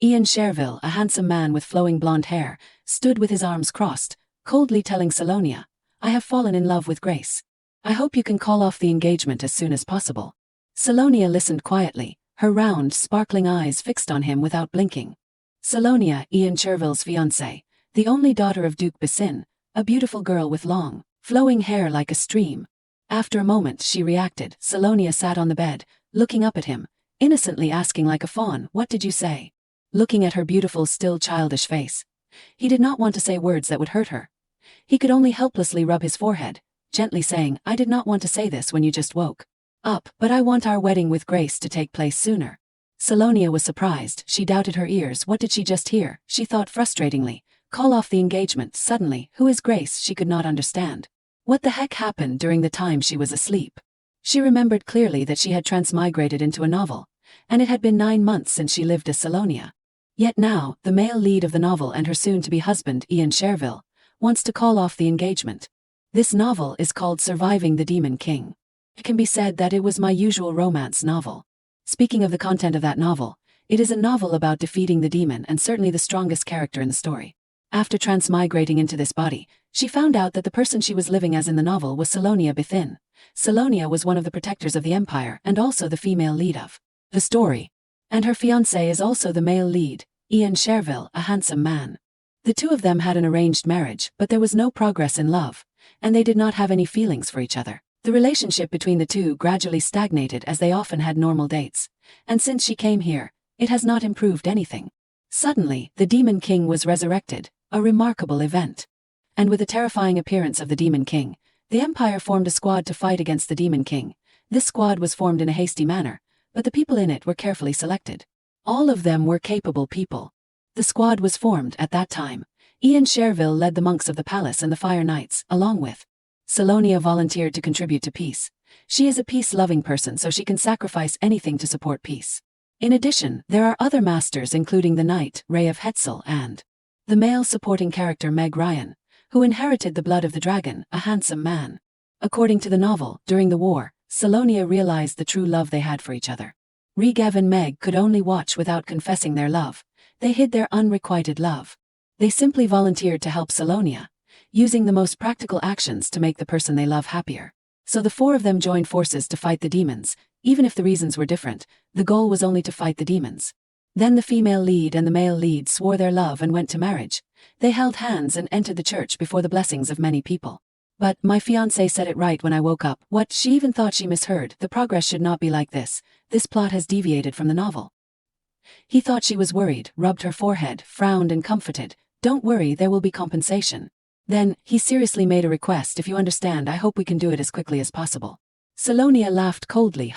Ian Cherville, a handsome man with flowing blonde hair, stood with his arms crossed, coldly telling Salonia, "I have fallen in love with Grace. I hope you can call off the engagement as soon as possible." Salonia listened quietly, her round, sparkling eyes fixed on him without blinking. Salonia, Ian Cherville's fiancée, the only daughter of Duke Basin, a beautiful girl with long, flowing hair like a stream. After a moment she reacted. Salonia sat on the bed, looking up at him, innocently asking like a fawn, "What did you say?" Looking at her beautiful, still childish face. He did not want to say words that would hurt her. He could only helplessly rub his forehead, gently saying, "I did not want to say this when you just woke up, but I want our wedding with Grace to take place sooner." Salonia was surprised. She doubted her ears. What did she just hear? She thought frustratingly. Call off the engagement. Suddenly, who is Grace? She could not understand. What the heck happened during the time she was asleep? She remembered clearly that she had transmigrated into a novel, and it had been 9 months since she lived as Salonia. Yet now, the male lead of the novel and her soon-to-be husband, Ian Cherville, wants to call off the engagement. This novel is called Surviving the Demon King. It can be said that it was my usual romance novel. Speaking of the content of that novel, it is a novel about defeating the demon and certainly the strongest character in the story. After transmigrating into this body, she found out that the person she was living as in the novel was Salonia Bethin. Salonia was one of the protectors of the empire and also the female lead of the story. And her fiancé is also the male lead, Ian Cherville, a handsome man. The two of them had an arranged marriage, but there was no progress in love, and they did not have any feelings for each other. The relationship between the two gradually stagnated as they often had normal dates, and since she came here, it has not improved anything. Suddenly, the Demon King was resurrected, a remarkable event. And with the terrifying appearance of the Demon King, the Empire formed a squad to fight against the Demon King. This squad was formed in a hasty manner, but the people in it were carefully selected. All of them were capable people. The squad was formed at that time. Ian Cherville led the monks of the palace and the Fire Knights, along with Salonia volunteered to contribute to peace. She is a peace-loving person, so she can sacrifice anything to support peace. In addition, there are other masters including the knight, Ray of Hetzel, and the male supporting character Meg Ryan, who inherited the blood of the dragon, a handsome man. According to the novel, during the war, Salonia realized the true love they had for each other. Regev and Meg could only watch without confessing their love. They hid their unrequited love. They simply volunteered to help Salonia, using the most practical actions to make the person they love happier. So the four of them joined forces to fight the demons. Even if the reasons were different, the goal was only to fight the demons. Then the female lead and the male lead swore their love and went to marriage. They held hands and entered the church before the blessings of many people. But my fiancé said it right when I woke up. What? She even thought she misheard. The progress should not be like this. This plot has deviated from the novel. He thought she was worried, rubbed her forehead, frowned and comforted. "Don't worry, there will be compensation." Then, he seriously made a request. "If you understand, I hope we can do it as quickly as possible." Salonia laughed coldly.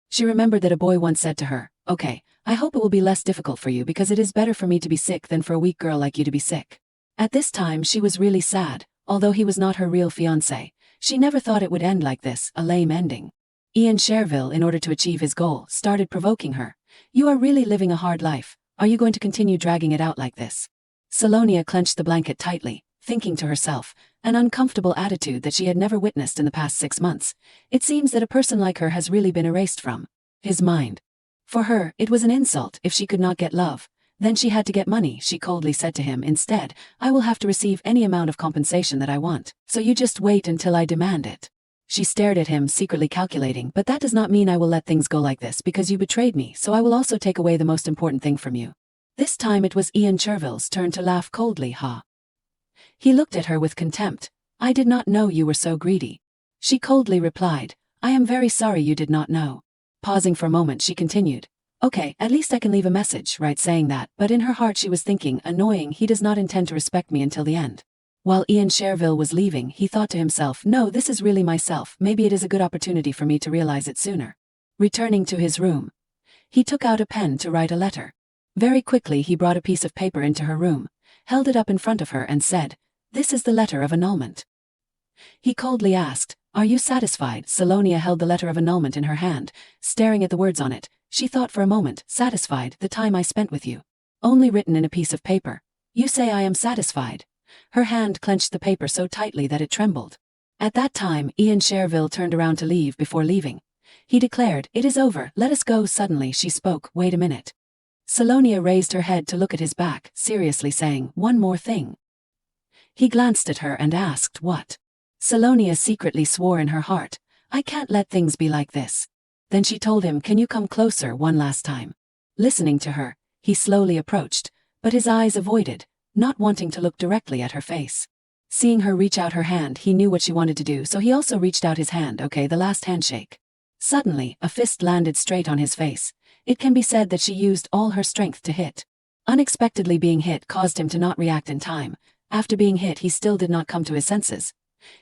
She remembered that a boy once said to her, "Okay, I hope it will be less difficult for you because it is better for me to be sick than for a weak girl like you to be sick." At this time she was really sad. Although he was not her real fiancé, she never thought it would end like this, a lame ending. Ian Cherville, in order to achieve his goal, started provoking her. "You are really living a hard life. Are you going to continue dragging it out like this?" Salonia clenched the blanket tightly, thinking to herself, an uncomfortable attitude that she had never witnessed in the past 6 months. It seems that a person like her has really been erased from his mind. For her, it was an insult. If she could not get love, then she had to get money. She coldly said to him instead, "I will have to receive any amount of compensation that I want, so you just wait until I demand it." She stared at him, secretly calculating, "But that does not mean I will let things go like this because you betrayed me, so I will also take away the most important thing from you." This time it was Ian Cherville's turn to laugh coldly. He looked at her with contempt. "I did not know you were so greedy." She coldly replied, "I am very sorry you did not know." Pausing for a moment, she continued, "Okay, at least I can leave a message," right? Saying that, but in her heart she was thinking, "Annoying, he does not intend to respect me until the end." While Ian Cherville was leaving, he thought to himself, "No, this is really myself. Maybe it is a good opportunity for me to realize it sooner." Returning to his room, he took out a pen to write a letter. Very quickly he brought a piece of paper into her room, held it up in front of her and said, "This is the letter of annulment." He coldly asked, "Are you satisfied?" Salonia held the letter of annulment in her hand, staring at the words on it. She thought for a moment, "Satisfied? The time I spent with you. Only written in a piece of paper. You say I am satisfied?" Her hand clenched the paper so tightly that it trembled. At that time, Ian Cherville turned around to leave. Before leaving, he declared, "It is over, let us go." Suddenly she spoke, "Wait a minute. Salonia raised her head to look at his back, seriously saying, "One more thing." He glanced at her and asked, "What?" Salonia secretly swore in her heart, "I can't let things be like this." Then she told him, "Can you come closer one last time?" Listening to her, he slowly approached, but his eyes avoided, not wanting to look directly at her face. Seeing her reach out her hand, he knew what she wanted to do, so he also reached out his hand. Okay, the last handshake. Suddenly, a fist landed straight on his face. It can be said that she used all her strength to hit. Unexpectedly being hit caused him to not react in time. After being hit, he still did not come to his senses.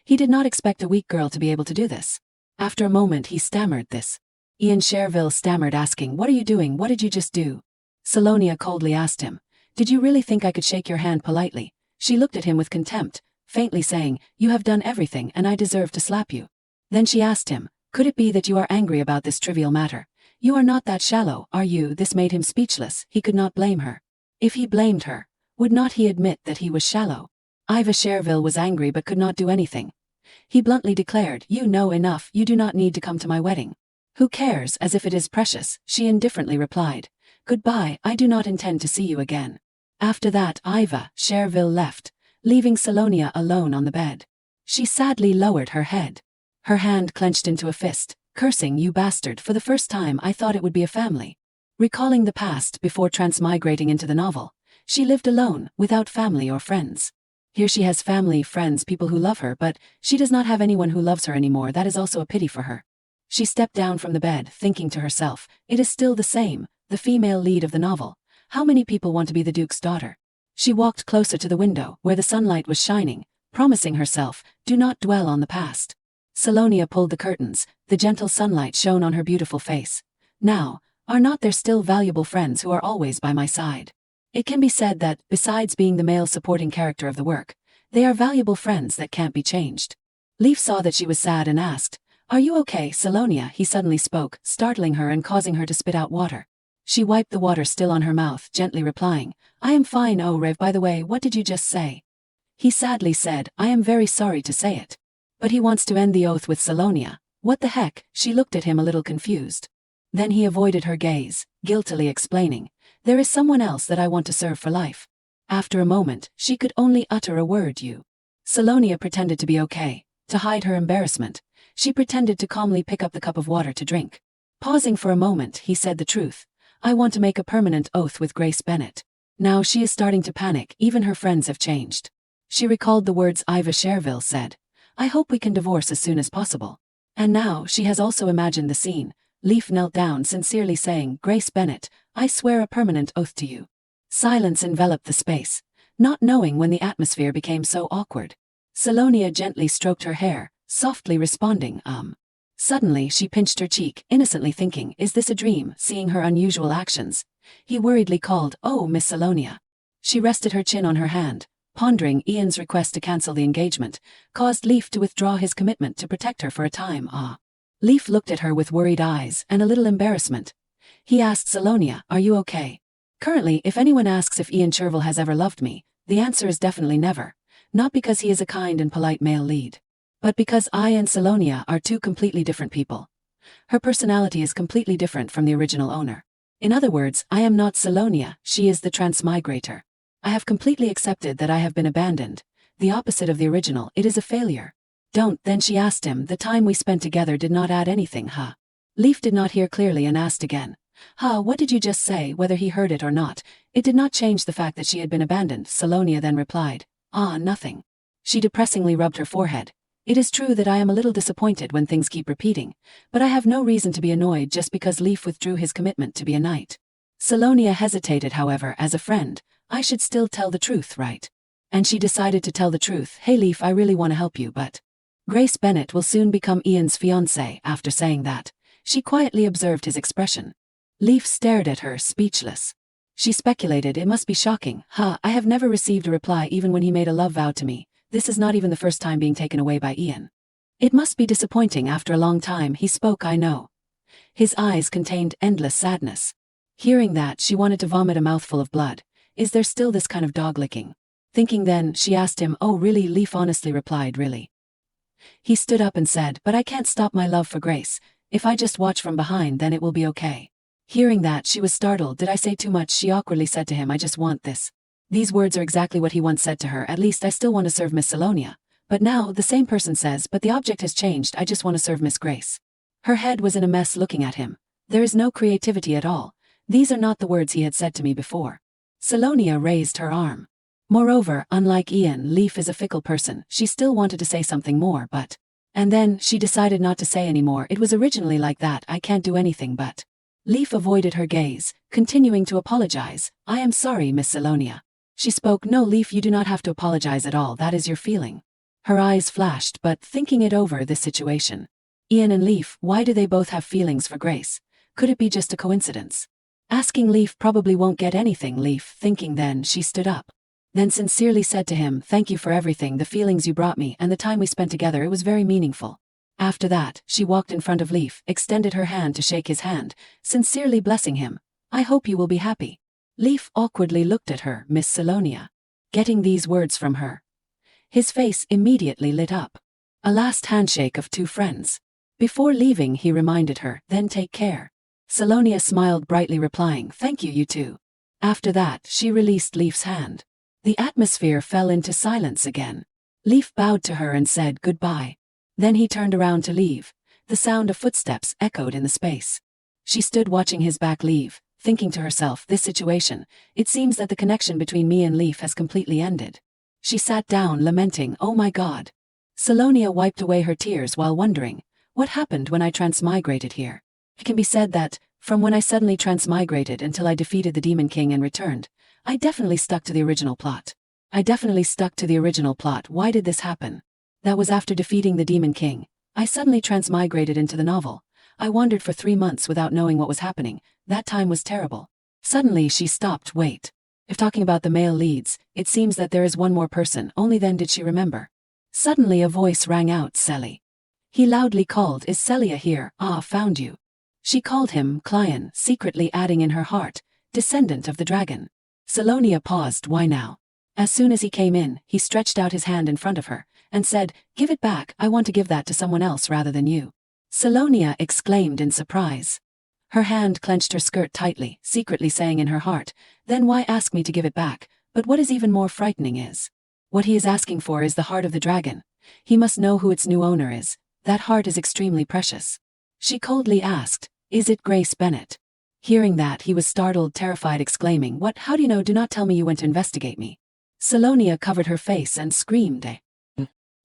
He did not expect a weak girl to be able to do this. After a moment, he stammered this. Ian Cherville stammered, asking, "What are you doing? What did you just do?" Salonia coldly asked him, "Did you really think I could shake your hand politely?" She looked at him with contempt, faintly saying, "You have done everything and I deserve to slap you." Then she asked him, "Could it be that you are angry about this trivial matter? You are not that shallow, are you?" This made him speechless. He could not blame her. If he blamed her, would not he admit that he was shallow? Iva Cherville was angry but could not do anything. He bluntly declared, "You know enough, you do not need to come to my wedding." "Who cares, as if it is precious," she indifferently replied. "Goodbye, I do not intend to see you again." After that, Iva Cherville left, leaving Salonia alone on the bed. She sadly lowered her head. Her hand clenched into a fist, cursing, "You bastard, for the first time I thought it would be a family." Recalling the past before transmigrating into the novel, she lived alone, without family or friends. Here she has family, friends, people who love her, but she does not have anyone who loves her anymore. That is also a pity for her. She stepped down from the bed, thinking to herself, "It is still the same, the female lead of the novel. How many people want to be the Duke's daughter?" She walked closer to the window, where the sunlight was shining, promising herself, "Do not dwell on the past." Salonia pulled the curtains. The gentle sunlight shone on her beautiful face. "Now, are not there still valuable friends who are always by my side?" It can be said that, besides being the male supporting character of the work, they are valuable friends that can't be changed. Leaf saw that she was sad and asked, "Are you okay, Salonia?" He suddenly spoke, startling her and causing her to spit out water. She wiped the water still on her mouth, gently replying, "I am fine. Oh, Rev, by the way, what did you just say?" He sadly said, "I am very sorry to say it." But he wants to end the oath with Salonia. What the heck? She looked at him a little confused. Then he avoided her gaze, guiltily explaining, "There is someone else that I want to serve for life." After a moment, she could only utter a word, "You." Salonia pretended to be okay. To hide her embarrassment, she pretended to calmly pick up the cup of water to drink. Pausing for a moment, he said the truth. "I want to make a permanent oath with Grace Bennett." Now she is starting to panic, even her friends have changed. She recalled the words Iva Cherville said, "I hope we can divorce as soon as possible." And now she has also imagined the scene. Leaf knelt down, sincerely saying, "Grace Bennett, I swear a permanent oath to you." Silence enveloped the space, not knowing when the atmosphere became so awkward. Salonia gently stroked her hair, softly responding, Suddenly she pinched her cheek, innocently thinking, is this a dream? Seeing her unusual actions, he worriedly called, "Oh, Miss Salonia." She rested her chin on her hand, pondering. Ian's request to cancel the engagement caused Leaf to withdraw his commitment to protect her for a time. Leaf looked at her with worried eyes and a little embarrassment. He asked Salonia, "Are you okay?" Currently, if anyone asks if Ian Cherville has ever loved me, the answer is definitely never. Not because he is a kind and polite male lead, but because I and Salonia are two completely different people. Her personality is completely different from the original owner. In other words, I am not Salonia, she is the transmigrator. I have completely accepted that I have been abandoned. The opposite of the original, it is a failure. Then she asked him, "The time we spent together did not add anything, huh?" Leaf did not hear clearly and asked again, what did you just say?" Whether he heard it or not, it did not change the fact that she had been abandoned. Salonia then replied, Nothing." She depressingly rubbed her forehead. "It is true that I am a little disappointed when things keep repeating, but I have no reason to be annoyed just because Leaf withdrew his commitment to be a knight." Salonia hesitated, however, as a friend, "I should still tell the truth, right?" And she decided to tell the truth. "Hey Leaf, I really want to help you, but Grace Bennett will soon become Ian's fiancée." After saying that, she quietly observed his expression. Leaf stared at her, speechless. She speculated, it must be shocking. I have never received a reply even when he made a love vow to me. This is not even the first time being taken away by Ian. It must be disappointing after a long time. He spoke, I know. His eyes contained endless sadness. Hearing that, she wanted to vomit a mouthful of blood. Is there still this kind of dog licking? Thinking then, she asked him, "Oh really?" Leaf honestly replied, "Really." He stood up and said, "But I can't stop my love for Grace. If I just watch from behind then it will be okay." Hearing that, she was startled. Did I say too much? She awkwardly said to him, I just want this. These words are exactly what he once said to her. At least I still want to serve Miss Salonia. But now, the same person says, but the object has changed. I just want to serve Miss Grace. Her head was in a mess looking at him. There is no creativity at all. These are not the words he had said to me before. Salonia raised her arm. Moreover, unlike Ian, Leaf is a fickle person. She still wanted to say something more, but... And then, she decided not to say anymore. It was originally like that. I can't do anything but... Leaf avoided her gaze, continuing to apologize. I am sorry, Miss Salonia. She spoke. No, Leaf, you do not have to apologize at all. That is your feeling. Her eyes flashed, but thinking it over, this situation. Ian and Leaf, why do they both have feelings for Grace? Could it be just a coincidence? Asking Leaf probably won't get anything. Leaf, thinking, then she stood up. Then sincerely said to him, thank you for everything, the feelings you brought me, and the time we spent together. It was very meaningful. After that, she walked in front of Leaf, extended her hand to shake his hand, sincerely blessing him. I hope you will be happy. Leaf awkwardly looked at her, Miss Salonia. Getting these words from her. His face immediately lit up. A last handshake of two friends. Before leaving, he reminded her, then take care. Salonia smiled brightly, replying, thank you, you too. After that, she released Leaf's hand. The atmosphere fell into silence again. Leaf bowed to her and said goodbye. Then he turned around to leave. The sound of footsteps echoed in the space. She stood watching his back leave, thinking to herself, this situation, it seems that the connection between me and Leaf has completely ended. She sat down, lamenting, oh my God. Salonia wiped away her tears while wondering, what happened when I transmigrated here? It can be said that, from when I suddenly transmigrated until I defeated the Demon King and returned, I definitely stuck to the original plot. Why did this happen? That was after defeating the Demon King. I suddenly transmigrated into the novel. I wandered for 3 months without knowing what was happening. That time was terrible. Suddenly she stopped. Wait. If talking about the male leads, it seems that there is one more person. Only then did she remember. Suddenly a voice rang out, Selly. He loudly called, is Celia here? Ah, found you. She called him Clyan, secretly adding in her heart, descendant of the dragon. Salonia paused. Why now? As soon as he came in, he stretched out his hand in front of her, and said, give it back, I want to give that to someone else rather than you. Salonia exclaimed in surprise. Her hand clenched her skirt tightly, secretly saying in her heart, then why ask me to give it back? But what is even more frightening is, what he is asking for is the heart of the dragon. He must know who its new owner is. That heart is extremely precious. She coldly asked, is it Grace Bennet? Hearing that, he was startled, terrified, exclaiming, what? How do you know? Do not tell me you went to investigate me. Salonia covered her face and screamed.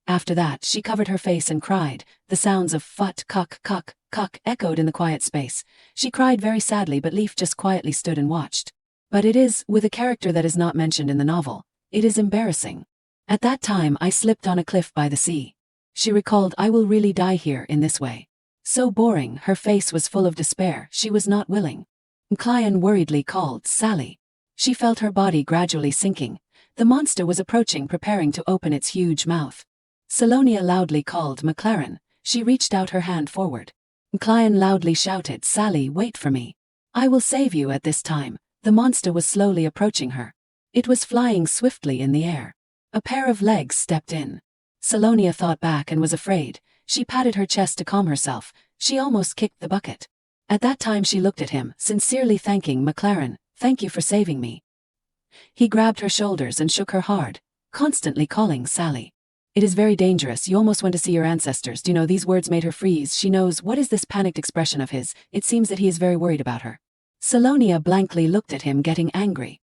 After that, she covered her face and cried. The sounds of fut, cuck, cuck, cuck echoed in the quiet space. She cried very sadly, but Leaf just quietly stood and watched. But it is, with a character that is not mentioned in the novel, it is embarrassing. At that time I slipped on a cliff by the sea. She recalled, I will really die here in this way. So boring. Her face was full of despair. She was not willing. Clyan worriedly called, Sally. She felt her body gradually sinking. The monster was approaching, preparing to open its huge mouth. Salonia loudly called, McLaren. She reached out her hand forward. Clyan loudly shouted, Sally, wait for me. I will save you. At this time, the monster was slowly approaching her. It was flying swiftly in the air. A pair of legs stepped in. Salonia thought back and was afraid. She patted her chest to calm herself. She almost kicked the bucket. At that time she looked at him, sincerely thanking McLaren, thank you for saving me. He grabbed her shoulders and shook her hard, constantly calling Sally. It is very dangerous. You almost went to see your ancestors. Do you know? These words made her freeze. She knows. What is this panicked expression of his? It seems that he is very worried about her. Salonia blankly looked at him, getting angry.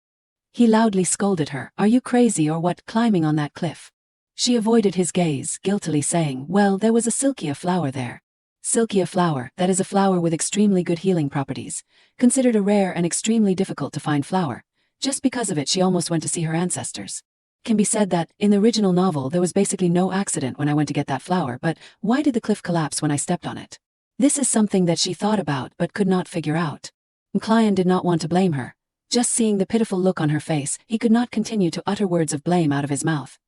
He loudly scolded her. Are you crazy or what, climbing on that cliff? She avoided his gaze, guiltily saying, well, there was a Silkia flower there. Silkia flower, that is a flower with extremely good healing properties, considered a rare and extremely difficult to find flower. Just because of it she almost went to see her ancestors. Can be said that, in the original novel, there was basically no accident when I went to get that flower, but why did the cliff collapse when I stepped on it? This is something that she thought about but could not figure out. Clyan did not want to blame her. Just seeing the pitiful look on her face, he could not continue to utter words of blame out of his mouth.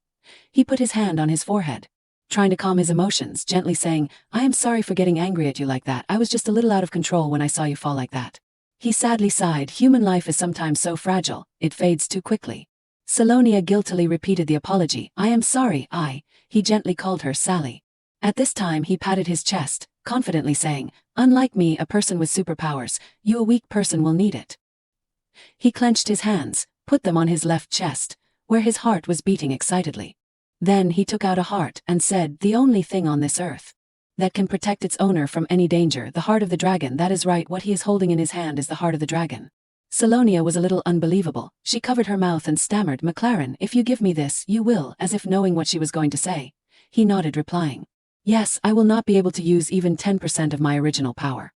He put his hand on his forehead, trying to calm his emotions, gently saying, I am sorry for getting angry at you like that. I was just a little out of control when I saw you fall like that. He sadly sighed. Human life is sometimes so fragile, it fades too quickly. Salonia guiltily repeated the apology. I am sorry, he gently called her Sally. At this time he patted his chest, confidently saying, "Unlike me, a person with superpowers, you a weak person will need it." He clenched his hands, put them on his left chest, where his heart was beating excitedly. Then he took out a heart and said, "The only thing on this earth that can protect its owner from any danger, the heart of the dragon." That is right, what he is holding in his hand is the heart of the dragon. Salonia was a little unbelievable. She covered her mouth and stammered, "McLaren, if you give me this, you will," as if knowing what she was going to say. He nodded, replying, "Yes, I will not be able to use even 10% of my original power."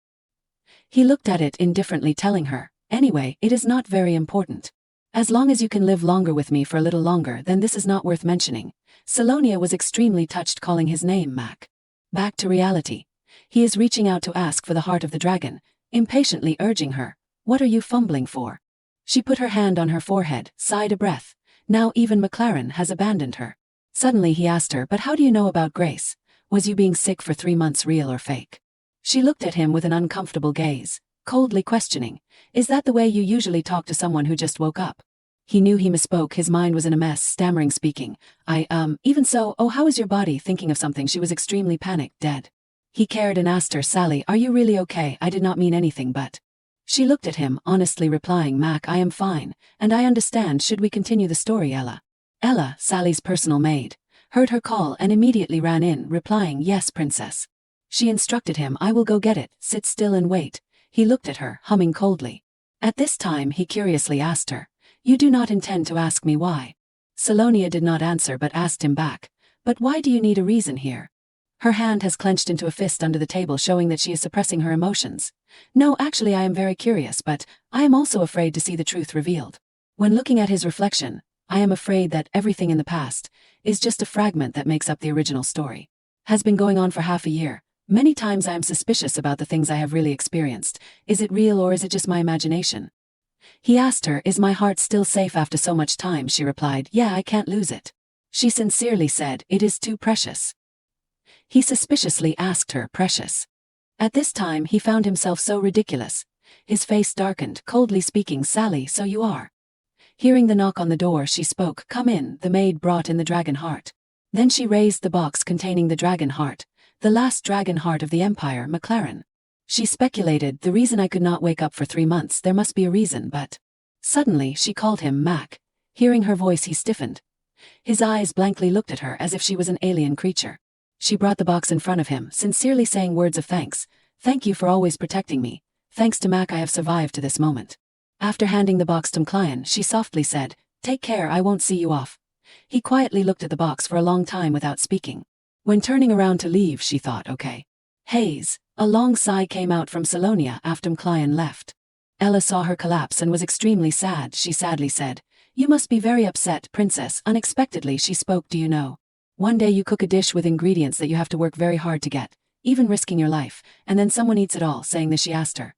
He looked at it indifferently, telling her, "Anyway, it is not very important. As long as you can live longer with me for a little longer, then this is not worth mentioning." Salonia was extremely touched, calling his name Mac. Back to reality. He is reaching out to ask for the heart of the dragon, impatiently urging her, "What are you fumbling for?" She put her hand on her forehead, sighed a breath. Now even McLaren has abandoned her. Suddenly he asked her, "But how do you know about Grace? Was you being sick for 3 months real or fake?" She looked at him with an uncomfortable gaze, coldly questioning, "Is that the way you usually talk to someone who just woke up?" He knew he misspoke, his mind was in a mess, stammering, speaking, Even so, oh, how is your body?" Thinking of something, she was extremely panicked. "Dead." He cared and asked her, "Sally, are you really okay? I did not mean anything but..." She looked at him, honestly replying, "Mac, I am fine, and I understand. Should we continue the story?" Ella, Sally's personal maid, heard her call and immediately ran in, replying, "Yes, princess." She instructed him, "I will go get it, sit still and wait." He looked at her, humming coldly. At this time he curiously asked her, "You do not intend to ask me why?" Salonia did not answer but asked him back, "But why do you need a reason here?" Her hand has clenched into a fist under the table, showing that she is suppressing her emotions. "No, actually I am very curious, but I am also afraid to see the truth revealed. When looking at his reflection, I am afraid that everything in the past is just a fragment that makes up the original story. Has been going on for half a year. Many times I am suspicious about the things I have really experienced. Is it real or is it just my imagination?" He asked her, "Is my heart still safe after so much time?" She replied, "Yeah, I can't lose it." She sincerely said, "It is too precious." He suspiciously asked her, "Precious?" At this time he found himself so ridiculous. His face darkened, coldly speaking, "Sally, so you are." Hearing the knock on the door, she spoke, "Come in." The maid brought in the dragon heart. Then she raised the box containing the dragon heart, the last dragon heart of the Empire, McLaren. She speculated, "The reason I could not wake up for 3 months, there must be a reason, but..." Suddenly she called him Mac. Hearing her voice he stiffened. His eyes blankly looked at her as if she was an alien creature. She brought the box in front of him, sincerely saying words of thanks. "Thank you for always protecting me. Thanks to Mac I have survived to this moment." After handing the box to McLaren, she softly said, "Take care, I won't see you off." He quietly looked at the box for a long time without speaking. When turning around to leave, she thought, "Okay." Haze. A long sigh came out from Salonia after McLaren left. Ella saw her collapse and was extremely sad. She sadly said, "You must be very upset, princess." Unexpectedly she spoke, "Do you know? One day you cook a dish with ingredients that you have to work very hard to get, even risking your life, and then someone eats it all." Saying this she asked her,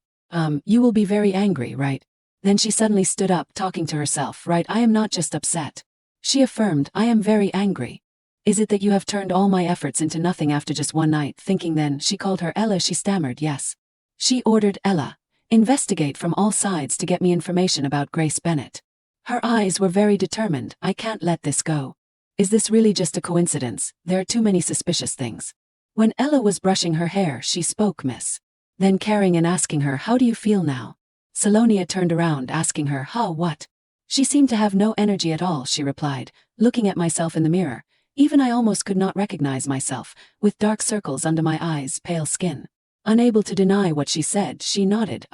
You will be very angry, right?" Then she suddenly stood up, talking to herself, "Right, I am not just upset." She affirmed, "I am very angry. Is it that you have turned all my efforts into nothing after just one night?" Thinking then, she called her Ella. She stammered, "Yes." She ordered, "Ella, investigate from all sides to get me information about Grace Bennett." Her eyes were very determined. "I can't let this go. Is this really just a coincidence? There are too many suspicious things." When Ella was brushing her hair, she spoke, "Miss." Then caring and asking her, "How do you feel now?" Salonia turned around, asking her, What?" She seemed to have no energy at all. She replied, "Looking at myself in the mirror, even I almost could not recognize myself, with dark circles under my eyes, pale skin." Unable to deny what she said, she nodded,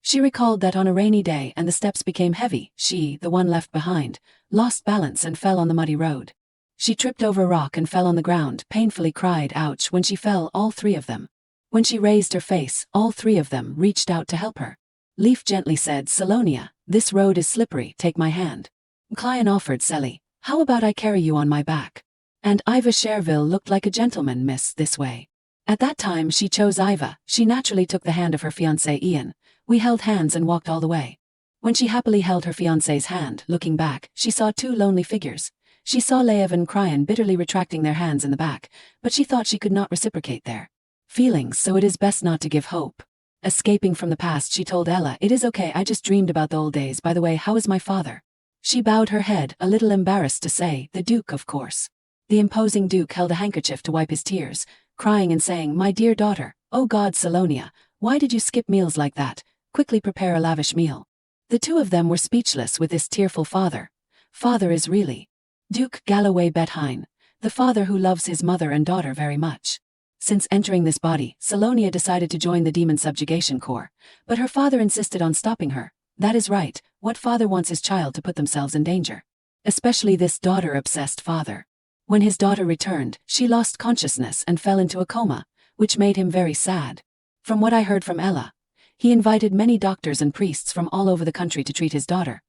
She recalled that on a rainy day and the steps became heavy, she, the one left behind, lost balance and fell on the muddy road. She tripped over a rock and fell on the ground, painfully cried, "Ouch." When she fell, all 3 of them. When she raised her face, all 3 of them reached out to help her. Leaf gently said, "Salonia, this road is slippery, take my hand." McLaren offered, "Sally, how about I carry you on my back?" And Iva Cherville looked like a gentleman, "Miss, this way." At that time she chose Iva. She naturally took the hand of her fiancé Ian. We held hands and walked all the way. When she happily held her fiancé's hand, looking back, she saw 2 lonely figures. She saw Lev and Kryan bitterly retracting their hands in the back, but she thought she could not reciprocate their feelings, so it is best not to give hope. Escaping from the past, she told Ella, "It is okay, I just dreamed about the old days. By the way, how is my father?" She bowed her head, a little embarrassed to say, "The Duke, of course." The imposing Duke held a handkerchief to wipe his tears, crying and saying, "My dear daughter, "Oh God, Salonia, why did you skip meals like that? Quickly prepare a lavish meal." The two of them were speechless with this tearful father. Father is really Duke Galloway Bethine, the father who loves his mother and daughter very much. Since entering this body, Salonia decided to join the Demon Subjugation Corps, but her father insisted on stopping her. That is right, what father wants his child to put themselves in danger? Especially this daughter-obsessed father. When his daughter returned, she lost consciousness and fell into a coma, which made him very sad. From what I heard from Ella, he invited many doctors and priests from all over the country to treat his daughter.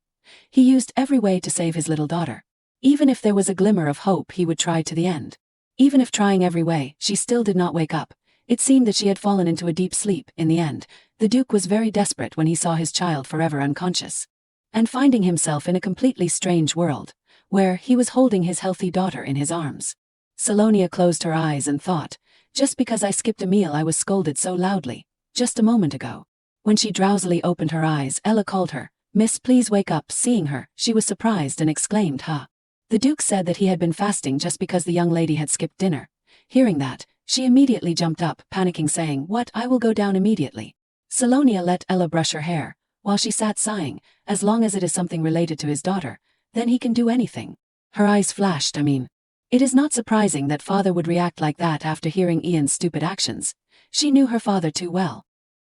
He used every way to save his little daughter. Even if there was a glimmer of hope, he would try to the end. Even if trying every way, she still did not wake up. It seemed that she had fallen into a deep sleep. In the end, the Duke was very desperate when he saw his child forever unconscious. And finding himself in a completely strange world, where he was holding his healthy daughter in his arms. Salonia closed her eyes and thought, just because I skipped a meal I was scolded so loudly, just a moment ago. When she drowsily opened her eyes, Ella called her, "Miss, please wake up." Seeing her, she was surprised and exclaimed, "Huh." The Duke said that he had been fasting just because the young lady had skipped dinner. Hearing that, she immediately jumped up, panicking, saying, "What? I will go down immediately." Salonia let Ella brush her hair, while she sat sighing, as long as it is something related to his daughter, then he can do anything. Her eyes flashed, It is not surprising that father would react like that after hearing Ian's stupid actions. She knew her father too well.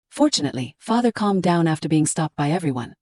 Fortunately, father calmed down after being stopped by everyone.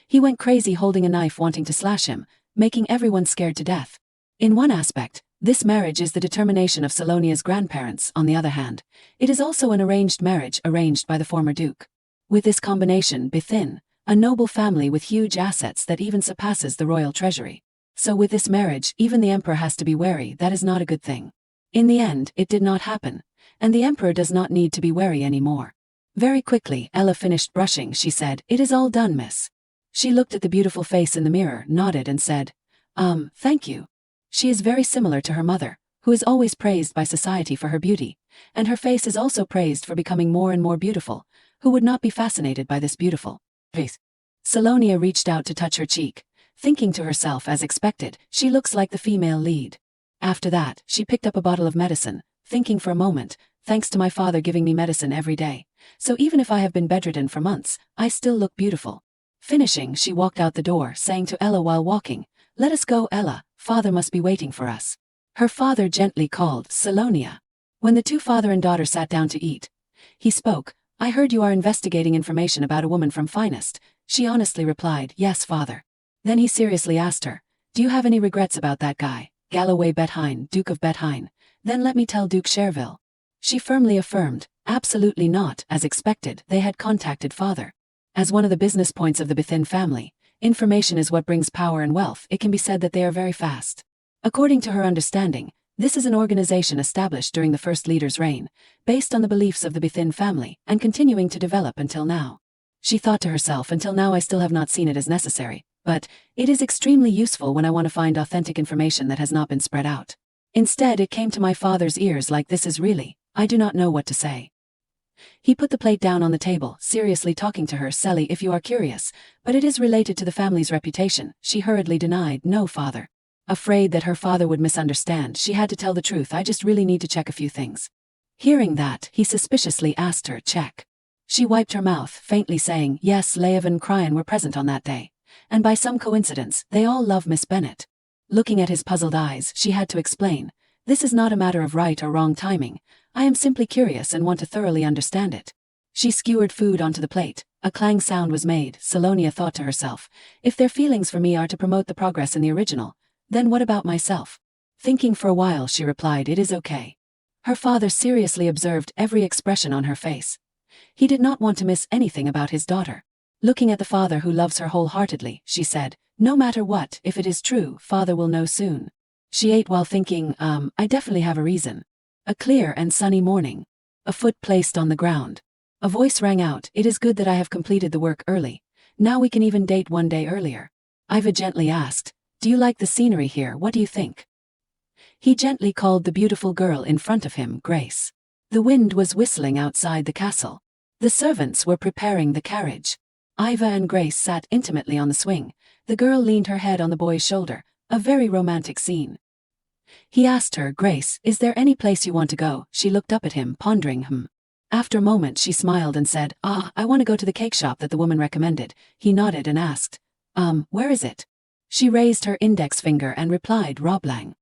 He went crazy holding a knife wanting to slash him, making everyone scared to death. In one aspect, this marriage is the determination of Salonia's grandparents. On the other hand, it is also an arranged marriage arranged by the former Duke. With this combination, Bethine, a noble family with huge assets that even surpasses the royal treasury. So with this marriage, even the emperor has to be wary. That is not a good thing. In the end, it did not happen, and the emperor does not need to be wary anymore. Very quickly, Ella finished brushing. She said, "It is all done, miss." She looked at the beautiful face in the mirror, nodded and said, Thank you." She is very similar to her mother, who is always praised by society for her beauty, and her face is also praised for becoming more and more beautiful. Who would not be fascinated by this beautiful face? Salonia reached out to touch her cheek, thinking to herself, as expected, she looks like the female lead. After that, she picked up a bottle of medicine, thinking for a moment, thanks to my father giving me medicine every day, so even if I have been bedridden for months, I still look beautiful. Finishing, she walked out the door, saying to Ella while walking, "Let us go, Ella, father must be waiting for us." Her father gently called, "Salonia." When the two father and daughter sat down to eat, he spoke, "I heard you are investigating information about a woman from Finest." She honestly replied, "Yes, father." Then he seriously asked her, "Do you have any regrets about that guy, Galloway Bethine, Duke of Bethine? Then let me tell Duke Cherville." She firmly affirmed, "Absolutely not." As expected, they had contacted father. As one of the business points of the Bethine family, information is what brings power and wealth. It can be said that they are very fast. According to her understanding, this is an organization established during the first leader's reign, based on the beliefs of the Bethine family, and continuing to develop until now. She thought to herself, until now I still have not seen it as necessary, but it is extremely useful when I want to find authentic information that has not been spread out. Instead, it came to my father's ears like this is really, I do not know what to say. He put the plate down on the table, seriously talking to her, "Sally, if you are curious, but it is related to the family's reputation." She hurriedly denied, "No, father." Afraid that her father would misunderstand, she had to tell the truth, "I just really need to check a few things." Hearing that, he suspiciously asked her, "Check?" She wiped her mouth, faintly saying, "Yes, Leav and Cryan were present on that day, and by some coincidence, they all love Miss Bennet." Looking at his puzzled eyes, she had to explain, "This is not a matter of right or wrong timing. I am simply curious and want to thoroughly understand it." She skewered food onto the plate. A clang sound was made. Salonia thought to herself, if their feelings for me are to promote the progress in the original, then what about myself? Thinking for a while, she replied, "It is okay." Her father seriously observed every expression on her face. He did not want to miss anything about his daughter. Looking at the father who loves her wholeheartedly, she said, "No matter what, if it is true, father will know soon." She ate while thinking, I definitely have a reason. A clear and sunny morning. A foot placed on the ground. A voice rang out, "It is good that I have completed the work early. Now we can even date one day earlier." Iva gently asked, "Do you like the scenery here? What do you think?" He gently called the beautiful girl in front of him, Grace. The wind was whistling outside the castle. The servants were preparing the carriage. Iva and Grace sat intimately on the swing. The girl leaned her head on the boy's shoulder, a very romantic scene. He asked her, "Grace, is there any place you want to go?" She looked up at him, pondering, After a moment she smiled and said, I want to go to the cake shop that the woman recommended. He nodded and asked, where is it? She raised her index finger and replied, Roblang.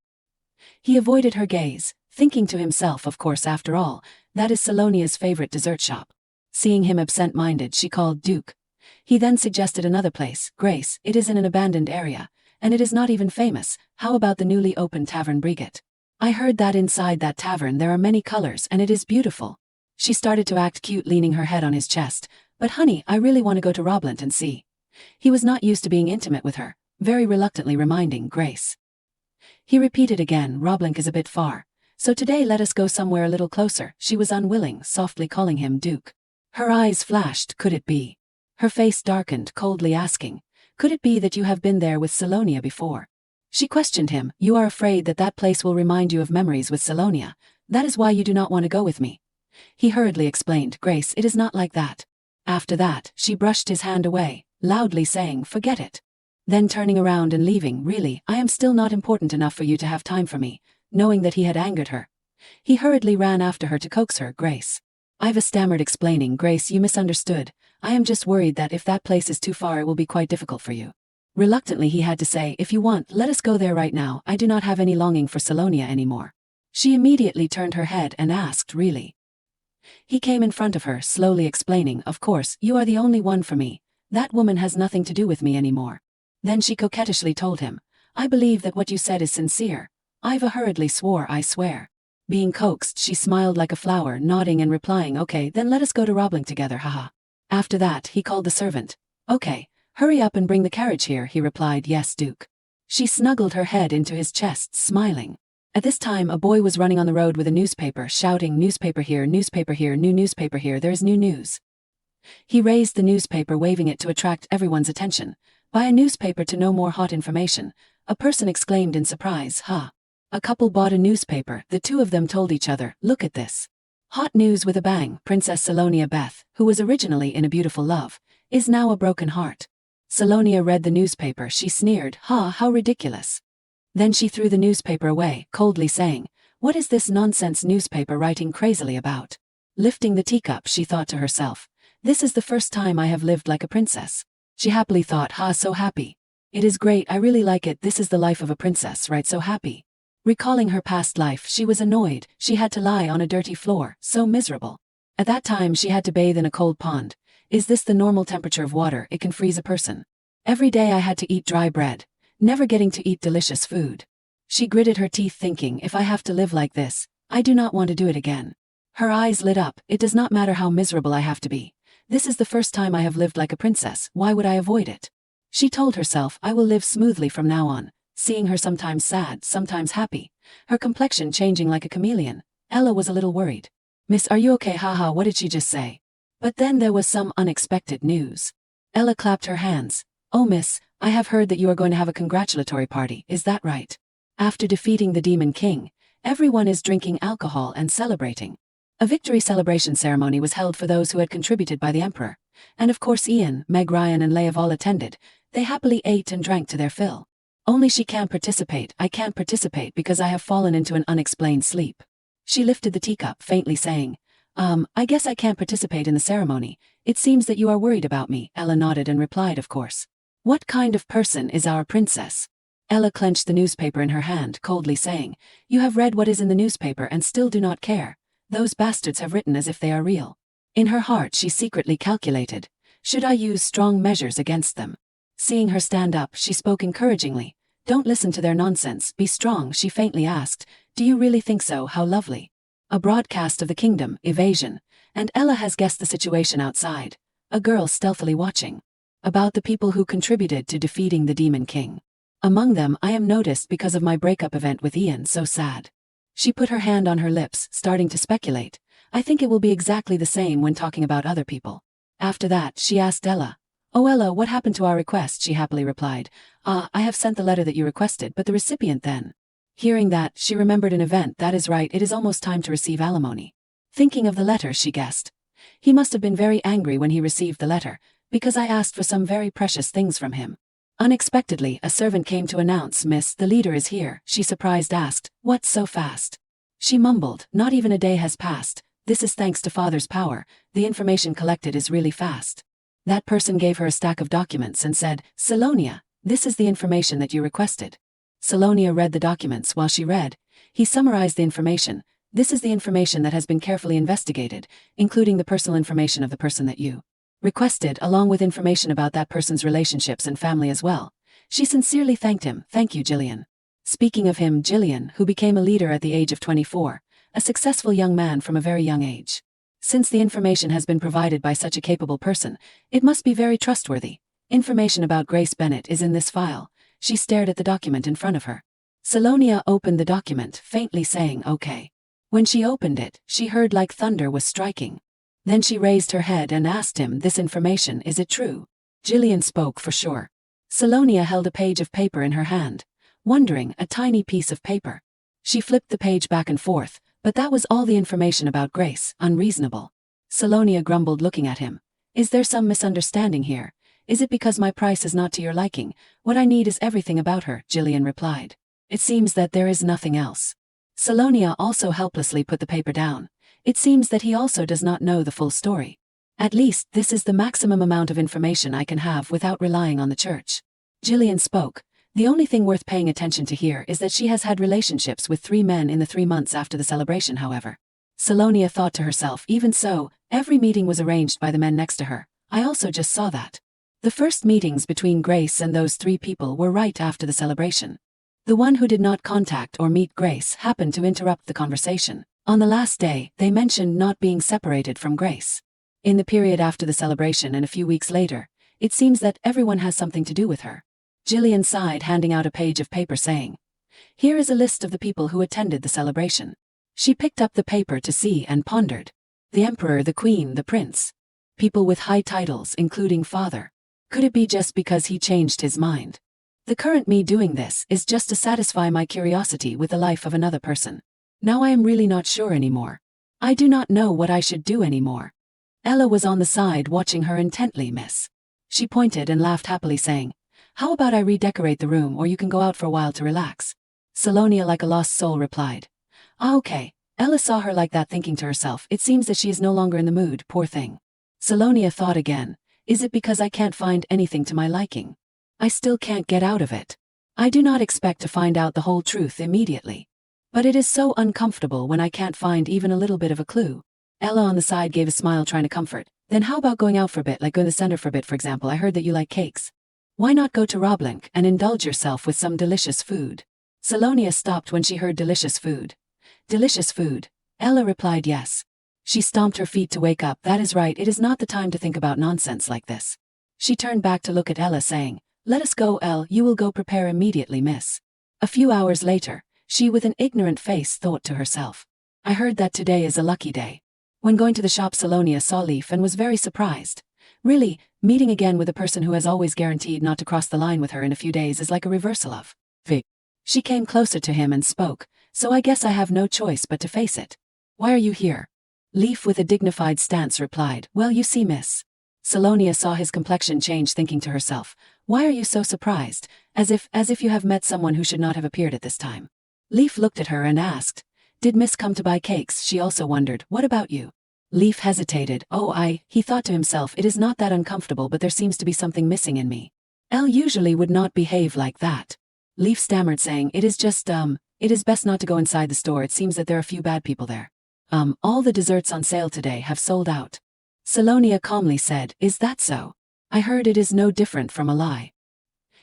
He avoided her gaze, thinking to himself, of course, after all, that is Salonia's favorite dessert shop. Seeing him absent-minded, she called Duke. He then suggested another place. Grace, it is in an abandoned area, and it is not even famous. How about the newly opened Tavern Brigitte? I heard that inside that tavern there are many colors and it is beautiful. She started to act cute, leaning her head on his chest. But honey, I really want to go to Roblant and see. He was not used to being intimate with her, very reluctantly reminding Grace. He repeated again, Roblant is a bit far. So today let us go somewhere a little closer. She was unwilling, softly calling him Duke. Her eyes flashed, could it be? Her face darkened, coldly asking, could it be that you have been there with Salonia before? She questioned him, you are afraid that that place will remind you of memories with Salonia. That is why you do not want to go with me. He hurriedly explained, Grace, it is not like that. After that, she brushed his hand away, loudly saying, forget it. Then turning around and leaving, really, I am still not important enough for you to have time for me. Knowing that he had angered her, he hurriedly ran after her to coax her, Grace. Iva stammered, explaining, Grace, you misunderstood. I am just worried that if that place is too far it will be quite difficult for you. Reluctantly he had to say, if you want, let us go there right now. I do not have any longing for Salonia anymore. She immediately turned her head and asked, really? He came in front of her, slowly explaining, of course, you are the only one for me. That woman has nothing to do with me anymore. Then she coquettishly told him, I believe that what you said is sincere. Iva hurriedly swore, I swear. Being coaxed, she smiled like a flower, nodding and replying, okay, then let us go to Robling together, haha. After that, he called the servant. Okay, hurry up and bring the carriage here, he replied, yes, Duke. She snuggled her head into his chest, smiling. At this time, a boy was running on the road with a newspaper, shouting, newspaper here, new newspaper here, there is new news. He raised the newspaper, waving it to attract everyone's attention. Buy a newspaper to know more hot information, a person exclaimed in surprise, huh? A couple bought a newspaper, the two of them told each other, look at this. Hot news with a bang, Princess Salonia Beth, who was originally in a beautiful love, is now a broken heart. Salonia read the newspaper, she sneered, how ridiculous. Then she threw the newspaper away, coldly saying, what is this nonsense newspaper writing crazily about? Lifting the teacup, she thought to herself, this is the first time I have lived like a princess. She happily thought, so happy. It is great, I really like it, this is the life of a princess, right, so happy. Recalling her past life, she was annoyed. She had to lie on a dirty floor, so miserable. At that time she had to bathe in a cold pond. Is this the normal temperature of water? It can freeze a person. Every day I had to eat dry bread, never getting to eat delicious food. She gritted her teeth thinking, if I have to live like this, I do not want to do it again. Her eyes lit up, it does not matter how miserable I have to be. This is the first time I have lived like a princess, why would I avoid it? She told herself, I will live smoothly from now on. Seeing her sometimes sad, sometimes happy, her complexion changing like a chameleon, Ella was a little worried. Miss, are you okay? Haha, what did she just say? But then there was some unexpected news. Ella clapped her hands. Oh miss, I have heard that you are going to have a congratulatory party, is that right? After defeating the Demon King, everyone is drinking alcohol and celebrating. A victory celebration ceremony was held for those who had contributed by the Emperor, and of course Ian, Meg Ryan and Leia all attended. They happily ate and drank to their fill. Only she can't participate, I can't participate because I have fallen into an unexplained sleep. She lifted the teacup, faintly saying, I guess I can't participate in the ceremony. It seems that you are worried about me. Ella nodded and replied, of course. What kind of person is our princess? Ella clenched the newspaper in her hand, coldly saying, you have read what is in the newspaper and still do not care. Those bastards have written as if they are real. In her heart she secretly calculated, should I use strong measures against them? Seeing her stand up, she spoke encouragingly. Don't listen to their nonsense, be strong, she faintly asked. Do you really think so? How lovely. A broadcast of the kingdom, evasion, and Ella has guessed the situation outside. A girl stealthily watching. About the people who contributed to defeating the Demon King. Among them, I am noticed because of my breakup event with Ian, so sad. She put her hand on her lips, starting to speculate. I think it will be exactly the same when talking about other people. After that, she asked Ella. Oh Ella, what happened to our request? She happily replied. I have sent the letter that you requested, but the recipient then. Hearing that, she remembered an event. That is right, it is almost time to receive alimony. Thinking of the letter, she guessed. He must have been very angry when he received the letter, because I asked for some very precious things from him. Unexpectedly, a servant came to announce, Miss, the leader is here. She surprised asked, what, so fast? She mumbled, not even a day has passed. This is thanks to Father's power. The information collected is really fast. That person gave her a stack of documents and said, Salonia, this is the information that you requested. Salonia read the documents. While she read, he summarized the information. This is the information that has been carefully investigated, including the personal information of the person that you requested, along with information about that person's relationships and family as well. She sincerely thanked him. Thank you, Jillian. Speaking of him, Jillian, who became a leader at the age of 24, a successful young man from a very young age. Since the information has been provided by such a capable person, it must be very trustworthy. Information about Grace Bennett is in this file. She stared at the document in front of her. Salonia opened the document, faintly saying, okay. When she opened it, she heard like thunder was striking. Then she raised her head and asked him, this information, is it true? Jillian spoke for sure. Salonia held a page of paper in her hand, wondering, a tiny piece of paper. She flipped the page back and forth, but that was all the information about Grace. Unreasonable. Salonia grumbled, looking at him. Is there some misunderstanding here? Is it because my price is not to your liking? What I need is everything about her, Jillian replied. It seems that there is nothing else. Salonia also helplessly put the paper down. It seems that he also does not know the full story. At least, this is the maximum amount of information I can have without relying on the church. Jillian spoke. The only thing worth paying attention to here is that she has had relationships with 3 men in the 3 months after the celebration, however. Salonia thought to herself, even so, every meeting was arranged by the men next to her. I also just saw that. The first meetings between Grace and those 3 people were right after the celebration. The one who did not contact or meet Grace happened to interrupt the conversation. On the last day, they mentioned not being separated from Grace. In the period after the celebration and a few weeks later, it seems that everyone has something to do with her. Jillian sighed, handing out a page of paper saying, here is a list of the people who attended the celebration. She picked up the paper to see and pondered. The emperor, the queen, the prince. People with high titles, including father. Could it be just because he changed his mind? The current me doing this is just to satisfy my curiosity with the life of another person. Now I am really not sure anymore. I do not know what I should do anymore. Ella was on the side watching her intently, miss. She pointed and laughed happily, saying, how about I redecorate the room, or you can go out for a while to relax? Salonia, like a lost soul, replied. Okay. Ella saw her like that, thinking to herself, it seems that she is no longer in the mood, poor thing. Salonia thought again, is it because I can't find anything to my liking? I still can't get out of it. I do not expect to find out the whole truth immediately. But it is so uncomfortable when I can't find even a little bit of a clue. Ella on the side gave a smile, trying to comfort. Then how about going out for a bit, like go to the center for a bit, for example? I heard that you like cakes. Why not go to Roblink and indulge yourself with some delicious food? Salonia stopped when she heard delicious food. Delicious food. Ella replied yes. She stomped her feet to wake up. That is right, it is not the time to think about nonsense like this. She turned back to look at Ella, saying, let us go, Elle, you will go prepare immediately, miss. A few hours later, she with an ignorant face thought to herself, I heard that today is a lucky day. When going to the shop, Salonia saw Leaf and was very surprised. Really, meeting again with a person who has always guaranteed not to cross the line with her in a few days is like a reversal of fate. She came closer to him and spoke, so I guess I have no choice but to face it. Why are you here? Leaf with a dignified stance replied, well, you see, miss. Salonia saw his complexion change, thinking to herself, why are you so surprised, as if you have met someone who should not have appeared at this time. Leaf looked at her and asked, did miss come to buy cakes? She also wondered, what about you? Leaf hesitated. He thought to himself, it is not that uncomfortable, but there seems to be something missing in me. Elle usually would not behave like that. Leaf stammered, saying, it is just, it is best not to go inside the store. It seems that there are a few bad people there. All the desserts on sale today have sold out. Salonia calmly said, is that so? I heard it is no different from a lie.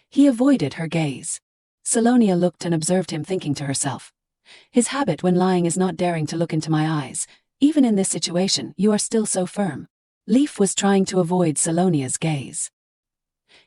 He avoided her gaze. Salonia looked and observed him, thinking to herself, his habit when lying is not daring to look into my eyes. Even in this situation, you are still so firm. Leaf was trying to avoid Salonia's gaze.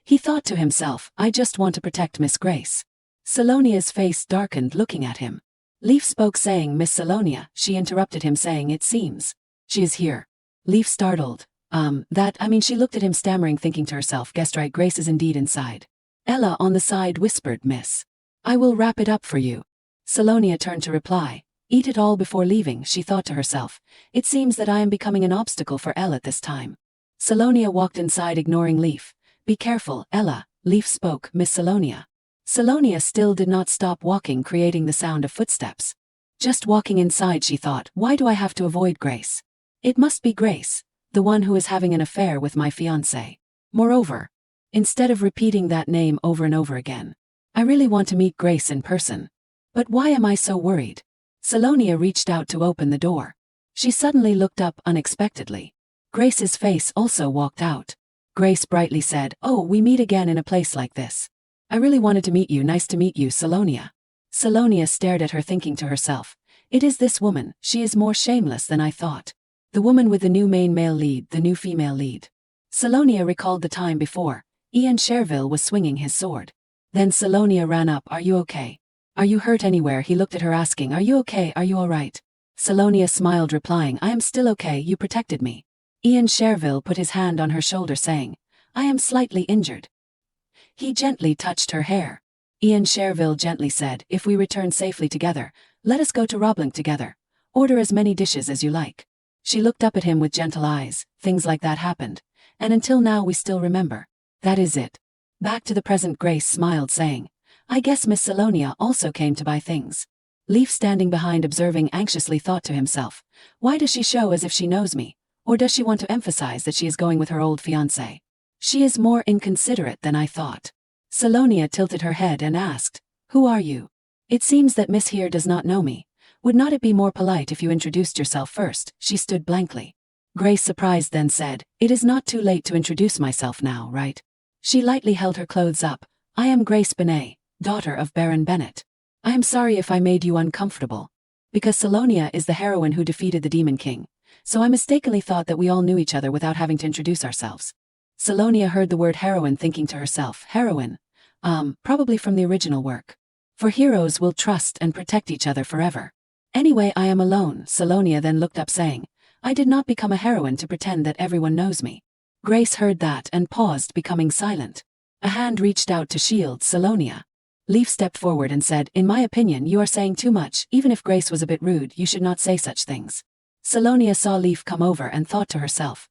He thought to himself, I just want to protect Miss Grace. Salonia's face darkened, looking at him. Leaf spoke, saying, Miss Salonia. She interrupted him, saying, it seems she is here. Leaf startled. She looked at him, stammering, thinking to herself, guessed right, Grace is indeed inside. Ella on the side whispered, miss. I will wrap it up for you. Salonia turned to reply. Eat it all before leaving, she thought to herself. It seems that I am becoming an obstacle for Ella at this time. Salonia walked inside, ignoring Leaf. Be careful, Ella, Leaf spoke, Miss Salonia. Salonia still did not stop walking, creating the sound of footsteps. Just walking inside, she thought, why do I have to avoid Grace? It must be Grace, the one who is having an affair with my fiancé. Moreover, instead of repeating that name over and over again, I really want to meet Grace in person. But why am I so worried? Salonia reached out to open the door. She suddenly looked up unexpectedly. Grace's face also walked out. Grace brightly said, "Oh, we meet again in a place like this. I really wanted to meet you. Nice to meet you, Salonia." Salonia stared at her, thinking to herself, "It is this woman, she is more shameless than I thought. The woman with the new main male lead, the new female lead." Salonia recalled the time before. Ian Cherville was swinging his sword. Then Salonia ran up. "Are you okay? Are you hurt anywhere?" He looked at her asking, "Are you okay? Are you all right?" Salonia smiled, replying, "I am still okay, you protected me." Ian Cherville put his hand on her shoulder, saying, "I am slightly injured." He gently touched her hair. Ian Cherville gently said, "If we return safely together, let us go to Roblink together. Order as many dishes as you like." She looked up at him with gentle eyes. "Things like that happened. And until now we still remember. That is it." Back to the present, Grace smiled, saying, "I guess Miss Salonia also came to buy things." Leaf, standing behind observing anxiously, thought to himself, "Why does she show as if she knows me? Or does she want to emphasize that she is going with her old fiancé? She is more inconsiderate than I thought." Salonia tilted her head and asked, "Who are you? It seems that Miss here does not know me. Would not it be more polite if you introduced yourself first?" She stood blankly. Grace, surprised, then said, "It is not too late to introduce myself now, right?" She lightly held her clothes up. "I am Grace Benet, daughter of Baron Bennett. I am sorry if I made you uncomfortable. Because Salonia is the heroine who defeated the Demon King, so I mistakenly thought that we all knew each other without having to introduce ourselves." Salonia heard the word heroine, thinking to herself, "Heroine? Probably from the original work. For heroes will trust and protect each other forever. Anyway, I am alone." Salonia then looked up, saying, "I did not become a heroine to pretend that everyone knows me." Grace heard that and paused, becoming silent. A hand reached out to shield Salonia. Leaf stepped forward and said, "In my opinion, you are saying too much. Even if Grace was a bit rude, you should not say such things." Salonia saw Leaf come over and thought to herself,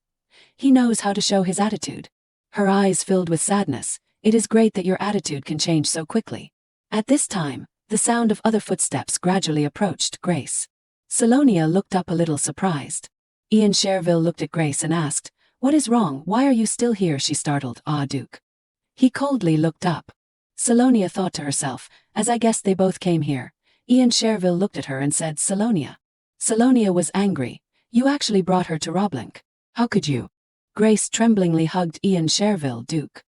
"He knows how to show his attitude." Her eyes filled with sadness. "It is great that your attitude can change so quickly." At this time, the sound of other footsteps gradually approached Grace. Salonia looked up a little surprised. Ian Cherville looked at Grace and asked, "What is wrong? Why are you still here?" She startled, "Ah, Duke." He coldly looked up. Salonia thought to herself, "As I guessed, they both came here." Ian Cherville looked at her and said, "Salonia." Salonia was angry. "You actually brought her to Roblink. How could you?" Grace tremblingly hugged Ian Cherville. "Duke."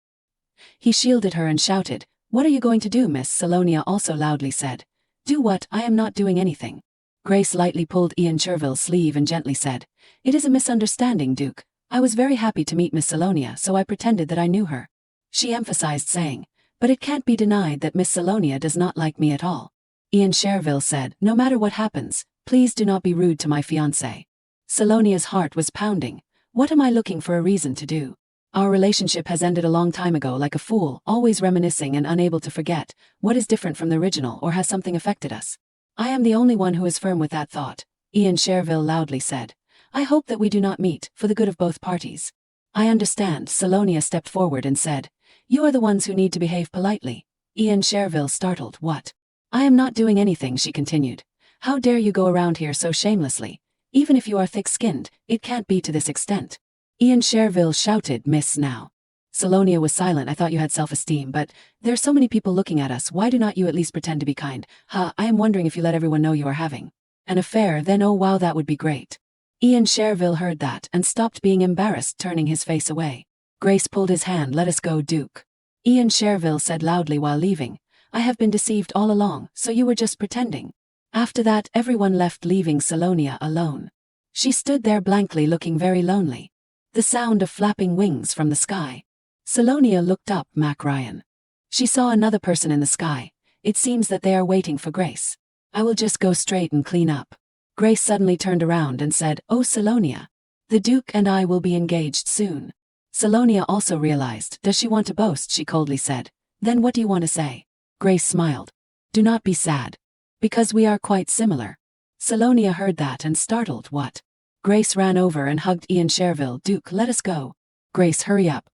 He shielded her and shouted, "What are you going to do, Miss?" Salonia also loudly said, "Do what? I am not doing anything." Grace lightly pulled Ian Cherville's sleeve and gently said, "It is a misunderstanding, Duke. I was very happy to meet Miss Salonia, so I pretended that I knew her." She emphasized, saying, "But it can't be denied that Miss Salonia does not like me at all." Ian Cherville said, "No matter what happens, please do not be rude to my fiancé." Salonia's heart was pounding. "What am I looking for a reason to do? Our relationship has ended a long time ago. Like a fool, always reminiscing and unable to forget. What is different from the original, or has something affected us? I am the only one who is firm with that thought." Ian Cherville loudly said, "I hope that we do not meet, for the good of both parties." "I understand." Salonia stepped forward and said, "You are the ones who need to behave politely." Ian Cherville startled, "What?" "I am not doing anything," she continued. "How dare you go around here so shamelessly? Even if you are thick-skinned, it can't be to this extent." Ian Cherville shouted, "Miss, now." Salonia was silent. "I thought you had self-esteem, but there are so many people looking at us. Why do not you at least pretend to be kind? I am wondering if you let everyone know you are having an affair, then oh wow, that would be great." Ian Cherville heard that and stopped being embarrassed, turning his face away. Grace pulled his hand. "Let us go, Duke." Ian Cherville said loudly while leaving, "I have been deceived all along, so you were just pretending." After that, everyone left, leaving Salonia alone. She stood there blankly, looking very lonely. The sound of flapping wings from the sky. Salonia looked up. Mac Ryan. She saw another person in the sky. It seems that they are waiting for Grace. "I will just go straight and clean up." Grace suddenly turned around and said, "Oh, Salonia. The Duke and I will be engaged soon." Salonia also realized. "Does she want to boast?" She coldly said. "Then what do you want to say?" Grace smiled. "Do not be sad. Because we are quite similar." Salonia heard that and startled. "What?" Grace ran over and hugged Ian Cherville. "Duke, let us go." "Grace, hurry up.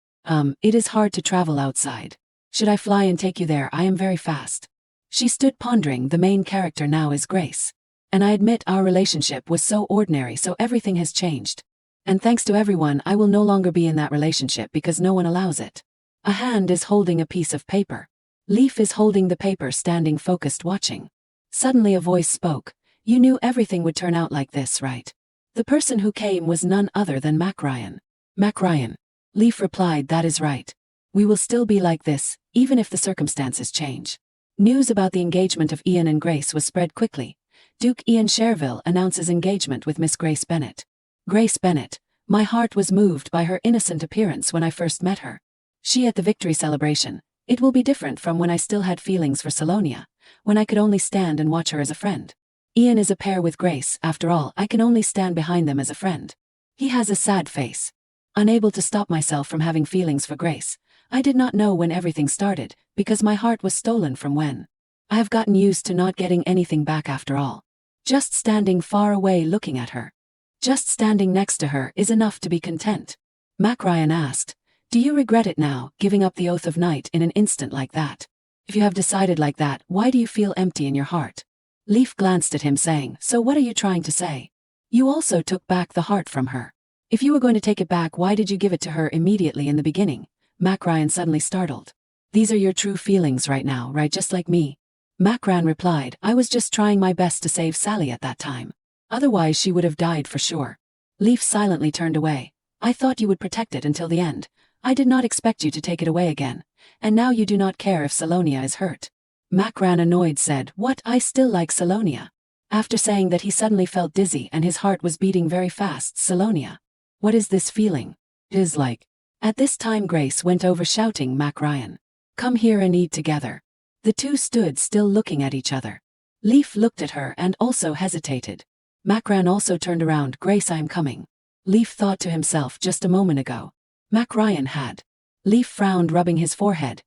It is hard to travel outside. Should I fly and take you there? I am very fast." She stood pondering. The main character now is Grace. And I admit our relationship was so ordinary, so everything has changed. And thanks to everyone, I will no longer be in that relationship because no one allows it. A hand is holding a piece of paper. Leaf is holding the paper, standing focused, watching. Suddenly a voice spoke. You knew everything would turn out like this, right? The person who came was none other than Mac Ryan. Mac Ryan. Leaf replied, that is right. We will still be like this, even if the circumstances change. News about the engagement of Ian and Grace was spread quickly. Duke Ian Cherville announces engagement with Miss Grace Bennet. Grace Bennet. My heart was moved by her innocent appearance when I first met her. She at the victory celebration. It will be different from when I still had feelings for Salonia, when I could only stand and watch her as a friend. Ian is a pair with Grace, after all, I can only stand behind them as a friend. He has a sad face. Unable to stop myself from having feelings for Grace, I did not know when everything started, because my heart was stolen from when. I have gotten used to not getting anything back after all. Just standing far away looking at her. Just standing next to her is enough to be content. Mac Ryan asked, do you regret it now, giving up the oath of knight in an instant like that? If you have decided like that, why do you feel empty in your heart? Leaf glanced at him saying, so what are you trying to say? You also took back the heart from her. If you were going to take it back, why did you give it to her immediately in the beginning? Mac Ryan suddenly startled. These are your true feelings right now, right, just like me? Mac Ryan replied, I was just trying my best to save Sally at that time. Otherwise she would have died for sure. Leaf silently turned away. I thought you would protect it until the end. I did not expect you to take it away again. And now you do not care if Salonia is hurt. Mac Ryan, annoyed, said, what, I still like Salonia. After saying that, he suddenly felt dizzy and his heart was beating very fast. Salonia. What is this feeling? It is like. At this time Grace went over, shouting, Mac Ryan. Come here and eat together. The two stood still looking at each other. Leaf looked at her and also hesitated. Mac Ryan also turned around. Grace, I am coming. Leaf thought to himself, just a moment ago. Mac Ryan had. Leaf frowned, rubbing his forehead.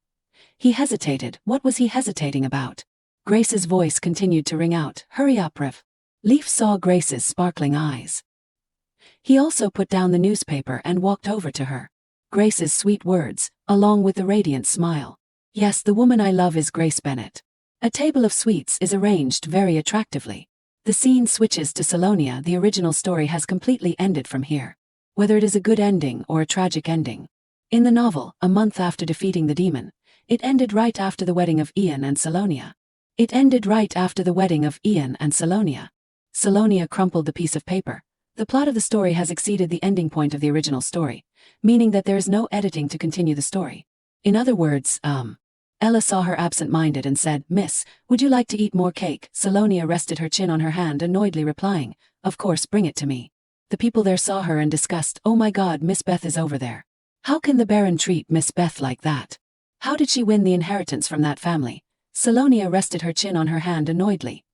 He hesitated. What was he hesitating about? Grace's voice continued to ring out, hurry up, Rev. Leaf saw Grace's sparkling eyes. He also put down the newspaper and walked over to her. Grace's sweet words, along with the radiant smile. Yes, the woman I love is Grace Bennet. A table of sweets is arranged very attractively. The scene switches to Salonia. The original story has completely ended from here. Whether it is a good ending or a tragic ending. In the novel, a month after defeating the demon, it ended right after the wedding of Ian and Salonia. It ended right after the wedding of Ian and Salonia. Salonia crumpled the piece of paper. The plot of the story has exceeded the ending point of the original story, meaning that there is no editing to continue the story. In other words, Ella saw her absent-minded and said, Miss, would you like to eat more cake? Salonia rested her chin on her hand, annoyedly replying, of course, bring it to me. The people there saw her and discussed, oh my God, Miss Beth is over there. How can the Baron treat Miss Beth like that? How did she win the inheritance from that family? Salonia rested her chin on her hand annoyedly.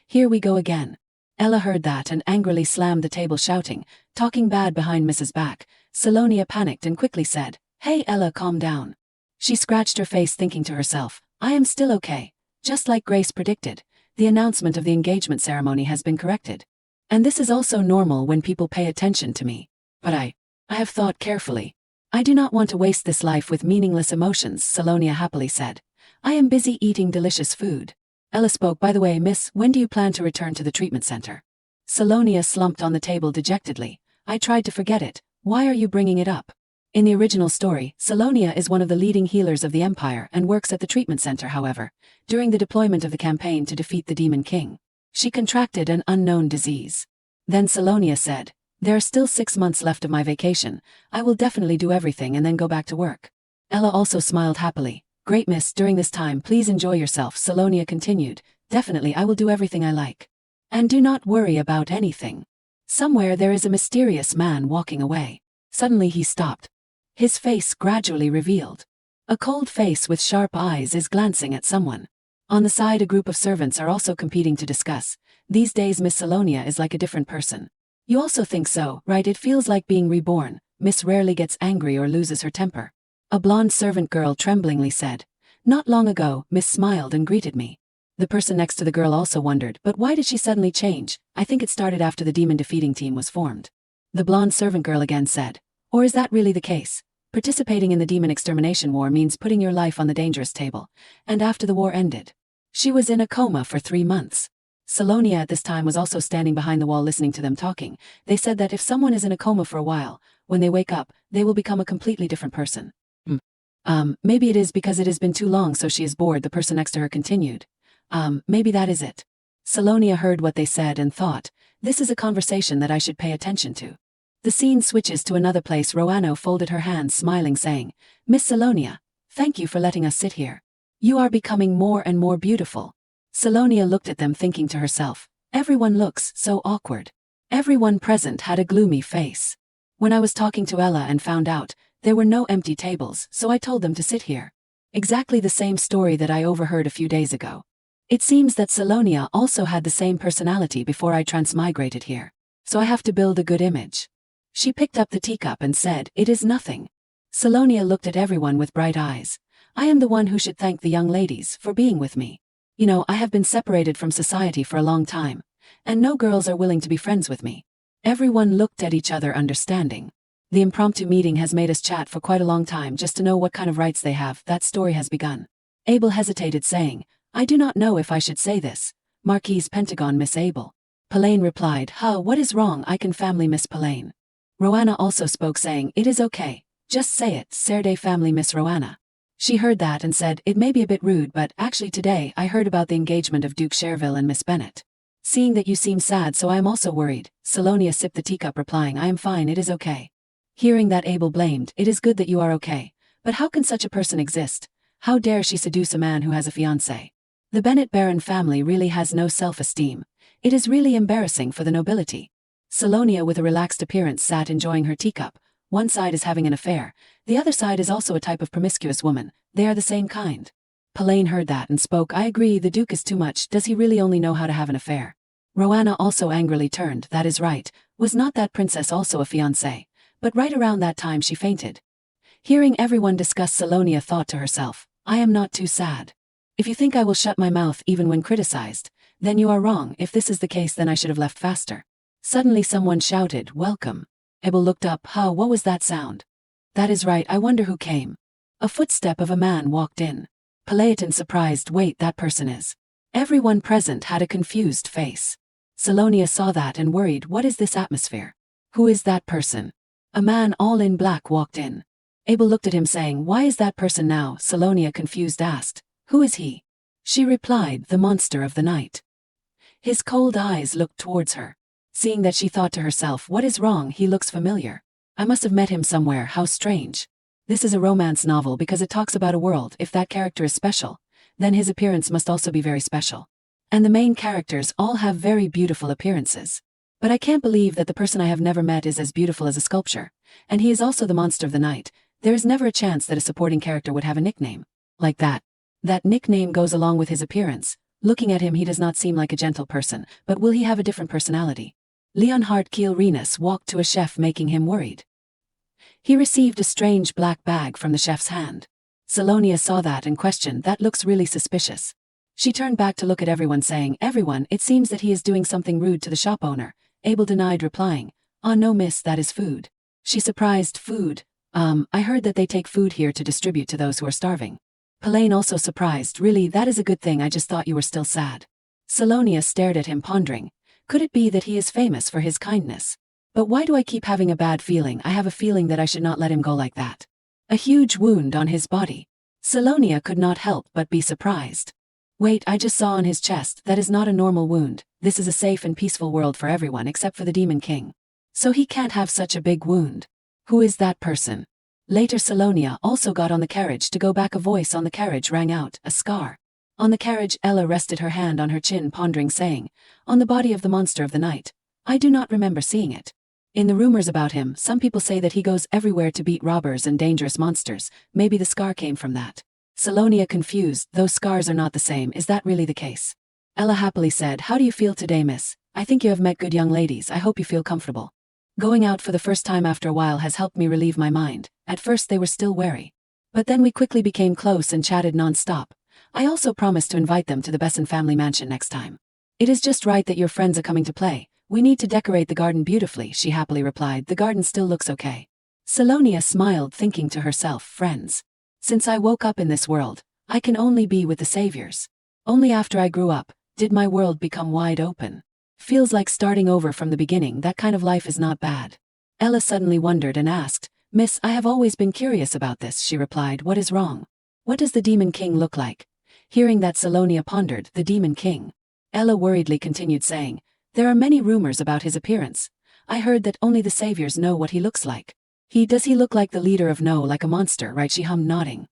Here we go again. Ella heard that and angrily slammed the table, shouting, talking bad behind Mrs. back. Salonia panicked and quickly said, hey Ella, calm down. She scratched her face, thinking to herself, I am still okay. Just like Grace predicted, the announcement of the engagement ceremony has been corrected. And this is also normal when people pay attention to me. But I have thought carefully. I do not want to waste this life with meaningless emotions, Salonia happily said. I am busy eating delicious food. Ella spoke, by the way, Miss, when do you plan to return to the treatment center? Salonia slumped on the table dejectedly. I tried to forget it. Why are you bringing it up? In the original story, Salonia is one of the leading healers of the Empire and works at the treatment center. However, during the deployment of the campaign to defeat the Demon King, she contracted an unknown disease. Then Salonia said, there are still 6 months left of my vacation. I will definitely do everything and then go back to work. Ella also smiled happily. Great, Miss, during this time please enjoy yourself, Salonia continued. Definitely, I will do everything I like. And do not worry about anything. Somewhere there is a mysterious man walking away. Suddenly he stopped. His face gradually revealed. A cold face with sharp eyes is glancing at someone. On the side, a group of servants are also competing to discuss. These days Miss Salonia is like a different person. You also think so, right? It feels like being reborn. Miss rarely gets angry or loses her temper. A blonde servant girl tremblingly said. Not long ago, Miss smiled and greeted me. The person next to the girl also wondered, but why did she suddenly change? I think it started after the demon defeating team was formed. The blonde servant girl again said. Or is that really the case? Participating in the demon extermination war means putting your life on the dangerous table. And after the war ended, she was in a coma for 3 months. Salonia at this time was also standing behind the wall listening to them talking. They said that if someone is in a coma for a while, when they wake up, they will become a completely different person. Maybe it is because it has been too long, so she is bored, the person next to her continued. Maybe that is it. Salonia heard what they said and thought, this is a conversation that I should pay attention to. The scene switches to another place. Roanna folded her hands smiling saying, Miss Salonia, thank you for letting us sit here. You are becoming more and more beautiful. Salonia looked at them thinking to herself, everyone looks so awkward. Everyone present had a gloomy face. When I was talking to Ella and found out, there were no empty tables, so I told them to sit here. Exactly the same story that I overheard a few days ago. It seems that Salonia also had the same personality before I transmigrated here. So I have to build a good image. She picked up the teacup and said, it is nothing. Salonia looked at everyone with bright eyes. I am the one who should thank the young ladies for being with me. You know, I have been separated from society for a long time, and no girls are willing to be friends with me. Everyone looked at each other understanding. The impromptu meeting has made us chat for quite a long time just to know what kind of rights they have. That story has begun. Abel hesitated saying, I do not know if I should say this. Marquise Pentagon, Miss Abel. Pelaine replied, what is wrong? I can family Miss Pelaine. Roanna also spoke saying, it is okay. Just say it, Serde family Miss Roanna. She heard that and said, it may be a bit rude, but actually today I heard about the engagement of Duke Cherville and Miss Bennet. Seeing that you seem sad, so I am also worried. Salonia sipped the teacup replying, I am fine, it is okay. Hearing that, Abel blamed, it is good that you are okay. But how can such a person exist? How dare she seduce a man who has a fiancé? The Bennet Baron family really has no self-esteem. It is really embarrassing for the nobility. Salonia with a relaxed appearance sat enjoying her teacup. One side is having an affair. The other side is also a type of promiscuous woman. They are the same kind. Pelaine heard that and spoke, I agree, the Duke is too much. Does he really only know how to have an affair? Roanna also angrily turned, that is right. Was not that princess also a fiancé? But right around that time she fainted. Hearing everyone discuss, Salonia thought to herself, I am not too sad. If you think I will shut my mouth even when criticized, then you are wrong. If this is the case, then I should have left faster. Suddenly someone shouted, welcome. Abel looked up, what was that sound? That is right, I wonder who came. A footstep of a man walked in. Pelatin surprised, wait, that person is. Everyone present had a confused face. Salonia saw that and worried, what is this atmosphere? Who is that person? A man all in black walked in. Abel looked at him saying, why is that person now? Salonia confused asked, who is he? She replied, the monster of the night. His cold eyes looked towards her. Seeing that, she thought to herself, what is wrong? He looks familiar. I must have met him somewhere, how strange. This is a romance novel because it talks about a world. If that character is special, then his appearance must also be very special. And the main characters all have very beautiful appearances. But I can't believe that the person I have never met is as beautiful as a sculpture. And he is also the monster of the night. There is never a chance that a supporting character would have a nickname like that. That nickname goes along with his appearance. Looking at him, he does not seem like a gentle person, but will he have a different personality? Leonhard Kiel-Renus walked to a chef, making him worried. He received a strange black bag from the chef's hand. Salonia saw that and questioned, that looks really suspicious. She turned back to look at everyone saying, everyone, it seems that he is doing something rude to the shop owner. Abel denied, replying, no miss, that is food. She surprised, food? I heard that they take food here to distribute to those who are starving. Pelaine also surprised, really, that is a good thing, I just thought you were still sad. Salonia stared at him pondering, could it be that he is famous for his kindness? But why do I keep having a bad feeling? I have a feeling that I should not let him go like that. A huge wound on his body. Salonia could not help but be surprised. Wait, I just saw on his chest, that is not a normal wound. This is a safe and peaceful world for everyone except for the Demon King. So he can't have such a big wound. Who is that person? Later Salonia also got on the carriage to go back. A voice on the carriage rang out, a scar. On the carriage, Ella rested her hand on her chin pondering, saying, on the body of the monster of the night. I do not remember seeing it. In the rumors about him, some people say that he goes everywhere to beat robbers and dangerous monsters. Maybe the scar came from that. Salonia confused, those scars are not the same, is that really the case? Ella happily said, how do you feel today, miss? I think you have met good young ladies, I hope you feel comfortable. Going out for the first time after a while has helped me relieve my mind. At first they were still wary. But then we quickly became close and chatted non-stop. I also promised to invite them to the Besson family mansion next time. It is just right that your friends are coming to play. We need to decorate the garden beautifully, she happily replied. The garden still looks okay. Salonia smiled, thinking to herself, friends. Since I woke up in this world, I can only be with the saviors. Only after I grew up, Did my world become wide open? Feels like starting over from the beginning. That kind of life is not bad. Ella suddenly wondered and asked, Miss, I have always been curious about this. She replied, what is wrong? What does the Demon King look like? Hearing that, Salonia pondered, the Demon King. Ella worriedly continued saying, there are many rumors about his appearance. I heard that only the saviors know what he looks like. Does he look like the leader of No, like a monster, right? She hummed, nodding.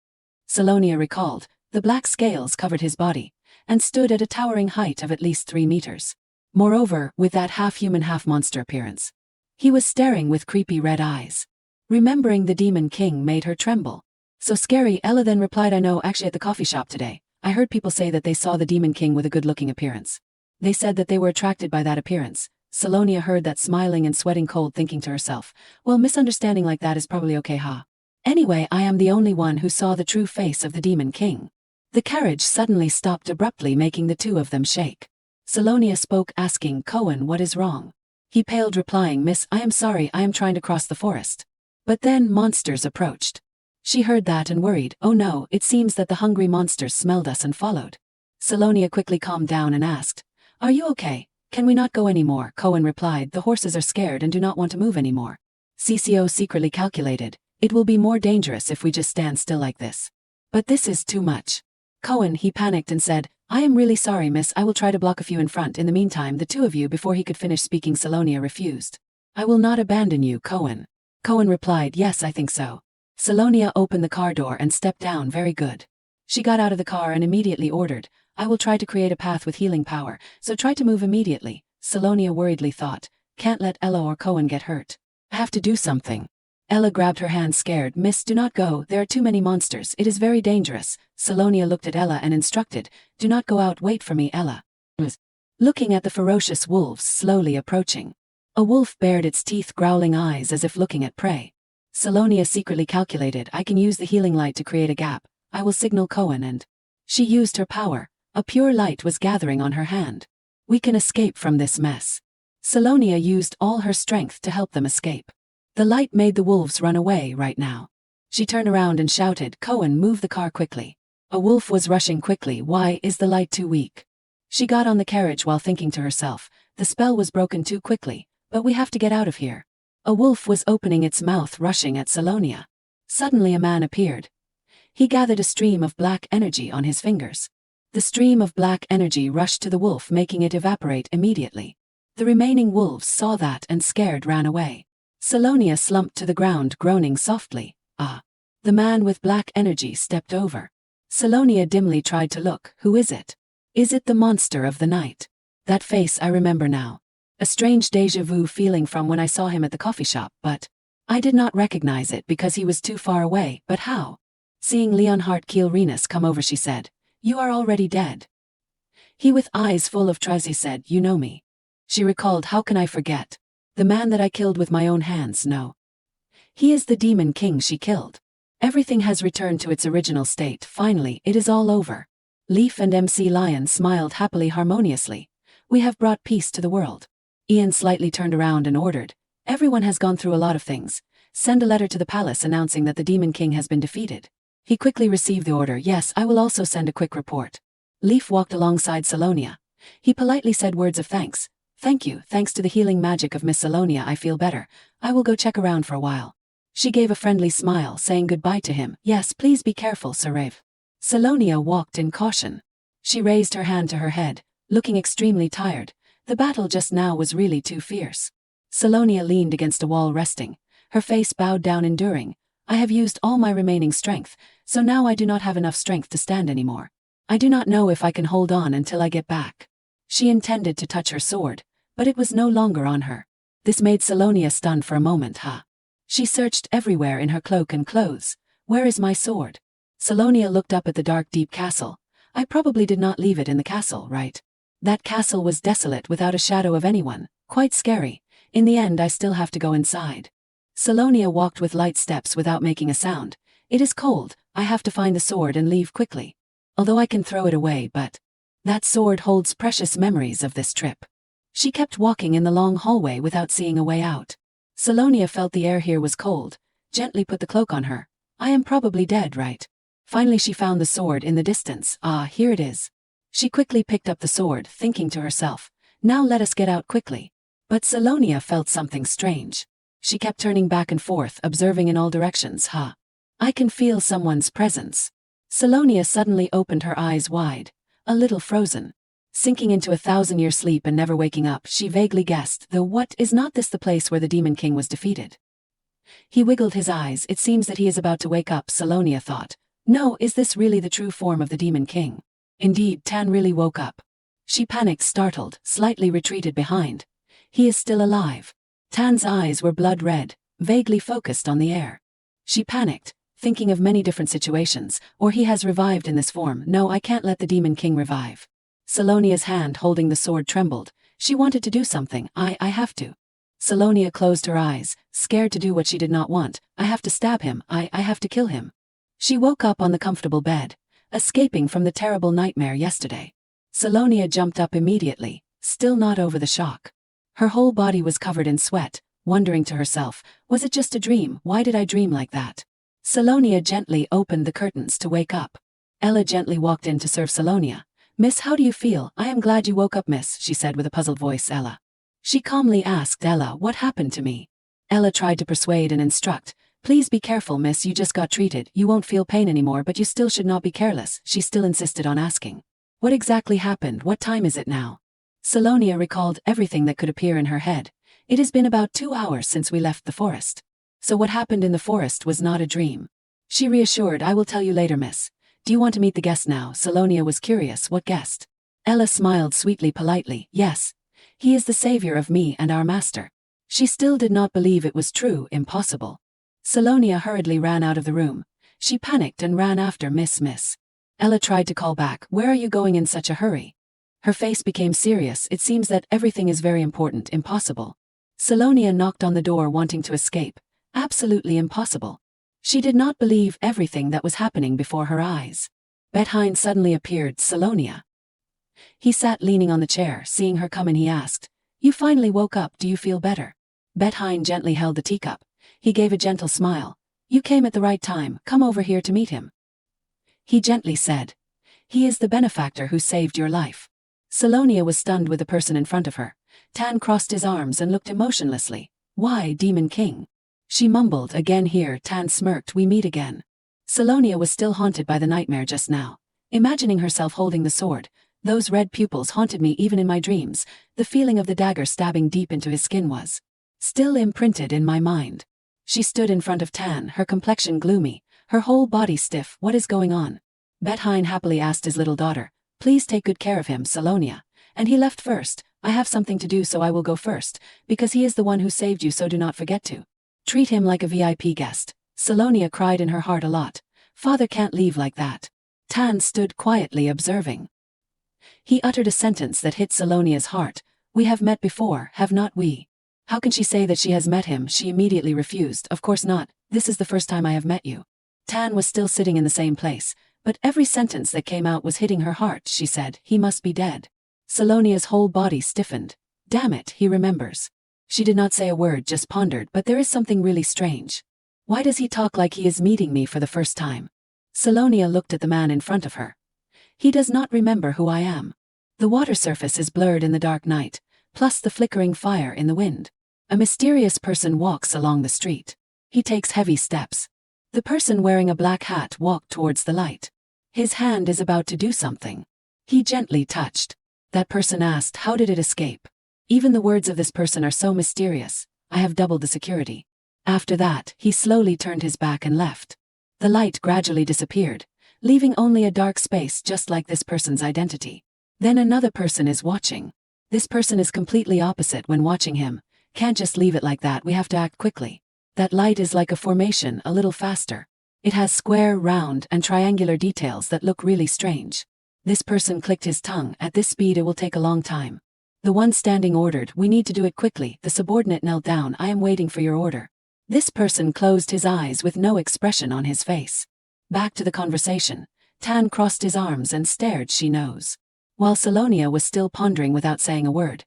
Salonia recalled, the black scales covered his body, and stood at a towering height of at least 3 meters. Moreover, with that half-human half-monster appearance, he was staring with creepy red eyes. Remembering the Demon King made her tremble. So scary. Ella then replied, I know, actually at the coffee shop today, I heard people say that they saw the Demon King with a good-looking appearance. They said that they were attracted by that appearance. Salonia heard that, smiling and sweating cold, thinking to herself, well, misunderstanding like that is probably okay, huh? Anyway, I am the only one who saw the true face of the Demon King. The carriage suddenly stopped abruptly, making the two of them shake. Salonia spoke, asking, Cohen, what is wrong? He paled, replying, Miss, I am sorry, I am trying to cross the forest. But then monsters approached. She heard that and worried, oh no, it seems that the hungry monsters smelled us and followed. Salonia quickly calmed down and asked, are you okay? Can we not go anymore? Cohen replied, the horses are scared and do not want to move anymore. CCO secretly calculated, it will be more dangerous if we just stand still like this. But this is too much. Cohen, he panicked and said, I am really sorry, miss, I will try to block a few in front. In the meantime, the two of you. Before he could finish speaking, Salonia refused. I will not abandon you, Cohen. Cohen replied, yes, I think so. Salonia opened the car door and stepped down. Very good. She got out of the car and immediately ordered, I will try to create a path with healing power, so try to move immediately. Salonia worriedly thought, can't let Ella or Cohen get hurt. I have to do something. Ella grabbed her hand, scared, miss, do not go, there are too many monsters, it is very dangerous. Salonia looked at Ella and instructed, do not go out, wait for me. Ella was looking at the ferocious wolves slowly approaching. A wolf bared its teeth, growling eyes as if looking at prey. Salonia secretly calculated, I can use the healing light to create a gap. I will signal Cohen, and she used her power. A pure light was gathering on her hand. We can escape from this mess. Salonia used all her strength to help them escape. The light made the wolves run away right now. She turned around and shouted, Cohen, move the car quickly. A wolf was rushing quickly. Why is the light too weak? She got on the carriage while thinking to herself, the spell was broken too quickly, but we have to get out of here. A wolf was opening its mouth, rushing at Salonia. Suddenly a man appeared. He gathered a stream of black energy on his fingers. The stream of black energy rushed to the wolf, making it evaporate immediately. The remaining wolves saw that and, scared, ran away. Salonia slumped to the ground, groaning softly. Ah. The man with black energy stepped over. Salonia dimly tried to look. Who is it? Is it the monster of the night? That face, I remember now. A strange déjà vu feeling from when I saw him at the coffee shop, but I did not recognize it because he was too far away. But how? Seeing Leonhard Kielrenus come over, she said, you are already dead. He, with eyes full of trust, said, you know me. She recalled, how can I forget? The man that I killed with my own hands, no. He is the Demon King she killed. Everything has returned to its original state. Finally, it is all over. Leaf and MC Lion smiled happily, harmoniously. We have brought peace to the world. Ian slightly turned around and ordered, everyone has gone through a lot of things. Send a letter to the palace announcing that the Demon King has been defeated. He quickly received the order. Yes, I will also send a quick report. Leaf walked alongside Salonia. He politely said words of thanks. Thank you, thanks to the healing magic of Miss Salonia I feel better. I will go check around for a while. She gave a friendly smile, saying goodbye to him. Yes, please be careful, Sir Rave. Salonia walked in caution. She raised her hand to her head, looking extremely tired. The battle just now was really too fierce. Salonia leaned against a wall, resting. Her face bowed down, enduring. I have used all my remaining strength, so now I do not have enough strength to stand anymore. I do not know if I can hold on until I get back. She intended to touch her sword, but it was no longer on her. This made Salonia stunned for a moment. She searched everywhere in her cloak and clothes. Where is my sword? Salonia looked up at the dark, deep castle. I probably did not leave it in the castle, right? That castle was desolate, without a shadow of anyone. Quite scary. In the end, I still have to go inside. Salonia walked with light steps without making a sound. It is cold. I have to find the sword and leave quickly. Although I can throw it away, but that sword holds precious memories of this trip. She kept walking in the long hallway without seeing a way out. Salonia felt the air here was cold, gently put the cloak on her. I am probably dead, right? Finally she found the sword in the distance. Ah, here it is. She quickly picked up the sword, thinking to herself, now let us get out quickly. But Salonia felt something strange. She kept turning back and forth, observing in all directions. I can feel someone's presence. Salonia suddenly opened her eyes wide, a little frozen. Sinking into a 1,000-year sleep and never waking up, she vaguely guessed, though what, is not this the place where the Demon King was defeated? He wiggled his eyes. It seems that he is about to wake up, Salonia thought. No, is this really the true form of the Demon King? Indeed, Tan really woke up. She panicked, startled, slightly retreated behind. He is still alive. Tan's eyes were blood red, vaguely focused on the air. She panicked, thinking of many different situations. Or he has revived in this form. No, I can't let the Demon King revive. Salonia's hand holding the sword trembled. She wanted to do something. I have to. Salonia closed her eyes, scared to do what she did not want. I have to stab him. I have to kill him. She woke up on the comfortable bed, escaping from the terrible nightmare yesterday. Salonia jumped up immediately, still not over the shock. Her whole body was covered in sweat, wondering to herself, was it just a dream? Why did I dream like that? Salonia gently opened the curtains to wake up. Ella gently walked in to serve Salonia. Miss, how do you feel? I am glad you woke up, miss, she said with a puzzled voice. Ella. She calmly asked Ella, what happened to me? Ella tried to persuade and instruct. Please be careful, miss, you just got treated. You won't feel pain anymore, but you still should not be careless. She still insisted on asking. What exactly happened? What time is it now? Salonia recalled everything that could appear in her head. It has been about 2 hours since we left the forest. So what happened in the forest was not a dream. She reassured, I will tell you later, miss. Do you want to meet the guest now? Salonia was curious. What guest? Ella smiled sweetly, politely. Yes. He is the savior of me and our master. She still did not believe it was true. Impossible. Salonia hurriedly ran out of the room. She panicked and ran after Miss. Ella tried to call back. Where are you going in such a hurry? Her face became serious. It seems that everything is very important. Impossible. Salonia knocked on the door, wanting to escape. Absolutely impossible. She did not believe everything that was happening before her eyes. Betthein suddenly appeared. Salonia. He sat leaning on the chair. Seeing her come in, he asked, you finally woke up. Do you feel better? Betthein gently held the teacup. He gave a gentle smile. You came at the right time. Come over here to meet him. He gently said. He is the benefactor who saved your life. Salonia was stunned with the person in front of her. Tan crossed his arms and looked emotionlessly. Why, Demon King? She mumbled. Again here. Tan smirked. We meet again. Salonia was still haunted by the nightmare just now. Imagining herself holding the sword. Those red pupils haunted me even in my dreams. The feeling of the dagger stabbing deep into his skin was still imprinted in my mind. She stood in front of Tan, her complexion gloomy, her whole body stiff. What is going on? Betthein happily asked his little daughter. Please take good care of him, Salonia. And he left first. I have something to do, so I will go first, because he is the one who saved you, so do not forget to treat him like a VIP guest. Salonia cried in her heart a lot. Father can't leave like that. Tan stood quietly observing. He uttered a sentence that hit Salonia's heart. We have met before, have not we? How can she say that she has met him? She immediately refused. Of course not. This is the first time I have met you. Tan was still sitting in the same place, but every sentence that came out was hitting her heart. She said, he must be dead. Salonia's whole body stiffened. Damn it, he remembers. She did not say a word, just pondered, but there is something really strange. Why does he talk like he is meeting me for the first time? Salonia looked at the man in front of her. He does not remember who I am. The water surface is blurred in the dark night, plus the flickering fire in the wind. A mysterious person walks along the street. He takes heavy steps. The person wearing a black hat walked towards the light. His hand is about to do something. He gently touched. That person asked, how did it escape? Even the words of this person are so mysterious. I have doubled the security. After that, he slowly turned his back and left. The light gradually disappeared, leaving only a dark space just like this person's identity. Then another person is watching. This person is completely opposite when watching him. Can't just leave it like that, we have to act quickly. That light is like a formation, a little faster. It has square, round, and triangular details that look really strange. This person clicked his tongue. At this speed it will take a long time. The one standing ordered, we need to do it quickly. The subordinate knelt down. I am waiting for your order. This person closed his eyes with no expression on his face. Back to the conversation. Tan crossed his arms and stared. She knows. While Salonia was still pondering without saying a word.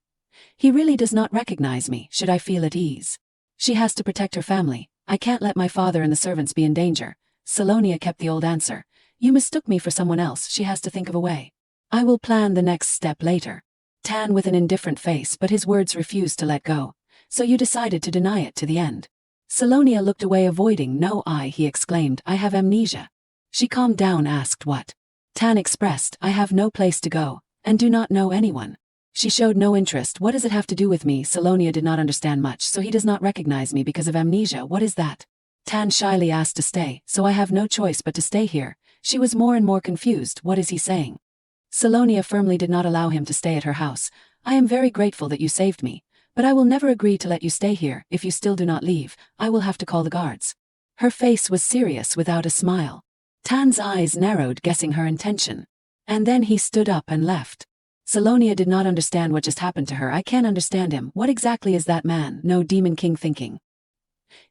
He really does not recognize me. Should I feel at ease? She has to protect her family. I can't let my father and the servants be in danger. Salonia kept the old answer. You mistook me for someone else. She has to think of a way. I will plan the next step later. Tan with an indifferent face, but his words refused to let go. So you decided to deny it to the end. Salonia looked away, avoiding. No, he exclaimed, I have amnesia. She calmed down, asked what? Tan expressed, I have no place to go, and do not know anyone. She showed no interest. What does it have to do with me? Salonia did not understand much. So he does not recognize me because of amnesia. What is that? Tan shyly asked to stay, so I have no choice but to stay here. She was more and more confused. What is he saying? Salonia firmly did not allow him to stay at her house. I am very grateful that you saved me, but I will never agree to let you stay here. If you still do not leave, I will have to call the guards. Her face was serious without a smile. Tan's eyes narrowed, guessing her intention. And then he stood up and left. Salonia did not understand what just happened to her. I can't understand him. What exactly is that man? No, Demon King thinking.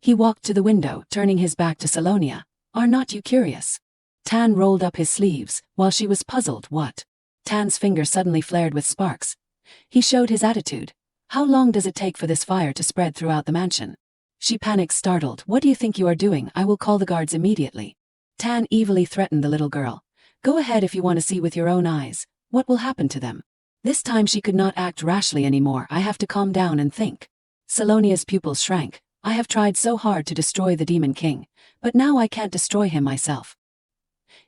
He walked to the window, turning his back to Salonia. Are not you curious? Tan rolled up his sleeves, while she was puzzled. What? Tan's finger suddenly flared with sparks. He showed his attitude. How long does it take for this fire to spread throughout the mansion? She panicked, startled. What do you think you are doing? I will call the guards immediately. Tan evilly threatened the little girl. Go ahead if you want to see with your own eyes. What will happen to them? This time she could not act rashly anymore. I have to calm down and think. Salonia's pupils shrank. I have tried so hard to destroy the Demon King, but now I can't destroy him myself.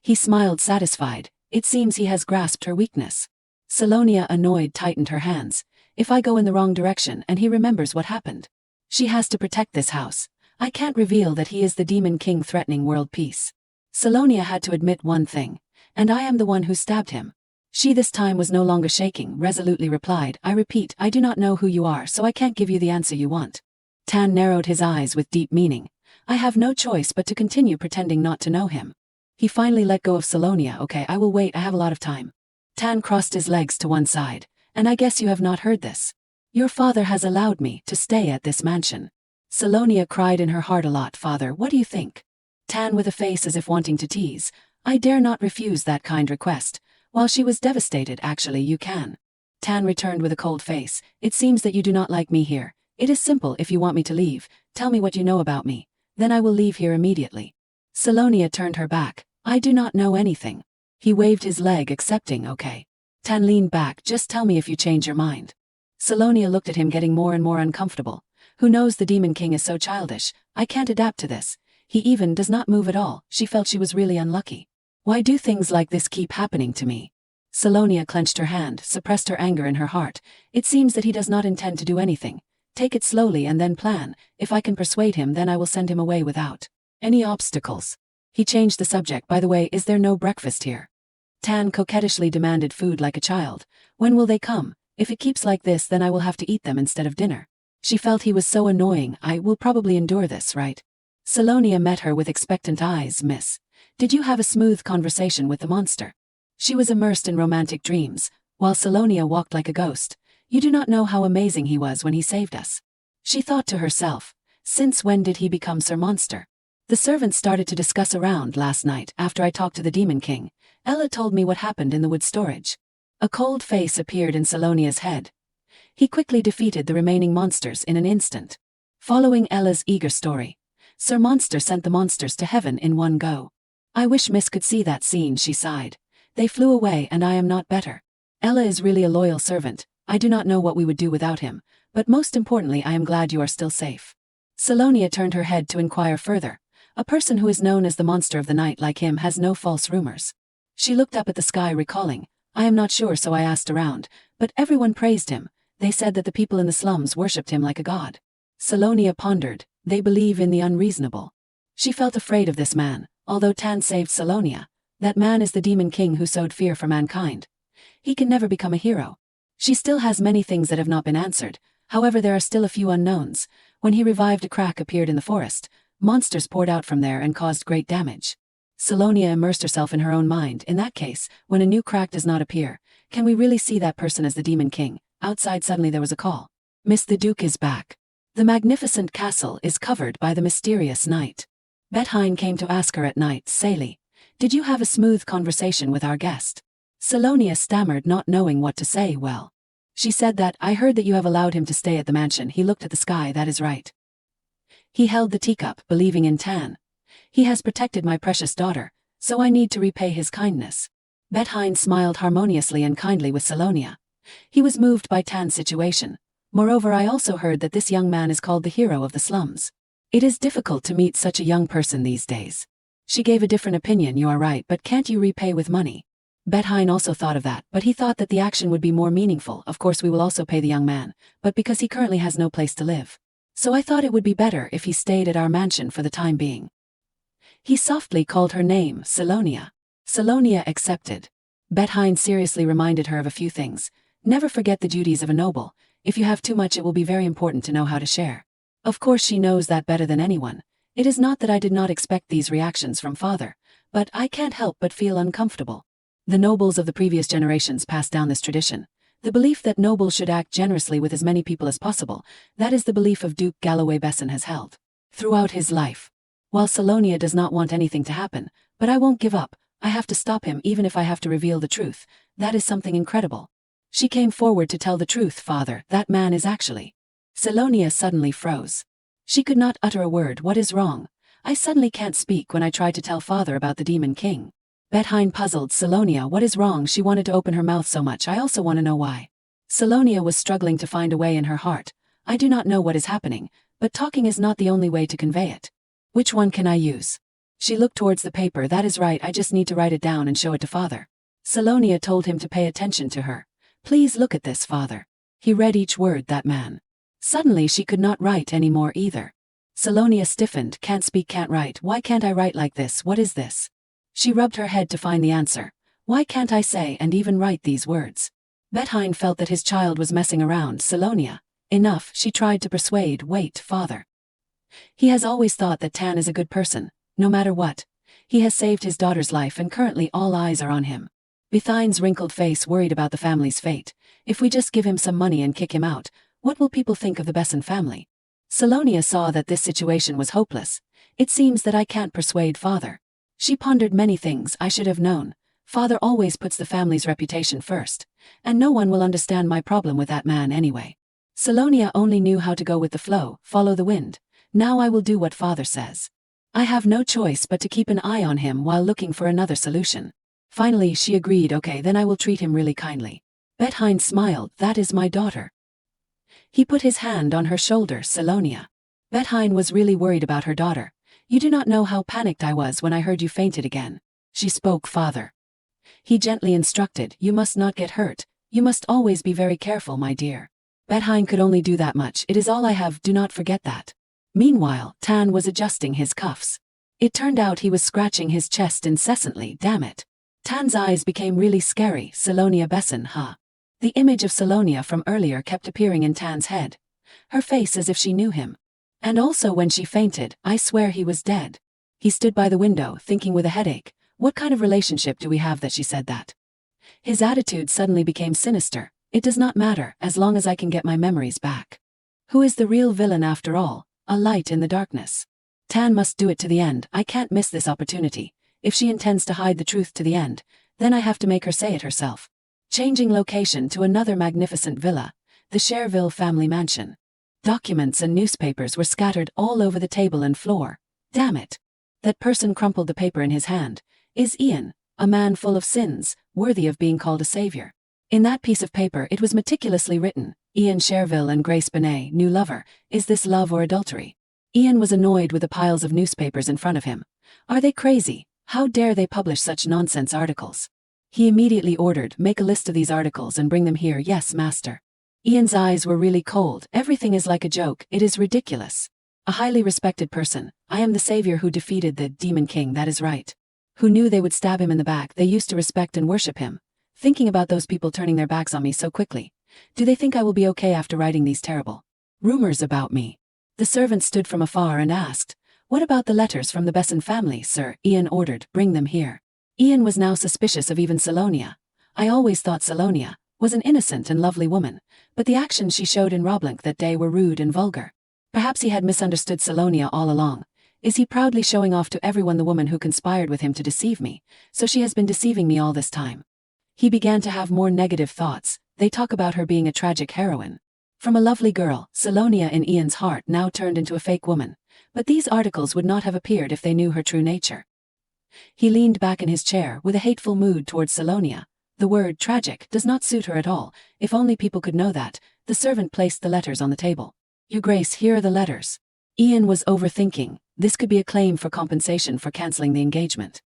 He smiled, satisfied. It seems he has grasped her weakness. Salonia, annoyed, tightened her hands. If I go in the wrong direction and he remembers what happened. She has to protect this house. I can't reveal that he is the Demon King threatening world peace. Salonia had to admit one thing, and I am the one who stabbed him. She this time was no longer shaking, resolutely replied, I repeat, I do not know who you are, so I can't give you the answer you want. Tan narrowed his eyes with deep meaning. I have no choice but to continue pretending not to know him. He finally let go of Salonia. Okay, I will wait, I have a lot of time. Tan crossed his legs to one side. And I guess you have not heard this. Your father has allowed me to stay at this mansion. Salonia cried in her heart a lot. Father, what do you think? Tan with a face as if wanting to tease. I dare not refuse that kind request. While she was devastated, actually you can. Tan returned with a cold face. It seems that you do not like me here. It is simple. If you want me to leave, tell me what you know about me. Then I will leave here immediately. Salonia turned her back. I do not know anything. He waved his leg, accepting. Okay. Tan leaned back. Just tell me if you change your mind. Salonia looked at him, getting more and more uncomfortable. Who knows, the Demon King is so childish. I can't adapt to this. He even does not move at all. She felt she was really unlucky. Why do things like this keep happening to me? Salonia clenched her hand, suppressed her anger in her heart. It seems that he does not intend to do anything. Take it slowly and then plan. If I can persuade him, then I will send him away without any obstacles. He changed the subject. By the way, is there no breakfast here? Tan coquettishly demanded food like a child. When will they come? If it keeps like this, then I will have to eat them instead of dinner. She felt he was so annoying. I will probably endure this, right? Salonia met her with expectant eyes. Miss, did you have a smooth conversation with the monster? She was immersed in romantic dreams, while Salonia walked like a ghost. You do not know how amazing he was when he saved us. She thought to herself, since when did he become Sir Monster? The servants started to discuss around last night after I talked to the Demon King. Ella told me what happened in the wood storage. A cold face appeared in Salonia's head. He quickly defeated the remaining monsters in an instant. Following Ella's eager story, Sir Monster sent the monsters to heaven in one go. I wish Miss could see that scene, she sighed. They flew away and I am not better. Ella is really a loyal servant. I do not know what we would do without him, but most importantly I am glad you are still safe. Salonia turned her head to inquire further. A person who is known as the monster of the night like him has no false rumors. She looked up at the sky, recalling, I am not sure, so I asked around, but everyone praised him. They said that the people in the slums worshipped him like a god. Salonia pondered. They believe in the unreasonable. She felt afraid of this man. Although Tan saved Salonia, that man is the Demon King who sowed fear for mankind. He can never become a hero. She still has many things that have not been answered. However, there are still a few unknowns. When he revived, a crack appeared in the forest. Monsters poured out from there and caused great damage. Salonia immersed herself in her own mind. In that case, when a new crack does not appear, can we really see that person as the Demon King? Outside suddenly there was a call. Miss, the Duke is back. The magnificent castle is covered by the mysterious night. Bettheim came to ask her at night. Sally, did you have a smooth conversation with our guest? Salonia stammered, not knowing what to say. Well, she said that, I heard that you have allowed him to stay at the mansion. He looked at the sky. That is right. He held the teacup, believing in Tan. He has protected my precious daughter, so I need to repay his kindness. Betthein smiled harmoniously and kindly with Salonia. He was moved by Tan's situation. Moreover, I also heard that this young man is called the hero of the slums. It is difficult to meet such a young person these days. She gave a different opinion. You are right, but can't you repay with money? Betthein also thought of that, but he thought that the action would be more meaningful. Of course we will also pay the young man, but because he currently has no place to live. So I thought it would be better if he stayed at our mansion for the time being. He softly called her name, Salonia. Salonia accepted. Betthein seriously reminded her of a few things. Never forget the duties of a noble. If you have too much, it will be very important to know how to share. Of course she knows that better than anyone. It is not that I did not expect these reactions from father, but I can't help but feel uncomfortable. The nobles of the previous generations passed down this tradition. The belief that nobles should act generously with as many people as possible, that is the belief of Duke Galloway Besson has held throughout his life. While Salonia does not want anything to happen, but I won't give up. I have to stop him even if I have to reveal the truth. That is something incredible. She came forward to tell the truth. Father, that man is actually... Salonia suddenly froze. She could not utter a word. What is wrong? I suddenly can't speak when I try to tell father about the Demon King. Betthein puzzled. Salonia, what is wrong? She wanted to open her mouth so much. I also want to know why. Salonia was struggling to find a way in her heart. I do not know what is happening, but talking is not the only way to convey it. Which one can I use? She looked towards the paper. That is right, I just need to write it down and show it to father. Salonia told him to pay attention to her. Please look at this, father. He read each word. That man. Suddenly she could not write anymore either. Salonia stiffened. Can't speak, can't write. Why can't I write like this? What is this? She rubbed her head to find the answer. Why can't I say and even write these words? Betthein felt that his child was messing around. Salonia. Enough, she tried to persuade. Wait, father. He has always thought that Tan is a good person, no matter what. He has saved his daughter's life and currently all eyes are on him. Bethaine's wrinkled face worried about the family's fate. If we just give him some money and kick him out, what will people think of the Besson family? Salonia saw that this situation was hopeless. It seems that I can't persuade father. She pondered many things. I should have known. Father always puts the family's reputation first, and no one will understand my problem with that man anyway. Salonia only knew how to go with the flow, follow the wind. Now I will do what father says. I have no choice but to keep an eye on him while looking for another solution. Finally she agreed. Okay, then I will treat him really kindly. Betthein smiled. That is my daughter. He put his hand on her shoulder. Salonia. Betthein was really worried about her daughter. You do not know how panicked I was when I heard you fainted again. She spoke. Father. He gently instructed. You must not get hurt. You must always be very careful, my dear. Betthein could only do that much. It is all I have, do not forget that. Meanwhile, Tan was adjusting his cuffs. It turned out he was scratching his chest incessantly. Damn it. Tan's eyes became really scary. Salonia Besson, huh? The image of Salonia from earlier kept appearing in Tan's head. Her face as if she knew him. And also when she fainted, I swear he was dead. He stood by the window, thinking with a headache. What kind of relationship do we have that she said that? His attitude suddenly became sinister. It does not matter, as long as I can get my memories back. Who is the real villain after all? A light in the darkness. Tan must do it to the end. I can't miss this opportunity. If she intends to hide the truth to the end, then I have to make her say it herself. Changing location to another magnificent villa, the Cherville family mansion. Documents and newspapers were scattered all over the table and floor. Damn it. That person crumpled the paper in his hand. Is Ian, a man full of sins, worthy of being called a savior? In that piece of paper it was meticulously written, Ian Cherville and Grace Benet, new lover. Is this love or adultery? Ian was annoyed with the piles of newspapers in front of him. Are they crazy? How dare they publish such nonsense articles? He immediately ordered, make a list of these articles and bring them here. Yes, master. Ian's eyes were really cold. Everything is like a joke. It is ridiculous. A highly respected person. I am the savior who defeated the Demon King, that is right. Who knew they would stab him in the back. They used to respect and worship him. Thinking about those people turning their backs on me so quickly. Do they think I will be okay after writing these terrible rumors about me? The servant stood from afar and asked, what about the letters from the Besson family, sir? Ian ordered, bring them here. Ian was now suspicious of even Salonia. I always thought Salonia was an innocent and lovely woman, but the actions she showed in Roblink that day were rude and vulgar. Perhaps he had misunderstood Salonia all along. Is he proudly showing off to everyone the woman who conspired with him to deceive me, so she has been deceiving me all this time? He began to have more negative thoughts. They talk about her being a tragic heroine. From a lovely girl, Salonia in Ian's heart now turned into a fake woman. But these articles would not have appeared if they knew her true nature. He leaned back in his chair with a hateful mood towards Salonia. The word tragic does not suit her at all. If only people could know that. The servant placed the letters on the table. Your Grace, here are the letters. Ian was overthinking. This could be a claim for compensation for cancelling the engagement.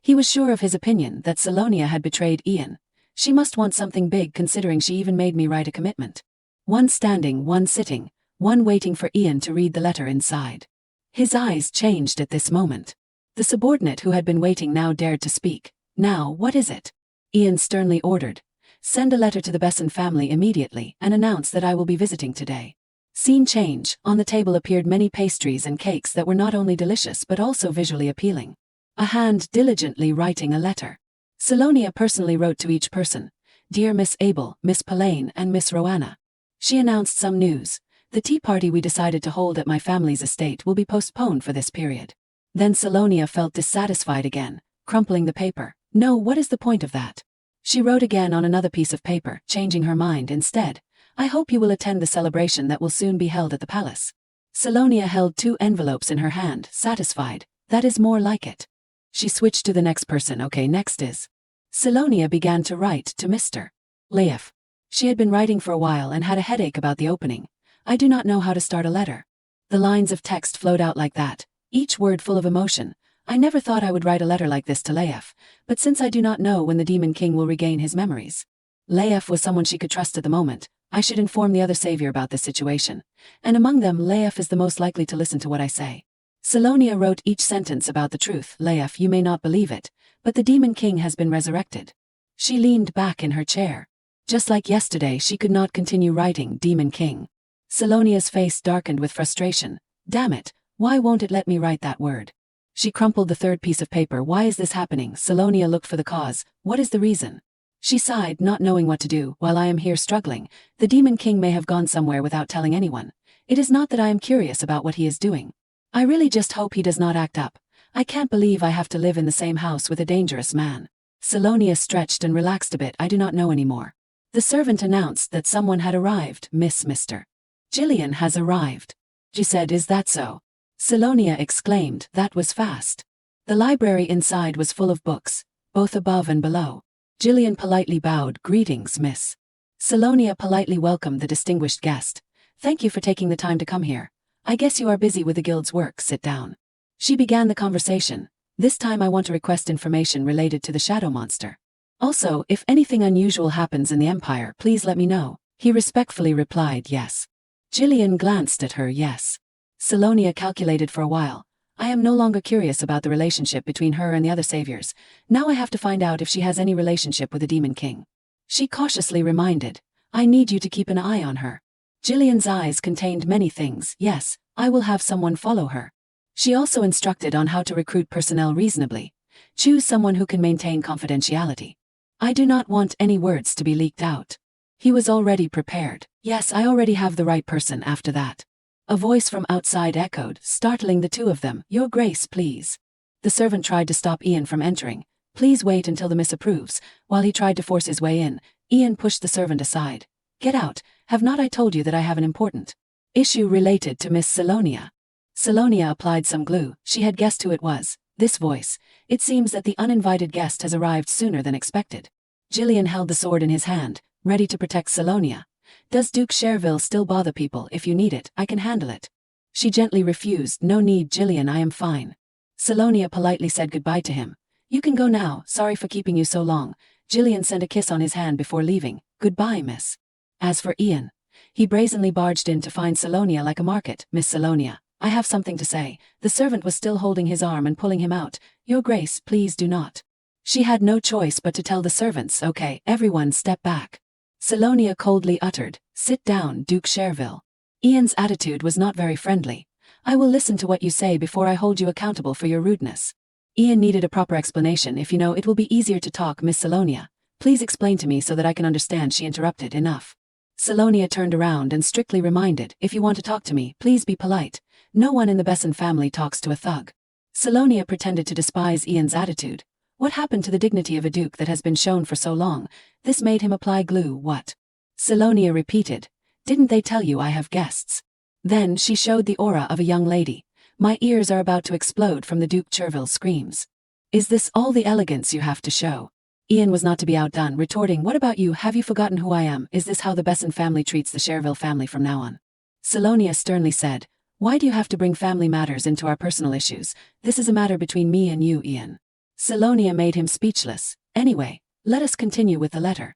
He was sure of his opinion that Salonia had betrayed Ian. She must want something big considering she even made me write a commitment. One standing, one sitting, one waiting for Ian to read the letter inside. His eyes changed at this moment. The subordinate who had been waiting now dared to speak. Now, what is it? Ian sternly ordered. Send a letter to the Besson family immediately and announce that I will be visiting today. Scene change. On the table appeared many pastries and cakes that were not only delicious but also visually appealing. A hand diligently writing a letter. Salonia personally wrote to each person. Dear Miss Abel, Miss Pelaine and Miss Roanna. She announced some news. The tea party we decided to hold at my family's estate will be postponed for this period. Then Salonia felt dissatisfied again, crumpling the paper. No, what is the point of that? She wrote again on another piece of paper, changing her mind instead. I hope you will attend the celebration that will soon be held at the palace. Salonia held 2 envelopes in her hand, satisfied. That is more like it. She switched to the next person. Okay, next is. Salonia began to write to Mr. Leif. She had been writing for a while and had a headache about the opening. I do not know how to start a letter. The lines of text flowed out like that, each word full of emotion. I never thought I would write a letter like this to Leif, but since I do not know when the Demon King will regain his memories. Leif was someone she could trust at the moment. I should inform the other savior about this situation. And among them, Leif is the most likely to listen to what I say. Salonia wrote each sentence about the truth. Leif, you may not believe it, but the Demon King has been resurrected. She leaned back in her chair. Just like yesterday, she could not continue writing Demon King. Salonia's face darkened with frustration. Damn it, why won't it let me write that word? She crumpled the 3rd piece of paper. Why is this happening? Salonia looked for the cause. What is the reason? She sighed, not knowing what to do. While I am here struggling, the Demon King may have gone somewhere without telling anyone. It is not that I am curious about what he is doing. I really just hope he does not act up. I can't believe I have to live in the same house with a dangerous man. Salonia stretched and relaxed a bit. I do not know anymore. The servant announced that someone had arrived. Mr. Gillian has arrived. She said, is that so? Salonia exclaimed, that was fast. The library inside was full of books, both above and below. Gillian politely bowed. Greetings, miss. Salonia politely welcomed the distinguished guest. Thank you for taking the time to come here. I guess you are busy with the guild's work. Sit down. She began the conversation. This time I want to request information related to the shadow monster. Also, if anything unusual happens in the Empire, please let me know. He respectfully replied yes. Gillian glanced at her. Yes. Salonia calculated for a while. I am no longer curious about the relationship between her and the other saviors. Now I have to find out if she has any relationship with the Demon King. She cautiously reminded. I need you to keep an eye on her. Gillian's eyes contained many things. Yes, I will have someone follow her. She also instructed on how to recruit personnel reasonably. Choose someone who can maintain confidentiality. I do not want any words to be leaked out. He was already prepared. Yes, I already have the right person. After that, a voice from outside echoed, startling the 2 of them. Your Grace, please. The servant tried to stop Ian from entering. Please wait until the miss approves. While he tried to force his way in, Ian pushed the servant aside. Get out. Have not I told you that I have an important issue related to Miss Salonia? Salonia applied some glue. She had guessed who it was. This voice. It seems that the uninvited guest has arrived sooner than expected. Gillian held the sword in his hand, ready to protect Salonia. Does Duke Cherville still bother people? If you need it, I can handle it. She gently refused. No need, Gillian, I am fine. Salonia politely said goodbye to him. You can go now. Sorry for keeping you so long. Gillian sent a kiss on his hand before leaving. Goodbye, miss. As for Ian, he brazenly barged in to find Salonia like a market. Miss Salonia, I have something to say. The servant was still holding his arm and pulling him out. Your Grace, please do not. She had no choice but to tell the servants. Okay, everyone step back. Salonia coldly uttered, sit down, Duke Cherville. Ian's attitude was not very friendly. I will listen to what you say before I hold you accountable for your rudeness. Ian needed a proper explanation. If you know, it will be easier to talk. Miss Salonia, please explain to me so that I can understand. She interrupted. Enough. Salonia turned around and strictly reminded, if you want to talk to me, please be polite. No one in the Besson family talks to a thug. Salonia pretended to despise Ian's attitude. What happened to the dignity of a duke that has been shown for so long? This made him apply glue. What? Salonia repeated. Didn't they tell you I have guests? Then she showed the aura of a young lady. My ears are about to explode from the Duke Cherville's screams. Is this all the elegance you have to show? Ian was not to be outdone, retorting, what about you? Have you forgotten who I am? Is this how the Besson family treats the Cherville family from now on? Salonia sternly said, why do you have to bring family matters into our personal issues? This is a matter between me and you, Ian. Salonia made him speechless. Anyway, let us continue with the letter.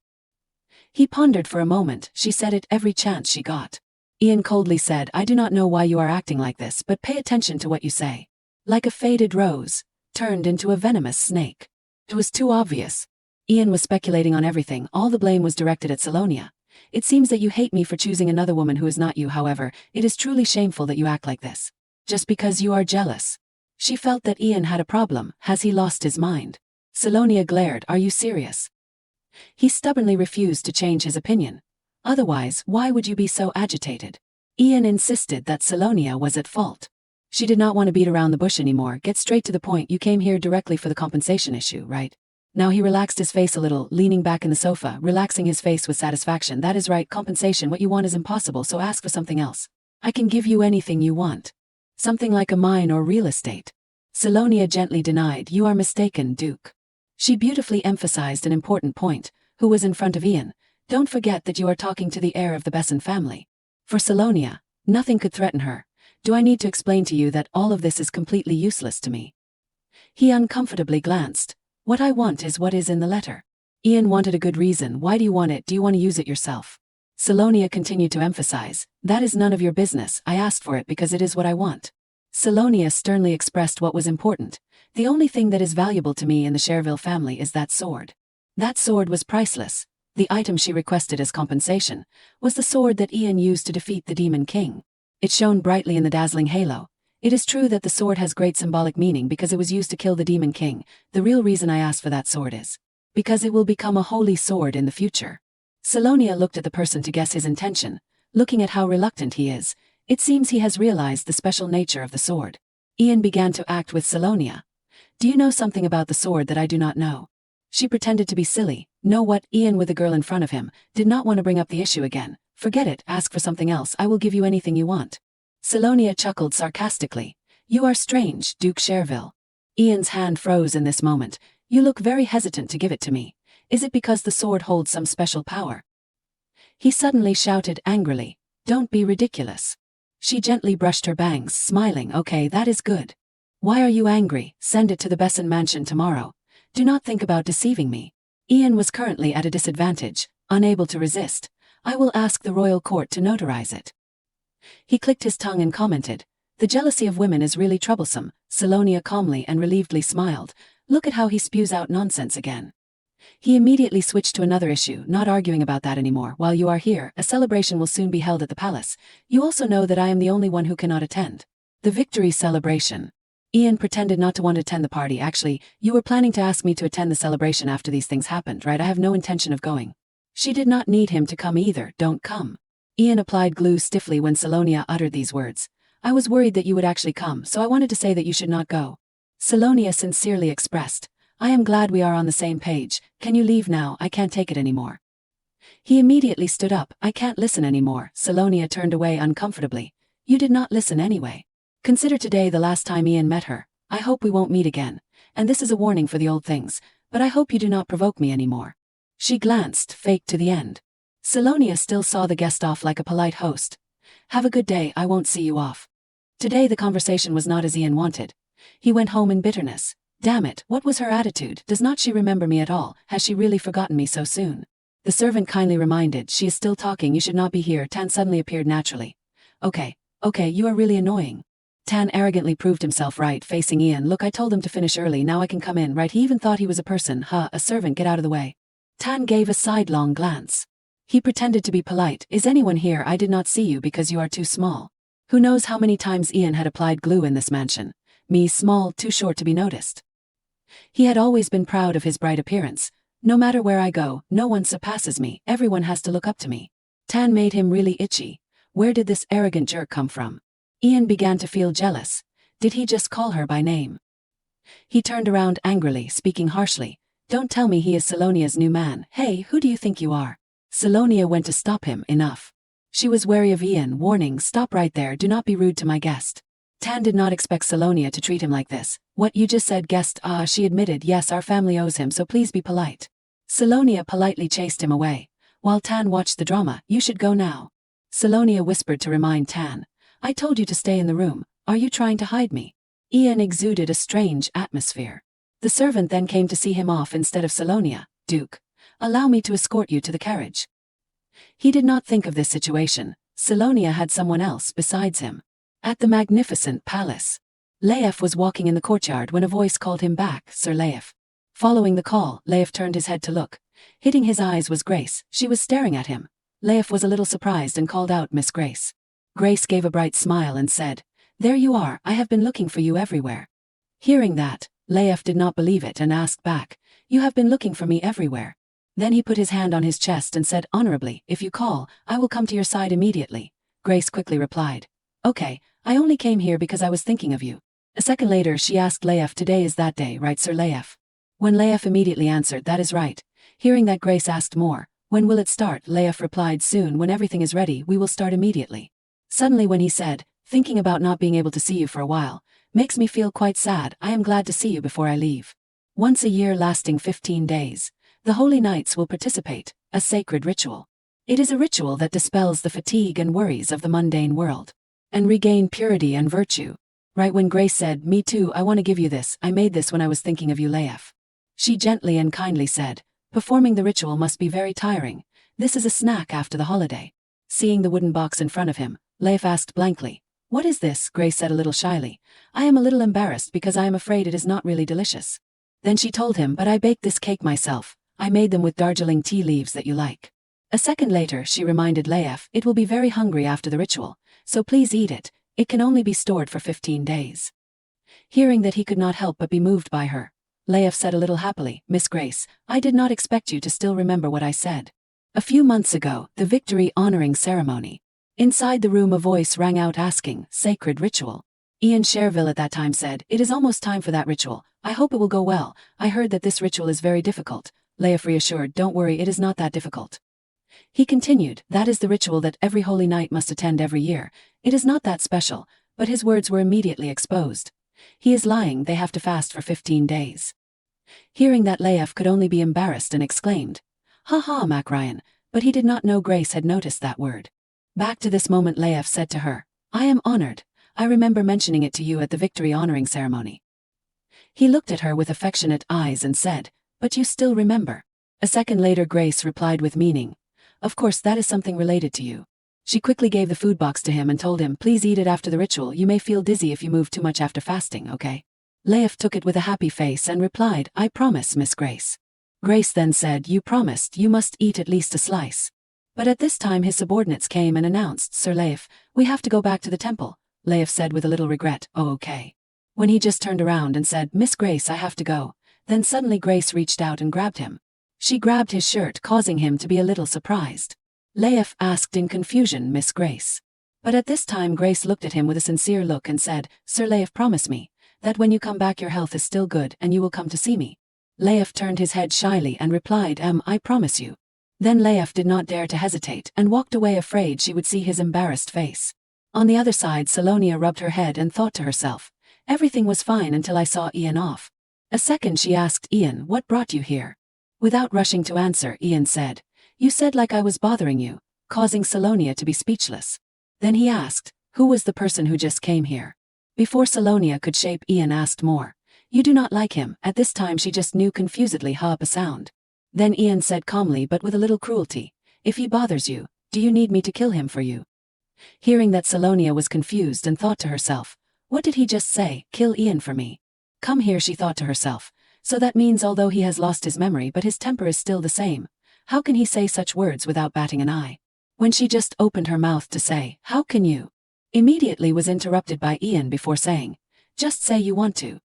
He pondered for a moment. She said it every chance she got. Ian coldly said, I do not know why you are acting like this, but pay attention to what you say. Like a faded rose, turned into a venomous snake. It was too obvious. Ian was speculating on everything. All the blame was directed at Salonia. It seems that you hate me for choosing another woman who is not you. However, it is truly shameful that you act like this. Just because you are jealous. She felt that Ian had a problem. Has he lost his mind? Salonia glared, are you serious? He stubbornly refused to change his opinion. Otherwise, why would you be so agitated? Ian insisted that Salonia was at fault. She did not want to beat around the bush anymore. Get straight to the point. You came here directly for the compensation issue, right? Now he relaxed his face a little, leaning back in the sofa, relaxing his face with satisfaction. That is right, compensation. What you want is impossible, so ask for something else. I can give you anything you want. Something like a mine or real estate. Salonia gently denied. You are mistaken, Duke. She beautifully emphasized an important point. Who was in front of Ian? Don't forget that you are talking to the heir of the Besson family. For Salonia, nothing could threaten her. Do I need to explain to you that all of this is completely useless to me? He uncomfortably glanced. What I want is what is in the letter. Ian wanted a good reason. Why do you want it? Do you want to use it yourself? Salonia continued to emphasize. That is none of your business. I asked for it because it is what I want. Salonia sternly expressed what was important. The only thing that is valuable to me in the Cherville family is that sword. That sword was priceless. The item she requested as compensation was the sword that Ian used to defeat the Demon King. It shone brightly in the dazzling halo. It is true that the sword has great symbolic meaning because it was used to kill the Demon King. The real reason I asked for that sword is because it will become a holy sword in the future. Salonia looked at the person to guess his intention. Looking at how reluctant he is, it seems he has realized the special nature of the sword. Ian began to act with Salonia. Do you know something about the sword that I do not know? She pretended to be silly. Know what? Ian, with the girl in front of him, did not want to bring up the issue again. Forget it, ask for something else. I will give you anything you want. Salonia chuckled sarcastically. You are strange, Duke Cherville. Ian's hand froze in this moment. You look very hesitant to give it to me. Is it because the sword holds some special power? He suddenly shouted angrily. Don't be ridiculous. She gently brushed her bangs, smiling. Okay, that is good. Why are you angry? Send it to the Besson mansion tomorrow. Do not think about deceiving me. Ian was currently at a disadvantage, unable to resist. I will ask the royal court to notarize it. He clicked his tongue and commented. The jealousy of women is really troublesome. Salonia calmly and relievedly smiled. Look at how he spews out nonsense again. He immediately switched to another issue, not arguing about that anymore. While you are here, a celebration will soon be held at the palace. You also know that I am the only one who cannot attend. The victory celebration. Ian pretended not to want to attend the party. Actually, you were planning to ask me to attend the celebration after these things happened, right? I have no intention of going. She did not need him to come either. Don't come. Ian applied glue stiffly when Salonia uttered these words. I was worried that you would actually come, so I wanted to say that you should not go. Salonia sincerely expressed. I am glad we are on the same page. Can you leave now? I can't take it anymore. He immediately stood up. I can't listen anymore. Salonia turned away uncomfortably. You did not listen anyway. Consider today the last time Ian met her. I hope we won't meet again. And this is a warning for the old things, but I hope you do not provoke me anymore. She glanced, fake to the end. Salonia still saw the guest off like a polite host. Have a good day, I won't see you off. Today the conversation was not as Ian wanted. He went home in bitterness. Damn it, what was her attitude? Does not she remember me at all? Has she really forgotten me so soon? The servant kindly reminded, she is still talking, you should not be here. Tan suddenly appeared naturally. Okay, you are really annoying. Tan arrogantly proved himself right, facing Ian. Look, I told him to finish early, now I can come in, right? He even thought he was a person. A servant, get out of the way. Tan gave a sidelong glance. He pretended to be polite. Is anyone here? I did not see you because you are too small. Who knows how many times Ian had applied glue in this mansion. Me, small, too short to be noticed. He had always been proud of his bright appearance. No matter where I go, no one surpasses me. Everyone has to look up to me. Tan made him really itchy. Where did this arrogant jerk come from? Ian began to feel jealous. Did he just call her by name? He turned around angrily, speaking harshly. Don't tell me he is Salonia's new man. Hey, who do you think you are? Salonia went to stop him. Enough. She was wary of Ian, warning, stop right there, do not be rude to my guest. Tan did not expect Salonia to treat him like this. What you just said, guest? She admitted, yes, our family owes him, so please be polite. Salonia politely chased him away. While Tan watched the drama, you should go now. Salonia whispered to remind Tan. I told you to stay in the room. Are you trying to hide me? Ian exuded a strange atmosphere. The servant then came to see him off instead of Salonia. Duke, allow me to escort you to the carriage. He did not think of this situation. Salonia had someone else besides him. At the magnificent palace, Leif was walking in the courtyard when a voice called him back. Sir Leif. Following the call, Leif turned his head to look. Hitting his eyes was Grace. She was staring at him. Leif was a little surprised and called out, Miss Grace. Grace gave a bright smile and said, there you are, I have been looking for you everywhere. Hearing that, Leif did not believe it and asked back, you have been looking for me everywhere. Then he put his hand on his chest and said honorably, if you call, I will come to your side immediately. Grace quickly replied, okay, I only came here because I was thinking of you. A second later she asked Leif, today is that day, right Sir Leif? When Leif immediately answered, that is right. Hearing that, Grace asked more, when will it start? Leif replied, soon, when everything is ready, we will start immediately. Suddenly when he said, thinking about not being able to see you for a while, makes me feel quite sad. I am glad to see you before I leave. Once a year lasting 15 days, the Holy Knights will participate, a sacred ritual. It is a ritual that dispels the fatigue and worries of the mundane world, and regain purity and virtue. Right when Grace said, me too, I want to give you this, I made this when I was thinking of you, Leif. She gently and kindly said, performing the ritual must be very tiring. This is a snack after the holiday. Seeing the wooden box in front of him, Leif asked blankly, what is this? Grace said a little shyly, I am a little embarrassed because I am afraid it is not really delicious. Then she told him, but I baked this cake myself. I made them with Darjeeling tea leaves that you like. A second later she reminded Leif, it will be very hungry after the ritual, so please eat it. It can only be stored for 15 days. Hearing that he could not help but be moved by her, Leif said a little happily, Miss Grace, I did not expect you to still remember what I said. A few months ago, the victory honoring ceremony. Inside the room a voice rang out asking, sacred ritual. Ian Cherville at that time said, it is almost time for that ritual. I hope it will go well. I heard that this ritual is very difficult. Leif reassured, don't worry, it is not that difficult. He continued, that is the ritual that every holy knight must attend every year. It is not that special, but his words were immediately exposed. He is lying, they have to fast for 15 days. Hearing that, Leif could only be embarrassed and exclaimed, ha ha, Mac Ryan, but he did not know Grace had noticed that word. Back to this moment, Leif said to her, I am honored. I remember mentioning it to you at the victory honoring ceremony. He looked at her with affectionate eyes and said, but you still remember. A second later Grace replied with meaning, of course that is something related to you. She quickly gave the food box to him and told him, please eat it after the ritual, you may feel dizzy if you move too much after fasting, okay? Leif took it with a happy face and replied, I promise, Miss Grace. Grace then said, you promised, you must eat at least a slice. But at this time his subordinates came and announced, Sir Leif, we have to go back to the temple. Leif said with a little regret, oh okay. When he just turned around and said, Miss Grace, I have to go. Then suddenly Grace reached out and grabbed him. She grabbed his shirt, causing him to be a little surprised. Leif asked in confusion, Miss Grace. But at this time Grace looked at him with a sincere look and said, Sir Leif, promise me that when you come back your health is still good and you will come to see me. Leif turned his head shyly and replied, I promise you. Then Leif did not dare to hesitate and walked away, afraid she would see his embarrassed face. On the other side, Salonia rubbed her head and thought to herself, everything was fine until I saw Ian off. A second she asked Ian, what brought you here? Without rushing to answer, Ian said, you said like I was bothering you, causing Salonia to be speechless. Then he asked, who was the person who just came here? Before Salonia could shape, Ian asked more. You do not like him. At this time she just knew confusedly up a sound. Then Ian said calmly but with a little cruelty, if he bothers you, do you need me to kill him for you? Hearing that, Salonia was confused and thought to herself, what did he just say, kill Ian for me? Come here, she thought to herself, so that means although he has lost his memory but his temper is still the same. How can he say such words without batting an eye? When she just opened her mouth to say, how can you? Immediately was interrupted by Ian before saying, just say you want to.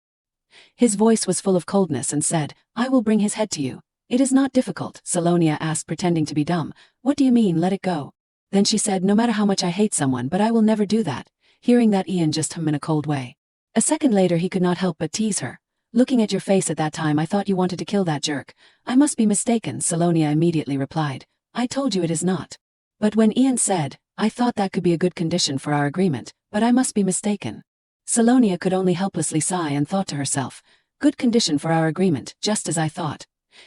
His voice was full of coldness and said, I will bring his head to you. It is not difficult, Salonia asked, pretending to be dumb. What do you mean, let it go? Then she said, no matter how much I hate someone, but I will never do that. Hearing that, Ian just hummed in a cold way. A second later he could not help but tease her. Looking at your face at that time I thought you wanted to kill that jerk. I must be mistaken, Salonia immediately replied. I told you it is not. But when Ian said, I thought that could be a good condition for our agreement, but I must be mistaken. Salonia could only helplessly sigh and thought to herself, good condition for our agreement, just as I thought.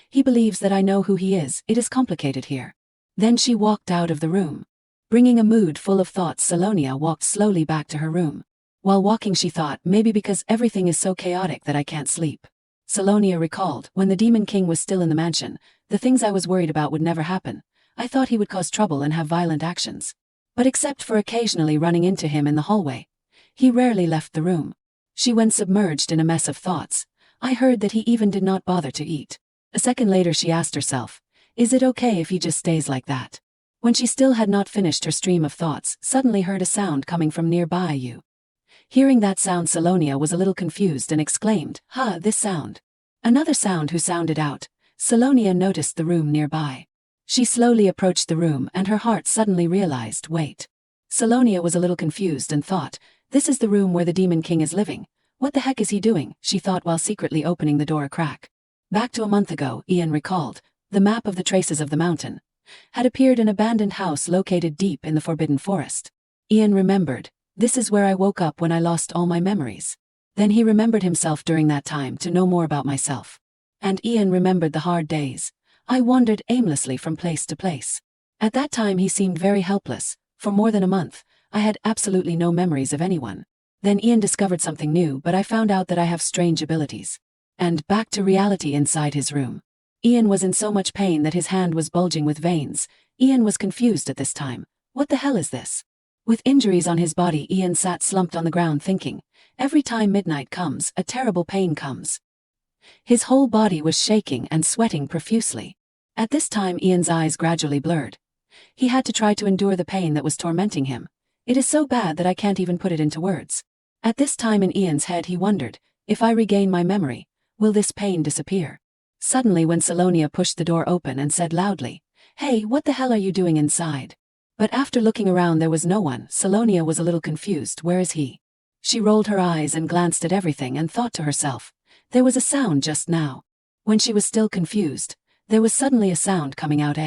He believes that I know who he is, it is complicated here. Then she walked out of the room. Bringing a mood full of thoughts, Salonia walked slowly back to her room. While walking she thought, maybe because everything is so chaotic that I can't sleep. Salonia recalled, when the Demon King was still in the mansion, the things I was worried about would never happen. I thought he would cause trouble and have violent actions. But except for occasionally running into him in the hallway, he rarely left the room. She went submerged in a mess of thoughts. I heard that he even did not bother to eat. A second later she asked herself, is it okay if he just stays like that? When she still had not finished her stream of thoughts, suddenly heard a sound coming from nearby you. Hearing that sound, Salonia was a little confused and exclaimed, this sound. Another sound who sounded out. Salonia noticed the room nearby. She slowly approached the room and her heart suddenly realized, wait. Salonia was a little confused and thought, this is the room where the Demon King is living. What the heck is he doing? She thought while secretly opening the door a crack. Back to a month ago, Ian recalled, the map of the traces of the mountain had appeared in an abandoned house located deep in the Forbidden Forest. Ian remembered, this is where I woke up when I lost all my memories. Then he remembered himself during that time to know more about myself. And Ian remembered the hard days. I wandered aimlessly from place to place. At that time he seemed very helpless. For more than a month, I had absolutely no memories of anyone. Then Ian discovered something new, but I found out that I have strange abilities. And back to reality inside his room. Ian was in so much pain that his hand was bulging with veins. Ian was confused at this time. What the hell is this? With injuries on his body, Ian sat slumped on the ground thinking, every time midnight comes, a terrible pain comes. His whole body was shaking and sweating profusely. At this time Ian's eyes gradually blurred. He had to try to endure the pain that was tormenting him. It is so bad that I can't even put it into words. At this time in Ian's head he wondered, if I regain my memory, will this pain disappear? Suddenly when Salonia pushed the door open and said loudly, hey, what the hell are you doing inside? But after looking around there was no one. Salonia was a little confused, where is he? She rolled her eyes and glanced at everything and thought to herself, there was a sound just now. When she was still confused, there was suddenly a sound coming out.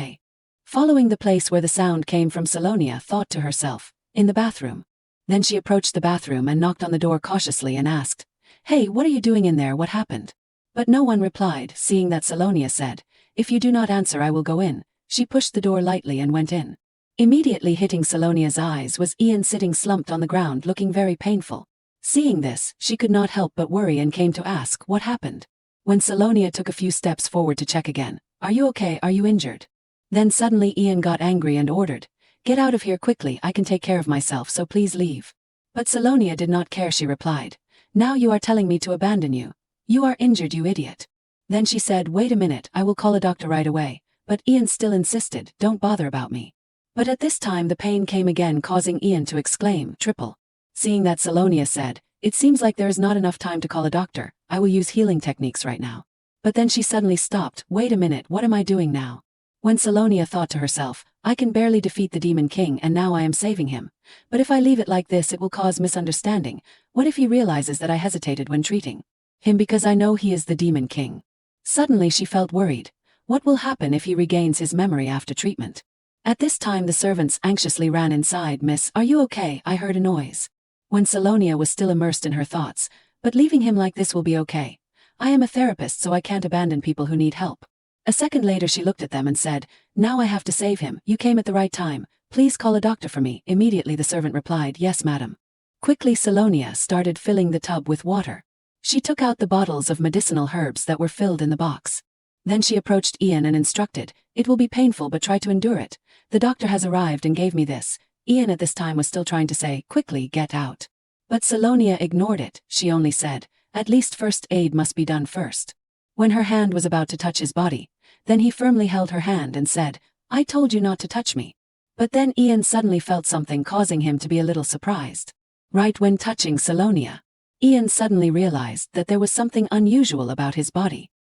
Following the place where the sound came from, Salonia thought to herself, in the bathroom. Then she approached the bathroom and knocked on the door cautiously and asked, hey, what are you doing in there? What happened? But no one replied. Seeing that, Salonia said, if you do not answer I will go in. She pushed the door lightly and went in. Immediately hitting Salonia's eyes was Ian sitting slumped on the ground looking very painful. Seeing this, she could not help but worry and came to ask what happened. When Salonia took a few steps forward to check again, are you okay? Are you injured? Then suddenly Ian got angry and ordered, get out of here quickly, I can take care of myself, so please leave. But Salonia did not care. She replied, now you are telling me to abandon you. You are injured, you idiot. Then she said, wait a minute, I will call a doctor right away. But Ian still insisted, don't bother about me. But at this time the pain came again, causing Ian to exclaim, triple. Seeing that, Salonia said, it seems like there is not enough time to call a doctor, I will use healing techniques right now. But then she suddenly stopped, wait a minute, what am I doing now? When Salonia thought to herself, I can barely defeat the Demon King and now I am saving him. But if I leave it like this it will cause misunderstanding. What if he realizes that I hesitated when treating him because I know he is the Demon King? Suddenly she felt worried. What will happen if he regains his memory after treatment? At this time the servants anxiously ran inside. Miss, are you okay? I heard a noise. When Salonia was still immersed in her thoughts, but leaving him like this will be okay. I am a therapist, so I can't abandon people who need help. A second later she looked at them and said, now I have to save him. You came at the right time. Please call a doctor for me. Immediately the servant replied, yes madam. Quickly Salonia started filling the tub with water. She took out the bottles of medicinal herbs that were filled in the box. Then she approached Ian and instructed, it will be painful but try to endure it. The doctor has arrived and gave me this. Ian at this time was still trying to say, quickly get out. But Salonia ignored it. She only said, at least first aid must be done first. When her hand was about to touch his body, then he firmly held her hand and said, I told you not to touch me. But then Ian suddenly felt something causing him to be a little surprised. Right when touching Salonia, Ian suddenly realized that there was something unusual about his body.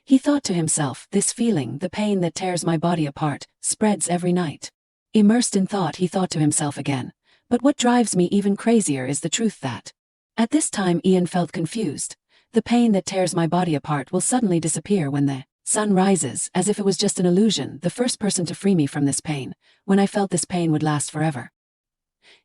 He thought to himself, this feeling, the pain that tears my body apart, spreads every night. Immersed in thought he thought to himself again, but what drives me even crazier is the truth that. At this time Ian felt confused. The pain that tears my body apart will suddenly disappear when the sun rises, as if it was just an illusion. The first person to free me from this pain, when I felt this pain would last forever.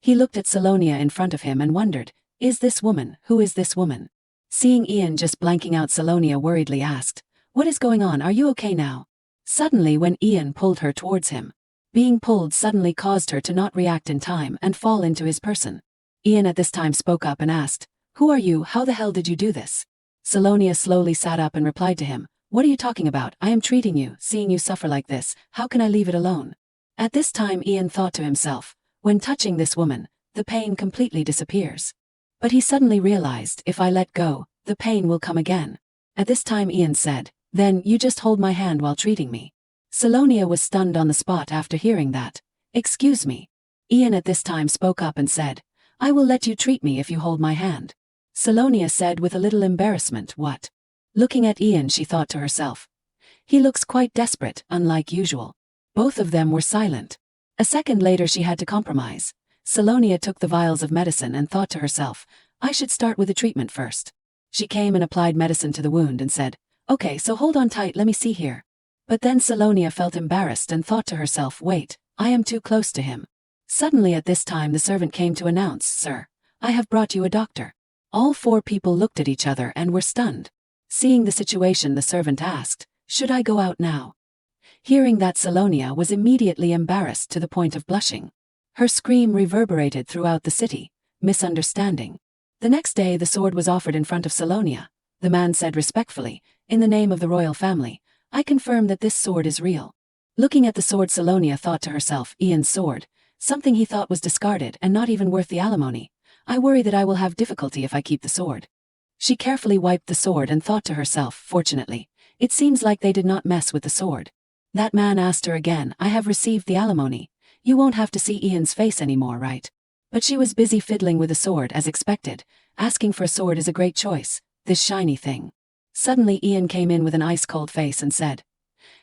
He looked at Salonia in front of him and wondered, Is this woman? Who is this woman? Seeing Ian just blanking out, Salonia worriedly asked, what is going on? Are you okay now? Suddenly when Ian pulled her towards him. Being pulled suddenly caused her to not react in time and fall into his person. Ian at this time spoke up and asked, who are you? How the hell did you do this? Salonia slowly sat up and replied to him, what are you talking about? I am treating you, seeing you suffer like this, how can I leave it alone? At this time Ian thought to himself, when touching this woman, the pain completely disappears. But he suddenly realized, if I let go, the pain will come again. At this time Ian said, then you just hold my hand while treating me. Salonia was stunned on the spot after hearing that. Excuse me. Ian at this time spoke up and said, I will let you treat me if you hold my hand. Salonia said with a little embarrassment, what? Looking at Ian, she thought to herself, he looks quite desperate, unlike usual. Both of them were silent. A second later she had to compromise. Salonia took the vials of medicine and thought to herself, I should start with the treatment first. She came and applied medicine to the wound and said, okay, so hold on tight, let me see here. But then Salonia felt embarrassed and thought to herself, wait, I am too close to him. Suddenly at this time the servant came to announce, sir, I have brought you a doctor. All four people looked at each other and were stunned. Seeing the situation, the servant asked, should I go out now? Hearing that, Salonia was immediately embarrassed to the point of blushing. Her scream reverberated throughout the city, misunderstanding. The next day the sword was offered in front of Salonia. The man said respectfully, in the name of the royal family, I confirm that this sword is real. Looking at the sword, Salonia thought to herself, Ian's sword, something he thought was discarded and not even worth the alimony. I worry that I will have difficulty if I keep the sword. She carefully wiped the sword and thought to herself, fortunately, it seems like they did not mess with the sword. That man asked her again, I have received the alimony. You won't have to see Ian's face anymore, right? But she was busy fiddling with the sword as expected. Asking for a sword is a great choice, this shiny thing. Suddenly Ian came in with an ice-cold face and said,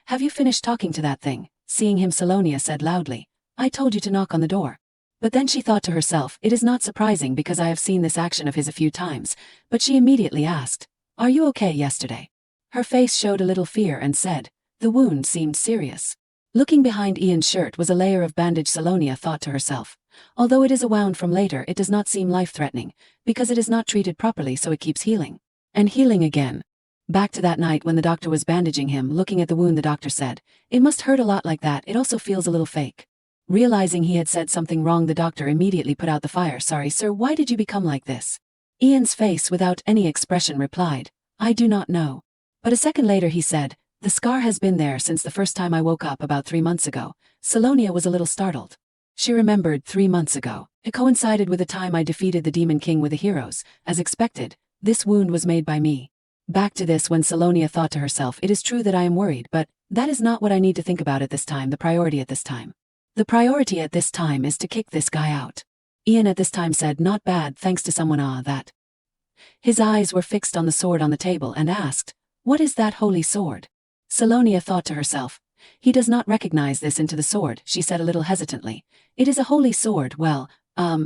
have you finished talking to that thing? Seeing him, Salonia said loudly, I told you to knock on the door. But then she thought to herself, it is not surprising because I have seen this action of his a few times, but she immediately asked, are you okay yesterday? Her face showed a little fear and said, the wound seemed serious. Looking behind Ian's shirt was a layer of bandage. Salonia thought to herself, although it is a wound from later, it does not seem life-threatening, because it is not treated properly, so it keeps healing. And healing again. Back to that night when the doctor was bandaging him. Looking at the wound, the doctor said, it must hurt a lot like that, it also feels a little fake. Realizing he had said something wrong, the doctor immediately put out the fire. Sorry sir, why did you become like this? Ian's face without any expression replied, I do not know. But a second later he said, the scar has been there since the first time I woke up about 3 months ago. Salonia was a little startled. She remembered 3 months ago. It coincided with the time I defeated the Demon King with the heroes. As expected, this wound was made by me. Back to this when Salonia thought to herself, it is true that I am worried, but that is not what I need to think about at this time. The priority at this time is to kick this guy out. Ian at this time said, not bad, thanks to someone that. His eyes were fixed on the sword on the table and asked, what is that holy sword? Salonia thought to herself, he does not recognize this into the sword, she said a little hesitantly. It is a holy sword, well,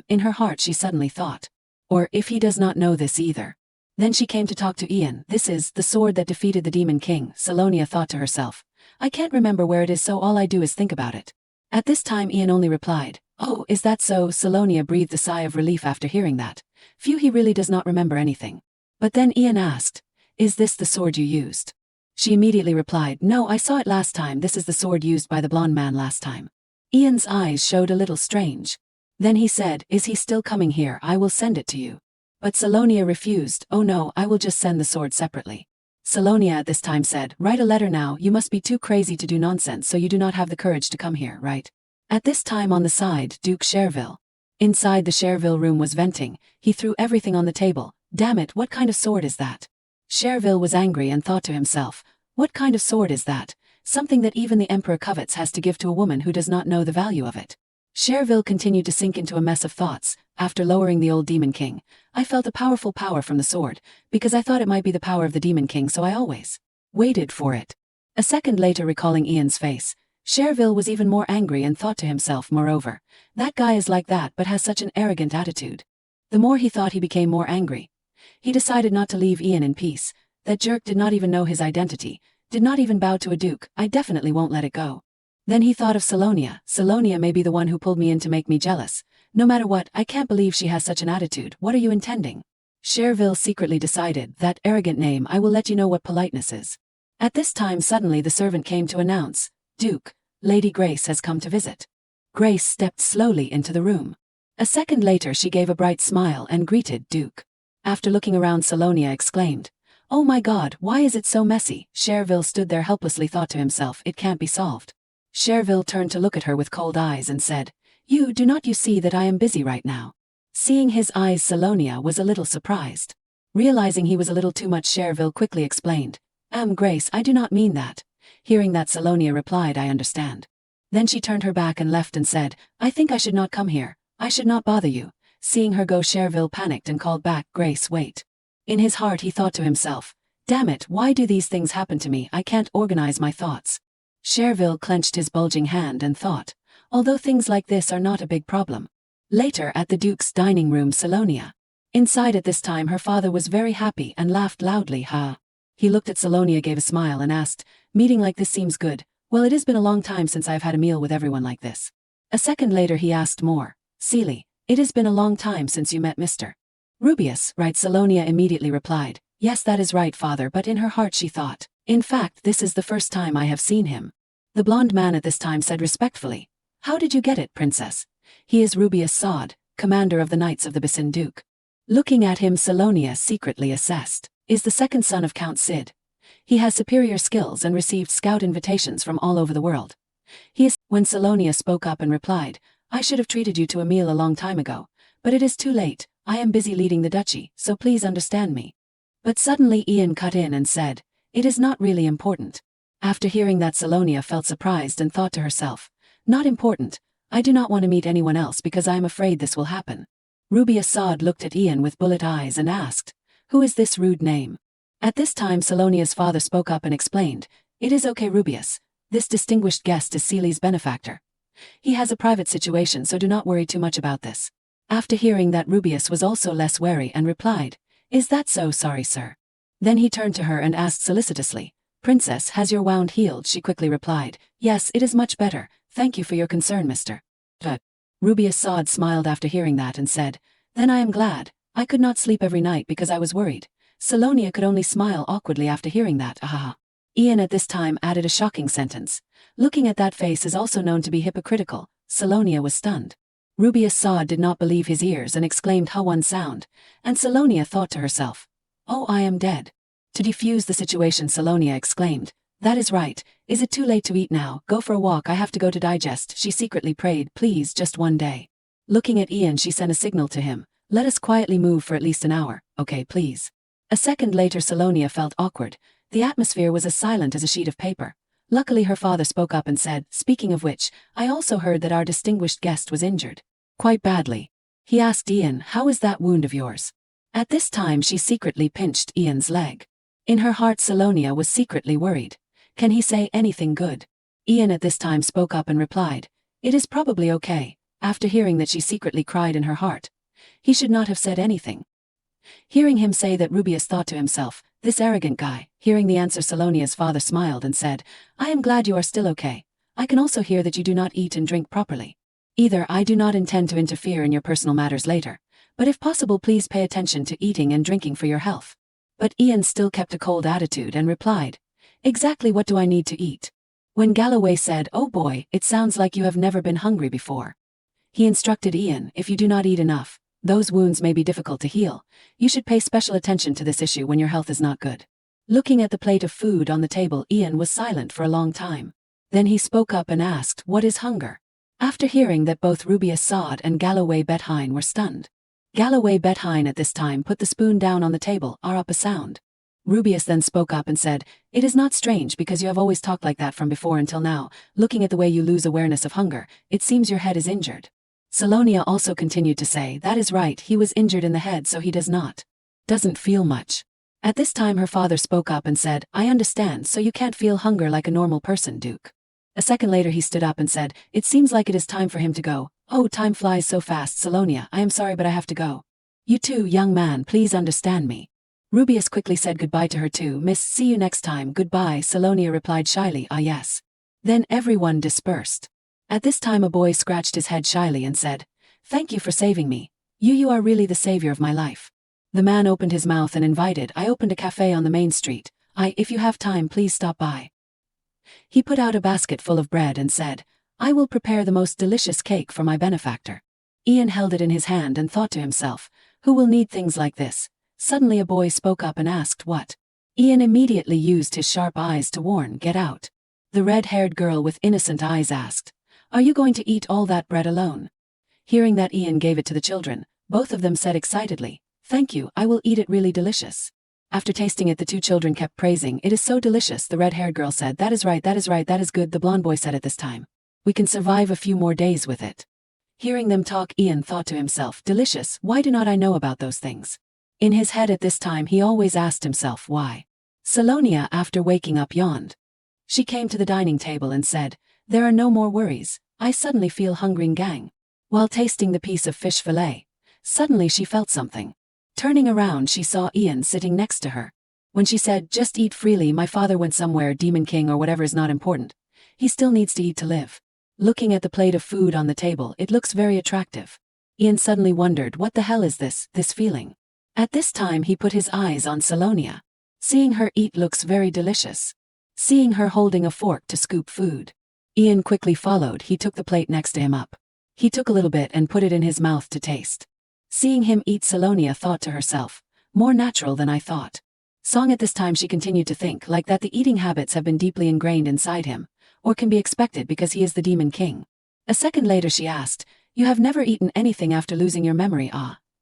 in her heart she suddenly thought. Or if he does not know this either. Then she came to talk to Ian, this is the sword that defeated the Demon King. Salonia thought to herself, I can't remember where it is, so all I do is think about it. At this time Ian only replied, oh, is that so? Salonia breathed a sigh of relief after hearing that. Phew, he really does not remember anything. But then Ian asked, is this the sword you used? She immediately replied, no, I saw it last time, this is the sword used by the blonde man last time. Ian's eyes showed a little strange. Then he said, is he still coming here? I will send it to you. But Salonia refused, oh no, I will just send the sword separately. Salonia at this time said, write a letter now, you must be too crazy to do nonsense, so you do not have the courage to come here, right? At this time on the side, Duke Cherville. Inside the Cherville room was venting, he threw everything on the table. Damn it, what kind of sword is that? Cherville was angry and thought to himself, what kind of sword is that? Something that even the Emperor covets has to give to a woman who does not know the value of it. Cherville continued to sink into a mess of thoughts. After lowering the old Demon King, I felt a powerful power from the sword, because I thought it might be the power of the Demon King, so I always waited for it. A second later, recalling Ian's face, Cherville was even more angry and thought to himself, moreover, that guy is like that but has such an arrogant attitude. The more he thought, he became more angry. He decided not to leave Ian in peace. That jerk did not even know his identity, did not even bow to a duke. I definitely won't let it go. Then he thought of Salonia. Salonia may be the one who pulled me in to make me jealous. No matter what, I can't believe she has such an attitude. What are you intending? Cherville secretly decided, that arrogant name, I will let you know what politeness is. At this time suddenly the servant came to announce, Duke, Lady Grace has come to visit. Grace stepped slowly into the room. A second later she gave a bright smile and greeted Duke. After looking around, Salonia exclaimed, Oh my God, why is it so messy? Cherville stood there helplessly, thought to himself, it can't be solved. Cherville turned to look at her with cold eyes and said, Do not you see that I am busy right now? Seeing his eyes, Salonia was a little surprised. Realizing he was a little too much, Cherville quickly explained, Grace, I do not mean that. Hearing that, Salonia replied, I understand. Then she turned her back and left and said, I think I should not come here. I should not bother you. Seeing her go, Cherville panicked and called back, Grace, wait. In his heart he thought to himself, damn it, why do these things happen to me? I can't organize my thoughts. Cherville clenched his bulging hand and thought, although things like this are not a big problem. Later at the Duke's dining room, Salonia. Inside at this time her father was very happy and laughed loudly, ha. He looked at Salonia, gave a smile and asked, meeting like this seems good. Well, it has been a long time since I've had a meal with everyone like this. A second later he asked more, Seely, it has been a long time since you met Mr. Rubeus, right? Salonia immediately replied, yes, that is right, father, but in her heart she thought, in fact, this is the first time I have seen him. The blonde man at this time said respectfully, how did you get it, princess? He is Rubeus Sod, commander of the Knights of the Basin Duke. Looking at him, Salonia secretly assessed, is the second son of Count Sid. He has superior skills and received scout invitations from all over the world. When Salonia spoke up and replied, I should have treated you to a meal a long time ago, but it is too late, I am busy leading the duchy, so please understand me. But suddenly Ian cut in and said, it is not really important. After hearing that, Salonia felt surprised and thought to herself, not important, I do not want to meet anyone else because I am afraid this will happen. Rubeus Sod looked at Ian with bullet eyes and asked, who is this rude name? At this time Salonia's father spoke up and explained, it is okay, Rubeus, this distinguished guest is Seely's benefactor. He has a private situation, so do not worry too much about this. After hearing that, Rubeus was also less wary and replied, is that so? Sorry, sir. Then he turned to her and asked solicitously, Princess, has your wound healed? She quickly replied, yes, it is much better, thank you for your concern, Mr. Rubeus Sod smiled after hearing that and said, then I am glad. I could not sleep every night because I was worried. Salonia could only smile awkwardly after hearing that, ahaha. Ian at this time added a shocking sentence. Looking at that face is also known to be hypocritical. Salonia was stunned. Rubeus Sod did not believe his ears and exclaimed, how one sound, and Salonia thought to herself, oh, I am dead. To defuse the situation, Salonia exclaimed, that is right, is it too late to eat now? Go for a walk, I have to go to digest. She secretly prayed, please, just one day. Looking at Ian, she sent a signal to him, let us quietly move for at least an hour, okay please. A second later Salonia felt awkward. The atmosphere was as silent as a sheet of paper. Luckily her father spoke up and said, speaking of which, I also heard that our distinguished guest was injured. Quite badly. He asked Ian, how is that wound of yours? At this time she secretly pinched Ian's leg. In her heart Salonia was secretly worried. Can he say anything good? Ian at this time spoke up and replied, it is probably okay. After hearing that she secretly cried in her heart, he should not have said anything. Hearing him say that, Rubeus thought to himself, this arrogant guy. Hearing the answer, Salonia's father smiled and said, I am glad you are still okay. I can also hear that you do not eat and drink properly. Either I do not intend to interfere in your personal matters later, but if possible please pay attention to eating and drinking for your health. But Ian still kept a cold attitude and replied, exactly what do I need to eat? When Galloway said, oh boy, it sounds like you have never been hungry before. He instructed Ian, if you do not eat enough, those wounds may be difficult to heal. You should pay special attention to this issue when your health is not good. Looking at the plate of food on the table, Ian was silent for a long time. Then he spoke up and asked, what is hunger? After hearing that, both Rubeus Sod and Galloway Bethine were stunned. Galloway Bethine at this time put the spoon down on the table, up a sound. Rubeus then spoke up and said, it is not strange because you have always talked like that from before until now. Looking at the way you lose awareness of hunger, it seems your head is injured. Salonia also continued to say, that is right, he was injured in the head, so he doesn't feel much. At this time her father spoke up and said, I understand, so you can't feel hunger like a normal person, Duke. A second later he stood up and said, it seems like it is time for him to go. Oh, time flies so fast, Salonia, I am sorry but I have to go. You too, young man, please understand me. Rubeus quickly said goodbye to her too. Miss, see you next time, goodbye, Salonia replied shyly, ah yes. Then everyone dispersed. At this time a boy scratched his head shyly and said, Thank you for saving me. You are really the savior of my life. The man opened his mouth and invited. I opened a cafe on the main street. If you have time, please stop by. He put out a basket full of bread and said, I will prepare the most delicious cake for my benefactor. Ian held it in his hand and thought to himself, who will need things like this? Suddenly a boy spoke up and asked what? Ian immediately used his sharp eyes to warn, get out. The red-haired girl with innocent eyes asked, are you going to eat all that bread alone? Hearing that, Ian gave it to the children. Both of them said excitedly, thank you, I will eat it, really delicious. After tasting it, the two children kept praising, it is so delicious. The red-haired girl said, that is right, that is right, that is good. The blonde boy said at this time, we can survive a few more days with it. Hearing them talk, Ian thought to himself, delicious, why do not I know about those things? In his head at this time he always asked himself why. Salonia, after waking up, yawned. She came to the dining table and said, there are no more worries, I suddenly feel hungry, gang. While tasting the piece of fish fillet, suddenly she felt something. Turning around, she saw Ian sitting next to her. When she said, just eat freely, my father went somewhere, Demon King or whatever is not important. He still needs to eat to live. Looking at the plate of food on the table, it looks very attractive. Ian suddenly wondered, what the hell is this feeling? At this time he put his eyes on Salonia. Seeing her eat looks very delicious. Seeing her holding a fork to scoop food, Ian quickly followed. He took the plate next to him up. He took a little bit and put it in his mouth to taste. Seeing him eat, Salonia thought to herself, more natural than I thought. Song at this time she continued to think like that the eating habits have been deeply ingrained inside him, or can be expected because he is the Demon King. A second later she asked, you have never eaten anything after losing your memory?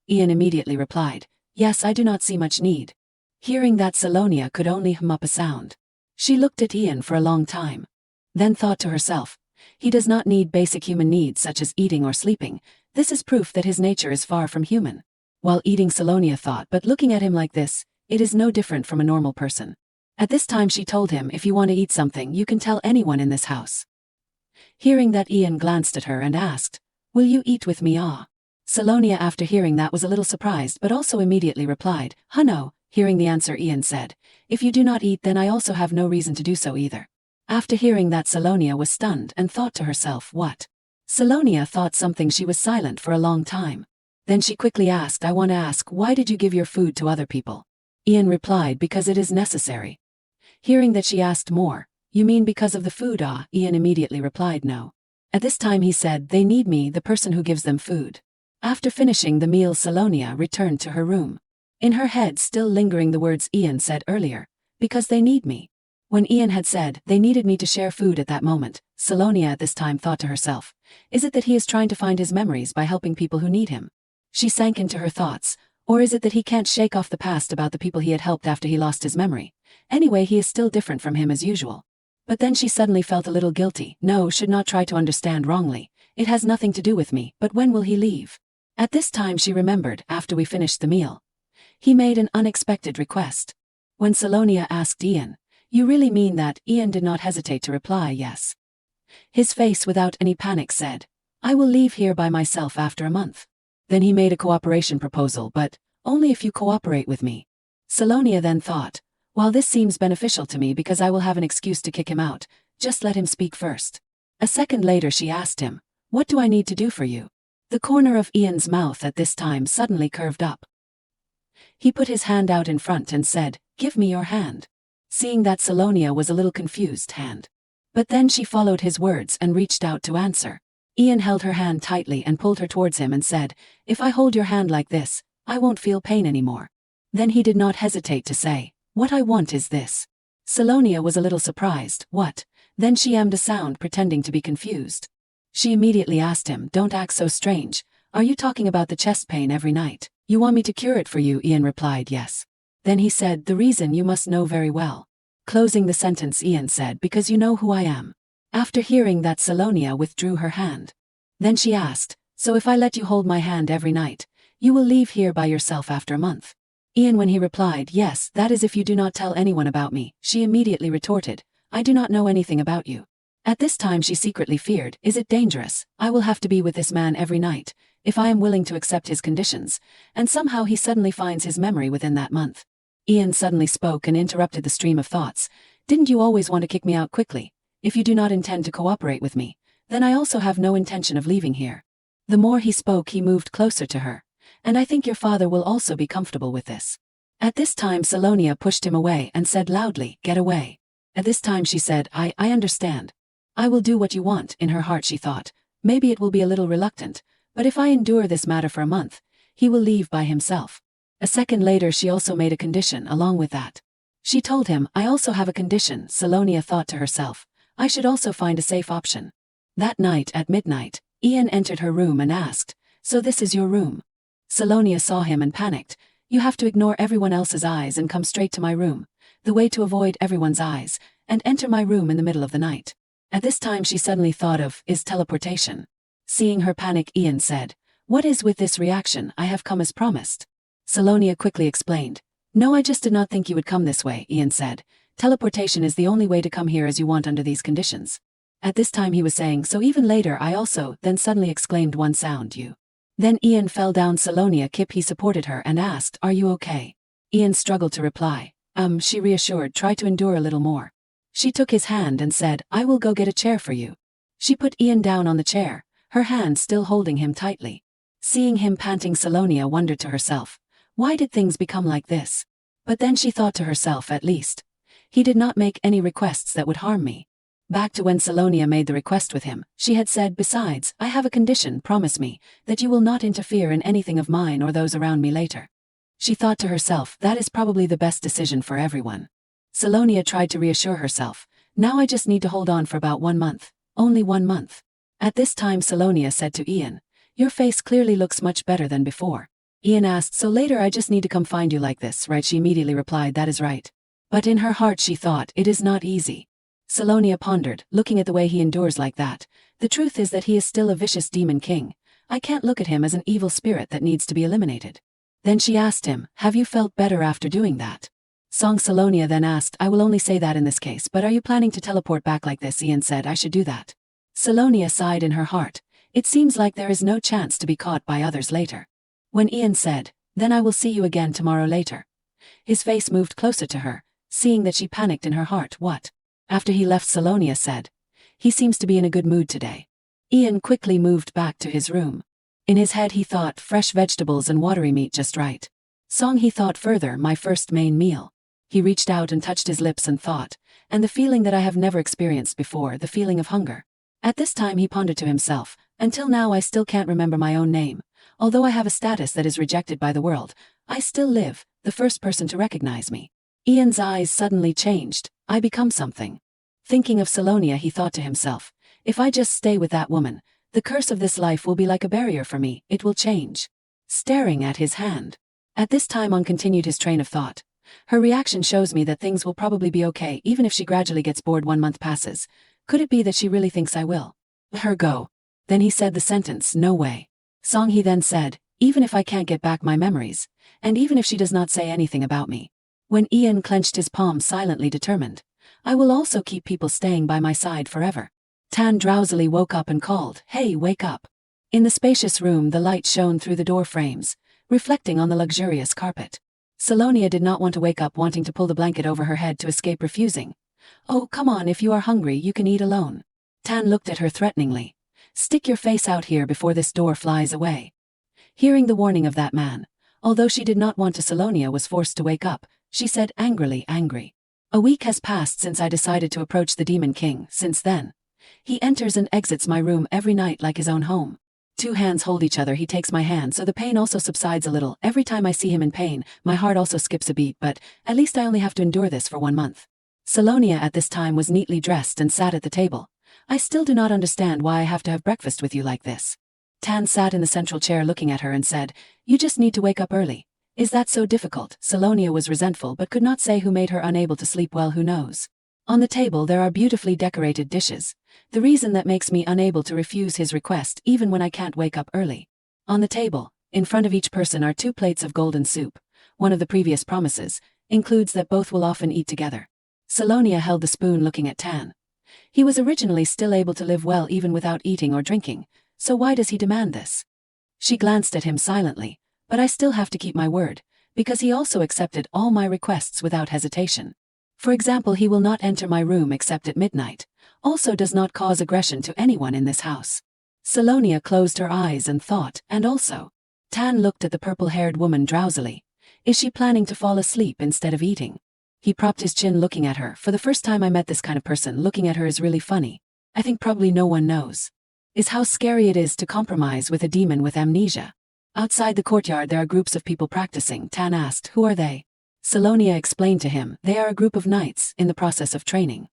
Ian immediately replied, yes, I do not see much need. Hearing that, Salonia could only hum up a sound. She looked at Ian for a long time. Then thought to herself, he does not need basic human needs such as eating or sleeping. This is proof that his nature is far from human. While eating, Salonia thought, but looking at him like this, it is no different from a normal person. At this time she told him, if you want to eat something, you can tell anyone in this house. Hearing that, Ian glanced at her and asked, will you eat with me? Salonia, after hearing that, was a little surprised but also immediately replied, no. Hearing the answer, Ian said, if you do not eat, then I also have no reason to do so either. After hearing that, Salonia was stunned and thought to herself, what? Salonia thought something. She was silent for a long time. Then she quickly asked, I want to ask, why did you give your food to other people? Ian replied, because it is necessary. Hearing that, she asked more, you mean because of the food? Ian immediately replied, no. At this time he said, they need me, the person who gives them food. After finishing the meal, Salonia returned to her room. In her head still lingering the words Ian said earlier, because they need me. When Ian had said, they needed me to share food at that moment, Salonia at this time thought to herself, is it that he is trying to find his memories by helping people who need him? She sank into her thoughts, or is it that he can't shake off the past about the people he had helped after he lost his memory? Anyway, he is still different from him as usual. But then she suddenly felt a little guilty. No, should not try to understand wrongly. It has nothing to do with me, but when will he leave? At this time she remembered, after we finished the meal, he made an unexpected request. When Salonia asked Ian, you really mean that? Ian did not hesitate to reply yes. His face without any panic said, I will leave here by myself after a month. Then he made a cooperation proposal, but only if you cooperate with me. Salonia then thought, while this seems beneficial to me because I will have an excuse to kick him out, just let him speak first. A second later she asked him, what do I need to do for you? The corner of Ian's mouth at this time suddenly curved up. He put his hand out in front and said, give me your hand. Seeing that, Salonia was a little confused, hand. But then she followed his words and reached out to answer. Ian held her hand tightly and pulled her towards him and said, if I hold your hand like this, I won't feel pain anymore. Then he did not hesitate to say, what I want is this. Salonia was a little surprised, what? Then she ammed a sound pretending to be confused. She immediately asked him, don't act so strange, are you talking about the chest pain every night? You want me to cure it for you? Ian replied, yes. Then he said, the reason you must know very well. Closing the sentence, Ian said, because you know who I am. After hearing that, Salonia withdrew her hand. Then she asked, so if I let you hold my hand every night, you will leave here by yourself after a month? Ian, when he replied, yes, that is if you do not tell anyone about me, she immediately retorted, I do not know anything about you. At this time she secretly feared, is it dangerous? I will have to be with this man every night, if I am willing to accept his conditions, and somehow he suddenly finds his memory within that month. Ian suddenly spoke and interrupted the stream of thoughts. Didn't you always want to kick me out quickly? If you do not intend to cooperate with me, then I also have no intention of leaving here. The more he spoke, he moved closer to her. And I think your father will also be comfortable with this. At this time Salonia pushed him away and said loudly, "Get away." At this time she said, I understand. I will do what you want. In her heart she thought, maybe it will be a little reluctant, but if I endure this matter for a month, he will leave by himself. A second later she also made a condition along with that. She told him, I also have a condition. Salonia thought to herself, I should also find a safe option. That night at midnight, Ian entered her room and asked, "So this is your room?" Salonia saw him and panicked. "You have to ignore everyone else's eyes and come straight to my room. The way to avoid everyone's eyes, and enter my room in the middle of the night." At this time she suddenly thought of, is teleportation. Seeing her panic, Ian said, "What is with this reaction? I have come as promised." Salonia quickly explained, "No, I just did not think you would come this way," Ian said. "Teleportation is the only way to come here as you want under these conditions." At this time he was saying, "So even later I also," then suddenly exclaimed one sound, "You." Then Ian fell down. Salonia Kip he supported her and asked, "Are you okay?" Ian struggled to reply. She reassured, "Try to endure a little more." She took his hand and said, "I will go get a chair for you." She put Ian down on the chair, her hand still holding him tightly. Seeing him panting, Salonia wondered to herself, why did things become like this? But then she thought to herself, at least, he did not make any requests that would harm me. Back to when Salonia made the request with him, she had said, "Besides, I have a condition. Promise me that you will not interfere in anything of mine or those around me later." She thought to herself, that is probably the best decision for everyone. Salonia tried to reassure herself, "Now I just need to hold on for about 1 month. Only 1 month." At this time Salonia said to Ian, "Your face clearly looks much better than before." Ian asked, "So later I just need to come find you like this, right?" She immediately replied, "That is right." But in her heart she thought, it is not easy. Salonia pondered, looking at the way he endures like that. The truth is that he is still a vicious demon king. I can't look at him as an evil spirit that needs to be eliminated. Then she asked him, "Have you felt better after doing that?" Salonia then asked, "I will only say that in this case, but are you planning to teleport back like this?" Ian said, "I should do that." Salonia sighed in her heart. It seems like there is no chance to be caught by others later. When Ian said, "Then I will see you again tomorrow later," his face moved closer to her, seeing that she panicked in her heart. What? After he left, Salonia said, "He seems to be in a good mood today." Ian quickly moved back to his room. In his head he thought, fresh vegetables and watery meat just right. He thought further, my first main meal. He reached out and touched his lips and thought, and the feeling that I have never experienced before, the feeling of hunger. At this time he pondered to himself, until now I still can't remember my own name. Although I have a status that is rejected by the world, I still live, the first person to recognize me. Ian's eyes suddenly changed, I become something. Thinking of Salonia, he thought to himself, if I just stay with that woman, the curse of this life will be like a barrier for me, it will change. Staring at his hand. At this time continued his train of thought. Her reaction shows me that things will probably be okay even if she gradually gets bored. 1 month passes. Could it be that she really thinks I will let her go? Then he said the sentence, "No way." He then said, "Even if I can't get back my memories, and even if she does not say anything about me." When Ian clenched his palm, silently determined, "I will also keep people staying by my side forever." Tan drowsily woke up and called, "Hey, wake up." In the spacious room the light shone through the door frames, reflecting on the luxurious carpet. Salonia did not want to wake up, wanting to pull the blanket over her head to escape, refusing. "Oh, come on, if you are hungry you can eat alone." Tan looked at her threateningly. "Stick your face out here before this door flies away." Hearing the warning of that man, although she did not want to, Salonia was forced to wake up. She said angrily, "Angry. A week has passed since I decided to approach the Demon King. Since then, he enters and exits my room every night like his own home. 2 hands hold each other, he takes my hand so the pain also subsides a little. Every time I see him in pain, my heart also skips a beat, but at least I only have to endure this for 1 month." Salonia at this time was neatly dressed and sat at the table. "I still do not understand why I have to have breakfast with you like this." Tan sat in the central chair looking at her and said, "You just need to wake up early. Is that so difficult?" Salonia was resentful but could not say who made her unable to sleep well, who knows. On the table there are beautifully decorated dishes. The reason that makes me unable to refuse his request even when I can't wake up early. On the table, in front of each person, are 2 plates of golden soup. One of the previous promises includes that both will often eat together. Salonia held the spoon looking at Tan. He was originally still able to live well even without eating or drinking, so why does he demand this? She glanced at him silently. "But I still have to keep my word, because he also accepted all my requests without hesitation. For example, he will not enter my room except at midnight, also does not cause aggression to anyone in this house." Salonia closed her eyes and thought, and also. Tan looked at the purple-haired woman drowsily. Is she planning to fall asleep instead of eating? He propped his chin looking at her. For the first time I met this kind of person. Looking at her is really funny. I think probably no one knows. Is how scary it is to compromise with a demon with amnesia. Outside the courtyard there are groups of people practicing. Tan asked, who are they? Salonia explained to him, they are a group of knights, in the process of training.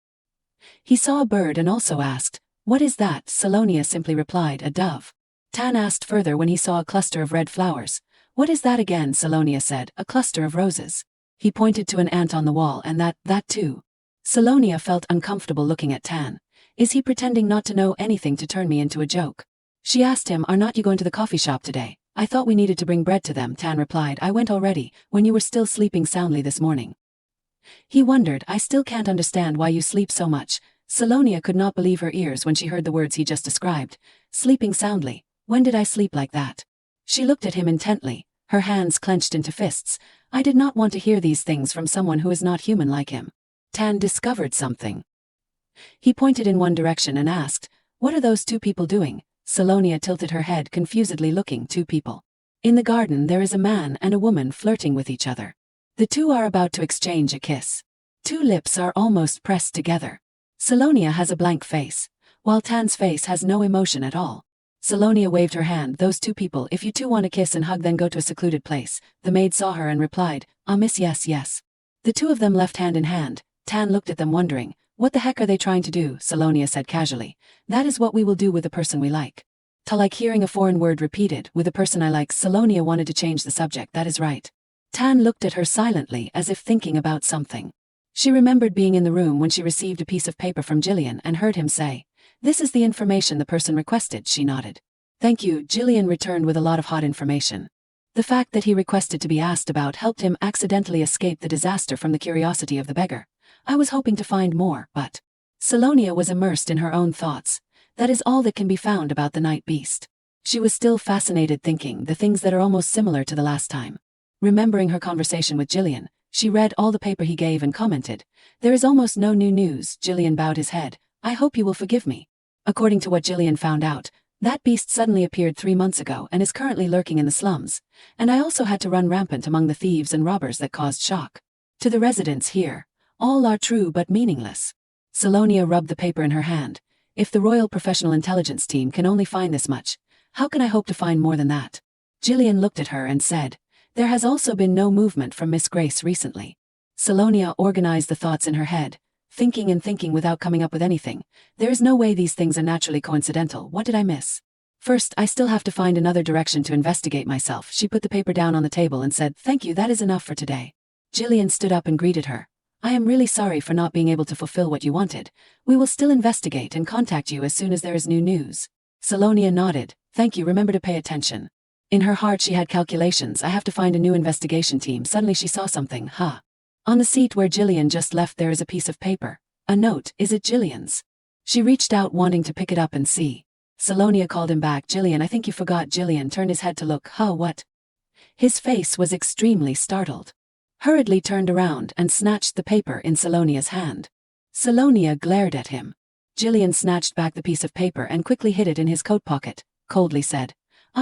He saw a bird and also asked, what is that? Salonia simply replied, a dove. Tan asked further when he saw a cluster of red flowers. What is that again? Salonia said, a cluster of roses. He pointed to an ant on the wall and that too. Salonia felt uncomfortable looking at Tan. Is he pretending not to know anything to turn me into a joke? She asked him, are not you going to the coffee shop today? I thought we needed to bring bread to them. Tan replied, I went already, when you were still sleeping soundly this morning. He wondered, I still can't understand why you sleep so much. Salonia could not believe her ears when she heard the words he just described. Sleeping soundly. When did I sleep like that? She looked at him intently, her hands clenched into fists. I did not want to hear these things from someone who is not human like him. Tan discovered something. He pointed in one direction and asked, what are those two people doing? Salonia tilted her head confusedly looking. Two people. In the garden there is a man and a woman flirting with each other. The two are about to exchange a kiss. Two lips are almost pressed together. Salonia has a blank face, while Tan's face has no emotion at all. Salonia waved her hand. Those two people, if you two want to kiss and hug then go to a secluded place. The maid saw her and replied, miss, yes. The two of them left hand in hand. Tan looked at them wondering, what the heck are they trying to do? Salonia said casually, that is what we will do with the person we like. Ta like hearing a foreign word repeated, with the person I like. Salonia wanted to change the subject. That is right. Tan looked at her silently as if thinking about something. She remembered being in the room when she received a piece of paper from Jillian and heard him say, this is the information the person requested. She nodded. Thank you. Jillian returned with a lot of hot information. The fact that he requested to be asked about helped him accidentally escape the disaster from the curiosity of the beggar. I was hoping to find more, but... Salonia was immersed in her own thoughts. That is all that can be found about the night beast. She was still fascinated thinking the things that are almost similar to the last time. Remembering her conversation with Jillian, she read all the paper he gave and commented, there is almost no new news. Jillian bowed his head. I hope you will forgive me. According to what Jillian found out, that beast suddenly appeared 3 months ago and is currently lurking in the slums, and I also had to run rampant among the thieves and robbers that caused shock to the residents here. All are true but meaningless. Salonia rubbed the paper in her hand. If the Royal Professional Intelligence Team can only find this much, how can I hope to find more than that? Jillian looked at her and said, there has also been no movement from Miss Grace recently. Salonia organized the thoughts in her head, thinking and thinking without coming up with anything. There is no way these things are naturally coincidental. What did I miss? First, I still have to find another direction to investigate myself. She put the paper down on the table and said, thank you, that is enough for today. Jillian stood up and greeted her. I am really sorry for not being able to fulfill what you wanted. We will still investigate and contact you as soon as there is new news. Salonia nodded. Thank you, remember to pay attention. In her heart she had calculations. I have to find a new investigation team. Suddenly she saw something. On the seat where Jillian just left there is a piece of paper. A note. Is it Jillian's? She reached out wanting to pick it up and see. Salonia called him back. Jillian, I think you forgot. Jillian turned his head to look. What? His face was extremely startled. Hurriedly turned around and snatched the paper in Salonia's hand. Salonia glared at him. Jillian snatched back the piece of paper and quickly hid it in his coat pocket, coldly said,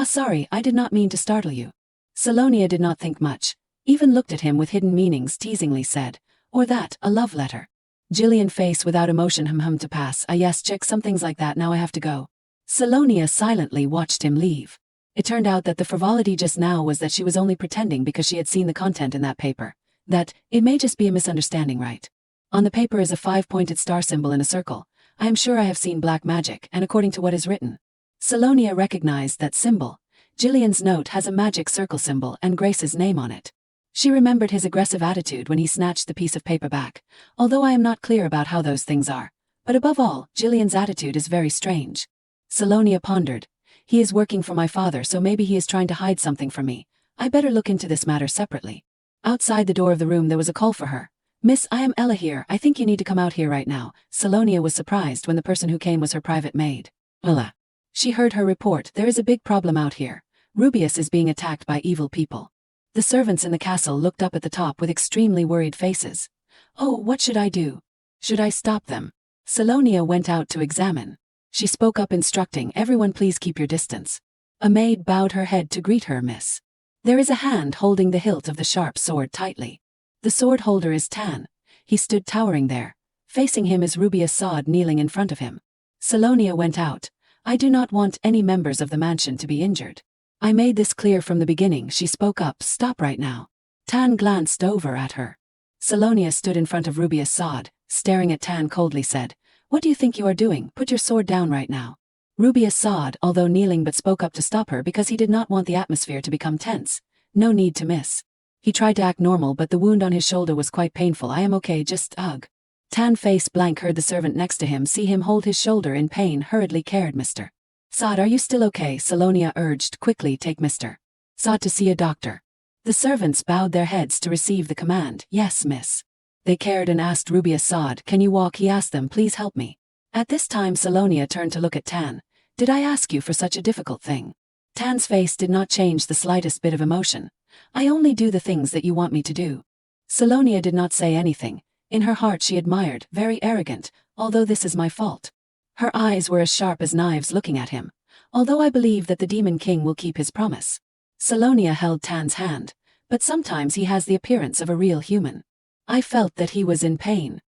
sorry, I did not mean to startle you. Salonia did not think much, even looked at him with hidden meanings, teasingly said, or that, a love letter. Jillian face without emotion, to pass. Yes, check some things like that, now I have to go. Salonia silently watched him leave. It turned out that the frivolity just now was that she was only pretending because she had seen the content in that paper. That, it may just be a misunderstanding, right? On the paper is a 5-pointed star symbol in a circle. I am sure I have seen black magic, and according to what is written. Salonia recognized that symbol. Jillian's note has a magic circle symbol and Grace's name on it. She remembered his aggressive attitude when he snatched the piece of paper back, although I am not clear about how those things are. But above all, Jillian's attitude is very strange. Salonia pondered. He is working for my father, so maybe he is trying to hide something from me. I better look into this matter separately. Outside the door of the room there was a call for her. Miss, I am Ella here. I think you need to come out here right now. Salonia was surprised when the person who came was her private maid. Ella. She heard her report. There is a big problem out here. Rubius is being attacked by evil people. The servants in the castle looked up at the top with extremely worried faces. Oh, what should I do? Should I stop them? Salonia went out to examine. She spoke up instructing, everyone please keep your distance. A maid bowed her head to greet her, miss. There is a hand holding the hilt of the sharp sword tightly. The sword holder is Tan. He stood towering there. Facing him is Ruby Assad kneeling in front of him. Salonia went out. I do not want any members of the mansion to be injured. I made this clear from the beginning, she spoke up, stop right now. Tan glanced over at her. Salonia stood in front of Ruby Assad, staring at Tan coldly said, what do you think you are doing? Put your sword down right now. Ruby Assad, although kneeling but spoke up to stop her because he did not want the atmosphere to become tense. No need to miss. He tried to act normal but the wound on his shoulder was quite painful. I am okay, just ugh. Tan face blank heard the servant next to him see him hold his shoulder in pain hurriedly cared Mr. Saad, are you still okay? Salonia urged, quickly take Mr. Saad to see a doctor. The servants bowed their heads to receive the command, yes miss. They cared and asked Ruby Assad, can you walk? He asked them, please help me. At this time Salonia turned to look at Tan. Did I ask you for such a difficult thing? Tan's face did not change the slightest bit of emotion. I only do the things that you want me to do. Salonia did not say anything. In her heart she admired, very arrogant, although this is my fault. Her eyes were as sharp as knives looking at him. Although I believe that the Demon King will keep his promise. Salonia held Tan's hand, but sometimes he has the appearance of a real human. I felt that he was in pain.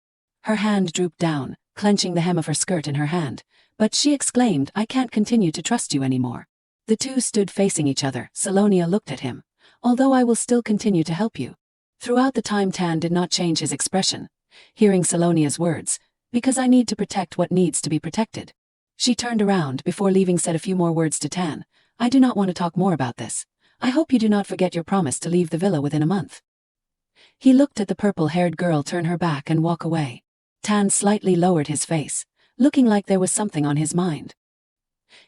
Her hand drooped down, clenching the hem of her skirt in her hand, but she exclaimed, I can't continue to trust you anymore. The two stood facing each other. Salonia looked at him. Although I will still continue to help you. Throughout the time Tan did not change his expression. Hearing Salonia's words, because I need to protect what needs to be protected. She turned around before leaving said a few more words to Tan. I do not want to talk more about this. I hope you do not forget your promise to leave the villa within a month. He looked at the purple-haired girl turn her back and walk away. Tan slightly lowered his face, looking like there was something on his mind.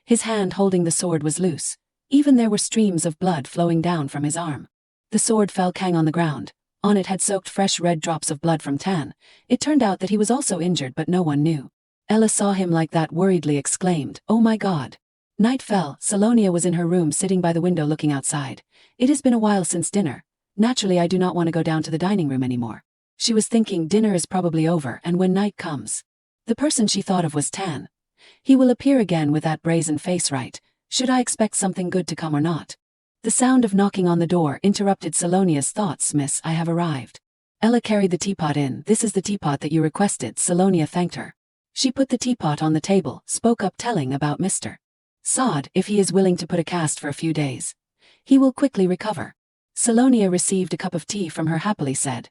His hand holding the sword was loose. Even there were streams of blood flowing down from his arm. The sword fell Kang on the ground. On it had soaked fresh red drops of blood from Tan. It turned out that he was also injured but no one knew. Ella saw him like that worriedly exclaimed, oh my god. Night fell. Salonia was in her room sitting by the window looking outside. It has been a while since dinner. Naturally I do not want to go down to the dining room anymore. She was thinking dinner is probably over and when night comes. The person she thought of was Tan. He will appear again with that brazen face, right? Should I expect something good to come or not? The sound of knocking on the door interrupted Salonia's thoughts. Miss, I have arrived. Ella carried the teapot in. This is the teapot that you requested. Salonia thanked her. She put the teapot on the table, spoke up telling about Mr. Saad, if he is willing to put a cast for a few days. He will quickly recover. Salonia received a cup of tea from her happily said.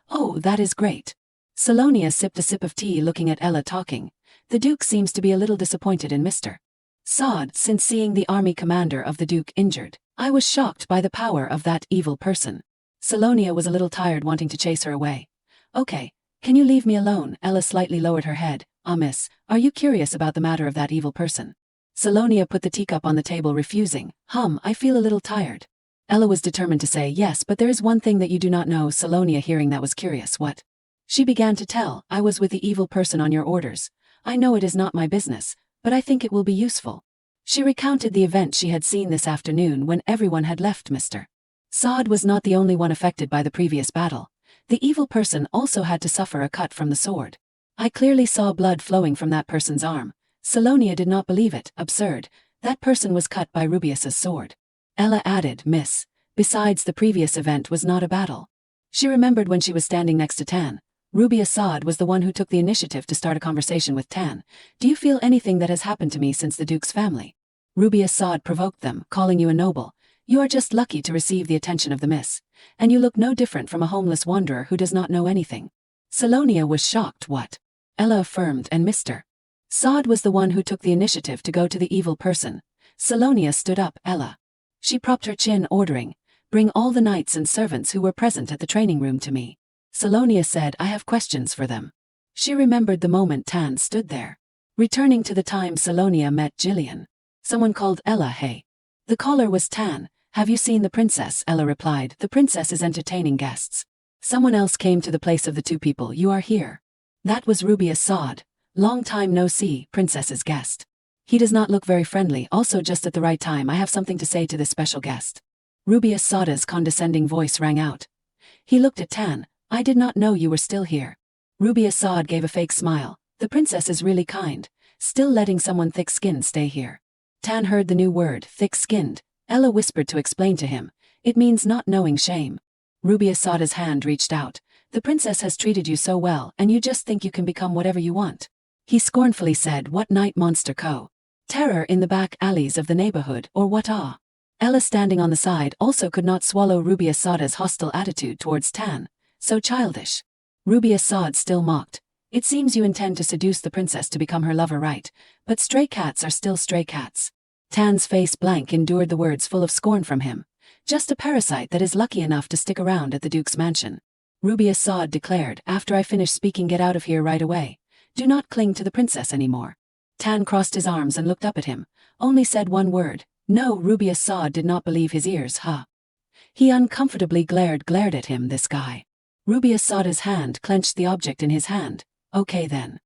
Oh, that is great. Salonia sipped a sip of tea looking at Ella talking. The Duke seems to be a little disappointed in Mr. Saad since seeing the army commander of the Duke injured. I was shocked by the power of that evil person. Salonia was a little tired wanting to chase her away. Okay, can you leave me alone? Ella slightly lowered her head. Ah miss, are you curious about the matter of that evil person? Salonia put the teacup on the table refusing. I feel a little tired. Ella was determined to say yes, but there is one thing that you do not know. Salonia hearing that was curious. What? She began to tell. I was with the evil person on your orders. I know it is not my business, but I think it will be useful. She recounted the event she had seen this afternoon when everyone had left. Mr. Saad was not the only one affected by the previous battle. The evil person also had to suffer a cut from the sword. I clearly saw blood flowing from that person's arm. Salonia did not believe it. Absurd. That person was cut by Rubius's sword. Ella added, Miss, besides the previous event was not a battle. She remembered when she was standing next to Tan. Ruby Assad was the one who took the initiative to start a conversation with Tan. Do you feel anything that has happened to me since the Duke's family? Ruby Assad provoked them, calling you a noble. You are just lucky to receive the attention of the miss. And you look no different from a homeless wanderer who does not know anything. Salonia was shocked. What? Ella affirmed, and Mr. Saad was the one who took the initiative to go to the evil person. Salonia stood up. Ella. She propped her chin, ordering, bring all the knights and servants who were present at the training room to me. Salonia said, I have questions for them. She remembered the moment Tan stood there. Returning to the time Salonia met Jillian. Someone called Ella. Hey. The caller was Tan. Have you seen the princess? Ella replied, the princess is entertaining guests. Someone else came to the place of the two people. You are here. That was Ruby Assad. Long time no see, princess's guest. He does not look very friendly. Also just at the right time I have something to say to this special guest. Ruby Assad's condescending voice rang out. He looked at Tan. I did not know you were still here. Ruby Assad gave a fake smile. The princess is really kind. Still letting someone thick-skinned stay here. Tan heard the new word, thick-skinned. Ella whispered to explain to him. It means not knowing shame. Ruby Asada's hand reached out. The princess has treated you so well, and you just think you can become whatever you want. He scornfully said, what night monster co? Terror in the back alleys of the neighborhood, or what ah? Ella standing on the side also could not swallow Ruby Asada's hostile attitude towards Tan. So childish. Ruby Asad still mocked. It seems you intend to seduce the princess to become her lover, right? But stray cats are still stray cats. Tan's face blank endured the words full of scorn from him. Just a parasite that is lucky enough to stick around at the Duke's mansion. Ruby Asad declared, after I finish speaking, get out of here right away. Do not cling to the princess anymore. Tan crossed his arms and looked up at him. Only said one word. No. Ruby Asad did not believe his ears, huh? He uncomfortably glared at him, this guy. Ruby Asada's hand clenched the object in his hand. Okay then.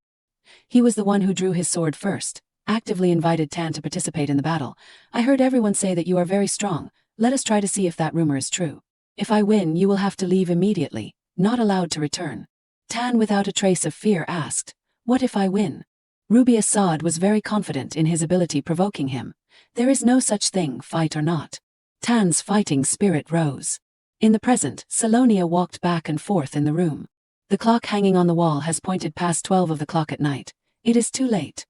He was the one who drew his sword first, actively invited Tan to participate in the battle. I heard everyone say that you are very strong. Let us try to see if that rumor is true. If I win, you will have to leave immediately, not allowed to return. Tan, without a trace of fear, asked, what if I win? Ruby Asad was very confident in his ability, provoking him. There is no such thing, fight or not. Tan's fighting spirit rose. In the present, Salonia walked back and forth in the room. The clock hanging on the wall has pointed past 12 of the clock at night. It is too late.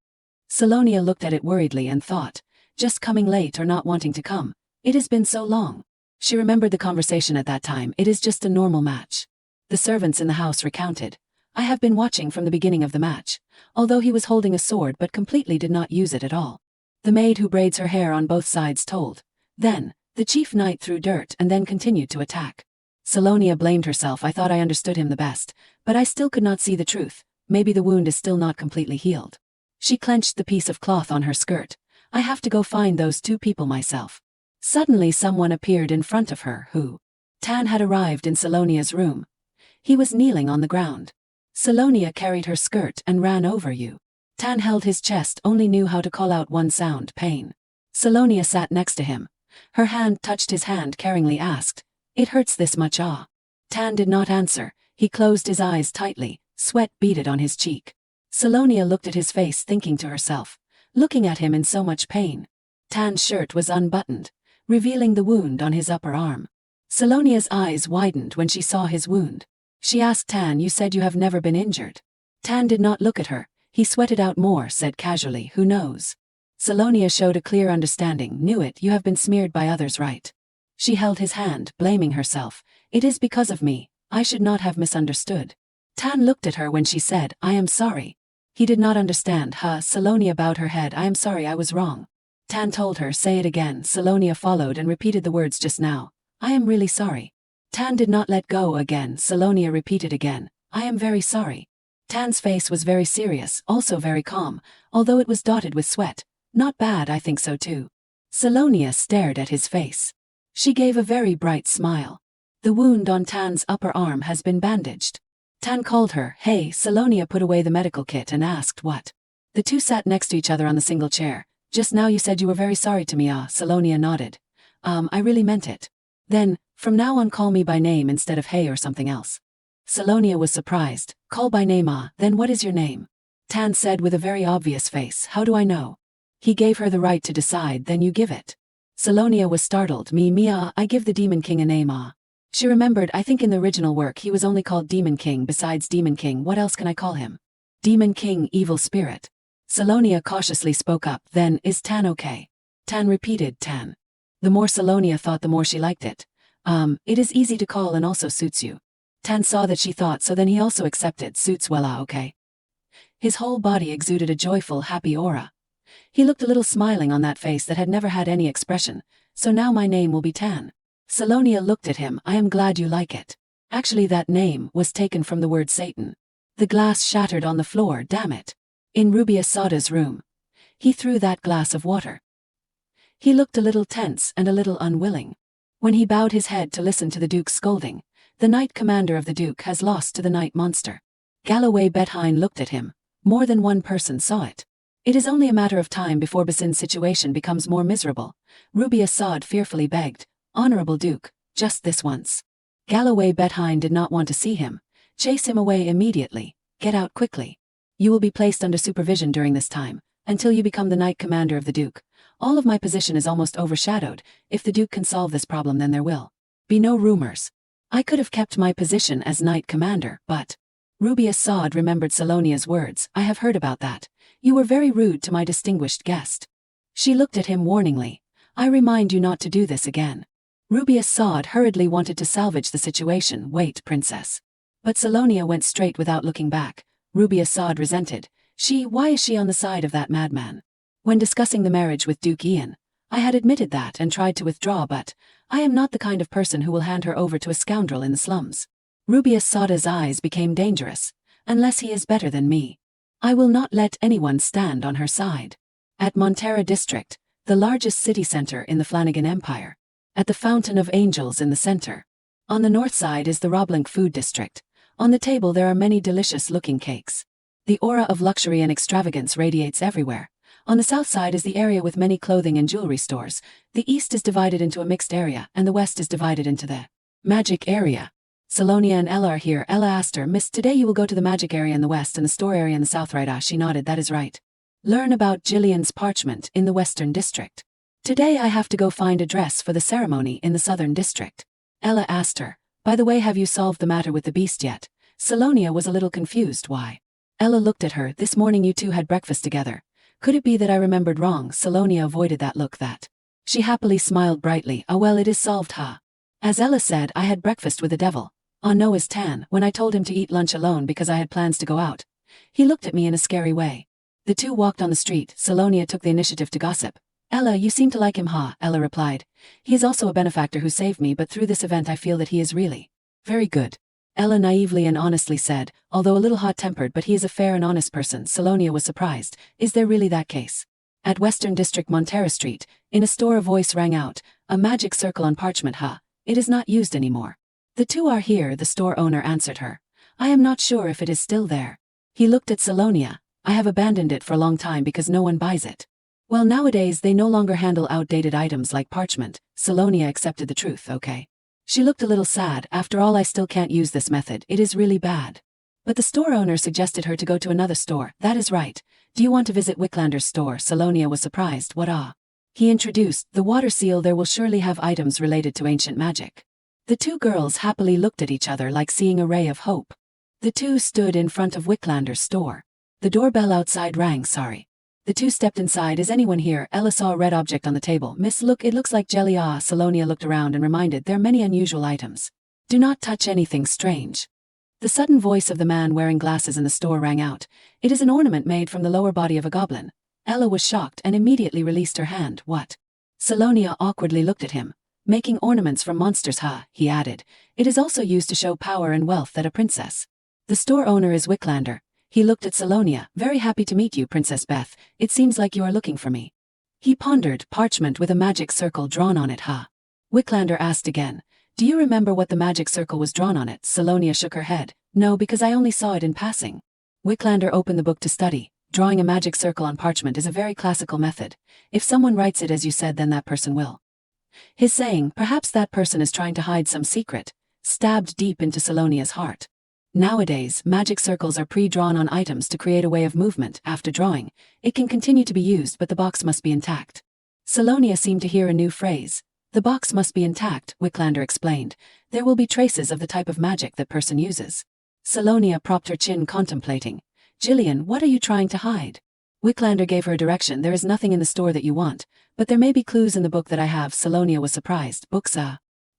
Salonia looked at it worriedly and thought, just coming late or not wanting to come. It has been so long. She remembered the conversation at that time. It is just a normal match. The servants in the house recounted. I have been watching from the beginning of the match, although he was holding a sword but completely did not use it at all. The maid who braids her hair on both sides told. Then, the chief knight threw dirt and then continued to attack. Salonia blamed herself. I thought I understood him the best, but I still could not see the truth. Maybe the wound is still not completely healed. She clenched the piece of cloth on her skirt. I have to go find those two people myself. Suddenly someone appeared in front of her who. Tan had arrived in Salonia's room. He was kneeling on the ground. Salonia carried her skirt and ran over you. Tan held his chest, only knew how to call out one sound, pain. Salonia sat next to him. Her hand touched his hand, caringly asked, it hurts this much ah? Tan did not answer. He closed his eyes tightly, sweat beaded on his cheek. Salonia looked at his face, thinking to herself, looking at him in so much pain. Tan's shirt was unbuttoned, revealing the wound on his upper arm. Salonia's eyes widened when she saw his wound. She asked Tan, you said you have never been injured. Tan did not look at her. He sweated out more, said casually, who knows? Salonia showed a clear understanding. Knew it, you have been smeared by others, right? She held his hand, blaming herself. It is because of me. I should not have misunderstood. Tan looked at her when she said, I am sorry. He did not understand. Salonia bowed her head. I am sorry, I was wrong. Tan told her, say it again. Salonia followed and repeated the words just now. I am really sorry. Tan did not let go again. Salonia repeated again, I am very sorry. Tan's face was very serious, also very calm, although it was dotted with sweat. Not bad, I think so too. Salonia stared at his face. She gave a very bright smile. The wound on Tan's upper arm has been bandaged. Tan called her, hey. Salonia put away the medical kit and asked what. The two sat next to each other on the single chair. Just now you said you were very sorry to me ah? Salonia nodded. I really meant it. Then, from now on call me by name instead of hey or something else. Salonia was surprised. Call by name ah? Then what is your name? Tan said with a very obvious face. How do I know? He gave her the right to decide, then you give it. Salonia was startled. Me ah? I give the Demon King a name ah? She remembered, I think in the original work he was only called Demon King. Besides Demon King, what else can I call him? Demon King, evil spirit. Salonia cautiously spoke up. Then, is Tan okay? Tan repeated, Tan. The more Salonia thought, the more she liked it. It is easy to call and also suits you. Tan saw that she thought so, then he also accepted. Suits well ah, okay. His whole body exuded a joyful, happy aura. He looked a little smiling on that face that had never had any expression. So now my name will be Tan. Salonia looked at him. I am glad you like it. Actually that name was taken from the word Satan. The glass shattered on the floor, damn it. In Ruby Asada's room. He threw that glass of water. He looked a little tense and a little unwilling. When he bowed his head to listen to the Duke's scolding, the Knight Commander of the Duke has lost to the Night Monster. Galloway Bethine looked at him. More than one person saw it. It is only a matter of time before Basin's situation becomes more miserable. Ruby Asad fearfully begged, Honorable Duke, just this once. Galloway Bethine did not want to see him. Chase him away immediately. Get out quickly. You will be placed under supervision during this time. until you become the knight commander of the Duke. All of my position is almost overshadowed. If the Duke can solve this problem, then there will be no rumors. I could have kept my position as knight commander, but Ruby Assad remembered Salonia's words. I have heard about that. You were very rude to my distinguished guest. She looked at him warningly. I remind you not to do this again. Ruby Assad hurriedly wanted to salvage the situation. Wait, princess. But Salonia went straight without looking back. Ruby Assad resented. Why is she on the side of that madman? When discussing the marriage with Duke Ian, I had admitted that and tried to withdraw, but I am not the kind of person who will hand her over to a scoundrel in the slums. Ruby Assad's eyes became dangerous. Unless he is better than me, I will not let anyone stand on her side. At Montera District, the largest city center in the Flanagan Empire. At the Fountain of Angels in the center. On the north side is the Roblink Food District. On the table there are many delicious-looking cakes. The aura of luxury and extravagance radiates everywhere. On the south side is the area with many clothing and jewelry stores. The east is divided into a mixed area, and the west is divided into the magic area. Salonia and Ella are here. Ella asked her, Miss, today you will go to the magic area in the west and the store area in the south, right? She nodded. That is right. Learn about Jillian's parchment in the western district. Today I have to go find a dress for the ceremony in the southern district. Ella asked her, by the way, have you solved the matter with the beast yet? Salonia was a little confused. Why? Ella looked at her. This morning you two had breakfast together. Could it be that I remembered wrong? Salonia avoided that look. She happily smiled brightly. Ah, well, it is solved, huh? As Ella said, I had breakfast with the devil. On Noah's tan, when I told him to eat lunch alone because I had plans to go out. He looked at me in a scary way. The two walked on the street. Salonia took the initiative to gossip. Ella, you seem to like him, huh? Ella replied. He is also a benefactor who saved me, but through this event I feel that he is really very good. Ella naively and honestly said, although a little hot-tempered, but he is a fair and honest person. Salonia was surprised. Is there really that case? At Western District Montera Street, in a store a voice rang out, a magic circle on parchment, huh? It is not used anymore. The two are here, the store owner answered her. I am not sure if it is still there. He looked at Salonia. I have abandoned it for a long time because no one buys it. Well, nowadays they no longer handle outdated items like parchment. Salonia accepted the truth. Okay. She looked a little sad. After all, I still can't use this method. It is really bad. But the store owner suggested her to go to another store. That is right. Do you want to visit Wicklander's store? Salonia was surprised. What? He introduced the water seal. There will surely have items related to ancient magic. The two girls happily looked at each other like seeing a ray of hope. The two stood in front of Wicklander's store. The doorbell outside rang. Sorry. The two stepped inside. Is anyone here? Ella saw a red object on the table. Miss, look, it looks like jelly. Salonia looked around and reminded, there are many unusual items. Do not touch anything strange. The sudden voice of the man wearing glasses in the store rang out. It is an ornament made from the lower body of a goblin. Ella was shocked and immediately released her hand. What? Salonia awkwardly looked at him. Making ornaments from monsters, huh? He added. It is also used to show power and wealth that a princess. The store owner is Wicklander. He looked at Salonia. Very happy to meet you, Princess Beth. It seems like you are looking for me. He pondered. Parchment with a magic circle drawn on it, huh? Wicklander asked again. Do you remember what the magic circle was drawn on it? Salonia shook her head. No, because I only saw it in passing. Wicklander opened the book to study. Drawing a magic circle on parchment is a very classical method. If someone writes it as you said, then that person will. His saying, perhaps that person is trying to hide some secret, stabbed deep into Salonia's heart. Nowadays, magic circles are pre-drawn on items to create a way of movement. After drawing, it can continue to be used, but the box must be intact. Salonia seemed to hear a new phrase. The box must be intact, Wicklander explained. There will be traces of the type of magic that person uses. Salonia propped her chin, contemplating. Jillian, what are you trying to hide? Wicklander gave her a direction. There is nothing in the store that you want, but there may be clues in the book that I have. Salonia was surprised. Books,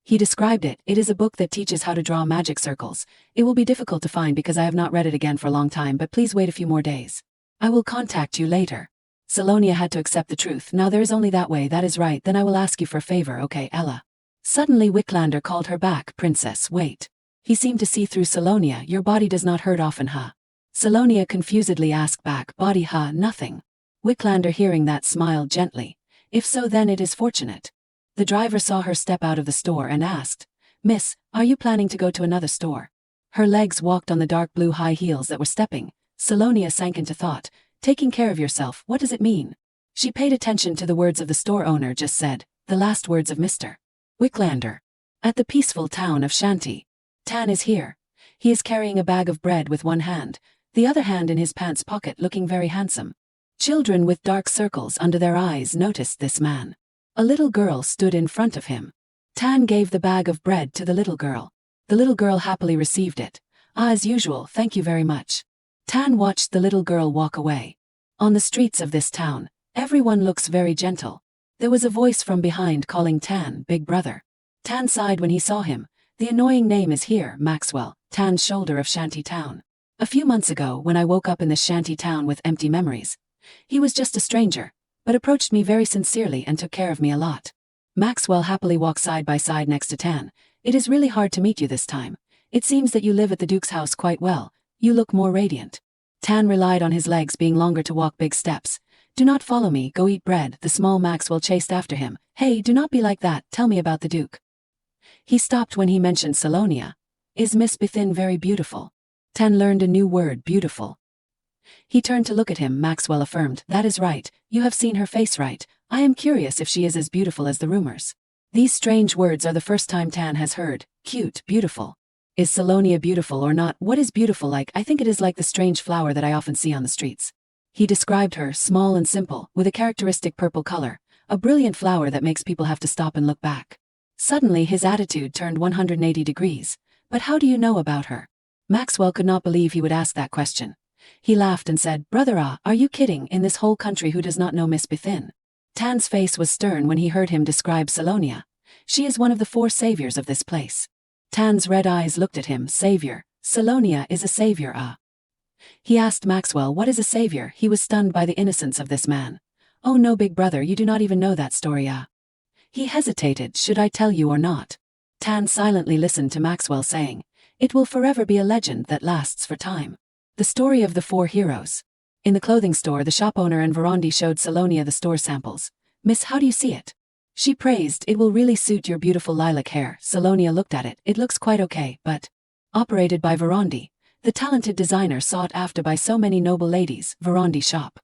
He described it. It is a book that teaches how to draw magic circles. It will be difficult to find because I have not read it again for a long time, but please wait a few more days. I will contact you later. Salonia had to accept the truth. Now there is only that way. That is right. Then I will ask you for a favor, okay, Ella? Suddenly Wicklander called her back. Princess, wait. He seemed to see through Salonia. Your body does not hurt often, huh? Salonia confusedly asked back. Body, huh? Nothing. Wicklander, hearing that, smiled gently. If so, then it is fortunate. The driver saw her step out of the store and asked, Miss, are you planning to go to another store? Her legs walked on the dark blue high heels that were stepping. Salonia sank into thought. Taking care of yourself, what does it mean? She paid attention to the words of the store owner just said, the last words of Mr. Wicklander. At the peaceful town of Shanty. Tan is here. He is carrying a bag of bread with one hand, the other hand in his pants pocket, looking very handsome. Children with dark circles under their eyes noticed this man. A little girl stood in front of him. Tan gave the bag of bread to the little girl. The little girl happily received it. As usual, thank you very much. Tan watched the little girl walk away. On the streets of this town, everyone looks very gentle. There was a voice from behind calling Tan big brother. Tan sighed when he saw him. The annoying name is here, Maxwell, Tan's shoulder of shanty town. A few months ago, when I woke up in this shanty town with empty memories, he was just a stranger, but approached me very sincerely and took care of me a lot. Maxwell happily walked side by side next to Tan. It is really hard to meet you this time. It seems that you live at the Duke's house quite well. You look more radiant. Tan relied on his legs being longer to walk big steps. Do not follow me, go eat bread. The small Maxwell chased after him. Hey, do not be like that, tell me about the Duke. He stopped when he mentioned Salonia. Is Miss Bethin very beautiful? Tan learned a new word, beautiful. He turned to look at him. Maxwell affirmed, that is right, you have seen her face right. I am curious if she is as beautiful as the rumors. These strange words are the first time Tan has heard. Cute, beautiful. Is Salonia beautiful or not? What is beautiful like? I think it is like the strange flower that I often see on the streets. He described her, small and simple, with a characteristic purple color, a brilliant flower that makes people have to stop and look back. Suddenly his attitude turned 180 degrees. But how do you know about her? Maxwell could not believe he would ask that question. He laughed and said, brother, are you kidding? In this whole country who does not know Miss Bethin? Tan's face was stern when he heard him describe Salonia. She is one of the 4 saviors of this place. Tan's red eyes looked at him. Savior. Salonia is a savior, He asked Maxwell, what is a savior? He was stunned by the innocence of this man. Oh no, big brother, you do not even know that story, He hesitated, should I tell you or not? Tan silently listened to Maxwell saying, it will forever be a legend that lasts for time. The story of the 4 heroes. In the clothing store, the shop owner and Verondi showed Salonia the store samples. Miss, how do you see it? She praised, it will really suit your beautiful lilac hair. Salonia looked at it, it looks quite okay, but... Operated by Verondi, the talented designer sought after by so many noble ladies, Verondi shop.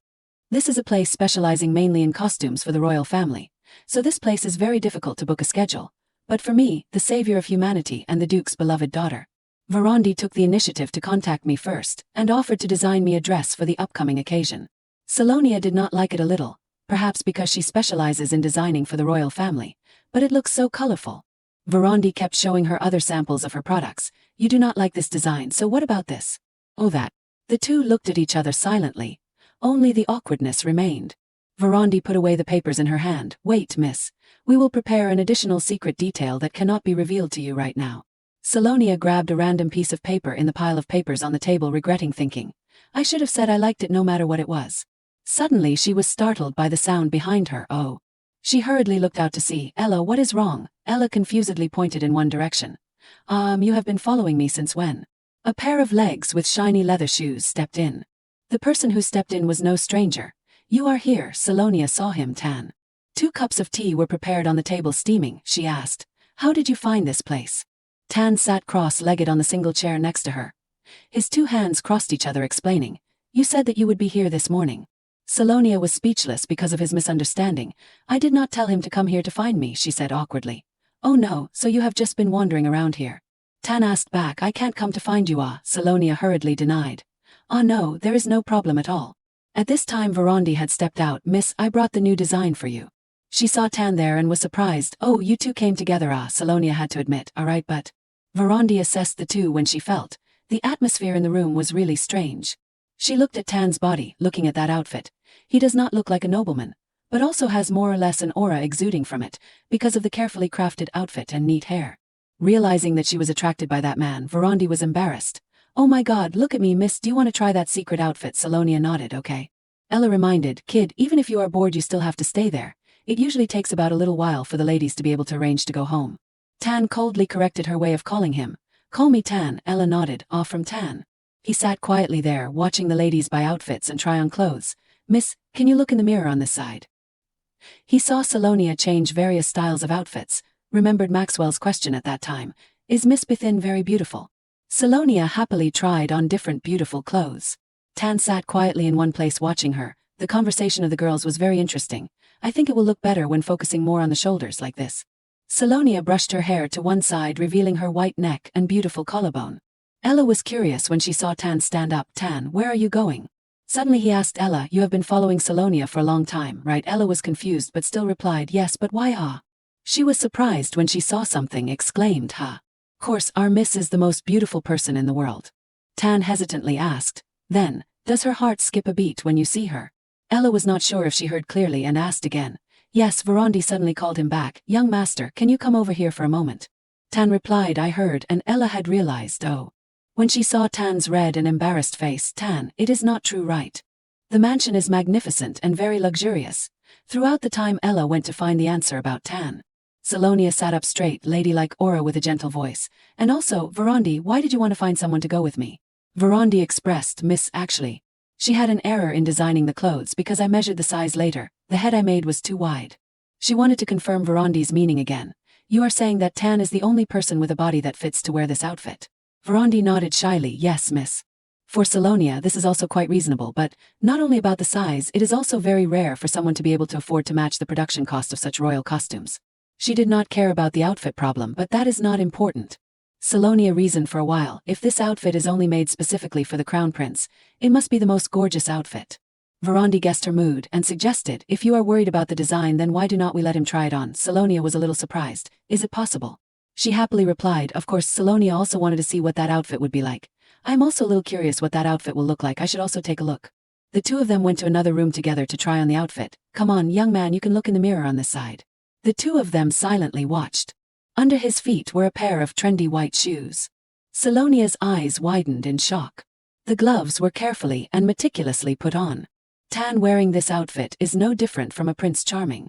This is a place specializing mainly in costumes for the royal family, so this place is very difficult to book a schedule. But for me, the savior of humanity and the Duke's beloved daughter, Verondi took the initiative to contact me first, and offered to design me a dress for the upcoming occasion. Salonia did not like it a little, perhaps because she specializes in designing for the royal family, but it looks so colorful. Verondi kept showing her other samples of her products. You do not like this design, so what about this? Oh that. The two looked at each other silently. Only the awkwardness remained. Verondi put away the papers in her hand. Wait, miss. We will prepare an additional secret detail that cannot be revealed to you right now. Salonia grabbed a random piece of paper in the pile of papers on the table, regretting, thinking, I should have said I liked it no matter what it was. Suddenly she was startled by the sound behind her. Oh. She hurriedly looked out to see. Ella, what is wrong? Ella confusedly pointed in one direction. You have been following me since when? A pair of legs with shiny leather shoes stepped in. The person who stepped in was no stranger. You are here, Salonia saw him. Tan. 2 cups of tea were prepared on the table steaming. She asked, how did you find this place? Tan sat cross-legged on the single chair next to her. His 2 hands crossed each other, explaining, you said that you would be here this morning. Salonia was speechless because of his misunderstanding. I did not tell him to come here to find me, she said awkwardly. Oh no, so you have just been wandering around here? Tan asked back. I can't come to find you, Salonia hurriedly denied. No, there is no problem at all. At this time Verondi had stepped out. Miss, I brought the new design for you. She saw Tan there and was surprised. Oh, you 2 came together, Salonia had to admit. Alright, but... Verondi assessed the 2 when she felt. The atmosphere in the room was really strange. She looked at Tan's body, looking at that outfit. He does not look like a nobleman, but also has more or less an aura exuding from it, because of the carefully crafted outfit and neat hair. Realizing that she was attracted by that man, Verondi was embarrassed. Oh my god, look at me, miss, do you want to try that secret outfit? Salonia nodded. Okay. Ella reminded, kid, even if you are bored you still have to stay there. It usually takes about a little while for the ladies to be able to arrange to go home. Tan coldly corrected her way of calling him. Call me Tan. Ella nodded. Off from Tan. He sat quietly there, watching the ladies buy outfits and try on clothes. Miss, can you look in the mirror on this side? He saw Salonia change various styles of outfits, remembered Maxwell's question at that time. Is Miss Bethin very beautiful? Salonia happily tried on different beautiful clothes. Tan sat quietly in one place watching her. The conversation of the girls was very interesting. I think it will look better when focusing more on the shoulders like this. Salonia brushed her hair to one side, revealing her white neck and beautiful collarbone. Ella was curious when she saw Tan stand up. Tan, where are you going? Suddenly he asked Ella, you have been following Salonia for a long time, right? Ella was confused but still replied, yes, but why She was surprised when she saw something, exclaimed, huh? Course, our miss is the most beautiful person in the world. Tan hesitantly asked, then, does her heart skip a beat when you see her? Ella was not sure if she heard clearly and asked again. Yes, Varandi suddenly called him back, young master, can you come over here for a moment? Tan replied, I heard, and Ella had realized, oh. When she saw Tan's red and embarrassed face, Tan, it is not true, right? The mansion is magnificent and very luxurious. Throughout the time Ella went to find the answer about Tan. Salonia sat up straight, ladylike aura with a gentle voice. And also, Varandi, why did you want to find someone to go with me? Varandi expressed, Miss, actually. She had an error in designing the clothes because I measured the size later. The head I made was too wide. She wanted to confirm Varandi's meaning again. You are saying that Tan is the only person with a body that fits to wear this outfit? Varandi nodded shyly, yes, miss. For Salonia, this is also quite reasonable, but not only about the size, it is also very rare for someone to be able to afford to match the production cost of such royal costumes. She did not care about the outfit problem, but that is not important. Salonia reasoned for a while, if this outfit is only made specifically for the crown prince, it must be the most gorgeous outfit. Varandi guessed her mood and suggested, if you are worried about the design then why do not we let him try it on? Salonia was a little surprised. Is it possible? She happily replied, of course. Salonia also wanted to see what that outfit would be like. I am also a little curious what that outfit will look like. I should also take a look. The two of them went to another room together to try on the outfit. Come on, young man, you can look in the mirror on this side. The two of them silently watched. Under his feet were a pair of trendy white shoes. Salonia's eyes widened in shock. The gloves were carefully and meticulously put on. Tan wearing this outfit is no different from a Prince Charming.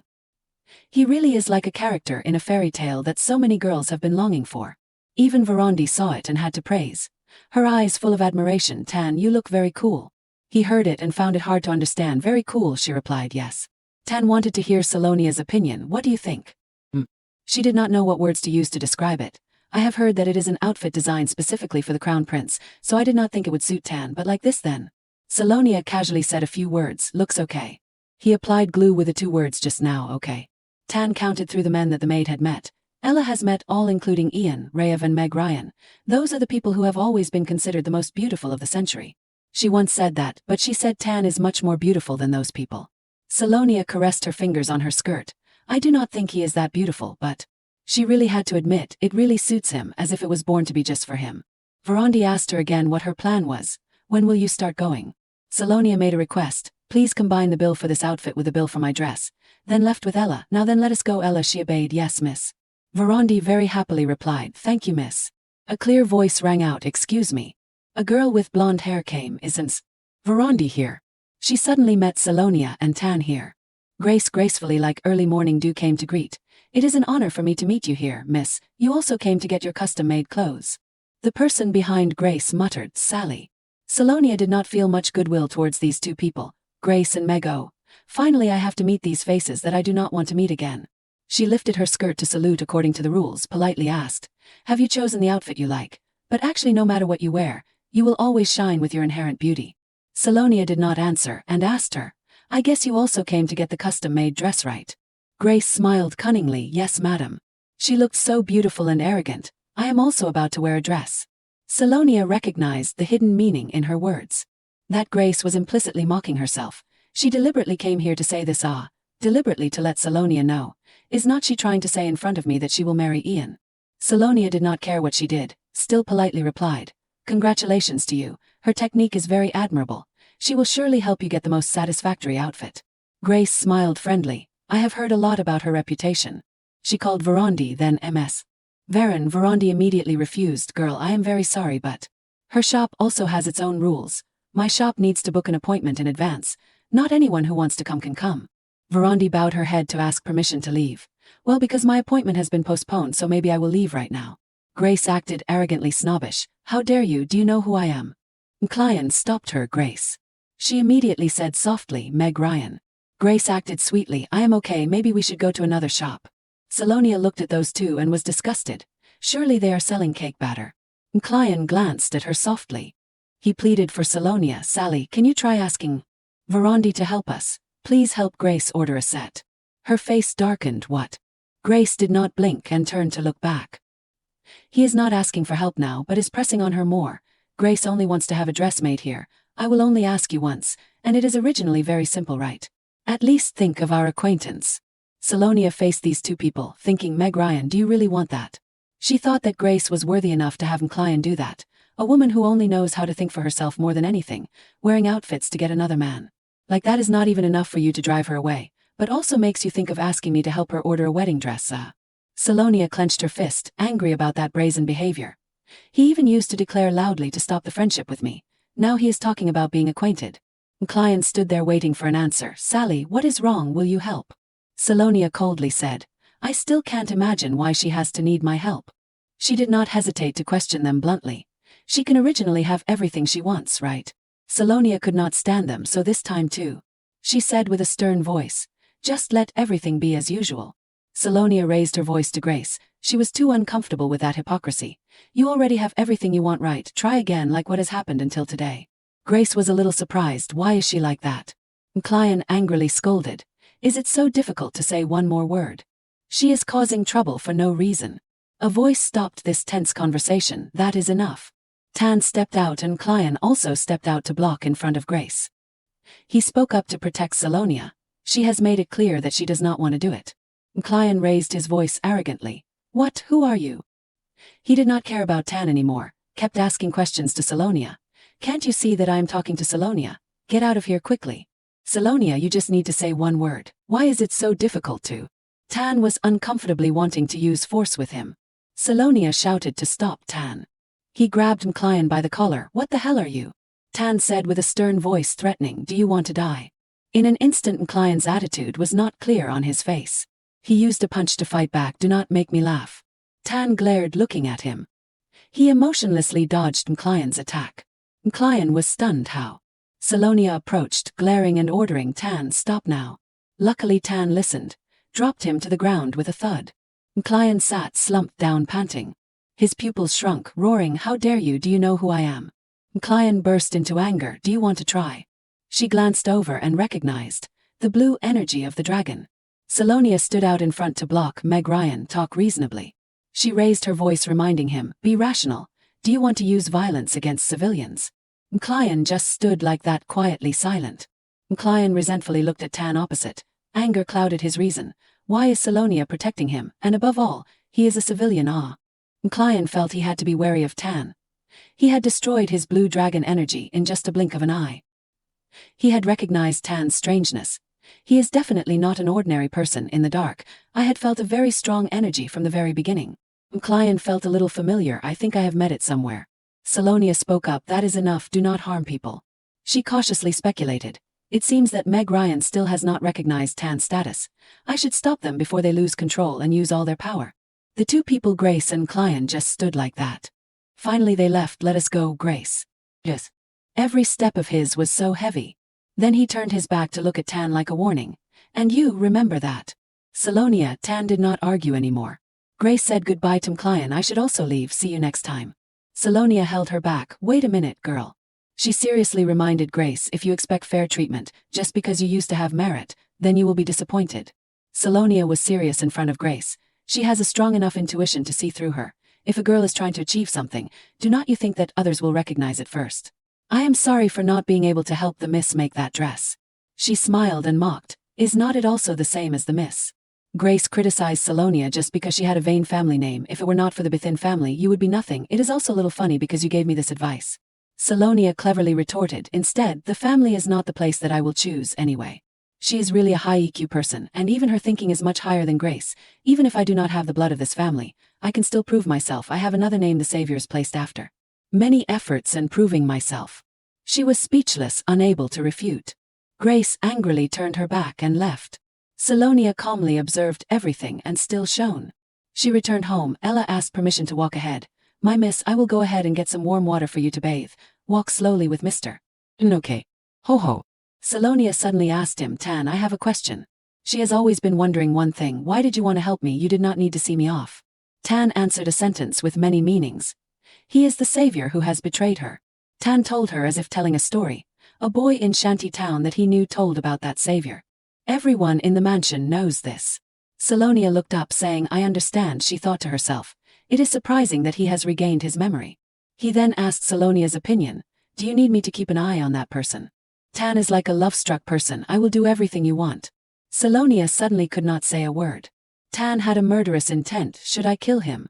He really is like a character in a fairy tale that so many girls have been longing for. Even Varandi saw it and had to praise. Her eyes full of admiration, Tan, you look very cool. He heard it and found it hard to understand. Very cool, she replied, yes. Tan wanted to hear Salonia's opinion. What do you think? She did not know what words to use to describe it. I have heard that it is an outfit designed specifically for the crown prince, so I did not think it would suit Tan, but like this then. Salonia casually said a few words, looks okay. He applied glue with the two words just now, okay. Tan counted through the men that the maid had met. Ella has met all including Ian, Rayev and Meg Ryan. Those are the people who have always been considered the most beautiful of the century. She once said that, but she said Tan is much more beautiful than those people. Salonia caressed her fingers on her skirt. I do not think he is that beautiful, but she really had to admit it really suits him as if it was born to be just for him. Varandi asked her again what her plan was. When will you start going? Salonia made a request. Please combine the bill for this outfit with the bill for my dress. Then left with Ella. Now then let us go. Ella, she obeyed. Yes, miss. Varandi very happily replied, thank you, miss. A clear voice rang out, excuse me. A girl with blonde hair came, isn't Varandi here? She suddenly met Salonia and Tan here. Grace gracefully like early morning dew came to greet. It is an honor for me to meet you here, miss. You also came to get your custom-made clothes. The person behind Grace muttered, Sally. Salonia did not feel much goodwill towards these two people, Grace and Meg. Oh, finally I have to meet these faces that I do not want to meet again. She lifted her skirt to salute according to the rules, politely asked, have you chosen the outfit you like? But actually no matter what you wear, you will always shine with your inherent beauty. Salonia did not answer and asked her, I guess you also came to get the custom-made dress, right? Grace smiled cunningly, yes, madam. She looked so beautiful and arrogant. I am also about to wear a dress. Salonia recognized the hidden meaning in her words. That Grace was implicitly mocking herself. She deliberately came here to say this, deliberately to let Salonia know. Is not she trying to say in front of me that she will marry Ian? Salonia did not care what she did, still politely replied, congratulations to you, her technique is very admirable. She will surely help you get the most satisfactory outfit. Grace smiled friendly. I have heard a lot about her reputation. She called Varandi, then Ms. Varen. Varandi immediately refused. Girl, I am very sorry, but her shop also has its own rules. My shop needs to book an appointment in advance. Not anyone who wants to come can come. Varandi bowed her head to ask permission to leave. Well, because my appointment has been postponed, so maybe I will leave right now. Grace acted arrogantly snobbish. How dare you? Do you know who I am? Client stopped her. Grace. She immediately said softly, Meg Ryan. Grace acted sweetly. I am okay, maybe we should go to another shop. Salonia looked at those two and was disgusted. Surely they are selling cake batter. Client glanced at her softly. He pleaded for Salonia. Sally, can you try asking Varandi to help us? Please help Grace order a set. Her face darkened. What? Grace did not blink and turned to look back. He is not asking for help now but is pressing on her more. Grace only wants to have a dress made here. I will only ask you once, and it is originally very simple, right? At least think of our acquaintance. Salonia faced these two people, thinking, Meg Ryan, do you really want that? She thought that Grace was worthy enough to have M'Clyan do that. A woman who only knows how to think for herself more than anything, wearing outfits to get another man. Like that is not even enough for you to drive her away, but also makes you think of asking me to help her order a wedding dress. Salonia clenched her fist, angry about that brazen behavior. He even used to declare loudly to stop the friendship with me. Now he is talking about being acquainted. M'Clyan stood there waiting for an answer. Sally, what is wrong? Will you help? Salonia coldly said. I still can't imagine why she has to need my help. She did not hesitate to question them bluntly. She can originally have everything she wants, right? Salonia could not stand them, so this time too. She said with a stern voice, just let everything be as usual. Salonia raised her voice to Grace. She was too uncomfortable with that hypocrisy. You already have everything you want, right? Try again like what has happened until today. Grace was a little surprised. Why is she like that? M'Clyan angrily scolded. Is it so difficult to say one more word? She is causing trouble for no reason. A voice stopped this tense conversation. That is enough. Tan stepped out and M'Clyan also stepped out to block in front of Grace. He spoke up to protect Salonia. She has made it clear that she does not want to do it. M'Clyan raised his voice arrogantly. What? Who are you? He did not care about Tan anymore, kept asking questions to Salonia. Can't you see that I am talking to Salonia? Get out of here quickly. Salonia, you just need to say one word. Why is it so difficult to? Tan was uncomfortably wanting to use force with him. Salonia shouted to stop Tan. He grabbed M'Clyan by the collar. What the hell are you? Tan said with a stern voice, threatening. Do you want to die? In an instant M'Clyan's attitude was not clear on his face. He used a punch to fight back. Do not make me laugh. Tan glared, looking at him. He emotionlessly dodged M'Clyan's attack. M'Clyan was stunned. How? Salonia approached, glaring and ordering Tan, stop now. Luckily Tan listened, dropped him to the ground with a thud. M'Clyan sat slumped down, panting. His pupils shrunk, roaring, how dare you? Do you know who I am? M'Clyan burst into anger. Do you want to try? She glanced over and recognized the blue energy of the dragon. Salonia stood out in front to block. Meg Ryan, talk reasonably. She raised her voice, reminding him, be rational. Do you want to use violence against civilians? M'Clyan just stood like that, quietly silent. M'Clyan resentfully looked at Tan opposite. Anger clouded his reason. Why is Salonia protecting him? And above all, he is a civilian. M'Clyan felt he had to be wary of Tan. He had destroyed his blue dragon energy in just a blink of an eye. He had recognized Tan's strangeness. He is definitely not an ordinary person in the dark. I had felt a very strong energy from the very beginning. M'Clyan felt a little familiar. I think I have met it somewhere. Salonia spoke up. That is enough. Do not harm people. She cautiously speculated. It seems that Meg Ryan still has not recognized Tan's status. I should stop them before they lose control and use all their power. The two people, Grace and M'Clyan, just stood like that. Finally they left. Let us go, Grace. Yes. Every step of his was so heavy. Then he turned his back to look at Tan like a warning. And you, remember that. Salonia. Tan did not argue anymore. Grace said goodbye to M'Clyan. I should also leave. See you next time. Salonia held her back. Wait a minute, girl. She seriously reminded Grace, if you expect fair treatment, just because you used to have merit, then you will be disappointed. Salonia was serious in front of Grace. She has a strong enough intuition to see through her. If a girl is trying to achieve something, do not you think that others will recognize it first? I am sorry for not being able to help the miss make that dress. She smiled and mocked. Is not it also the same as the miss? Grace criticized Salonia just because she had a vain family name. If it were not for the Bethin family, you would be nothing. It is also a little funny because you gave me this advice. Salonia cleverly retorted. Instead, the family is not the place that I will choose anyway. She is really a high EQ person, and even her thinking is much higher than Grace. Even if I do not have the blood of this family, I can still prove myself. I have another name the saviors placed after many efforts and proving myself. She was speechless, unable to refute. Grace angrily turned her back and left. Salonia calmly observed everything and still shone. She returned home. Ella asked permission to walk ahead. My miss, I will go ahead and get some warm water for you to bathe. Walk slowly with Mr. Okay. Ho ho. Salonia suddenly asked him. Tan, I have a question. She has always been wondering one thing. Why did you want to help me? You did not need to see me off. Tan answered a sentence with many meanings. He is the savior who has betrayed her. Tan told her as if telling a story. A boy in Shanty Town that he knew told about that savior. Everyone in the mansion knows this. Salonia looked up, saying, I understand. She thought to herself. It is surprising that he has regained his memory. He then asked Salonia's opinion. Do you need me to keep an eye on that person? Tan is like a love-struck person. I will do everything you want. Salonia suddenly could not say a word. Tan had a murderous intent. Should I kill him?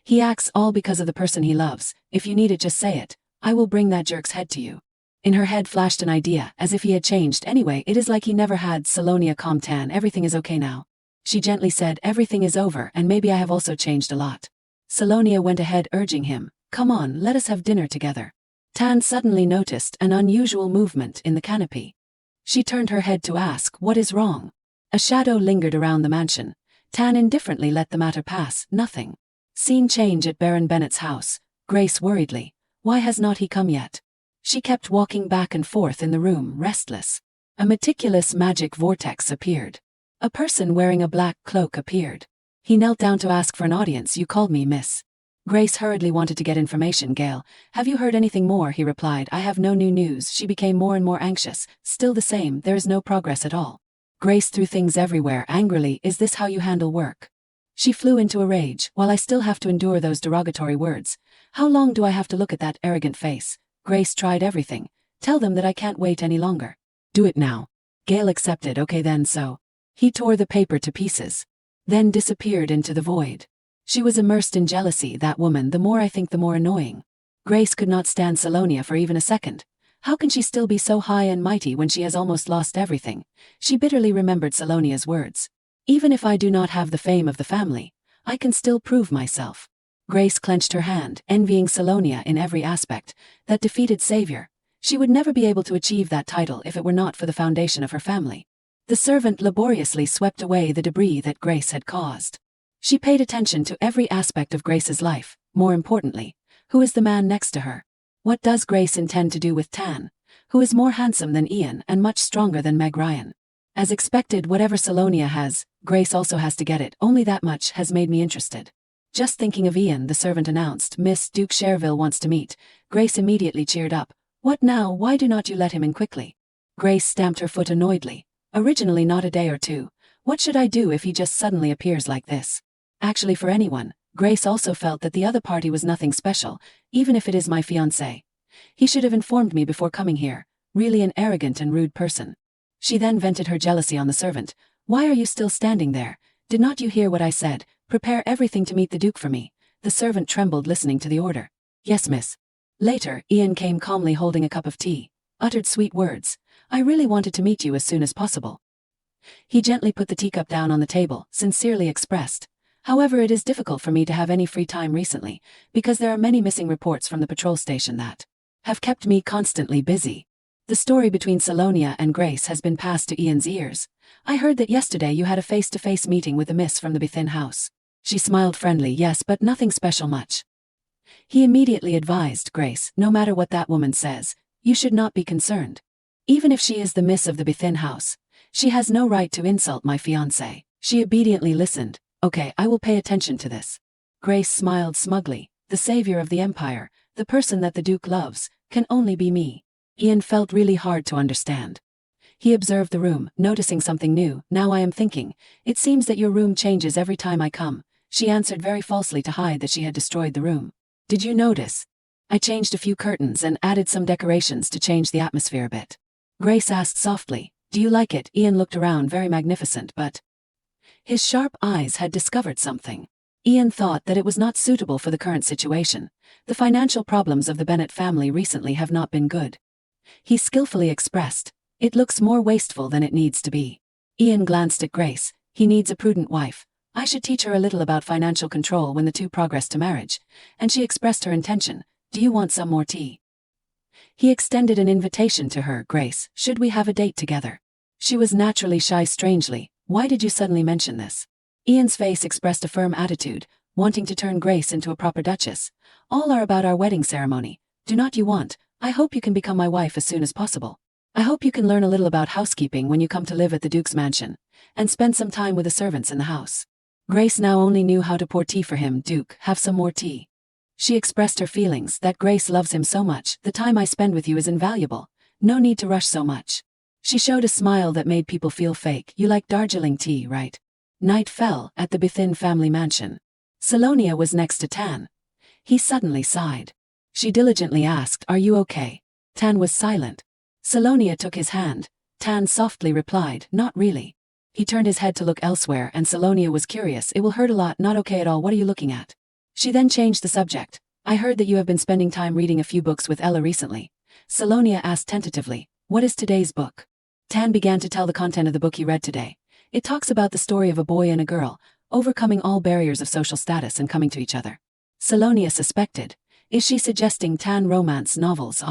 He acts all because of the person he loves. If you need it, just say it. I will bring that jerk's head to you. In her head flashed an idea, as if he had changed. Anyway, it is like he never had. Salonia calmed Tan. Everything is okay now. She gently said, everything is over, and maybe I have also changed a lot. Salonia went ahead, urging him, come on, let us have dinner together. Tan suddenly noticed an unusual movement in the canopy. She turned her head to ask, what is wrong? A shadow lingered around the mansion. Tan indifferently let the matter pass. Nothing. Scene change at Baron Bennett's house. Grace worriedly. Why has not he come yet? She kept walking back and forth in the room, restless. A meticulous magic vortex appeared. A person wearing a black cloak appeared. He knelt down to ask for an audience. You called me, miss. Grace hurriedly wanted to get information. Gale, have you heard anything more? He replied, I have no new news. She became more and more anxious. Still the same, there is no progress at all. Grace threw things everywhere angrily. Is this how you handle work? She flew into a rage. While I still have to endure those derogatory words, how long do I have to look at that arrogant face? Grace tried everything. Tell them that I can't wait any longer. Do it now. Gale accepted. Okay then, so. He tore the paper to pieces. Then disappeared into the void. She was immersed in jealousy, that woman. The more I think, the more annoying. Grace could not stand Salonia for even a second. How can she still be so high and mighty when she has almost lost everything? She bitterly remembered Salonia's words. Even if I do not have the fame of the family, I can still prove myself. Grace clenched her hand, envying Salonia in every aspect. That defeated savior. She would never be able to achieve that title if it were not for the foundation of her family. The servant laboriously swept away the debris that Grace had caused. She paid attention to every aspect of Grace's life. More importantly, who is the man next to her? What does Grace intend to do with Tan, who is more handsome than Ian and much stronger than Meg Ryan? As expected, whatever Salonia has, Grace also has to get it. Only that much has made me interested. Just thinking of Ian, the servant announced, Miss Duke Cherville wants to meet. Grace immediately cheered up. What now? Why do not you let him in quickly? Grace stamped her foot annoyedly. Originally not a day or two. What should I do if he just suddenly appears like this? Actually, for anyone, Grace also felt that the other party was nothing special, even if it is my fiancé. He should have informed me before coming here. Really an arrogant and rude person. She then vented her jealousy on the servant. Why are you still standing there? Did not you hear what I said? Prepare everything to meet the Duke for me. The servant trembled listening to the order. Yes, miss. Later, Ian came calmly holding a cup of tea. Uttered sweet words. I really wanted to meet you as soon as possible. He gently put the teacup down on the table, sincerely expressed. However, it is difficult for me to have any free time recently, because there are many missing reports from the patrol station that have kept me constantly busy. The story between Salonia and Grace has been passed to Ian's ears. I heard that yesterday you had a face-to-face meeting with a miss from the Bethin house. She smiled friendly. Yes, but nothing special much. He immediately advised Grace, no matter what that woman says, you should not be concerned. Even if she is the miss of the Bethin house, she has no right to insult my fiancé. She obediently listened. Okay, I will pay attention to this. Grace smiled smugly. The savior of the empire, the person that the Duke loves, can only be me. Ian felt really hard to understand. He observed the room, noticing something new. Now I am thinking, it seems that your room changes every time I come. She answered very falsely to hide that she had destroyed the room. Did you notice? I changed a few curtains and added some decorations to change the atmosphere a bit. Grace asked softly, do you like it? Ian looked around, very magnificent, but his sharp eyes had discovered something. Ian thought that it was not suitable for the current situation. The financial problems of the Bennett family recently have not been good. He skillfully expressed, it looks more wasteful than it needs to be. Ian glanced at Grace. He needs a prudent wife. I should teach her a little about financial control when the two progress to marriage. And she expressed her intention. Do you want some more tea? He extended an invitation to her. Grace, should we have a date together? She was naturally shy. Strangely, why did you suddenly mention this? Ian's face expressed a firm attitude, wanting to turn Grace into a proper duchess. All are about our wedding ceremony. Do not you want? I hope you can become my wife as soon as possible. I hope you can learn a little about housekeeping when you come to live at the Duke's mansion, and spend some time with the servants in the house. Grace now only knew how to pour tea for him. Duke, have some more tea. She expressed her feelings that Grace loves him so much. The time I spend with you is invaluable. No need to rush so much. She showed a smile that made people feel fake. You like Darjeeling tea, right? Night fell at the Bethin family mansion. Salonia was next to Tan. He suddenly sighed. She diligently asked, are you okay? Tan was silent. Salonia took his hand. Tan softly replied, "Not really." He turned his head to look elsewhere and Salonia was curious. "It will hurt a lot." "Not okay at all. What are you looking at?" She then changed the subject. "I heard that you have been spending time reading a few books with Ella recently." Salonia asked tentatively, "What is today's book?" Tan began to tell the content of the book he read today. It talks about the story of a boy and a girl, overcoming all barriers of social status and coming to each other. Salonia suspected. Is she suggesting Tan romance novels?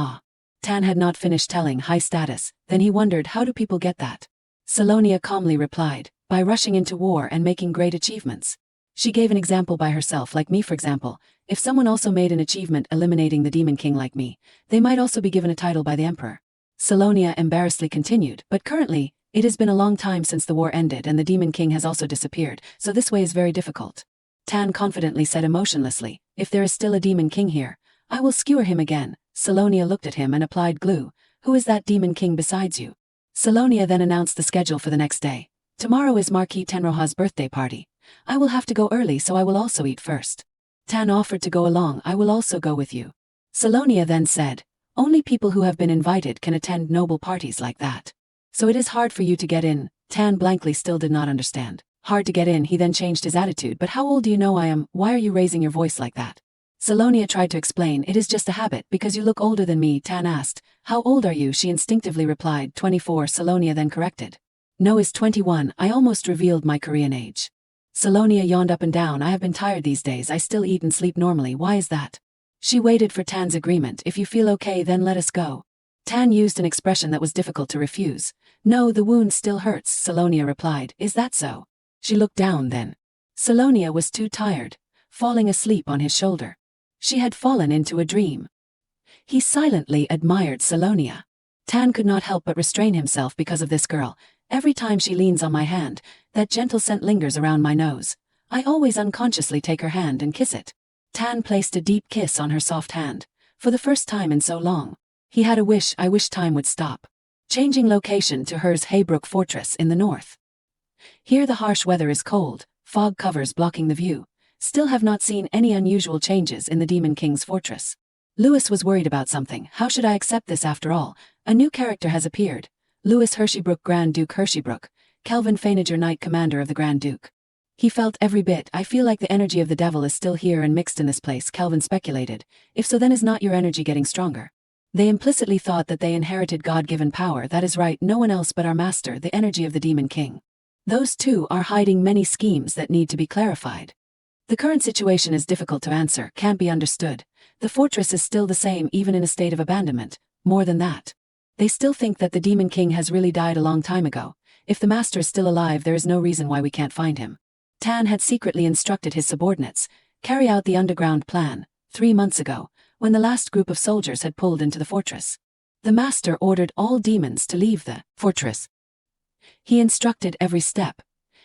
Tan had not finished telling high status, then he wondered, how do people get that? Salonia calmly replied, by rushing into war and making great achievements. She gave an example by herself, like me for example. If someone also made an achievement eliminating the Demon King like me, they might also be given a title by the Emperor. Salonia embarrassedly continued, but currently, it has been a long time since the war ended and the Demon King has also disappeared, so this way is very difficult. Tan confidently said emotionlessly, if there is still a Demon King here, I will skewer him again. Salonia looked at him and applied glue. Who is that Demon King besides you? Salonia then announced the schedule for the next day. Tomorrow is Marquis Tenroha's birthday party. I will have to go early, so I will also eat first. Tan offered to go along. I will also go with you. Salonia then said, only people who have been invited can attend noble parties like that. So it is hard for you to get in. Tan blankly still did not understand. Hard to get in. He then changed his attitude. But how old do you know I am? Why are you raising your voice like that? Salonia tried to explain. It is just a habit, because you look older than me. Tan asked, how old are you? She instinctively replied, 24. Salonia then corrected. No, is 21. I almost revealed my Korean age. Salonia yawned up and down. I have been tired these days. I still eat and sleep normally. Why is that? She waited for Tan's agreement. If you feel okay, then let us go. Tan used an expression that was difficult to refuse. No, the wound still hurts, Salonia replied. Is that so? She looked down then. Salonia was too tired, falling asleep on his shoulder. She had fallen into a dream. He silently admired Salonia. Tan could not help but restrain himself because of this girl. Every time she leans on my hand, that gentle scent lingers around my nose. I always unconsciously take her hand and kiss it. Tan placed a deep kiss on her soft hand. For the first time in so long. He had a wish. I wish time would stop. Changing location to Hers Haybrook Fortress in the north. Here the harsh weather is cold, fog covers blocking the view. Still have not seen any unusual changes in the Demon King's fortress. Lewis was worried about something. How should I accept this after all? A new character has appeared. Lewis Hershybrook, Grand Duke Hershybrook. Kelvin Fainager, Knight Commander of the Grand Duke. He felt every bit. I feel like the energy of the devil is still here and mixed in this place, Kelvin speculated. If so, then is not your energy getting stronger? They implicitly thought that they inherited God-given power. That is right, no one else but our master, the energy of the Demon King. Those two are hiding many schemes that need to be clarified. The current situation is difficult to answer, can't be understood. The fortress is still the same even in a state of abandonment. More than that. They still think that the Demon King has really died a long time ago. If the master is still alive, there is no reason why we can't find him. Tan had secretly instructed his subordinates, carry out the underground plan, 3 months ago, when the last group of soldiers had pulled into the fortress. The master ordered all demons to leave the fortress. He instructed every step.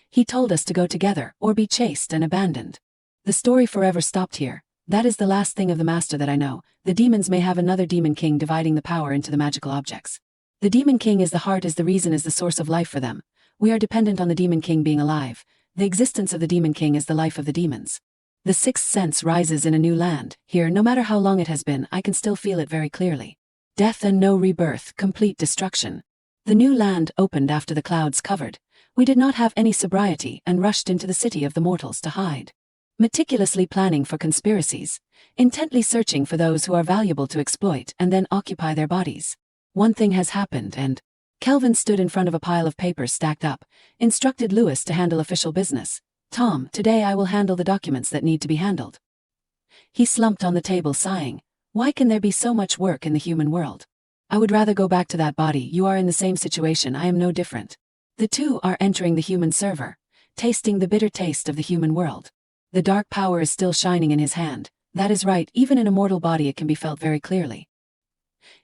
He told us to go together or be chased and abandoned. The story forever stopped here. That is the last thing of the master that I know. The demons may have another Demon King dividing the power into the magical objects. The Demon King is the heart, is the reason, is the source of life for them. We are dependent on the Demon King being alive. The existence of the Demon King is the life of the demons. The sixth sense rises in a new land. Here, no matter how long it has been, I can still feel it very clearly. Death and no rebirth, complete destruction. The new land opened after the clouds covered. We did not have any sobriety and rushed into the city of the mortals to hide. Meticulously planning for conspiracies, intently searching for those who are valuable to exploit and then occupy their bodies. One thing has happened and... Kelvin stood in front of a pile of papers stacked up, instructed Lewis to handle official business. Tom, today I will handle the documents that need to be handled. He slumped on the table sighing. Why can there be so much work in the human world? I would rather go back to that body. You are in the same situation. I am no different. The two are entering the human server, tasting the bitter taste of the human world. The dark power is still shining in his hand. That is right, even in a mortal body it can be felt very clearly.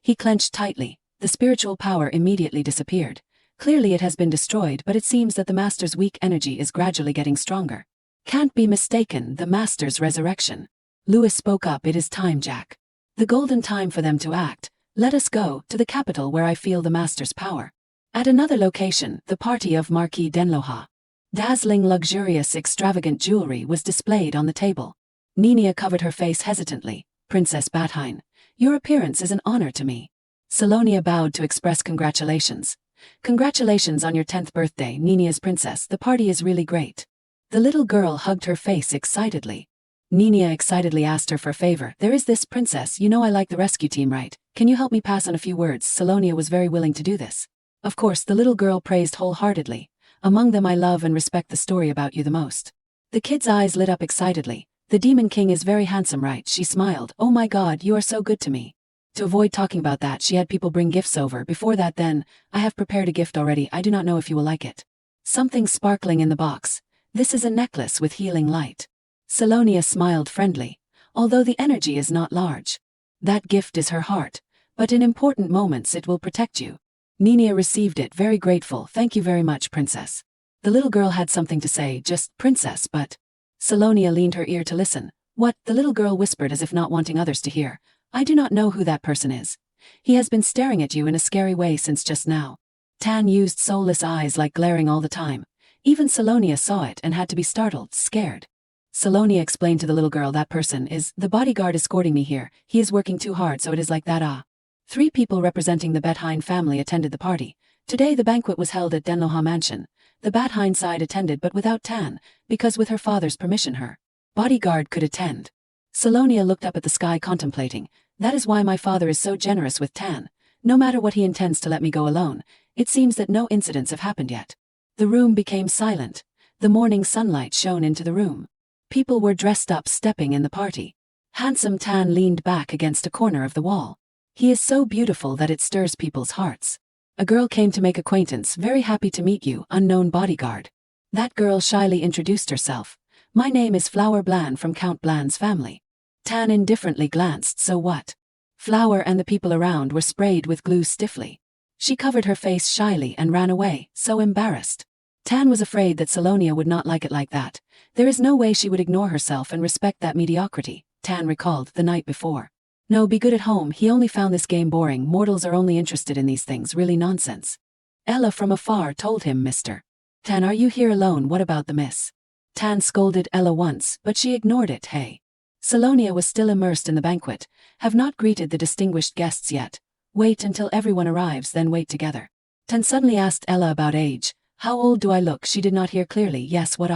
He clenched tightly. The spiritual power immediately disappeared. Clearly it has been destroyed, but it seems that the master's weak energy is gradually getting stronger. Can't be mistaken, the master's resurrection. Lewis spoke up. It is time, Jack. The golden time for them to act. Let us go to the capital where I feel the master's power. At another location, the party of Marquis Denloha. Dazzling, luxurious, extravagant jewelry was displayed on the table. Nina covered her face hesitantly. Princess Bathine, your appearance is an honor to me. Salonia bowed to express congratulations. Congratulations on your 10th birthday, Ninia's princess, the party is really great. The little girl hugged her face excitedly. Ninia excitedly asked her for a favor. There is this princess, you know I like the rescue team, right? Can you help me pass on a few words? Salonia was very willing to do this. Of course, the little girl praised wholeheartedly. Among them I love and respect the story about you the most. The kid's eyes lit up excitedly. The Demon King is very handsome, right? She smiled. Oh my god, you are so good to me. To avoid talking about that, she had people bring gifts over. Before that then, I have prepared a gift already. I do not know if you will like it. Something sparkling in the box. This is a necklace with healing light. Salonia smiled friendly. Although the energy is not large. That gift is her heart. But in important moments it will protect you. Ninia received it, very grateful. Thank you very much, princess. The little girl had something to say, just princess, but... Salonia leaned her ear to listen. What? The little girl whispered as if not wanting others to hear. I do not know who that person is. He has been staring at you in a scary way since just now. Tan used soulless eyes like glaring all the time. Even Salonia saw it and had to be startled, scared. Salonia explained to the little girl that person is the bodyguard escorting me here. He is working too hard, so it is like that. 3 people representing the Bettheim family attended the party. Today the banquet was held at Denloha Mansion. The Bettheim side attended but without Tan, because with her father's permission her bodyguard could attend. Salonia looked up at the sky contemplating. That is why my father is so generous with Tan. No matter what he intends to let me go alone. It seems that no incidents have happened yet. The room became silent. The morning sunlight shone into the room. People were dressed up stepping in the party. Handsome Tan leaned back against a corner of the wall. He is so beautiful that it stirs people's hearts. A girl came to make acquaintance. Very happy to meet you, unknown bodyguard. That girl shyly introduced herself. My name is Flower Bland from Count Bland's family. Tan indifferently glanced. So what? Flower and the people around were sprayed with glue stiffly. She covered her face shyly and ran away, so embarrassed. Tan was afraid that Salonia would not like it like that. There is no way she would ignore herself and respect that mediocrity, Tan recalled the night before. No, be good at home. He only found this game boring. Mortals are only interested in these things, really nonsense. Ella from afar told him, Mr. Tan, are you here alone? What about the miss? Tan scolded Ella once, but she ignored it. Hey. Salonia was still immersed in the banquet. Have not greeted the distinguished guests yet. Wait until everyone arrives, then wait together. Tan suddenly asked Ella about age. How old do I look? She did not hear clearly. Yes, what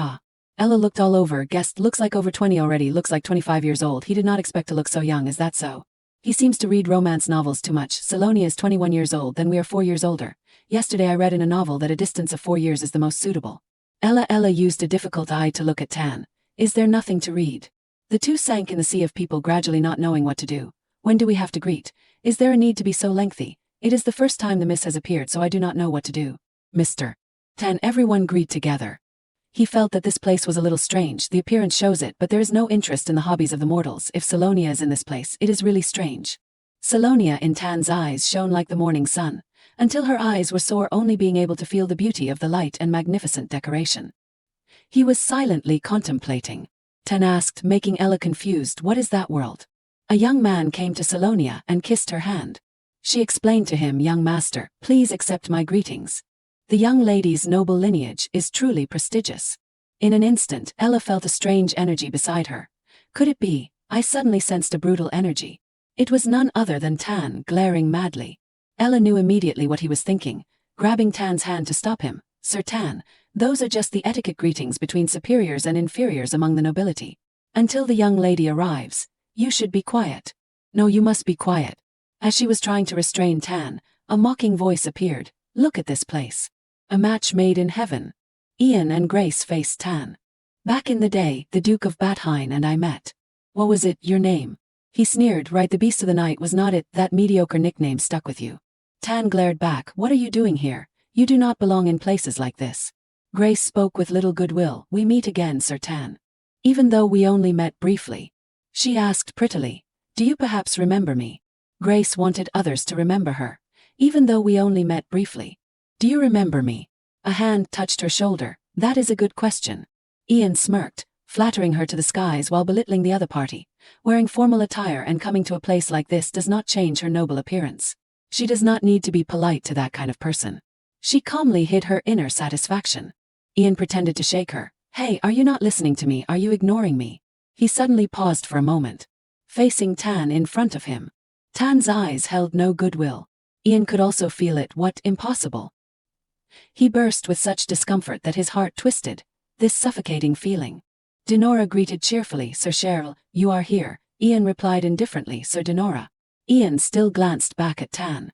Ella looked all over. Guest looks like over 20 already, looks like 25 years old. He did not expect to look so young, is that so? He seems to read romance novels too much. Salonia is 21 years old, then we are 4 years older. Yesterday I read in a novel that a distance of 4 years is the most suitable. Ella used a difficult eye to look at Tan. Is there nothing to read? The two sank in the sea of people, gradually not knowing what to do. When do we have to greet? Is there a need to be so lengthy? It is the first time the miss has appeared, so I do not know what to do. Mr. Tan, everyone greet together. He felt that this place was a little strange. The appearance shows it, but there is no interest in the hobbies of the mortals. If Salonia is in this place, it is really strange. Salonia in Tan's eyes shone like the morning sun, until her eyes were sore only being able to feel the beauty of the light and magnificent decoration. He was silently contemplating. Tan asked, making Ella confused, what is that world? A young man came to Salonia and kissed her hand. She explained to him, young master, please accept my greetings. The young lady's noble lineage is truly prestigious. In an instant, Ella felt a strange energy beside her. Could it be? I suddenly sensed a brutal energy. It was none other than Tan, glaring madly. Ella knew immediately what he was thinking, grabbing Tan's hand to stop him. Sir Tan, those are just the etiquette greetings between superiors and inferiors among the nobility. Until the young lady arrives, you should be quiet. No, you must be quiet. As she was trying to restrain Tan, a mocking voice appeared. Look at this place. A match made in heaven. Ian and Grace faced Tan. Back in the day, the Duke of Bettheim and I met. What was it, your name? He sneered, right, the beast of the night, was not it? That mediocre nickname stuck with you. Tan glared back, what are you doing here? You do not belong in places like this. Grace spoke with little goodwill, we meet again, Sir Tan. Even though we only met briefly. She asked prettily, do you perhaps remember me? Grace wanted others to remember her. Even though we only met briefly. Do you remember me? A hand touched her shoulder. That is a good question. Ian smirked, flattering her to the skies while belittling the other party. Wearing formal attire and coming to a place like this does not change her noble appearance. She does not need to be polite to that kind of person. She calmly hid her inner satisfaction. Ian pretended to shake her. Hey, are you not listening to me? Are you ignoring me? He suddenly paused for a moment, facing Tan in front of him. Tan's eyes held no goodwill. Ian could also feel it. What? Impossible? He burst with such discomfort that his heart twisted. This suffocating feeling. Dinora greeted cheerfully. Sir Cheryl, you are here. Ian replied indifferently. Sir Dinora. Ian still glanced back at Tan.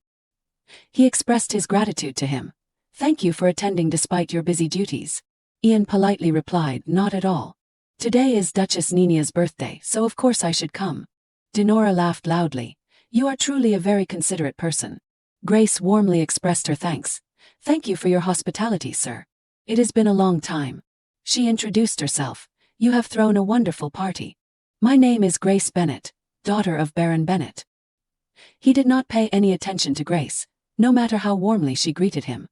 He expressed his gratitude to him. Thank you for attending despite your busy duties. Ian politely replied, not at all. Today is Duchess Ninia's birthday, so of course I should come. Dinora laughed loudly. You are truly a very considerate person. Grace warmly expressed her thanks. Thank you for your hospitality, sir. It has been a long time. She introduced herself. You have thrown a wonderful party. My name is Grace Bennet, daughter of Baron Bennet. He did not pay any attention to Grace, no matter how warmly she greeted him.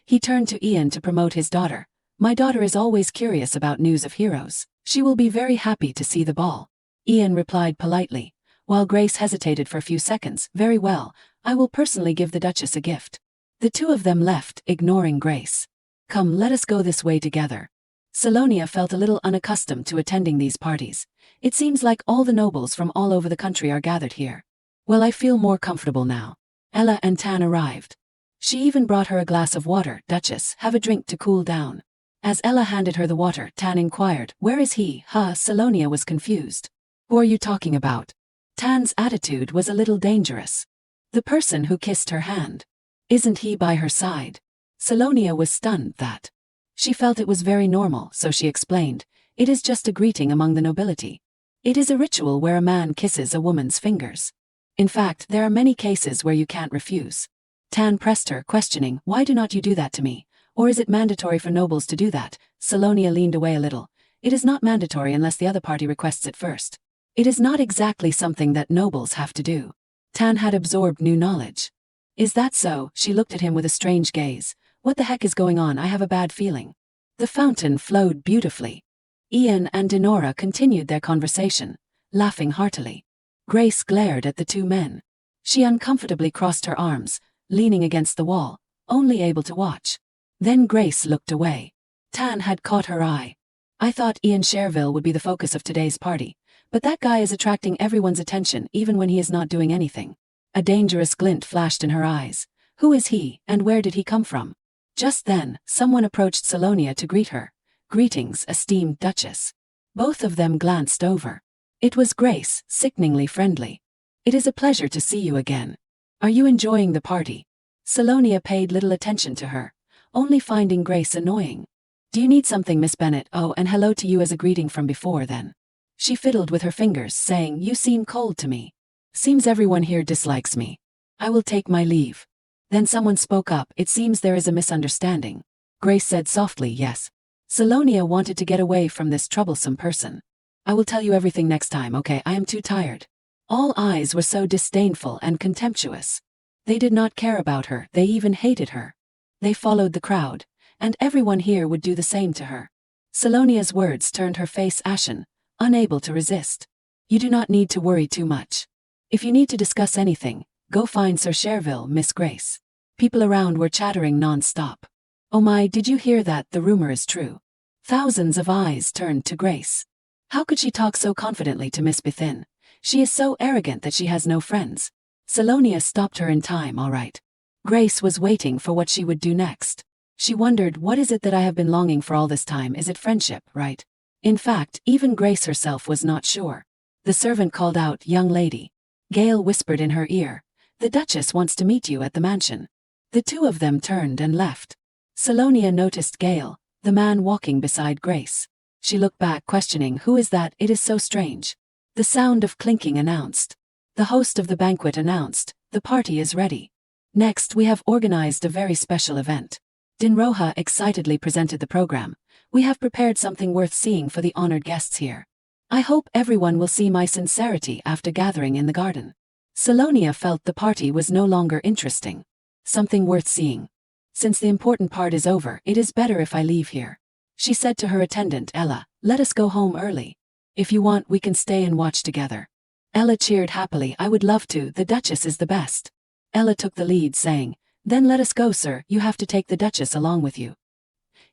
He turned to Ian to promote his daughter. My daughter is always curious about news of heroes. She will be very happy to see the ball. Ian replied politely, while Grace hesitated for a few seconds. Very well, I will personally give the Duchess a gift. The two of them left, ignoring Grace. Come, let us go this way together. Salonia felt a little unaccustomed to attending these parties. It seems like all the nobles from all over the country are gathered here. Well, I feel more comfortable now. Ella and Tan arrived. She even brought her a glass of water. Duchess, have a drink to cool down. As Ella handed her the water, Tan inquired, where is he? Salonia was confused. Who are you talking about? Tan's attitude was a little dangerous. The person who kissed her hand. Isn't he by her side? Salonia was stunned that. She felt it was very normal, so she explained, it is just a greeting among the nobility. It is a ritual where a man kisses a woman's fingers. In fact, there are many cases where you can't refuse. Tan pressed her, questioning, why do not you do that to me? Or is it mandatory for nobles to do that? Salonia leaned away a little. It is not mandatory unless the other party requests it first. It is not exactly something that nobles have to do. Tan had absorbed new knowledge. Is that so? She looked at him with a strange gaze. What the heck is going on? I have a bad feeling. The fountain flowed beautifully. Ian and Dinora continued their conversation, laughing heartily. Grace glared at the two men. She uncomfortably crossed her arms, leaning against the wall, only able to watch. Then Grace looked away. Tan had caught her eye. I thought Ian Cherville would be the focus of today's party, but that guy is attracting everyone's attention even when he is not doing anything. A dangerous glint flashed in her eyes. Who is he, and where did he come from? Just then, someone approached Salonia to greet her. Greetings, esteemed Duchess. Both of them glanced over. It was Grace, sickeningly friendly. It is a pleasure to see you again. Are you enjoying the party? Salonia paid little attention to her, only finding Grace annoying. Do you need something, Miss Bennet? Oh, and hello to you as a greeting from before then. She fiddled with her fingers, saying, you seem cold to me. Seems everyone here dislikes me. I will take my leave. Then someone spoke up. It seems there is a misunderstanding. Grace said softly, yes. Salonia wanted to get away from this troublesome person. I will tell you everything next time, okay? I am too tired. All eyes were so disdainful and contemptuous. They did not care about her, they even hated her. They followed the crowd, and everyone here would do the same to her. Salonia's words turned her face ashen, unable to resist. You do not need to worry too much. If you need to discuss anything, go find Sir Cherville, Miss Grace. People around were chattering non-stop. Oh my, did you hear that? The rumor is true. Thousands of eyes turned to Grace. How could she talk so confidently to Miss Bethin? She is so arrogant that she has no friends. Salonia stopped her in time, all right. Grace was waiting for what she would do next. She wondered, what is it that I have been longing for all this time? Is it friendship, right? In fact, even Grace herself was not sure. The servant called out, young lady. Gale whispered in her ear, the Duchess wants to meet you at the mansion. The two of them turned and left. Salonia noticed Gale, the man walking beside Grace. She looked back, questioning, who is that? It is so strange. The sound of clinking announced. The host of the banquet announced, the party is ready. Next, we have organized a very special event. Dinroha excitedly presented the program. We have prepared something worth seeing for the honored guests here. I hope everyone will see my sincerity after gathering in the garden. Salonia felt the party was no longer interesting. Something worth seeing. Since the important part is over, it is better if I leave here. She said to her attendant, Ella, let us go home early. If you want, we can stay and watch together. Ella cheered happily. I would love to, the Duchess is the best. Ella took the lead, saying, then let us go, sir, you have to take the Duchess along with you.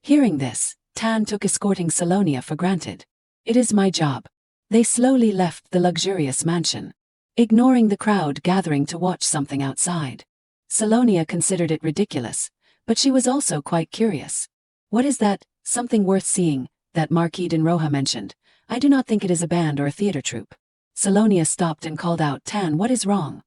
Hearing this, Tan took escorting Salonia for granted. It is my job. They slowly left the luxurious mansion, ignoring the crowd gathering to watch something outside. Salonia considered it ridiculous, but she was also quite curious. What is that, something worth seeing, that Marquis Dinroha mentioned? I do not think it is a band or a theater troupe. Salonia stopped and called out, Tan, what is wrong?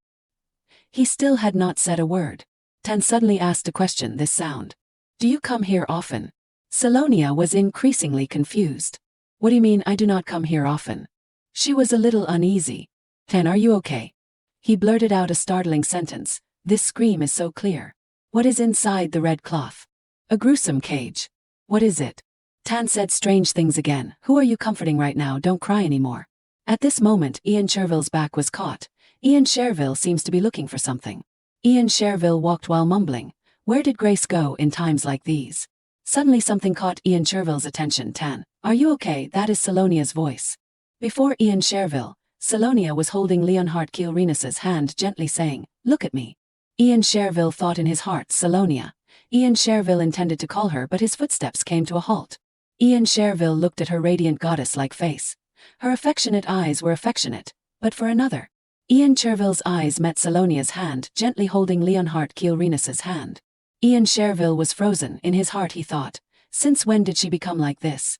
He still had not said a word. Tan suddenly asked a question this sound. Do you come here often? Salonia was increasingly confused. What do you mean I do not come here often? She was a little uneasy. Tan, are you okay? He blurted out a startling sentence. This scream is so clear. What is inside the red cloth? A gruesome cage. What is it? Tan said strange things again. Who are you comforting right now? Don't cry anymore. At this moment, Ian Cherville's back was caught. Ian Cherville seems to be looking for something. Ian Cherville walked while mumbling. Where did Grace go in times like these? Suddenly something caught Ian Cherville's attention. Tan, are you okay? That is Salonia's voice. Before Ian Cherville, Salonia was holding Leonhard Kielrenus's hand gently saying, look at me. Ian Cherville thought in his heart, Salonia. Ian Cherville intended to call her, but his footsteps came to a halt. Ian Cherville looked at her radiant goddess-like face. Her affectionate eyes were affectionate, but for another. Ian Cherville's eyes met Salonia's hand gently holding Leonhard Kielrenus's hand. Ian Cherville was frozen. In his heart he thought, since when did she become like this?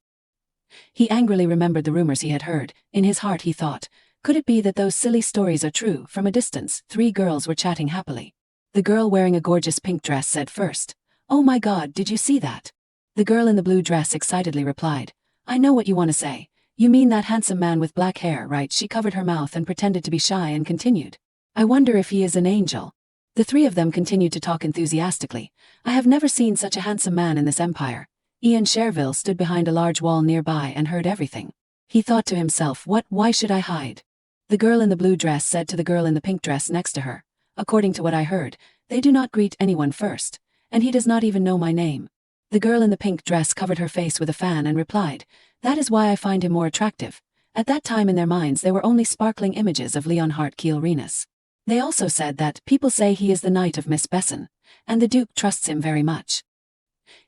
He angrily remembered the rumors he had heard. In his heart he thought, could it be that those silly stories are true? From a distance, 3 girls were chatting happily. The girl wearing a gorgeous pink dress said first, oh my God, did you see that? The girl in the blue dress excitedly replied, I know what you want to say. You mean that handsome man with black hair, right? She covered her mouth and pretended to be shy and continued, I wonder if he is an angel. The 3 of them continued to talk enthusiastically. I have never seen such a handsome man in this empire. Ian Cherville stood behind a large wall nearby and heard everything. He thought to himself, why should I hide? The girl in the blue dress said to the girl in the pink dress next to her, according to what I heard, they do not greet anyone first, and he does not even know my name. The girl in the pink dress covered her face with a fan and replied, that is why I find him more attractive. At that time in their minds there were only sparkling images of Leonhard Kielrenus. They also said that people say he is the knight of Miss Besson, and the Duke trusts him very much.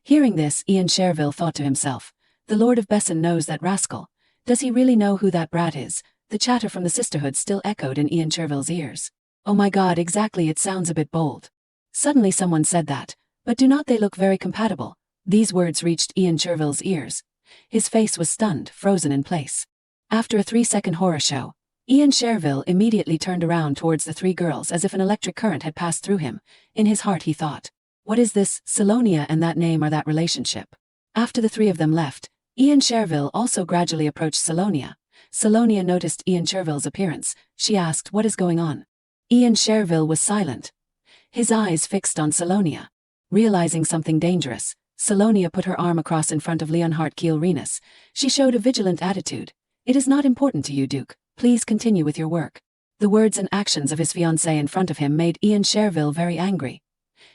Hearing this, Ian Cherville thought to himself, the Lord of Besson knows that rascal. Does he really know who that brat is? The chatter from the sisterhood still echoed in Ian Cherville's ears. Oh my God, exactly, it sounds a bit bold. Suddenly someone said that, but do not they look very compatible? These words reached Ian Cherville's ears. His face was stunned, frozen in place. After a 3-second horror show, Ian Cherville immediately turned around towards the 3 girls as if an electric current had passed through him. In his heart he thought, what is this? Salonia and that name are that relationship. After the 3 of them left, Ian Cherville also gradually approached Salonia. Salonia noticed Ian Cherville's appearance. She asked, what is going on? Ian Cherville was silent, his eyes fixed on Salonia. Realizing something dangerous, Salonia put her arm across in front of Leonhard Kielrenus. She showed a vigilant attitude. It is not important to you, Duke. Please continue with your work. The words and actions of his fiancée in front of him made Ian Cherville very angry.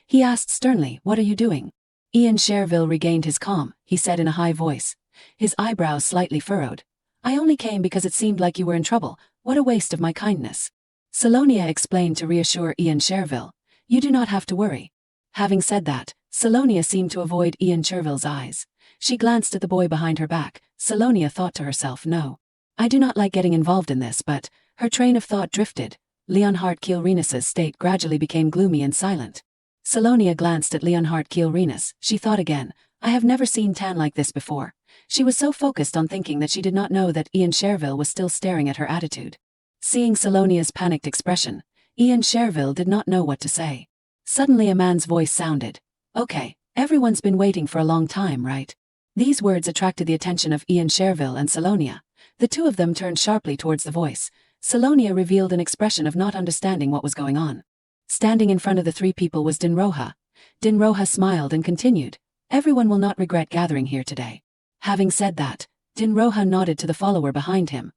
He asked sternly, what are you doing? Ian Cherville regained his calm. He said in a high voice, his eyebrows slightly furrowed, I only came because it seemed like you were in trouble. What a waste of my kindness. Salonia explained to reassure Ian Cherville, you do not have to worry. Having said that, Salonia seemed to avoid Ian Cherville's eyes. She glanced at the boy behind her back. Salonia thought to herself, no. I do not like getting involved in this, but her train of thought drifted. Leonhard Kielrenus's state gradually became gloomy and silent. Salonia glanced at Leonhard Kielrenus. She thought again, I have never seen Tan like this before. She was so focused on thinking that she did not know that Ian Cherville was still staring at her attitude. Seeing Salonia's panicked expression, Ian Cherville did not know what to say. Suddenly a man's voice sounded. Okay, everyone's been waiting for a long time, right? These words attracted the attention of Ian Cherville and Salonia. The 2 of them turned sharply towards the voice. Salonia revealed an expression of not understanding what was going on. Standing in front of the 3 people was Dinroha. Dinroha smiled and continued, everyone will not regret gathering here today. Having said that, Dinroha nodded to the follower behind him.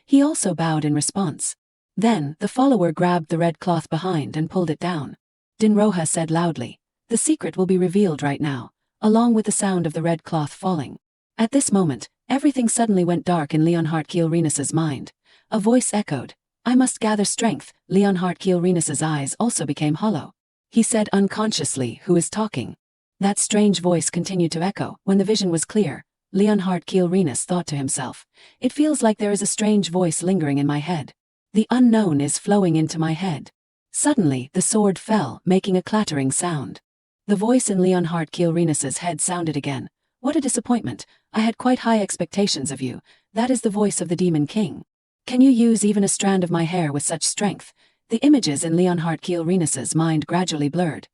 He also bowed in response. Then, the follower grabbed the red cloth behind and pulled it down. Dinroha said loudly, the secret will be revealed right now, along with the sound of the red cloth falling. At this moment, everything suddenly went dark in Leonhard Kielrenus's mind. A voice echoed, I must gather strength. Leonhard Kielrenus's eyes also became hollow. He said unconsciously, who is talking? That strange voice continued to echo. When the vision was clear, Leonhard Kielrenus thought to himself, it feels like there is a strange voice lingering in my head. The unknown is flowing into my head. Suddenly, the sword fell, making a clattering sound. The voice in Leonhard Kielrenus's head sounded again. What a disappointment. I had quite high expectations of you. That is the voice of the Demon King. Can you use even a strand of my hair with such strength? The images in Leonhard Kielrenus's mind gradually blurred.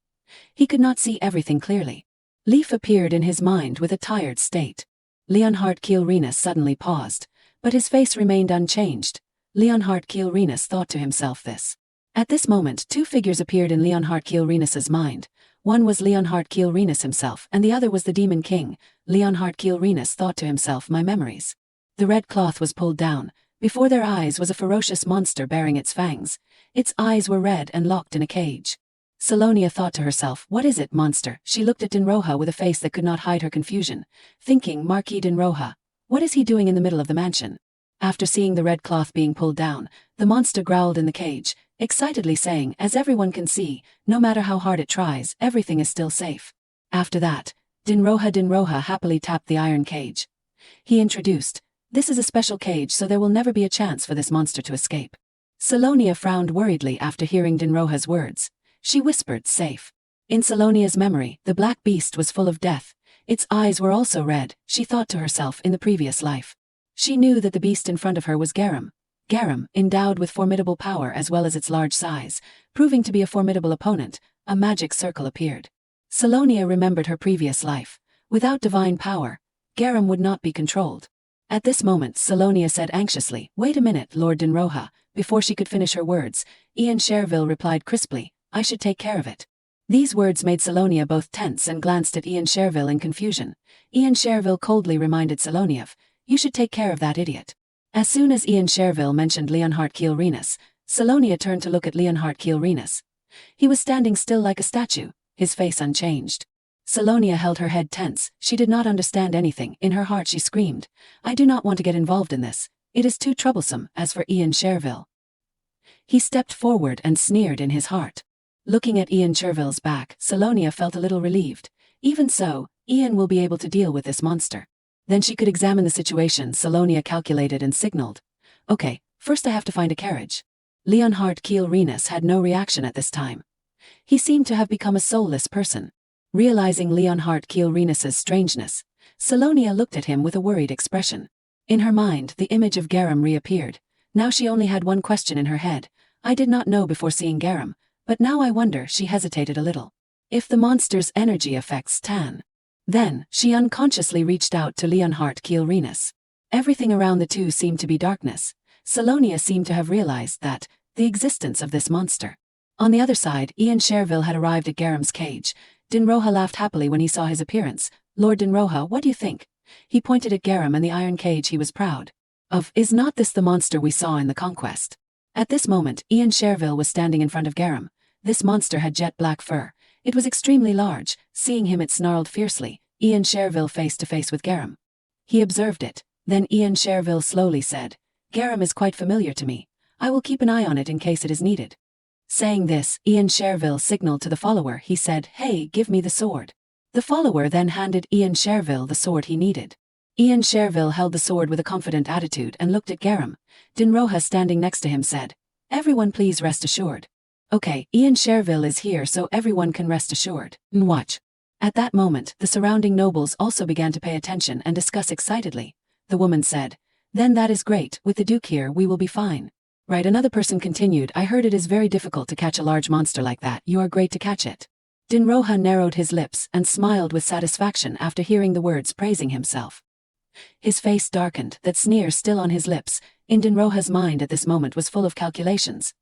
He could not see everything clearly. Leaf appeared in his mind with a tired state. Leonhard Kielrenus suddenly paused, but his face remained unchanged. Leonhard Kielrenus thought to himself this. At this moment, two figures appeared in Leonhard Kielrenus's mind. One was Leonhard Kielrenus himself, and the other was the Demon King. Leonhard Kielrenus thought to himself, my memories. The red cloth was pulled down. Before their eyes was a ferocious monster bearing its fangs. Its eyes were red and locked in a cage. Salonia thought to herself, what is it, monster? She looked at Dinroha with a face that could not hide her confusion, thinking, Marquis Dinroha, what is he doing in the middle of the mansion? After seeing the red cloth being pulled down, the monster growled in the cage, excitedly saying, as everyone can see, no matter how hard it tries, everything is still safe. After that, Dinroha happily tapped the iron cage. He introduced, this is a special cage, so there will never be a chance for this monster to escape. Salonia frowned worriedly after hearing Dinroha's words. She whispered, safe. In Salonia's memory, the black beast was full of death. Its eyes were also red, she thought to herself, in the previous life. She knew that the beast in front of her was Garam. Garam, endowed with formidable power as well as its large size, proving to be a formidable opponent, a magic circle appeared. Salonia remembered her previous life. Without divine power, Garam would not be controlled. At this moment, Salonia said anxiously, wait a minute, Lord Dinroha. Before she could finish her words, Ian Cherville replied crisply, I should take care of it. These words made Salonia both tense and glanced at Ian Cherville in confusion. Ian Cherville coldly reminded Salonia of, you should take care of that idiot. As soon as Ian Cherville mentioned Leonhard Kielrenus, Salonia turned to look at Leonhard Kielrenus. He was standing still like a statue, his face unchanged. Salonia held her head tense, she did not understand anything. In her heart she screamed, I do not want to get involved in this. It is too troublesome. As for Ian Cherville, he stepped forward and sneered in his heart. Looking at Ian Cherville's back, Salonia felt a little relieved. Even so, Ian will be able to deal with this monster. Then she could examine the situation. Salonia calculated and signaled. Okay, first I have to find a carriage. Leonhard Kielrenus had no reaction at this time. He seemed to have become a soulless person. Realizing Leonhard Kielrenus's strangeness, Salonia looked at him with a worried expression. In her mind, the image of Garam reappeared. Now she only had one question in her head. I did not know before seeing Garam, but now I wonder. She hesitated a little. If the monster's energy affects Tan. Then, she unconsciously reached out to Leonhard Kielrenus. Everything around the two seemed to be darkness. Salonia seemed to have realized that, the existence of this monster. On the other side, Ian Cherville had arrived at Garam's cage. Dinroha laughed happily when he saw his appearance. Lord Dinroha, what do you think? He pointed at Garam and the iron cage he was proud of. Is not this the monster we saw in the conquest? At this moment, Ian Cherville was standing in front of Garam. This monster had jet black fur. It was extremely large. Seeing him, it snarled fiercely. Ian Cherville face to face with Garam. He observed it. Then Ian Cherville slowly said, Garam is quite familiar to me. I will keep an eye on it in case it is needed. Saying this, Ian Cherville signaled to the follower. He said, hey, give me the sword. The follower then handed Ian Cherville the sword he needed. Ian Cherville held the sword with a confident attitude and looked at Garam. Dinroha, standing next to him, said, everyone please rest assured. Okay, Ian Cherville is here, so everyone can rest assured. Watch. At that moment, the surrounding nobles also began to pay attention and discuss excitedly. The woman said, then that is great, with the Duke here we will be fine. Right, another person continued, I heard it is very difficult to catch a large monster like that. You are great to catch it. Dinroha narrowed his lips and smiled with satisfaction after hearing the words praising himself. His face darkened, that sneer still on his lips. In Dinroha's mind at this moment was full of calculations.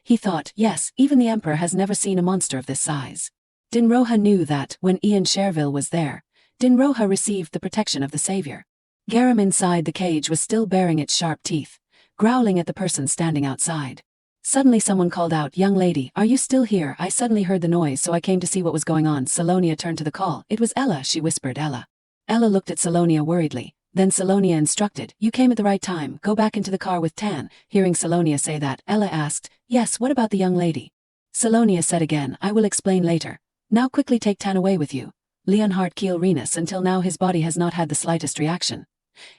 He thought, yes, even the Emperor has never seen a monster of this size. Dinroha knew that, when Ian Cherville was there, Dinroha received the protection of the Savior. Garam inside the cage was still baring its sharp teeth, growling at the person standing outside. Suddenly someone called out, young lady, are you still here? I suddenly heard the noise, so I came to see what was going on. Salonia turned to the call. It was Ella, she whispered. Ella. Ella looked at Salonia worriedly. Then Salonia instructed, you came at the right time, go back into the car with Tan. Hearing Salonia say that, Ella asked, yes, what about the young lady? Salonia said again, I will explain later. Now quickly take Tan away with you. Leonhard Kielrenus, until now his body has not had the slightest reaction.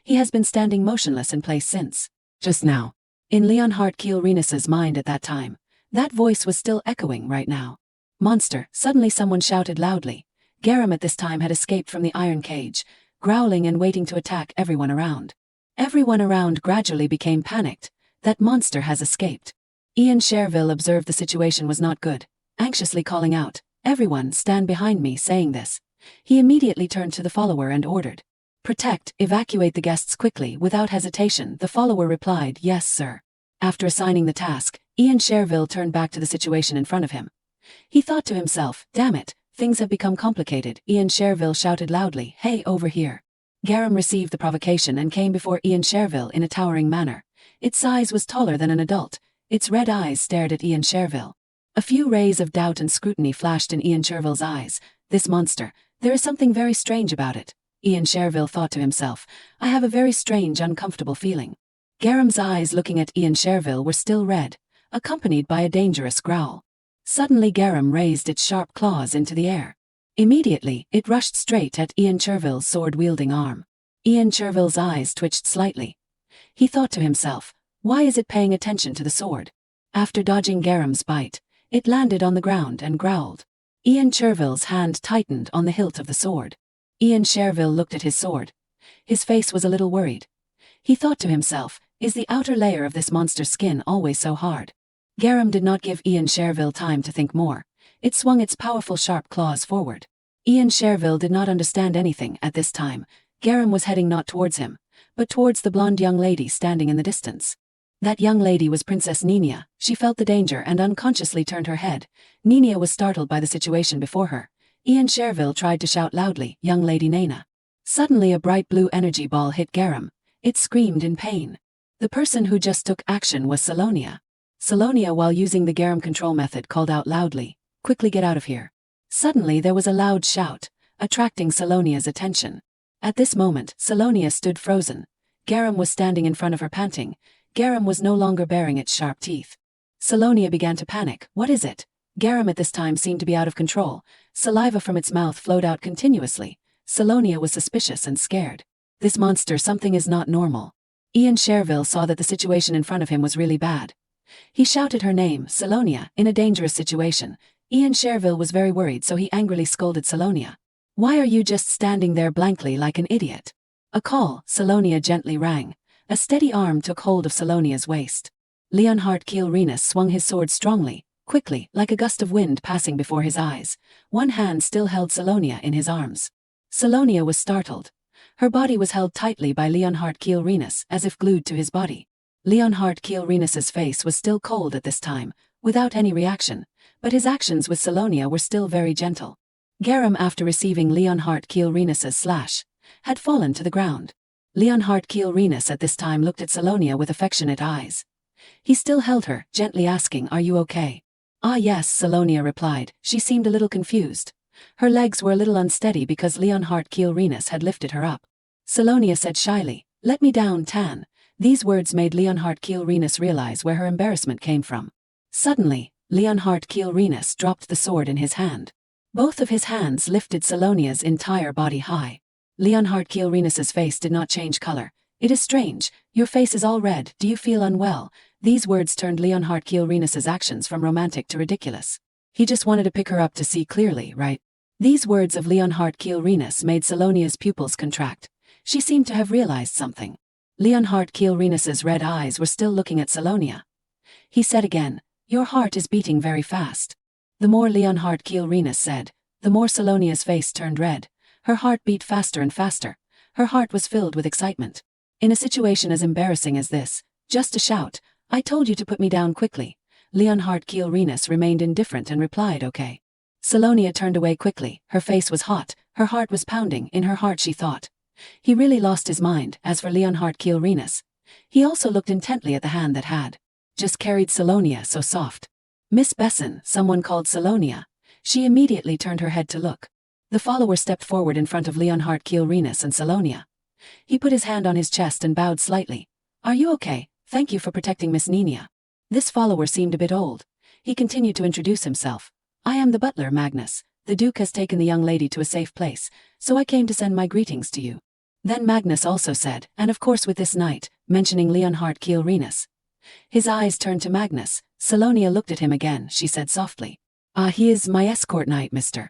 He has been standing motionless in place since just now. In Leonhard Kielrenus's mind at that time, That voice was still echoing right now. Monster, suddenly someone shouted loudly. Garam at this time had escaped from the iron cage, growling and waiting to attack everyone around. Everyone around gradually became panicked. That monster has escaped. Ian Cherville observed the situation was not good, anxiously calling out, "Everyone, stand behind me," saying this. He immediately turned to the follower and ordered, "Protect, evacuate the guests quickly." Without hesitation, the follower replied, "Yes, sir." After assigning the task, Ian Cherville turned back to the situation in front of him. He thought to himself, "Damn it, things have become complicated." Ian Cherville shouted loudly, "Hey, over here." Garam received the provocation and came before Ian Cherville in a towering manner. Its size was taller than an adult. Its red eyes stared at Ian Cherville. A few rays of doubt and scrutiny flashed in Ian Cherville's eyes. This monster, there is something very strange about it. Ian Cherville thought to himself, "I have a very strange, uncomfortable feeling." Garam's eyes looking at Ian Cherville were still red, accompanied by a dangerous growl. Suddenly Garam raised its sharp claws into the air. Immediately, it rushed straight at Ian Cherville's sword-wielding arm. Ian Cherville's eyes twitched slightly. He thought to himself, why is it paying attention to the sword? After dodging Garam's bite, it landed on the ground and growled. Ian Cherville's hand tightened on the hilt of the sword. Ian Cherville looked at his sword. His face was a little worried. He thought to himself, is the outer layer of this monster's skin always so hard? Garam did not give Ian Cherville time to think more. It swung its powerful sharp claws forward. Ian Cherville did not understand anything at this time. Garam was heading not towards him, but towards the blonde young lady standing in the distance. That young lady was Princess Nina. She felt the danger and unconsciously turned her head. Nina was startled by the situation before her. Ian Cherville tried to shout loudly, "Young Lady Nina." Suddenly a bright blue energy ball hit Garam. It screamed in pain. The person who just took action was Salonia. Salonia, while using the Garam control method, called out loudly, "Quickly get out of here." Suddenly there was a loud shout, attracting Salonia's attention. At this moment, Salonia stood frozen. Garam was standing in front of her panting. Garam was no longer baring its sharp teeth. Salonia began to panic. What is it? Garam at this time seemed to be out of control. Saliva from its mouth flowed out continuously. Salonia was suspicious and scared. This monster, something is not normal. Ian Cherville saw that the situation in front of him was really bad. He shouted her name, Salonia, in a dangerous situation. Ian Cherville was very worried, so he angrily scolded Salonia. "Why are you just standing there blankly like an idiot?" A call, Salonia gently rang. A steady arm took hold of Salonia's waist. Leonhard Kielrenus swung his sword strongly, quickly, like a gust of wind passing before his eyes. One hand still held Salonia in his arms. Salonia was startled. Her body was held tightly by Leonhard Kielrenus, as if glued to his body. Leonhard Kielrenus's face was still cold at this time, without any reaction, but his actions with Salonia were still very gentle. Garam, after receiving Leonhard Kielrenus's slash, had fallen to the ground. Leonhard Kielrenus at this time looked at Salonia with affectionate eyes. He still held her, gently asking, "Are you okay?" "Ah yes," Salonia replied. She seemed a little confused. Her legs were a little unsteady because Leonhard Kielrenus had lifted her up. Salonia said shyly, "Let me down, Tan." These words made Leonhard Kielrenus realize where her embarrassment came from. Suddenly, Leonhard Kielrenus dropped the sword in his hand. Both of his hands lifted Salonia's entire body high. Leonhard Kielrenus's face did not change color. "It is strange, your face is all red, do you feel unwell?" These words turned Leonhard Kielrenus's actions from romantic to ridiculous. He just wanted to pick her up to see clearly, right? These words of Leonhard Kielrenus made Salonia's pupils contract. She seemed to have realized something. Leonhard Kielrenus's red eyes were still looking at Salonia. He said again, "Your heart is beating very fast." The more Leonhard Kielrenus said, the more Salonia's face turned red. Her heart beat faster and faster. Her heart was filled with excitement. In a situation as embarrassing as this, just a shout, "I told you to put me down quickly." Leonhard Kielrenus remained indifferent and replied, "Okay." Salonia turned away quickly. Her face was hot. Her heart was pounding. In her heart she thought, he really lost his mind. As for Leonhard Kielrenus, he also looked intently at the hand that had just carried Salonia so soft. "Miss Besson," someone called Salonia. She immediately turned her head to look. The follower stepped forward in front of Leonhard Kielrenus and Salonia. He put his hand on his chest and bowed slightly. "Are you okay? Thank you for protecting Miss Nina." This follower seemed a bit old. He continued to introduce himself. "I am the butler, Magnus. The Duke has taken the young lady to a safe place, so I came to send my greetings to you." Then Magnus also said, "And of course with this knight," mentioning Leonhard Kielrenus. His eyes turned to Magnus. Salonia looked at him again. She said softly. He is my escort knight, Mr.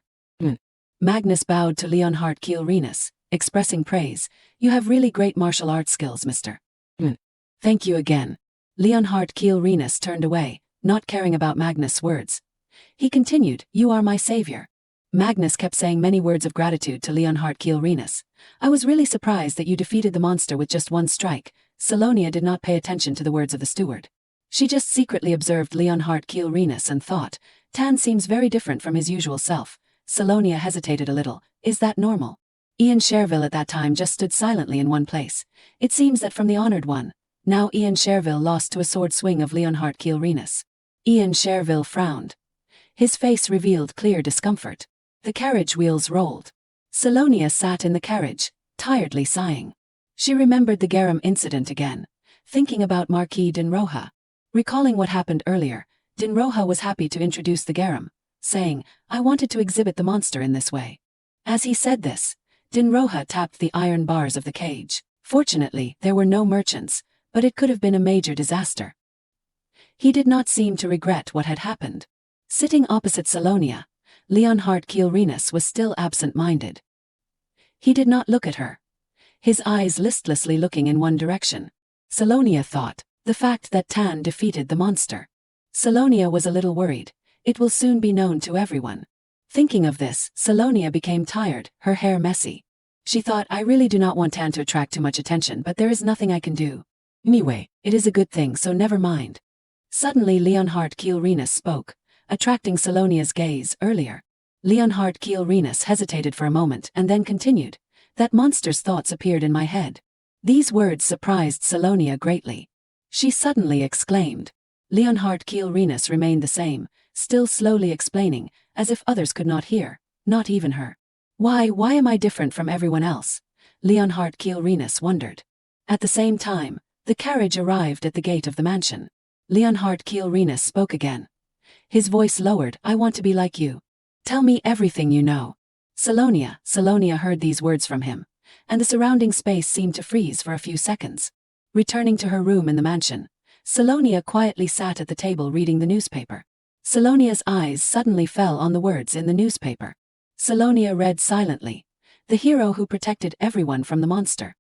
Magnus bowed to Leonhard Kielrenus, expressing praise. You have really great martial arts skills, Mr. Thank you again. Leonhard Kielrenus turned away, not caring about Magnus' words. He continued, you are my savior. Magnus kept saying many words of gratitude to Leonhard Kielrenus. I was really surprised that you defeated the monster with just one strike. Salonia did not pay attention to the words of the steward. She just secretly observed Leonhard Kielrenus and thought, Tan seems very different from his usual self. Salonia hesitated a little. Is that normal? Ian Cherville at that time just stood silently in one place. It seems that from the honored one. Now Ian Cherville lost to a sword swing of Leonhard Kielrenus. Ian Cherville frowned. His face revealed clear discomfort. The carriage wheels rolled. Salonia sat in the carriage, tiredly sighing. She remembered the garum incident again, thinking about Marquis Dinroha. Recalling what happened earlier, Dinroha was happy to introduce the garum, saying, I wanted to exhibit the monster in this way. As he said this, Dinroha tapped the iron bars of the cage. Fortunately, there were no merchants, but it could have been a major disaster. He did not seem to regret what had happened. Sitting opposite Salonia, Leonhard Kielrenus was still absent-minded. He did not look at her, his eyes listlessly looking in one direction. Salonia thought, the fact that Tan defeated the monster. Salonia was a little worried. It will soon be known to everyone. Thinking of this, Salonia became tired, her hair messy. She thought, I really do not want Tan to attract too much attention, but there is nothing I can do. Anyway, it is a good thing, so never mind. Suddenly Leonhard Kielrenus spoke, attracting Salonia's gaze earlier. Leonhard Kielrenus hesitated for a moment and then continued. That monster's thoughts appeared in my head. These words surprised Salonia greatly. She suddenly exclaimed. Leonhard Kielrenus remained the same, still slowly explaining, as if others could not hear, not even her. Why am I different from everyone else? Leonhard Kielrenus wondered. At the same time, the carriage arrived at the gate of the mansion. Leonhard Kielrenus spoke again. His voice lowered, I want to be like you. Tell me everything you know. Salonia heard these words from him, and the surrounding space seemed to freeze for a few seconds. Returning to her room in the mansion, Salonia quietly sat at the table reading the newspaper. Salonia's eyes suddenly fell on the words in the newspaper. Salonia read silently. The hero who protected everyone from the monster.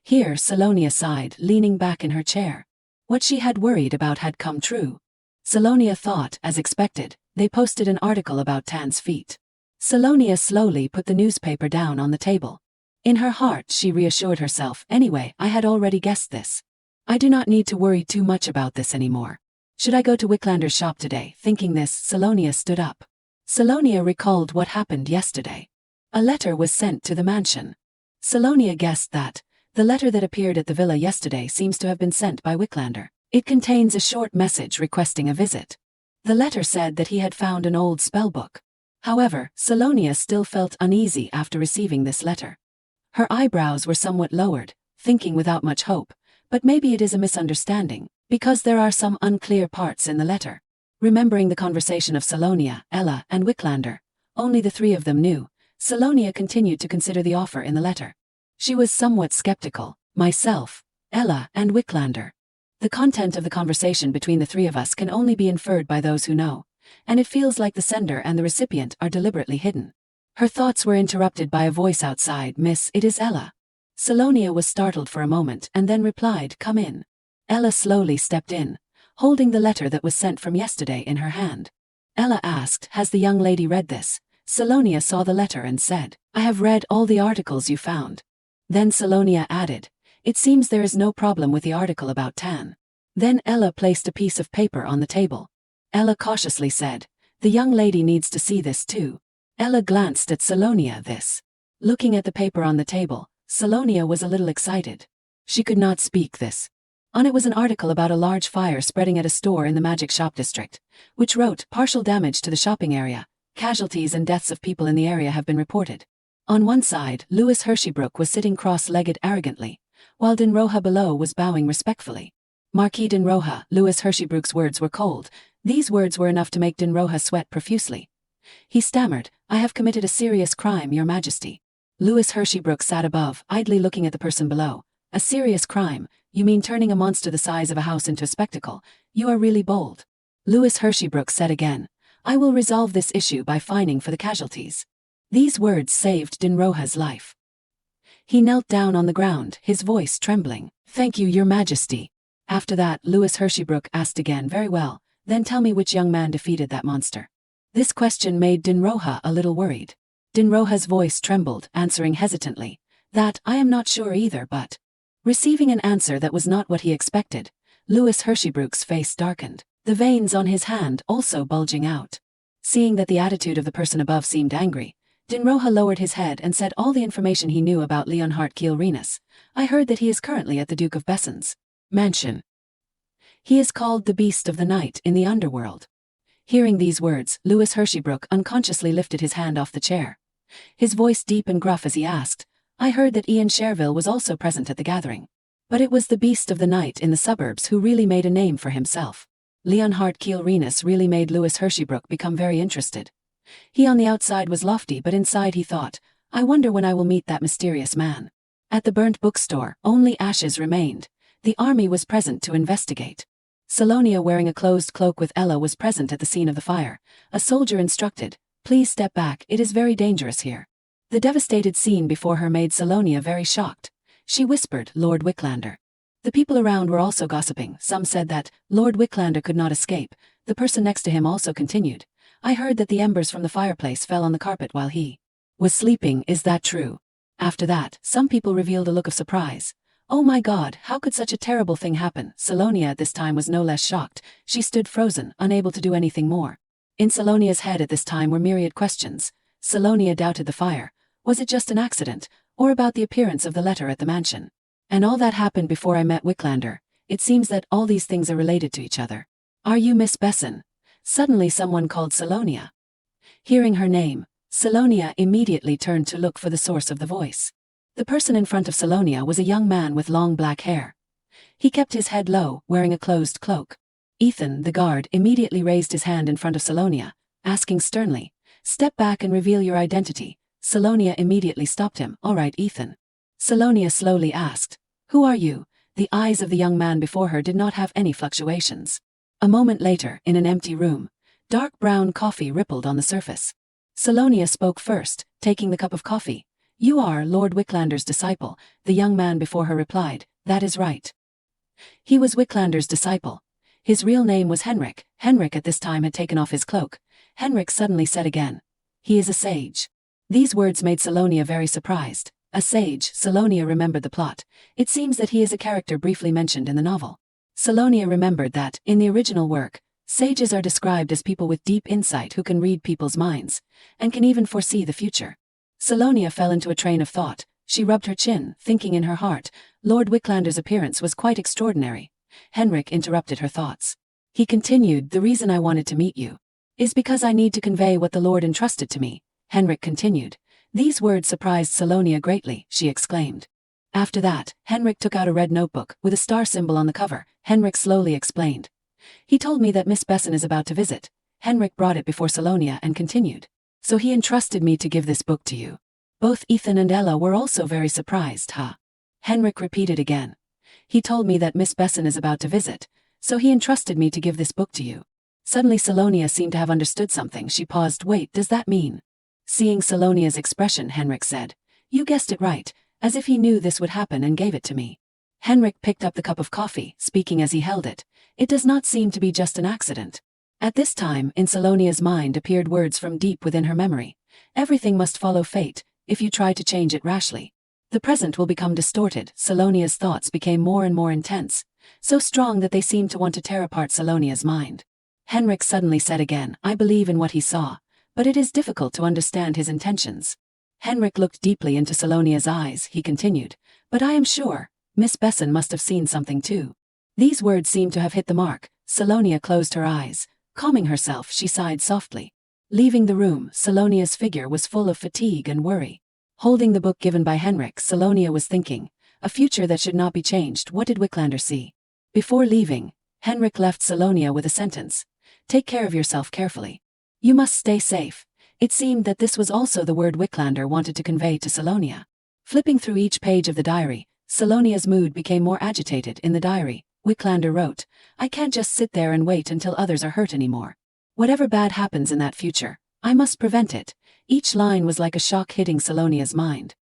Here Salonia sighed, leaning back in her chair. What she had worried about had come true. Salonia thought, as expected, they posted an article about Tan's feat. Salonia slowly put the newspaper down on the table. In her heart she reassured herself, anyway, I had already guessed this. I do not need to worry too much about this anymore. Should I go to Wicklander's shop today? Thinking this, Salonia stood up. Salonia recalled what happened yesterday. A letter was sent to the mansion. Salonia guessed that the letter that appeared at the villa yesterday seems to have been sent by Wicklander. It contains a short message requesting a visit. The letter said that he had found an old spellbook. However, Salonia still felt uneasy after receiving this letter. Her eyebrows were somewhat lowered, thinking without much hope, but maybe it is a misunderstanding, because there are some unclear parts in the letter. Remembering the conversation of Salonia, Ella, and Wicklander, only the three of them knew, Salonia continued to consider the offer in the letter. She was somewhat skeptical, myself, Ella, and Wicklander. The content of the conversation between the three of us can only be inferred by those who know, and it feels like the sender and the recipient are deliberately hidden. Her thoughts were interrupted by a voice outside, Miss, it is Ella. Salonia was startled for a moment and then replied, come in. Ella slowly stepped in, holding the letter that was sent from yesterday in her hand. Ella asked, has the young lady read this? Salonia saw the letter and said, I have read all the articles you found. Then Salonia added, it seems there is no problem with the article about Tan. Then Ella placed a piece of paper on the table. Ella cautiously said, the young lady needs to see this too. Ella glanced at Salonia. Looking at the paper on the table, Salonia was a little excited. She could not speak this. On it was an article about a large fire spreading at a store in the Magic Shop District, which wrote, partial damage to the shopping area, casualties and deaths of people in the area have been reported. On one side, Louis Hershybrook was sitting cross-legged arrogantly, while Dinroha below was bowing respectfully. Marquis Dinroha, Louis Hershybrook's words were cold. These words were enough to make Dinroha sweat profusely. He stammered, I have committed a serious crime, Your Majesty. Louis Hershybrook sat above, idly looking at the person below. A serious crime? You mean turning a monster the size of a house into a spectacle? You are really bold. Louis Hersheybrooke said again. I will resolve this issue by fining for the casualties. These words saved Dinroha's life. He knelt down on the ground, his voice trembling. Thank you, Your Majesty. After that, Louis Hersheybrooke asked again, very well, then tell me which young man defeated that monster. This question made Dinroha a little worried. Dinroha's voice trembled, answering hesitantly. That, I am not sure either, but... Receiving an answer that was not what he expected, Louis Hersheybrooke's face darkened, the veins on his hand also bulging out. Seeing that the attitude of the person above seemed angry, Dinroha lowered his head and said all the information he knew about Leonhard Kiel-Renus. I heard that he is currently at the Duke of Bessen's mansion. He is called the Beast of the Night in the underworld. Hearing these words, Louis Hersheybrooke unconsciously lifted his hand off the chair. His voice deep and gruff as he asked, I heard that Ian Cherville was also present at the gathering. But it was the Beast of the Night in the suburbs who really made a name for himself. Leonhard Kiel-Renus really made Louis Hersheybrooke become very interested. He on the outside was lofty, but inside he thought, I wonder when I will meet that mysterious man. At the burnt bookstore, only ashes remained. The army was present to investigate. Salonia, wearing a closed cloak with Ella, was present at the scene of the fire. A soldier instructed, please step back, it is very dangerous here. The devastated scene before her made Salonia very shocked. She whispered, Lord Wicklander. The people around were also gossiping. Some said that Lord Wicklander could not escape. The person next to him also continued, I heard that the embers from the fireplace fell on the carpet while he was sleeping, is that true? After that, some people revealed a look of surprise. Oh my God, how could such a terrible thing happen? Salonia at this time was no less shocked. She stood frozen, unable to do anything more. In Salonia's head at this time were myriad questions. Salonia doubted the fire. Was it just an accident, or about the appearance of the letter at the mansion? And all that happened before I met Wicklander. It seems that all these things are related to each other. Are you Miss Besson? Suddenly someone called Salonia. Hearing her name, Salonia immediately turned to look for the source of the voice. The person in front of Salonia was a young man with long black hair. He kept his head low, wearing a closed cloak. Ethan, the guard, immediately raised his hand in front of Salonia, asking sternly, step back and reveal your identity. Salonia immediately stopped him. All right, Ethan. Salonia slowly asked, who are you? The eyes of the young man before her did not have any fluctuations. A moment later, in an empty room, dark brown coffee rippled on the surface. Salonia spoke first, taking the cup of coffee. You are Lord Wicklander's disciple, the young man before her replied. That is right. He was Wicklander's disciple. His real name was Henrik. Henrik at this time had taken off his cloak. Henrik suddenly said again, he is a sage. These words made Salonia very surprised. A sage, Salonia remembered the plot. It seems that he is a character briefly mentioned in the novel. Salonia remembered that, in the original work, sages are described as people with deep insight who can read people's minds, and can even foresee the future. Salonia fell into a train of thought. She rubbed her chin, thinking in her heart, Lord Wicklander's appearance was quite extraordinary. Henrik interrupted her thoughts. He continued, the reason I wanted to meet you is because I need to convey what the Lord entrusted to me. Henrik continued. These words surprised Salonia greatly, she exclaimed. After that, Henrik took out a red notebook, with a star symbol on the cover. Henrik slowly explained. He told me that Miss Besson is about to visit. Henrik brought it before Salonia and continued. So he entrusted me to give this book to you. Both Ethan and Ella were also very surprised, huh? Henrik repeated again. He told me that Miss Besson is about to visit, so he entrusted me to give this book to you. Suddenly Salonia seemed to have understood something. She paused. Wait, does that mean? Seeing Salonia's expression, Henrik said, you guessed it right, as if he knew this would happen and gave it to me. Henrik picked up the cup of coffee, speaking as he held it. It does not seem to be just an accident. At this time, in Salonia's mind appeared words from deep within her memory. Everything must follow fate, if you try to change it rashly. The present will become distorted. Salonia's thoughts became more and more intense, so strong that they seemed to want to tear apart Salonia's mind. Henrik suddenly said again, I believe in what he saw, but it is difficult to understand his intentions. Henrik looked deeply into Salonia's eyes. He continued, but I am sure, Miss Besson must have seen something too. These words seemed to have hit the mark. Salonia closed her eyes. Calming herself, she sighed softly. Leaving the room, Salonia's figure was full of fatigue and worry. Holding the book given by Henrik, Salonia was thinking, a future that should not be changed. What did Wicklander see? Before leaving, Henrik left Salonia with a sentence. Take care of yourself carefully. You must stay safe. It seemed that this was also the word Wicklander wanted to convey to Salonia. Flipping through each page of the diary, Salonia's mood became more agitated. In the diary, Wicklander wrote, I can't just sit there and wait until others are hurt anymore. Whatever bad happens in that future, I must prevent it. Each line was like a shock hitting Salonia's mind.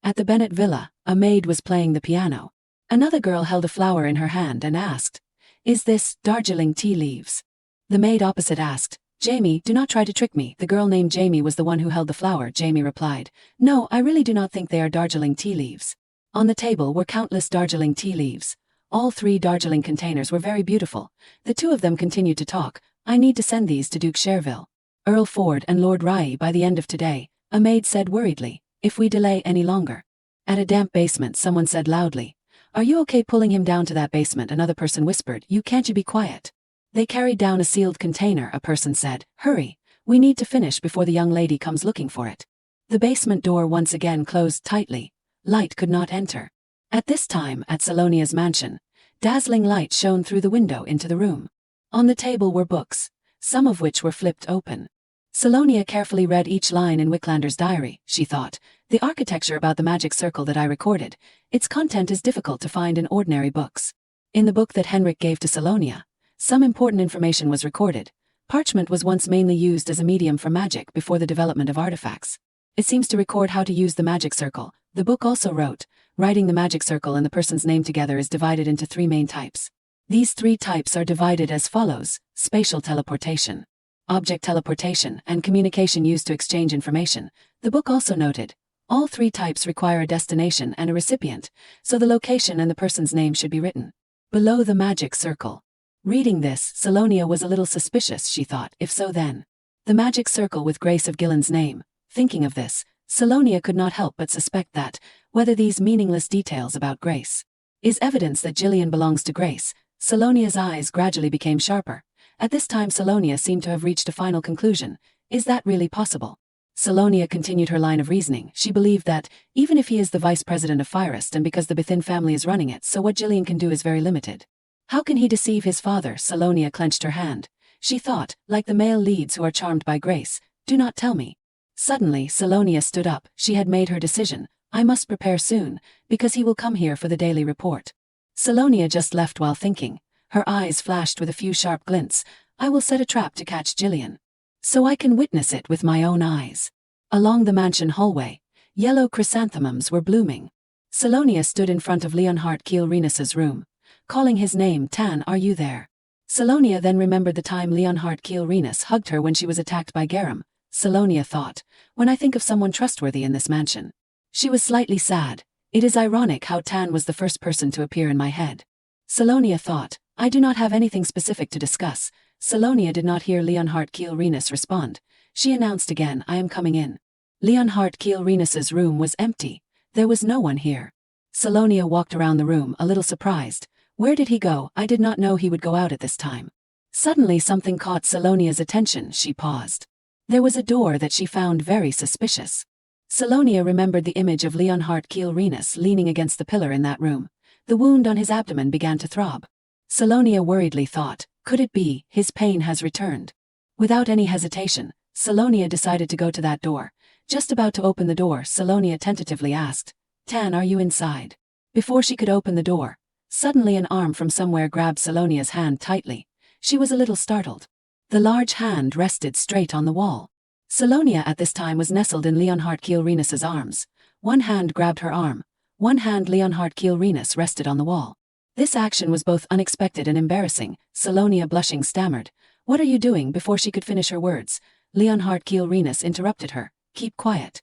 At the Bennett villa, a maid was playing the piano. Another girl held a flower in her hand and asked, Is this Darjeeling tea leaves? The maid opposite asked, Jamie, do not try to trick me. The girl named Jamie was the one who held the flower. Jamie replied, No, I really do not think they are Darjeeling tea leaves. On the table were countless Darjeeling tea leaves. All 3 Darjeeling containers were very beautiful. The 2 of them continued to talk. I need to send these to Duke Cherville, Earl Ford and Lord Rye by the end of today, a maid said worriedly, if we delay any longer. At a damp basement, someone said loudly, Are you okay pulling him down to that basement? Another person whispered, Can't you be quiet? They carried down a sealed container, a person said, Hurry, we need to finish before the young lady comes looking for it. The basement door once again closed tightly. Light could not enter. At this time, at Salonia's mansion, dazzling light shone through the window into the room. On the table were books, some of which were flipped open. Salonia carefully read each line in Wicklander's diary. She thought, the architecture about the magic circle that I recorded, its content is difficult to find in ordinary books. In the book that Henrik gave to Salonia, some important information was recorded. Parchment was once mainly used as a medium for magic before the development of artifacts. It seems to record how to use the magic circle. The book also wrote, writing the magic circle and the person's name together is divided into 3 main types. These 3 types are divided as follows: spatial teleportation, object teleportation, and communication used to exchange information. The book also noted, all 3 types require a destination and a recipient, so the location and the person's name should be written below the magic circle. Reading this, Salonia was a little suspicious. She thought, if so then, the magic circle with Grace of Gillen's name. Thinking of this, Salonia could not help but suspect that, whether these meaningless details about Grace is evidence that Gillian belongs to Grace. Salonia's eyes gradually became sharper. At this time Salonia seemed to have reached a final conclusion. Is that really possible? Salonia continued her line of reasoning. She believed that, even if he is the vice president of Firest and because the Bethin family is running it, so what Gillian can do is very limited. How can he deceive his father? Salonia clenched her hand. She thought, like the male leads who are charmed by Grace, do not tell me. Suddenly, Salonia stood up. She had made her decision. I must prepare soon, because he will come here for the daily report. Salonia just left while thinking. Her eyes flashed with a few sharp glints. I will set a trap to catch Gillian, so I can witness it with my own eyes. Along the mansion hallway, yellow chrysanthemums were blooming. Salonia stood in front of Leonhard Kiel-Renus's room, calling his name. Tan, are you there? Salonia then remembered the time Leonhard Kiel-Renus hugged her when she was attacked by Garum. Salonia thought, when I think of someone trustworthy in this mansion. She was slightly sad. It is ironic how Tan was the first person to appear in my head. Salonia thought, I do not have anything specific to discuss. Salonia did not hear Leonhard Kiel-Renus respond. She announced again, I am coming in. Leonhard Kiel-Renus's room was empty. There was no one here. Salonia walked around the room, a little surprised. Where did he go? I did not know he would go out at this time. Suddenly something caught Salonia's attention. She paused. There was a door that she found very suspicious. Salonia remembered the image of Leonhard Kiel-Renus leaning against the pillar in that room. The wound on his abdomen began to throb. Salonia worriedly thought, could it be, his pain has returned? Without any hesitation, Salonia decided to go to that door. Just about to open the door, Salonia tentatively asked, Tan, are you inside? Before she could open the door, suddenly an arm from somewhere grabbed Salonia's hand tightly. She was a little startled. The large hand rested straight on the wall. Salonia at this time was nestled in Leonhard Kiel-Renus's arms. One hand grabbed her arm. One hand Leonhard Kiel-Renus rested on the wall. This action was both unexpected and embarrassing. Salonia, blushing, stammered, What are you doing? Before she could finish her words, Leonhard Kiel-Renus interrupted her. Keep quiet.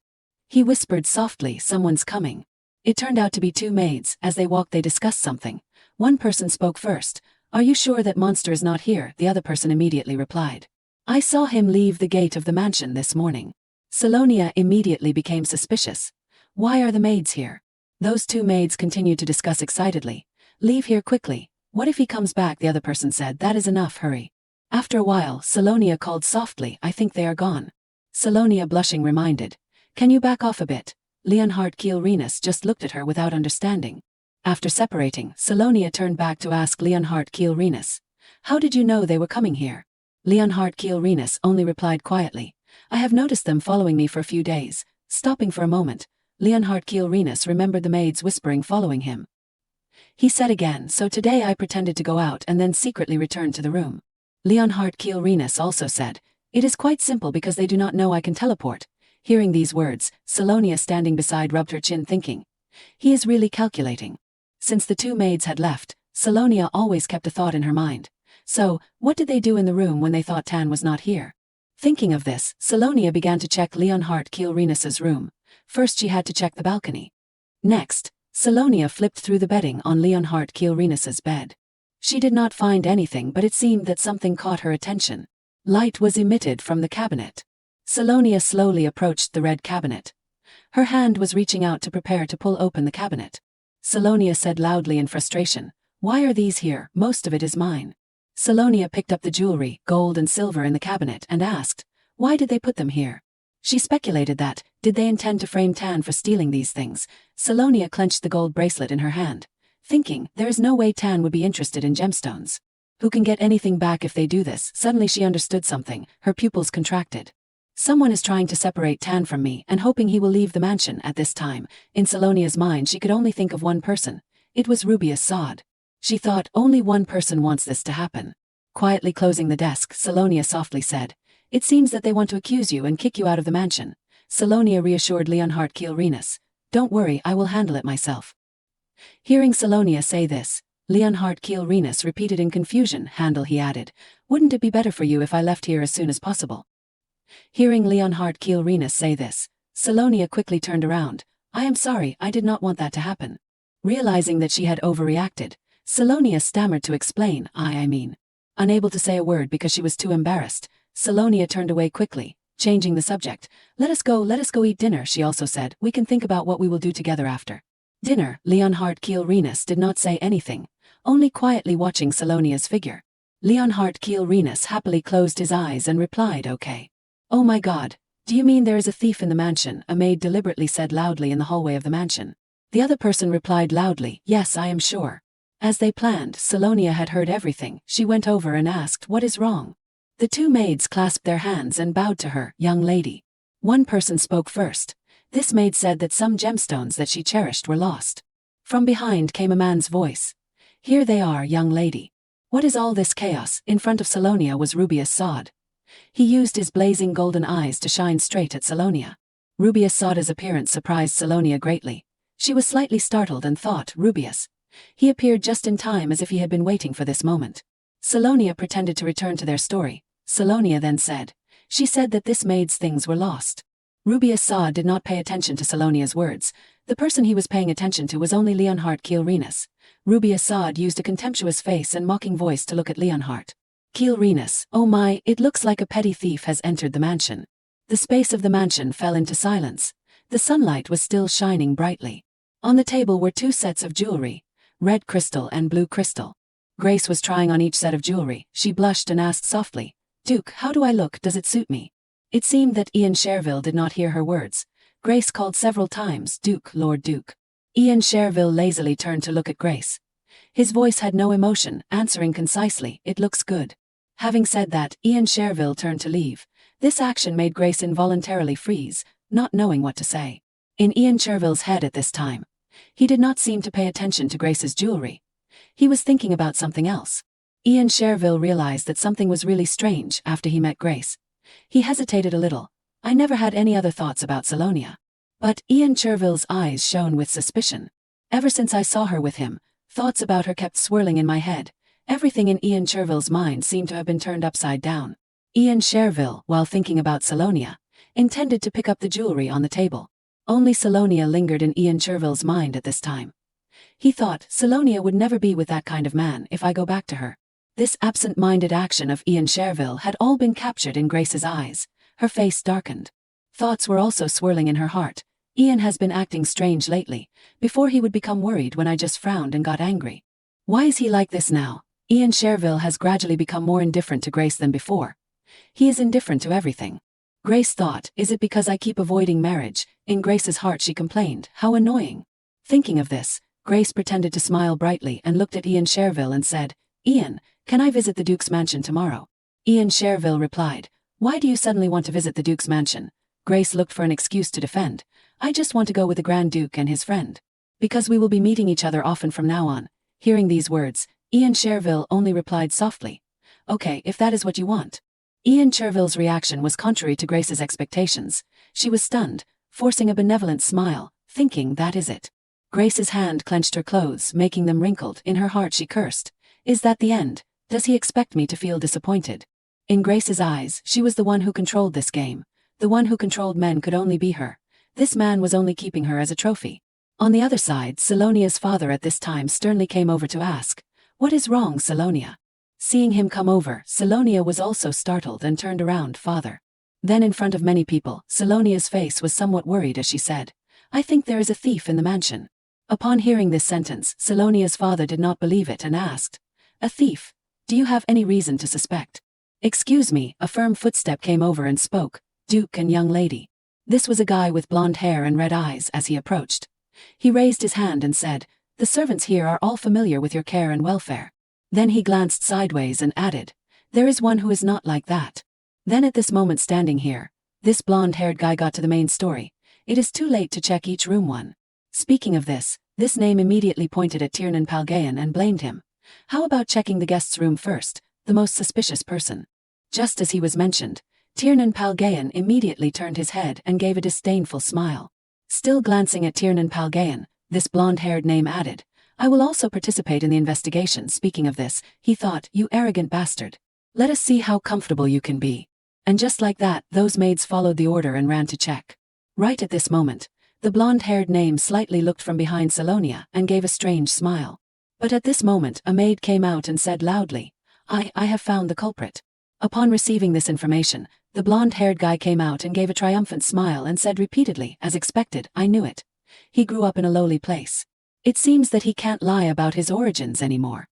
He whispered softly, someone's coming. It turned out to be 2 maids. As they walked they discussed something. One person spoke first. Are you sure that monster is not here? The other person immediately replied. I saw him leave the gate of the mansion this morning. Salonia immediately became suspicious. Why are the maids here? Those 2 maids continued to discuss excitedly. Leave here quickly. What if he comes back? The other person said. That is enough, hurry. After a while, Salonia called softly, I think they are gone. Salonia, blushing, reminded. Can you back off a bit? Leonhard Kiel-Renus just looked at her without understanding. After separating, Salonia turned back to ask Leonhard Kiel-Renus, how did you know they were coming here? Leonhard Kiel-Renus only replied quietly, I have noticed them following me for a few days. Stopping for a moment, Leonhard Kiel-Renus remembered the maids whispering following him. He said again, so today I pretended to go out and then secretly returned to the room. Leonhard Kielrenus also said, it is quite simple because they do not know I can teleport. Hearing these words, Salonia standing beside rubbed her chin thinking, he is really calculating. Since the two maids had left, Salonia always kept a thought in her mind. So, what did they do in the room when they thought Tan was not here? Thinking of this, Salonia began to check Leonhard Kielrenus's room. First she had to check the balcony. Next, Salonia flipped through the bedding on Leonhard Kielrenus's bed. She did not find anything, but it seemed that something caught her attention. Light was emitted from the cabinet. Salonia slowly approached the red cabinet. Her hand was reaching out to prepare to pull open the cabinet. Salonia said loudly in frustration, why are these here? Most of it is mine. Salonia picked up the jewelry, gold and silver in the cabinet and asked, why did they put them here? She speculated that, did they intend to frame Tan for stealing these things? Salonia clenched the gold bracelet in her hand, thinking, there is no way Tan would be interested in gemstones. Who can get anything back if they do this? Suddenly she understood something, her pupils contracted. Someone is trying to separate Tan from me and hoping he will leave the mansion at this time. In Salonia's mind she could only think of one person. It was Rubius Sod. She thought, only one person wants this to happen. Quietly closing the desk, Salonia softly said, it seems that they want to accuse you and kick you out of the mansion. Salonia reassured Leonhard Kielrenus, don't worry, I will handle it myself. Hearing Salonia say this, Leonhard Kielrenus repeated in confusion, handle, he added, wouldn't it be better for you if I left here as soon as possible? Hearing Leonhard Kielrenus say this, Salonia quickly turned around, I am sorry, I did not want that to happen. Realizing that she had overreacted, Salonia stammered to explain, I mean. Unable to say a word because she was too embarrassed, Salonia turned away quickly, changing the subject. Let us go eat dinner, she also said, we can think about what we will do together after. Dinner, Leonhard Kielrenus did not say anything, only quietly watching Salonia's figure. Leonhard Kielrenus happily closed his eyes and replied, okay. Oh my God, do you mean there is a thief in the mansion? A maid deliberately said loudly in the hallway of the mansion. The other person replied loudly, yes, I am sure. As they planned, Salonia had heard everything. She went over and asked, what is wrong? The two maids clasped their hands and bowed to her, young lady. One person spoke first. This maid said that some gemstones that she cherished were lost. From behind came a man's voice. Here they are, young lady. What is all this chaos? In front of Salonia was Rubius Sod. He used his blazing golden eyes to shine straight at Salonia. Rubius Sod's appearance surprised Salonia greatly. She was slightly startled and thought, Rubius. He appeared just in time, as if he had been waiting for this moment. Salonia pretended to return to their story. Salonia then said, she said that this maid's things were lost. Rubius Sod did not pay attention to Salonia's words. The person he was paying attention to was only Leonhard Kielrenus. Rubius Sod used a contemptuous face and mocking voice to look at Leonhard Kielrenus. Oh my, it looks like a petty thief has entered the mansion. The space of the mansion fell into silence. The sunlight was still shining brightly. On the table were two sets of jewelry, red crystal and blue crystal. Grace was trying on each set of jewelry. She blushed and asked softly, Duke, how do I look? Does it suit me? It seemed that Ian Cherville did not hear her words. Grace called several times, Duke, Lord Duke. Ian Cherville lazily turned to look at Grace. His voice had no emotion, answering concisely, it looks good. Having said that, Ian Cherville turned to leave. This action made Grace involuntarily freeze, not knowing what to say. In Ian Cherville's head at this time, he did not seem to pay attention to Grace's jewelry. He was thinking about something else. Ian Cherville realized that something was really strange after he met Grace. He hesitated a little. I never had any other thoughts about Salonia. But Ian Cherville's eyes shone with suspicion. Ever since I saw her with him, thoughts about her kept swirling in my head. Everything in Ian Cherville's mind seemed to have been turned upside down. Ian Cherville, while thinking about Salonia, intended to pick up the jewelry on the table. Only Salonia lingered in Ian Cherville's mind at this time. He thought, Salonia would never be with that kind of man if I go back to her. This absent-minded action of Ian Cherville had all been captured in Grace's eyes. Her face darkened. Thoughts were also swirling in her heart. Ian has been acting strange lately. Before he would become worried when I just frowned and got angry. Why is he like this now? Ian Cherville has gradually become more indifferent to Grace than before. He is indifferent to everything. Grace thought, is it because I keep avoiding marriage? In Grace's heart she complained, how annoying. Thinking of this, Grace pretended to smile brightly and looked at Ian Cherville and said, Ian, can I visit the Duke's mansion tomorrow? Ian Cherville replied, why do you suddenly want to visit the Duke's mansion? Grace looked for an excuse to defend. I just want to go with the Grand Duke and his friend. Because we will be meeting each other often from now on. Hearing these words, Ian Cherville only replied softly, "Okay, if that is what you want." Ian Cherville's reaction was contrary to Grace's expectations. She was stunned, forcing a benevolent smile, thinking that is it. Grace's hand clenched her clothes, making them wrinkled. In her heart she cursed. Is that the end? Does he expect me to feel disappointed? In Grace's eyes, she was the one who controlled this game. The one who controlled men could only be her. This man was only keeping her as a trophy. On the other side, Salonia's father at this time sternly came over to ask, "What is wrong, Salonia?" Seeing him come over, Salonia was also startled and turned around. "Father." Then in front of many people, Salonia's face was somewhat worried as she said, "I think there is a thief in the mansion." Upon hearing this sentence, Salonia's father did not believe it and asked, "A thief? Do you have any reason to suspect?" "Excuse me," a firm footstep came over and spoke, "Duke and young lady." This was a guy with blonde hair and red eyes. As he approached, he raised his hand and said, "The servants here are all familiar with your care and welfare." Then he glanced sideways and added, "There is one who is not like that." Then at this moment standing here, this blonde-haired guy got to the main story. "It is too late to check each room one." Speaking of this name immediately pointed at Tiernan Palgayan and blamed him. "How about checking the guest's room first, the most suspicious person?" Just as he was mentioned, Tiernan Palgayan immediately turned his head and gave a disdainful smile. Still glancing at Tiernan Palgayan, this blonde-haired name added, "I will also participate in the investigation." Speaking of this, he thought, "You arrogant bastard. Let us see how comfortable you can be." And just like that, those maids followed the order and ran to check. Right at this moment, the blonde-haired name slightly looked from behind Salonia and gave a strange smile. But at this moment, a maid came out and said loudly, I have found the culprit." Upon receiving this information, the blonde-haired guy came out and gave a triumphant smile and said repeatedly, as expected, "I knew it. He grew up in a lowly place. It seems that he can't lie about his origins anymore."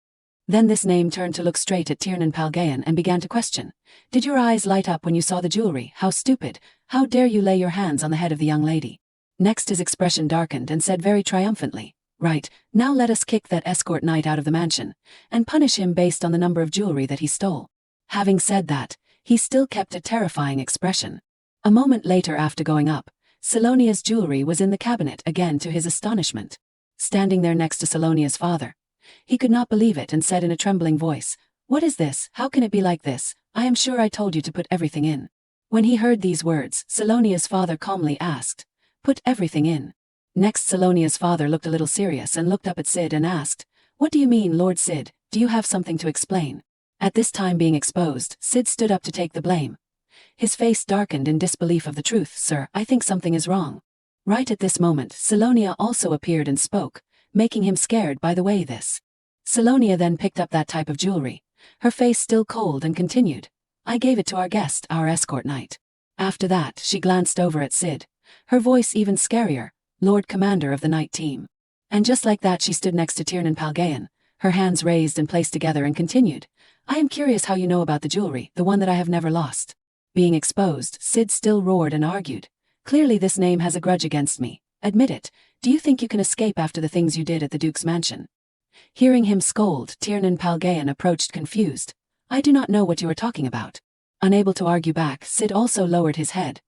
Then this name turned to look straight at Tiernan Palgayan and began to question, "Did your eyes light up when you saw the jewelry? How stupid. How dare you lay your hands on the head of the young lady?" Next his expression darkened and said very triumphantly, "Right, now let us kick that escort knight out of the mansion, and punish him based on the number of jewelry that he stole." Having said that, he still kept a terrifying expression. A moment later after going up, Salonia's jewelry was in the cabinet again to his astonishment. Standing there next to Salonia's father, he could not believe it and said in a trembling voice, "What is this? How can it be like this? I am sure I told you to put everything in." When he heard these words, Salonia's father calmly asked, "Put everything in?" Next Salonia's father looked a little serious and looked up at Sid and asked, "What do you mean, Lord Sid? Do you have something to explain?" At this time being exposed, Sid stood up to take the blame. His face darkened in disbelief of the truth. "Sir, I think something is wrong." Right at this moment, Salonia also appeared and spoke, making him scared by the way this. Salonia then picked up that type of jewelry, her face still cold, and continued, "I gave it to our guest, our escort knight." After that, she glanced over at Sid, her voice even scarier, "Lord Commander of the night team." And just like that she stood next to Tiernan Palgayan, her hands raised and placed together, and continued, "I am curious how you know about the jewelry, the one that I have never lost." Being exposed, Sid still roared and argued, "Clearly this name has a grudge against me. Admit it. Do you think you can escape after the things you did at the Duke's mansion?" Hearing him scold, Tiernan Palgayan approached confused. "I do not know what you are talking about." Unable to argue back, Sid also lowered his head.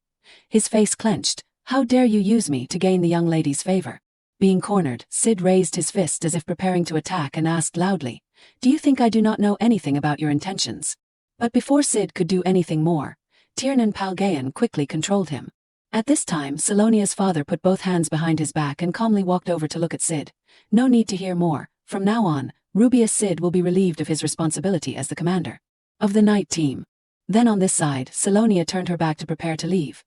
His face clenched. "How dare you use me to gain the young lady's favor?" Being cornered, Sid raised his fist as if preparing to attack and asked loudly, "Do you think I do not know anything about your intentions?" But before Sid could do anything more, Tiernan Palgayan quickly controlled him. At this time, Salonia's father put both hands behind his back and calmly walked over to look at Sid. "No need to hear more. From now on, Rubius Sid will be relieved of his responsibility as the commander of the night team." Then on this side, Salonia turned her back to prepare to leave,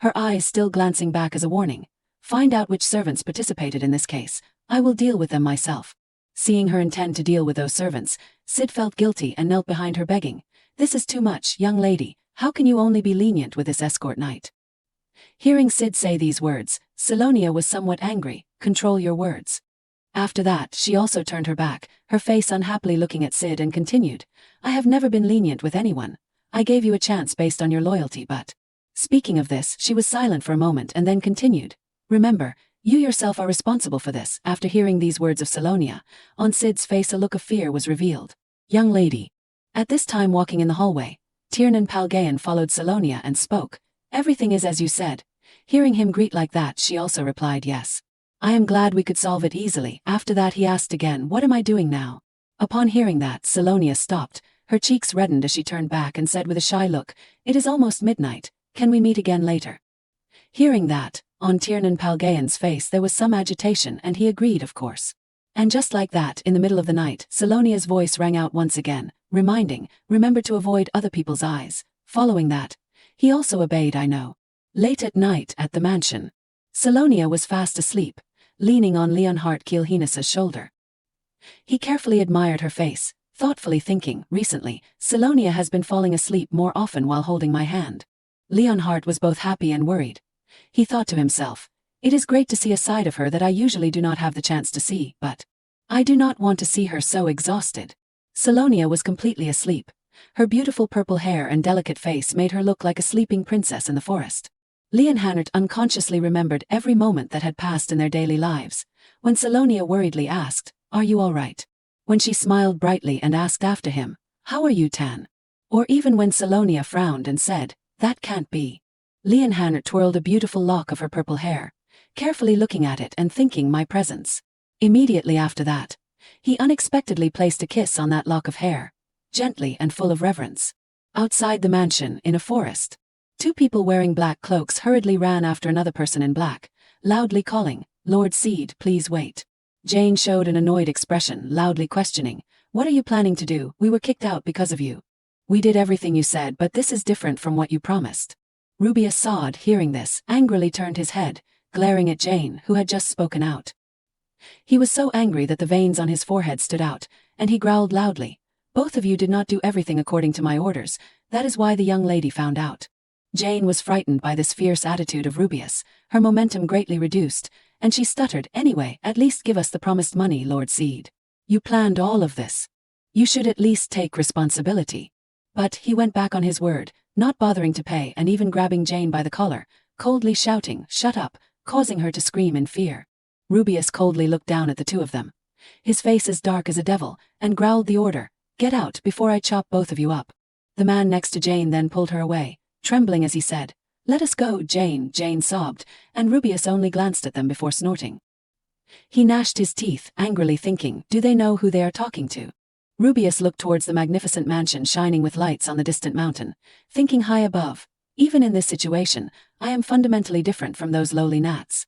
her eyes still glancing back as a warning, "Find out which servants participated in this case. I will deal with them myself." Seeing her intend to deal with those servants, Sid felt guilty and knelt behind her begging, "This is too much, young lady. How can you only be lenient with this escort knight?" Hearing Sid say these words, Salonia was somewhat angry. "Control your words." After that, she also turned her back, her face unhappily looking at Sid, and continued, "I have never been lenient with anyone. I gave you a chance based on your loyalty, but..." Speaking of this, she was silent for a moment and then continued, "Remember, you yourself are responsible for this." After hearing these words of Salonia, on Sid's face a look of fear was revealed. "Young lady." At this time, walking in the hallway, Tiernan Palgayan followed Salonia and spoke, "Everything is as you said." Hearing him greet like that, she also replied yes. I am glad we could solve it easily. After that he asked again, what am I doing now? Upon hearing that, Salonia stopped. Her cheeks reddened as she turned back and said with a shy look, it is almost midnight. Can we meet again later? Hearing that, on Tiernan Palgayan's face there was some agitation, and he agreed, of course. And just like that, in the middle of the night, Salonia's voice rang out once again, reminding, remember to avoid other people's eyes. Following that, he also obeyed. I know. Late at night, at the mansion, Salonia was fast asleep, leaning on Leonhard Kielhinus's shoulder. He carefully admired her face, thoughtfully thinking, recently, Salonia has been falling asleep more often while holding my hand. Leonhard was both happy and worried. He thought to himself, it is great to see a side of her that I usually do not have the chance to see, but I do not want to see her so exhausted. Salonia was completely asleep. Her beautiful purple hair and delicate face made her look like a sleeping princess in the forest. Leonhard unconsciously remembered every moment that had passed in their daily lives. When Salonia worriedly asked, are you all right? When she smiled brightly and asked after him, how are you, Tan? Or even when Salonia frowned and said, that can't be. Leonhard twirled a beautiful lock of her purple hair, carefully looking at it and thinking my presence. Immediately after that, he unexpectedly placed a kiss on that lock of hair, gently and full of reverence. Outside the mansion, in a forest, two people wearing black cloaks hurriedly ran after another person in black, loudly calling, Lord Seed, please wait. Jane showed an annoyed expression, loudly questioning, what are you planning to do? We were kicked out because of you. We did everything you said, but this is different from what you promised. Rubius Sod, hearing this, angrily turned his head, glaring at Jane, who had just spoken out. He was so angry that the veins on his forehead stood out, and he growled loudly, both of you did not do everything according to my orders, that is why the young lady found out. Jane was frightened by this fierce attitude of Rubius, her momentum greatly reduced, and she stuttered, anyway, at least give us the promised money, Lord Seed. You planned all of this. You should at least take responsibility. But he went back on his word, not bothering to pay and even grabbing Jane by the collar, coldly shouting, shut up, causing her to scream in fear. Rubius coldly looked down at the two of them, his face as dark as a devil, and growled the order, get out before I chop both of you up. The man next to Jane then pulled her away, trembling as he said, let us go, Jane. Jane sobbed, and Rubius only glanced at them before snorting. He gnashed his teeth, angrily thinking, do they know who they are talking to? Rubius looked towards the magnificent mansion shining with lights on the distant mountain, thinking high above, even in this situation, I am fundamentally different from those lowly gnats.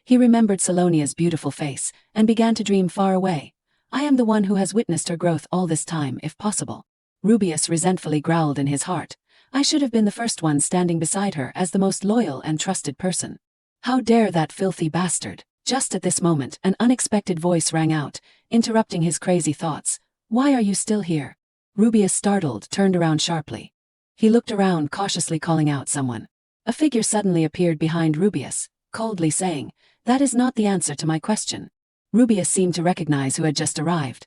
He remembered Salonia's beautiful face, and began to dream far away. I am the one who has witnessed her growth all this time, if possible. Rubius resentfully growled in his heart, I should have been the first one standing beside her as the most loyal and trusted person. How dare that filthy bastard? Just at this moment, an unexpected voice rang out, interrupting his crazy thoughts. Why are you still here? Rubius, startled, turned around sharply. He looked around, cautiously calling out someone. A figure suddenly appeared behind Rubius, coldly saying, that is not the answer to my question. Rubius seemed to recognize who had just arrived.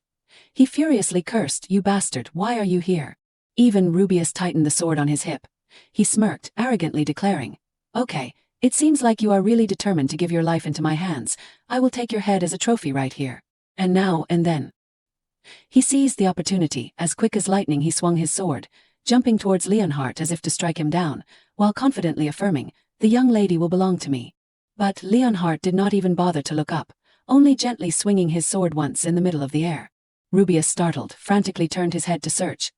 He furiously cursed, you bastard, why are you here? Even Rubius tightened the sword on his hip. He smirked, arrogantly declaring, okay, it seems like you are really determined to give your life into my hands. I will take your head as a trophy right here. And now and then. He seized the opportunity, as quick as lightning he swung his sword, jumping towards Leonhard as if to strike him down, while confidently affirming, the young lady will belong to me. But Leonhard did not even bother to look up, only gently swinging his sword once in the middle of the air. Rubius, startled, frantically turned his head to search,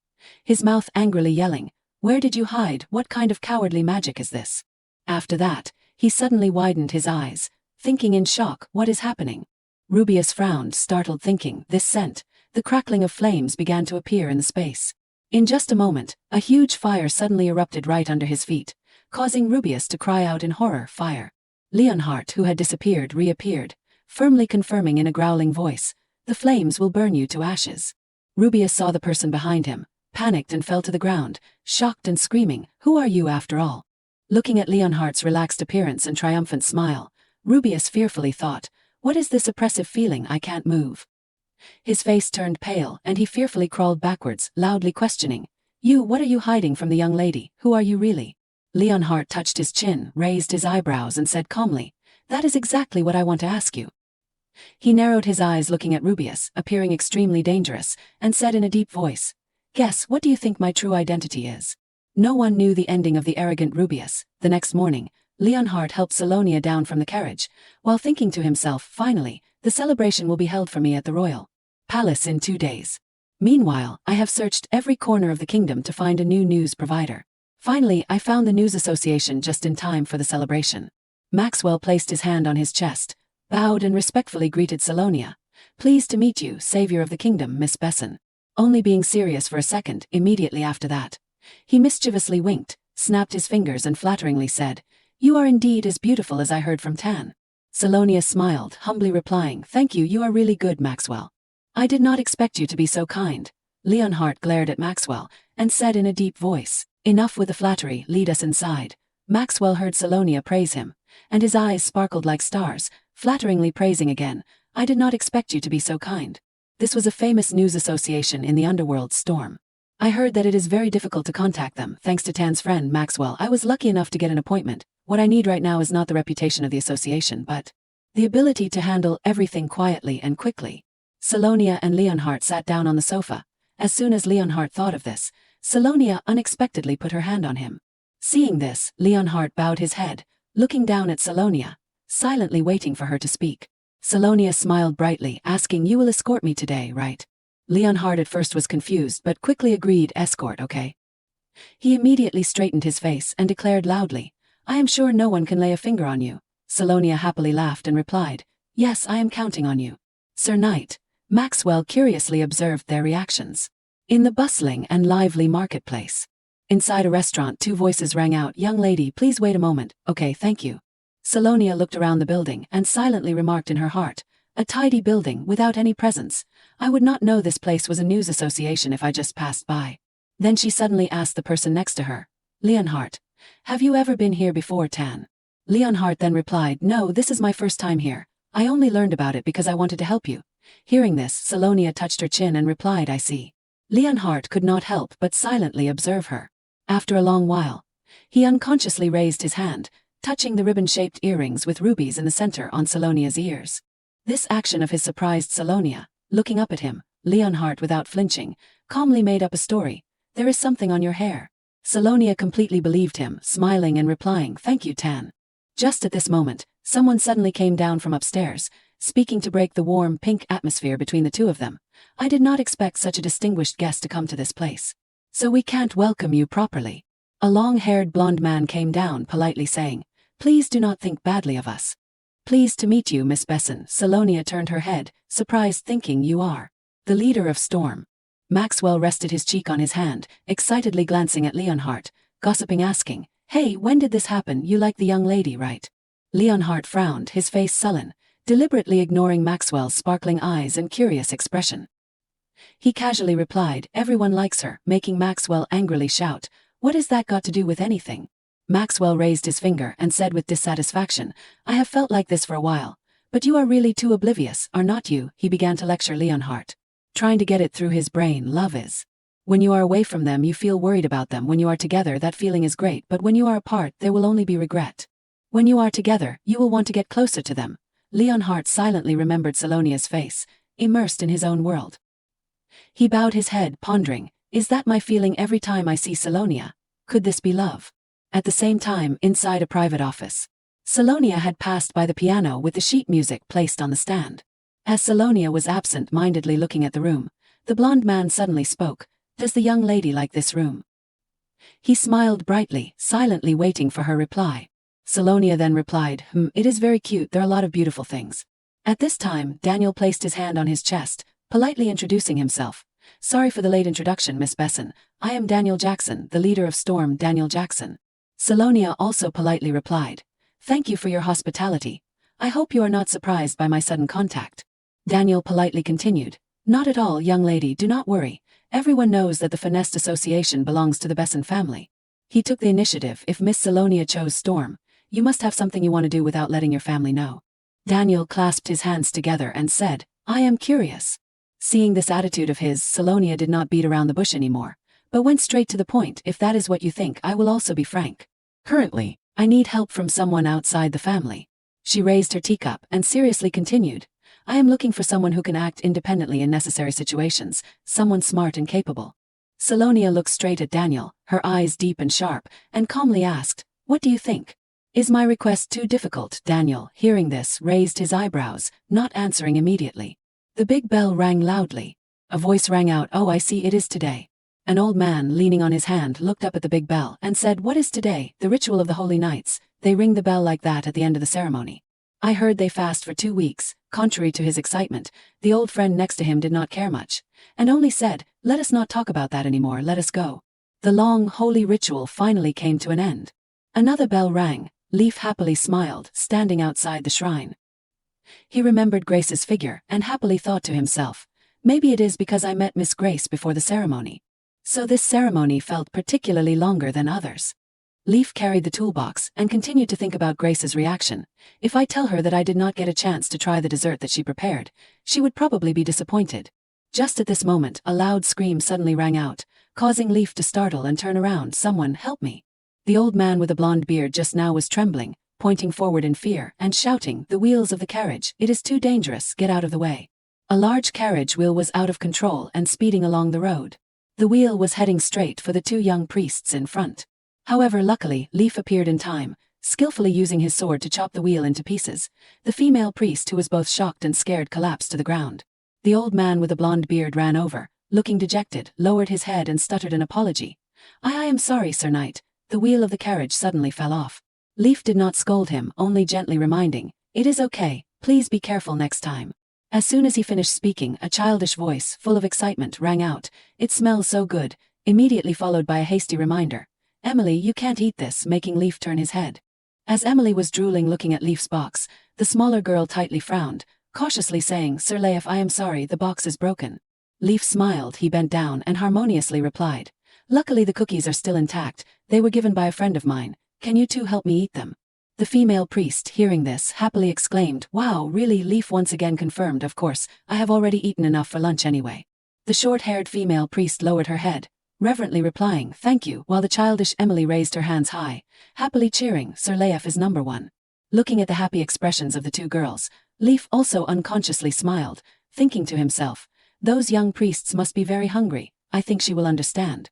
his mouth angrily yelling, where did you hide? What kind of cowardly magic is this? After that, he suddenly widened his eyes, thinking in shock, what is happening? Rubius frowned, startled, thinking, this scent. The crackling of flames began to appear in the space. In just a moment, a huge fire suddenly erupted right under his feet, causing Rubius to cry out in horror, fire. Leonhard, who had disappeared, reappeared, firmly confirming in a growling voice, the flames will burn you to ashes. Rubius saw the person behind him, panicked and fell to the ground, shocked and screaming, who are you after all? Looking at Leonhard's relaxed appearance and triumphant smile, Rubius fearfully thought, what is this oppressive feeling? I can't move. His face turned pale, and he fearfully crawled backwards, loudly questioning, you, what are you hiding from the young lady? Who are you really? Leonhard touched his chin, raised his eyebrows and said calmly, that is exactly what I want to ask you. He narrowed his eyes looking at Rubius, appearing extremely dangerous, and said in a deep voice, guess, what do you think my true identity is? No one knew the ending of the arrogant Rubius. The next morning, Leonhardt helped Salonia down from the carriage, while thinking to himself, finally, the celebration will be held for me at the royal palace in 2 days. Meanwhile, I have searched every corner of the kingdom to find a new news provider. Finally, I found the news association just in time for the celebration. Maxwell placed his hand on his chest, bowed and respectfully greeted Salonia. Pleased to meet you, savior of the kingdom, Miss Besson. Only being serious for a second, immediately after that. He mischievously winked, snapped his fingers and flatteringly said, You are indeed as beautiful as I heard from Tan. Salonia smiled, humbly replying, Thank you, you are really good, Maxwell. I did not expect you to be so kind. Leonhardt glared at Maxwell, and said in a deep voice, Enough with the flattery, lead us inside. Maxwell heard Salonia praise him, and his eyes sparkled like stars, flatteringly praising again, I did not expect you to be so kind. This was a famous news association in the underworld, Storm. I heard that it is very difficult to contact them, thanks to Tan's friend Maxwell. I was lucky enough to get an appointment. What I need right now is not the reputation of the association, but the ability to handle everything quietly and quickly. Salonia and Leonhardt sat down on the sofa. As soon as Leonhardt thought of this, Salonia unexpectedly put her hand on him. Seeing this, Leonhardt bowed his head, looking down at Salonia, silently waiting for her to speak. Salonia smiled brightly, asking, You will escort me today, right? Leonhardt at first was confused but quickly agreed, Escort, okay? He immediately straightened his face and declared loudly, I am sure no one can lay a finger on you. Salonia happily laughed and replied, Yes, I am counting on you. Sir Knight. Maxwell curiously observed their reactions. In the bustling and lively marketplace. Inside a restaurant, 2 voices rang out, Young lady, please wait a moment. Okay, thank you. Salonia looked around the building and silently remarked in her heart, A tidy building without any presence. I would not know this place was a news association if I just passed by. Then she suddenly asked the person next to her, Leonhardt, have you ever been here before, Tan? Leonhardt then replied, No, this is my first time here. I only learned about it because I wanted to help you. Hearing this, Salonia touched her chin and replied, I see. Leonhardt could not help but silently observe her. After a long while, he unconsciously raised his hand, touching the ribbon-shaped earrings with rubies in the center on Salonia's ears. This action of his surprised Salonia. Looking up at him, Leonhardt, without flinching, calmly made up a story. There is something on your hair. Salonia completely believed him, smiling and replying, Thank you, Tan. Just at this moment, someone suddenly came down from upstairs, speaking to break the warm pink atmosphere between the two of them. I did not expect such a distinguished guest to come to this place. So we can't welcome you properly. A long-haired blonde man came down, politely saying, Please do not think badly of us. Pleased to meet you, Miss Besson. Salonia turned her head, surprised, thinking, You are the leader of Storm. Maxwell rested his cheek on his hand, excitedly glancing at Leonhardt, gossiping, asking, Hey, when did this happen? You like the young lady, right? Leonhardt frowned, his face sullen, deliberately ignoring Maxwell's sparkling eyes and curious expression. He casually replied, Everyone likes her, making Maxwell angrily shout, What has that got to do with anything? Maxwell raised his finger and said with dissatisfaction, I have felt like this for a while, but you are really too oblivious, are not you? He began to lecture Leonhardt, trying to get it through his brain. Love is. When you are away from them, you feel worried about them. When you are together, that feeling is great, but when you are apart, there will only be regret. When you are together, you will want to get closer to them. Leonhardt silently remembered Salonia's face, immersed in his own world. He bowed his head, pondering, Is that my feeling every time I see Salonia? Could this be love? At the same time, inside a private office, Salonia had passed by the piano with the sheet music placed on the stand. As Salonia was absent-mindedly looking at the room, the blonde man suddenly spoke, Does the young lady like this room? He smiled brightly, silently waiting for her reply. Salonia then replied, It is very cute, there are a lot of beautiful things. At this time, Daniel placed his hand on his chest, politely introducing himself. Sorry for the late introduction, Miss Besson. I am Daniel Jackson, the leader of Storm, Daniel Jackson. Salonia also politely replied, Thank you for your hospitality. I hope you are not surprised by my sudden contact. Daniel politely continued, Not at all, young lady, do not worry. Everyone knows that the Finest Association belongs to the Besson family. He took the initiative. If Miss Salonia chose Storm, you must have something you want to do without letting your family know. Daniel clasped his hands together and said, I am curious. Seeing this attitude of his, Salonia did not beat around the bush anymore, but went straight to the point. If that is what you think, I will also be frank. Currently, I need help from someone outside the family. She raised her teacup and seriously continued, I am looking for someone who can act independently in necessary situations, someone smart and capable. Salonia looked straight at Daniel, her eyes deep and sharp, and calmly asked, What do you think? Is my request too difficult? Daniel, hearing this, raised his eyebrows, not answering immediately. The big bell rang loudly. A voice rang out, "Oh, I see, it is today." An old man, leaning on his hand, looked up at the big bell and said, "What is today?" "The ritual of the holy nights. They ring the bell like that at the end of the ceremony. I heard they fast for 2 weeks." Contrary to his excitement, the old friend next to him did not care much, and only said, "Let us not talk about that anymore, let us go." The long, holy ritual finally came to an end. Another bell rang. Leaf happily smiled, standing outside the shrine. He remembered Grace's figure and happily thought to himself, maybe it is because I met Miss Grace before the ceremony. So this ceremony felt particularly longer than others. Leaf carried the toolbox and continued to think about Grace's reaction. If I tell her that I did not get a chance to try the dessert that she prepared, she would probably be disappointed. Just at this moment, a loud scream suddenly rang out, causing Leaf to startle and turn around. "Someone help me." The old man with the blonde beard just now was trembling, pointing forward in fear and shouting, "The wheels of the carriage, it is too dangerous, get out of the way." A large carriage wheel was out of control and speeding along the road. The wheel was heading straight for the 2 young priests in front. However, luckily, Leaf appeared in time, skillfully using his sword to chop the wheel into pieces. The female priest, who was both shocked and scared, collapsed to the ground. The old man with the blonde beard ran over, looking dejected, lowered his head and stuttered an apology. I am sorry, Sir Knight." The wheel of the carriage suddenly fell off. Leaf did not scold him, only gently reminding, "It is okay, please be careful next time." As soon as he finished speaking, a childish voice, full of excitement, rang out, "It smells so good," immediately followed by a hasty reminder, "Emily, you can't eat this," making Leaf turn his head. As Emily was drooling looking at Leaf's box, the smaller girl tightly frowned, cautiously saying, "Sir Leif, I am sorry, the box is broken." Leaf smiled. He bent down and harmoniously replied, "Luckily the cookies are still intact, they were given by a friend of mine, can you two help me eat them?" The female priest, hearing this, happily exclaimed, "Wow, really?" Leaf once again confirmed, "Of course, I have already eaten enough for lunch anyway." The short-haired female priest lowered her head, reverently replying, "Thank you," while the childish Emily raised her hands high, happily cheering, "Sir Leif is number one." Looking at the happy expressions of the 2 girls, Leaf also unconsciously smiled, thinking to himself, "Those young priests must be very hungry, I think she will understand."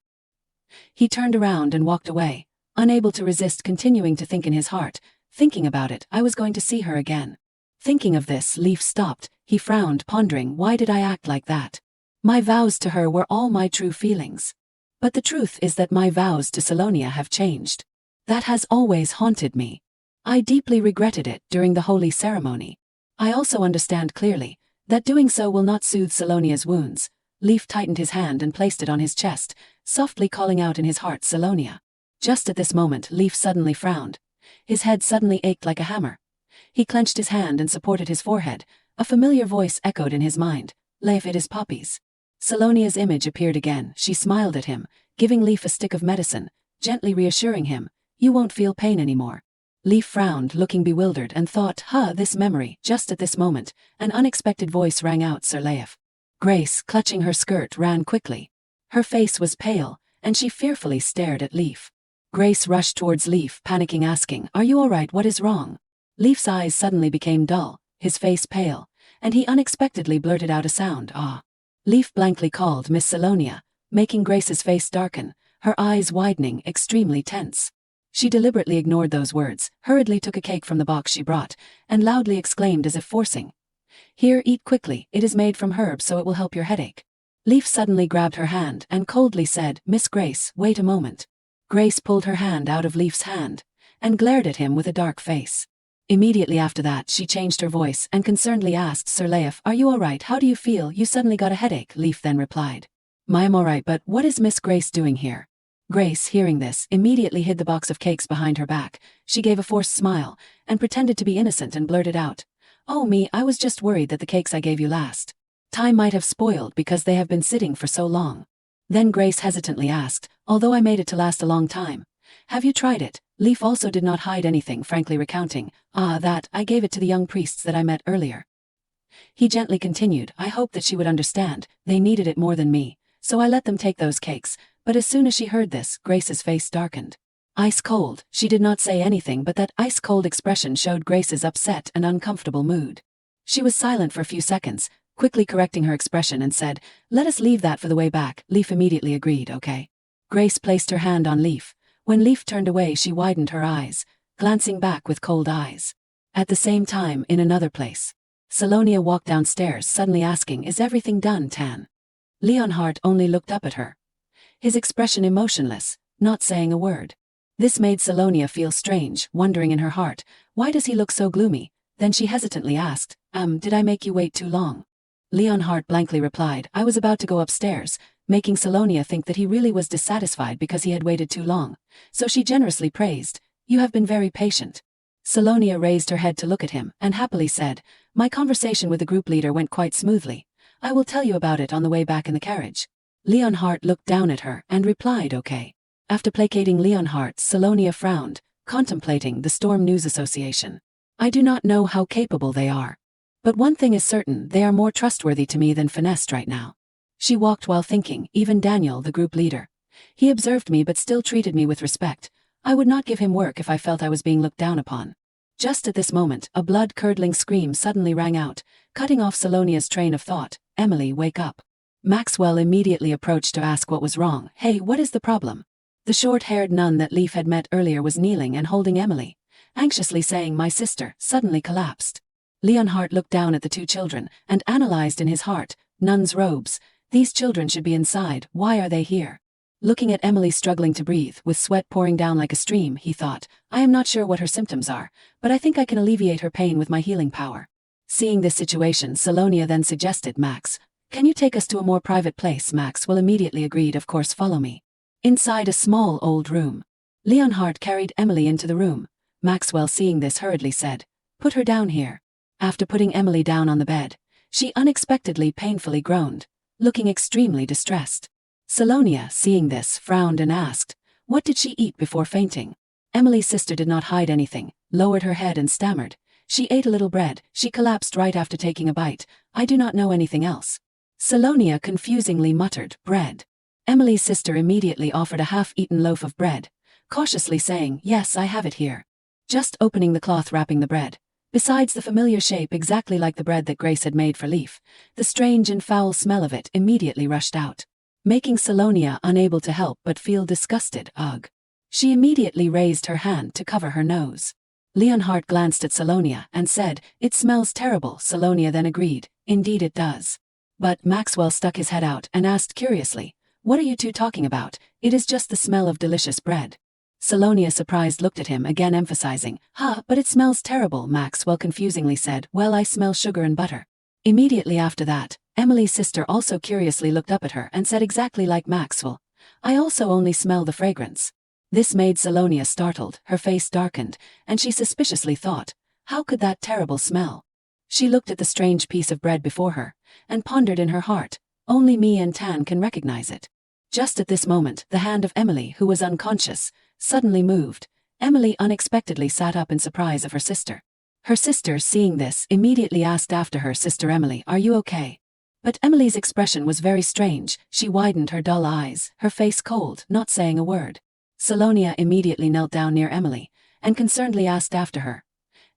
He turned around and walked away, unable to resist continuing to think in his heart, thinking about it, I was going to see her again. Thinking of this, Leaf stopped. He frowned, pondering, why did I act like that? My vows to her were all my true feelings. But the truth is that my vows to Salonia have changed. That has always haunted me. I deeply regretted it during the holy ceremony. I also understand clearly that doing so will not soothe Salonia's wounds. Leaf tightened his hand and placed it on his chest, softly calling out in his heart, "Salonia." Just at this moment, Leaf suddenly frowned. His head suddenly ached like a hammer. He clenched his hand and supported his forehead. A familiar voice echoed in his mind, "Leif, it is poppies." Salonia's image appeared again. She smiled at him, giving Leaf a stick of medicine, gently reassuring him, "You won't feel pain anymore." Leaf frowned, looking bewildered, and thought, this memory." Just at this moment, an unexpected voice rang out, "Sir Leif." Grace, clutching her skirt, ran quickly. Her face was pale, and she fearfully stared at Leaf. Grace rushed towards Leaf, panicking, asking, "Are you all right? What is wrong?" Leaf's eyes suddenly became dull, his face pale, and he unexpectedly blurted out a sound, "Ah." Leaf blankly called, "Miss Salonia," making Grace's face darken, her eyes widening, extremely tense. She deliberately ignored those words, hurriedly took a cake from the box she brought, and loudly exclaimed as if forcing, "Here, eat quickly, it is made from herbs so it will help your headache." Leaf suddenly grabbed her hand and coldly said, "Miss Grace, wait a moment." Grace pulled her hand out of Leaf's hand and glared at him with a dark face. Immediately after that, she changed her voice and concernedly asked, "Sir Leif, are you all right? How do you feel? You suddenly got a headache." Leaf then replied, "I'm all right, but what is Miss Grace doing here?" Grace, hearing this, immediately hid the box of cakes behind her back. She gave a forced smile and pretended to be innocent and blurted out, "Oh me, I was just worried that the cakes I gave you last time might have spoiled because they have been sitting for so long." Then Grace hesitantly asked, "Although I made it to last a long time, have you tried it?" Leaf also did not hide anything, frankly recounting, that I gave it to the young priests that I met earlier." He gently continued, "I hoped that she would understand, they needed it more than me, so I let them take those cakes." But as soon as she heard this, Grace's face darkened. Ice cold, she did not say anything, but that ice-cold expression showed Grace's upset and uncomfortable mood. She was silent for a few seconds, quickly correcting her expression, and said, "Let us leave that for the way back." Leaf immediately agreed, "Okay." Grace placed her hand on Leaf. When Leaf turned away, she widened her eyes, glancing back with cold eyes. At the same time, in another place, Salonia walked downstairs, suddenly asking, "Is everything done, Tan?" Leonhardt only looked up at her, his expression emotionless, not saying a word. This made Salonia feel strange, wondering in her heart, why does he look so gloomy? Then she hesitantly asked, did I make you wait too long?" Leonhardt blankly replied, "I was about to go upstairs," making Salonia think that he really was dissatisfied because he had waited too long. So she generously praised, "You have been very patient." Salonia raised her head to look at him, and happily said, "My conversation with the group leader went quite smoothly. I will tell you about it on the way back in the carriage." Leonhardt looked down at her, and replied, "Okay." After placating Leonhardt, Salonia frowned, contemplating the Storm News Association. "I do not know how capable they are. But one thing is certain, they are more trustworthy to me than finessed right now." She walked while thinking, even Daniel, the group leader. He observed me but still treated me with respect. I would not give him work if I felt I was being looked down upon. Just at this moment, a blood-curdling scream suddenly rang out, cutting off Salonia's train of thought. "Emily, wake up." Maxwell immediately approached to ask what was wrong. "Hey, what is the problem?" The short-haired nun that Leaf had met earlier was kneeling and holding Emily, anxiously saying, "My sister," suddenly collapsed. Leonhardt looked down at the two children and analyzed in his heart, "Nuns' robes. These children should be inside. Why are they here?" Looking at Emily struggling to breathe, with sweat pouring down like a stream, he thought, "I am not sure what her symptoms are, but I think I can alleviate her pain with my healing power." Seeing this situation, Salonia then suggested, "Max, can you take us to a more private place?" Maxwell immediately agreed, "Of course, follow me." Inside a small old room, Leonhardt carried Emily into the room. Maxwell, seeing this, hurriedly said, "Put her down here." After putting Emily down on the bed, she unexpectedly painfully groaned, looking extremely distressed. Salonia, seeing this, frowned and asked, "What did she eat before fainting?" Emily's sister did not hide anything, lowered her head and stammered, "She ate a little bread. She collapsed right after taking a bite. I do not know anything else." Salonia confusingly muttered, "Bread." Emily's sister immediately offered a half-eaten loaf of bread, cautiously saying, "Yes, I have it here." Just opening the cloth wrapping the bread, besides the familiar shape exactly like the bread that Grace had made for Leaf, the strange and foul smell of it immediately rushed out, making Salonia unable to help but feel disgusted. Ugh. She immediately raised her hand to cover her nose. Leonhardt glanced at Salonia and said, "It smells terrible." Salonia then agreed, "Indeed it does." But Maxwell stuck his head out and asked curiously, "What are you two talking about? It is just the smell of delicious bread." Salonia, surprised, looked at him, again emphasizing, But it smells terrible." Maxwell confusingly said, "Well, I smell sugar and butter." Immediately after that, Emily's sister also curiously looked up at her and said exactly like Maxwell, "I also only smell the fragrance." This made Salonia startled, her face darkened, and she suspiciously thought, how could that terrible smell? She looked at the strange piece of bread before her, and pondered in her heart, only me and Tan can recognize it. Just at this moment, the hand of Emily, who was unconscious, suddenly moved. Emily unexpectedly sat up in surprise of her sister. Her sister, seeing this, immediately asked after her, "Sister Emily, are you okay?" But Emily's expression was very strange. She widened her dull eyes, her face cold, not saying a word. Salonia immediately knelt down near Emily, and concernedly asked after her,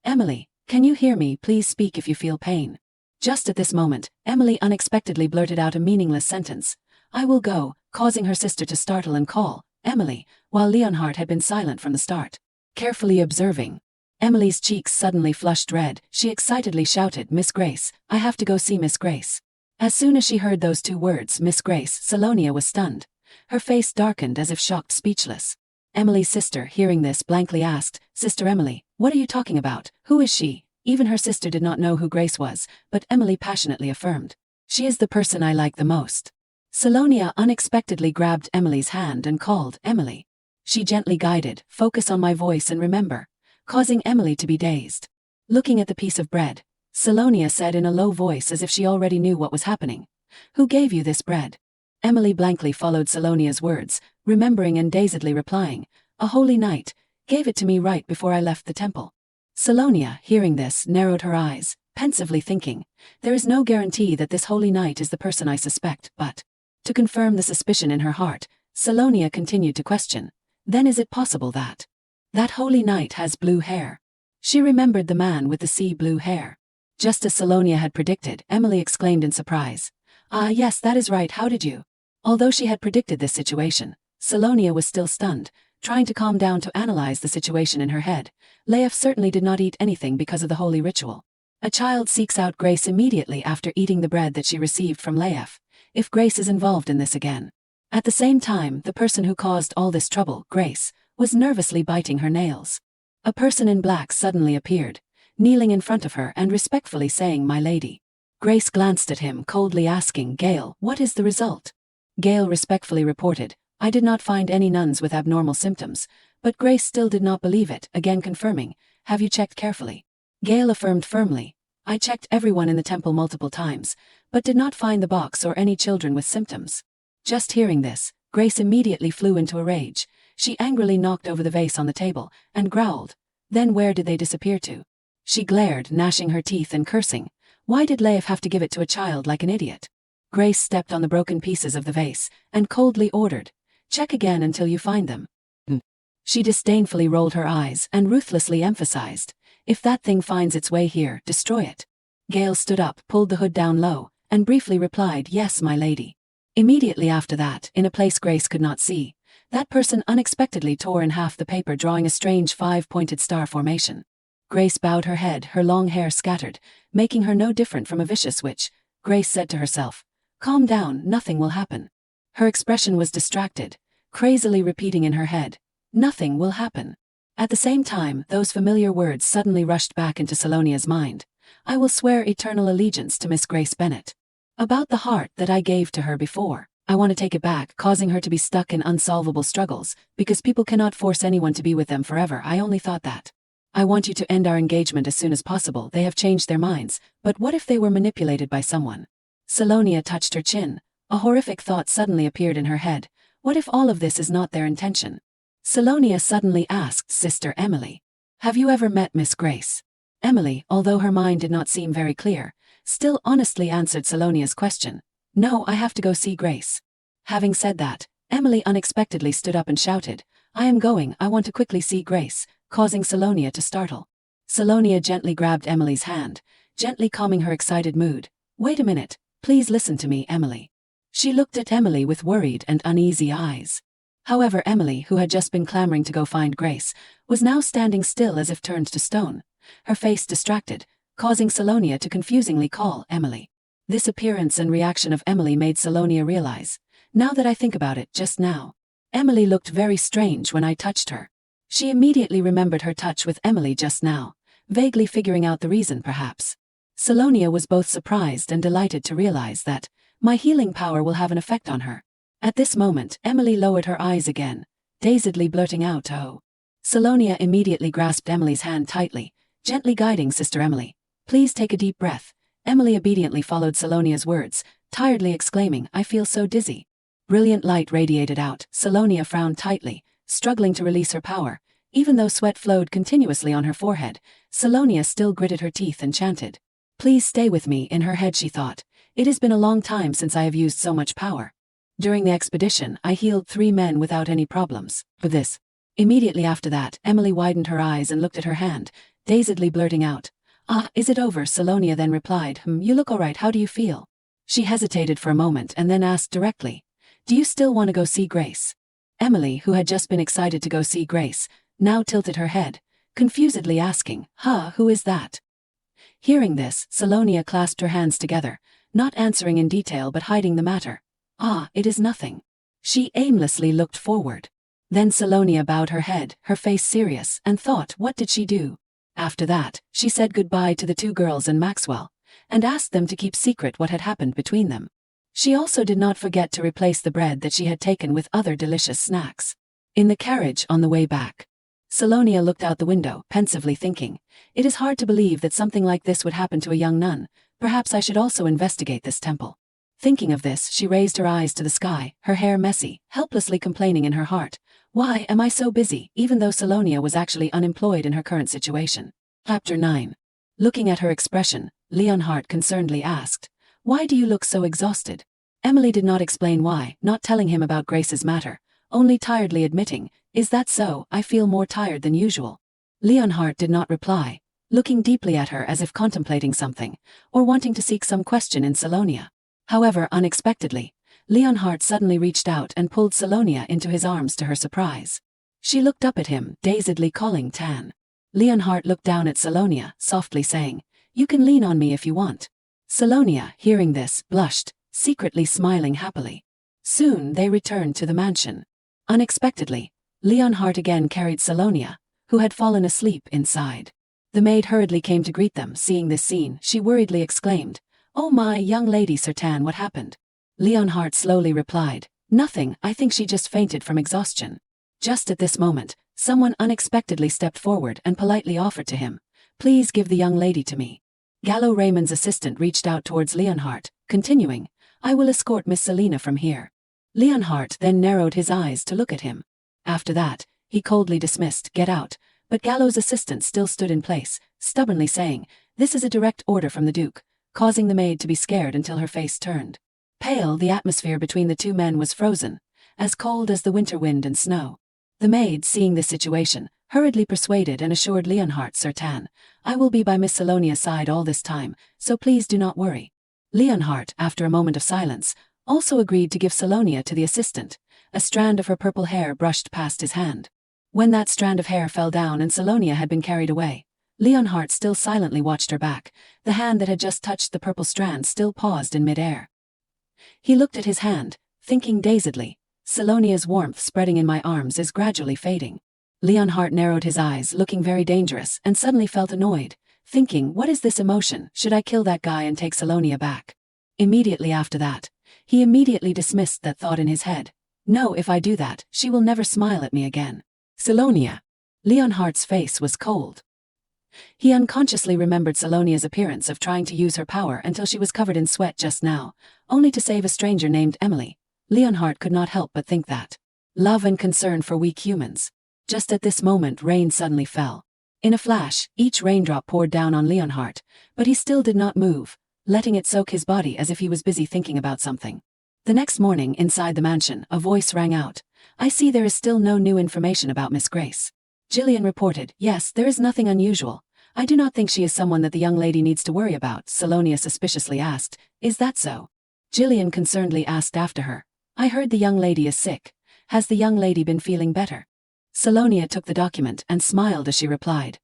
"Emily, can you hear me? Please speak if you feel pain." Just at this moment, Emily unexpectedly blurted out a meaningless sentence, "I will go," causing her sister to startle and call, "Emily," while Leonhardt had been silent from the start, carefully observing. Emily's cheeks suddenly flushed red. She excitedly shouted, "Miss Grace, I have to go see Miss Grace." As soon as she heard those two words, Miss Grace, Salonia was stunned. Her face darkened as if shocked, speechless. Emily's sister, hearing this, blankly asked, "Sister Emily, what are you talking about? Who is she?" Even her sister did not know who Grace was, but Emily passionately affirmed, "She is the person I like the most." Salonia unexpectedly grabbed Emily's hand and called, "Emily." She gently guided, "Focus on my voice and remember," causing Emily to be dazed. Looking at the piece of bread, Salonia said in a low voice as if she already knew what was happening, "Who gave you this bread?" Emily blankly followed Salonia's words, remembering and dazedly replying, "A holy knight gave it to me right before I left the temple." Salonia, hearing this, narrowed her eyes, pensively thinking, "There is no guarantee that this holy knight is the person I suspect," but to confirm the suspicion in her heart, Salonia continued to question, "Then is it possible that that holy knight has blue hair?" She remembered the man with the sea blue hair. Just as Salonia had predicted, Emily exclaimed in surprise, "Ah, yes, that is right. How did you?" Although she had predicted this situation, Salonia was still stunned, trying to calm down to analyze the situation in her head. Leif certainly did not eat anything because of the holy ritual. A child seeks out Grace immediately after eating the bread that she received from Leif. If Grace is involved in this again. At the same time, the person who caused all this trouble, Grace, was nervously biting her nails. A person in black suddenly appeared, kneeling in front of her and respectfully saying, "My lady." Grace glanced at him, coldly asking, "Gale, what is the result?" Gale respectfully reported, "I did not find any nuns with abnormal symptoms," but Grace still did not believe it, again confirming, "Have you checked carefully?" Gale affirmed firmly, "I checked everyone in the temple multiple times, but did not find the box or any children with symptoms." Just hearing this, Grace immediately flew into a rage. She angrily knocked over the vase on the table, and growled, "Then where did they disappear to?" She glared, gnashing her teeth and cursing. Why did Leif have to give it to a child like an idiot? Grace stepped on the broken pieces of the vase, and coldly ordered, "Check again until you find them." She disdainfully rolled her eyes, and ruthlessly emphasized, "If that thing finds its way here, destroy it." Gale stood up, pulled the hood down low, and briefly replied, "Yes, my lady." Immediately after that, in a place Grace could not see, that person unexpectedly tore in half the paper, drawing a strange 5-pointed star formation. Grace bowed her head, her long hair scattered, making her no different from a vicious witch. Grace said to herself, "Calm down, nothing will happen." Her expression was distracted, crazily repeating in her head, "Nothing will happen." At the same time, those familiar words suddenly rushed back into Salonia's mind. "I will swear eternal allegiance to Miss Grace Bennet. About the heart that I gave to her before, I want to take it back," causing her to be stuck in unsolvable struggles, because people cannot force anyone to be with them forever. "I only thought that. I want you to end our engagement as soon as possible. They have changed their minds, but what if they were manipulated by someone?" Salonia touched her chin. A horrific thought suddenly appeared in her head. What if all of this is not their intention? Salonia suddenly asked Sister Emily, "Have you ever met Miss Grace?" Emily, although her mind did not seem very clear, still honestly answered Salonia's question. "No, I have to go see Grace." Having said that, Emily unexpectedly stood up and shouted, "I am going, I want to quickly see Grace," causing Salonia to startle. Salonia gently grabbed Emily's hand, gently calming her excited mood. "Wait a minute, please listen to me, Emily." She looked at Emily with worried and uneasy eyes. However, Emily, who had just been clamoring to go find Grace, was now standing still as if turned to stone, her face distracted, causing Salonia to confusingly call Emily. This appearance and reaction of Emily made Salonia realize, "Now that I think about it, just now, Emily looked very strange when I touched her." She immediately remembered her touch with Emily just now, vaguely figuring out the reason perhaps. Salonia was both surprised and delighted to realize that my healing power will have an effect on her. At this moment, Emily lowered her eyes again, dazedly blurting out, "Oh." Salonia immediately grasped Emily's hand tightly, gently guiding Sister Emily. "Please take a deep breath." Emily obediently followed Salonia's words, tiredly exclaiming, "I feel so dizzy." Brilliant light radiated out. Salonia frowned tightly, struggling to release her power. Even though sweat flowed continuously on her forehead, Salonia still gritted her teeth and chanted, "Please stay with me." In her head she thought, "It has been a long time since I have used so much power. During the expedition, I healed 3 men without any problems. But this." Immediately after that, Emily widened her eyes and looked at her hand, dazedly blurting out, "Ah, is it over?" Salonia then replied, "You look alright, how do you feel?" She hesitated for a moment and then asked directly, "Do you still want to go see Grace?" Emily, who had just been excited to go see Grace, now tilted her head, confusedly asking, Who is that?" Hearing this, Salonia clasped her hands together, not answering in detail but hiding the matter. "Ah, it is nothing." She aimlessly looked forward. Then Salonia bowed her head, her face serious, and thought, what did she do? After that, she said goodbye to the 2 girls and Maxwell, and asked them to keep secret what had happened between them. She also did not forget to replace the bread that she had taken with other delicious snacks. In the carriage on the way back, Salonia looked out the window, pensively thinking, "It is hard to believe that something like this would happen to a young nun. Perhaps I should also investigate this temple." Thinking of this, she raised her eyes to the sky, her hair messy, helplessly complaining in her heart, "Why am I so busy?" even though Salonia was actually unemployed in her current situation. Chapter 9. Looking at her expression, Leonhardt concernedly asked, "Why do you look so exhausted?" Emily did not explain why, not telling him about Grace's matter, only tiredly admitting, "Is that so? I feel more tired than usual." Leonhardt did not reply, looking deeply at her as if contemplating something, or wanting to seek some question in Salonia. However, unexpectedly, Leonhardt suddenly reached out and pulled Salonia into his arms to her surprise. She looked up at him, dazedly calling Tan. Leonhardt looked down at Salonia, softly saying, "You can lean on me if you want." Salonia, hearing this, blushed, secretly smiling happily. Soon they returned to the mansion. Unexpectedly, Leonhardt again carried Salonia, who had fallen asleep inside. The maid hurriedly came to greet them. Seeing this scene, she worriedly exclaimed, "Oh my, young lady Sir Tan, what happened?" Leonhardt slowly replied, "Nothing, I think she just fainted from exhaustion." Just at this moment, someone unexpectedly stepped forward and politely offered to him, "Please give the young lady to me." Gallo Raymond's assistant reached out towards Leonhardt, continuing, "I will escort Miss Selina from here." Leonhardt then narrowed his eyes to look at him. After that, he coldly dismissed, "Get out," but Gallo's assistant still stood in place, stubbornly saying, "This is a direct order from the Duke," causing the maid to be scared until her face turned pale. The atmosphere between the two men was frozen, as cold as the winter wind and snow. The maid, seeing this situation, hurriedly persuaded and assured Leonhardt, "Sir Tan, I will be by Miss Salonia's side all this time, so please do not worry." Leonhardt, after a moment of silence, also agreed to give Salonia to the assistant. A strand of her purple hair brushed past his hand. When that strand of hair fell down and Salonia had been carried away, Leonhardt still silently watched her back. The hand that had just touched the purple strand still paused in mid-air. He looked at his hand, thinking dazedly, "Salonia's warmth spreading in my arms is gradually fading." Leonhardt narrowed his eyes, looking very dangerous, and suddenly felt annoyed, thinking, "What is this emotion? Should I kill that guy and take Salonia back?" Immediately after that, he immediately dismissed that thought in his head. "No, if I do that, she will never smile at me again." Salonia. Leonhardt's face was cold. He unconsciously remembered Salonia's appearance of trying to use her power until she was covered in sweat just now, only to save a stranger named Emily. Leonhardt could not help but think that. Love and concern for weak humans. Just at this moment, rain suddenly fell. In a flash, each raindrop poured down on Leonhardt, but he still did not move, letting it soak his body as if he was busy thinking about something. The next morning, inside the mansion, a voice rang out, "I see there is still no new information about Miss Grace." Gillian reported, "Yes, there is nothing unusual. I do not think she is someone that the young lady needs to worry about." Salonia suspiciously asked, "Is that so?" Gillian concernedly asked after her, "I heard the young lady is sick. Has the young lady been feeling better?" Salonia took the document and smiled as she replied,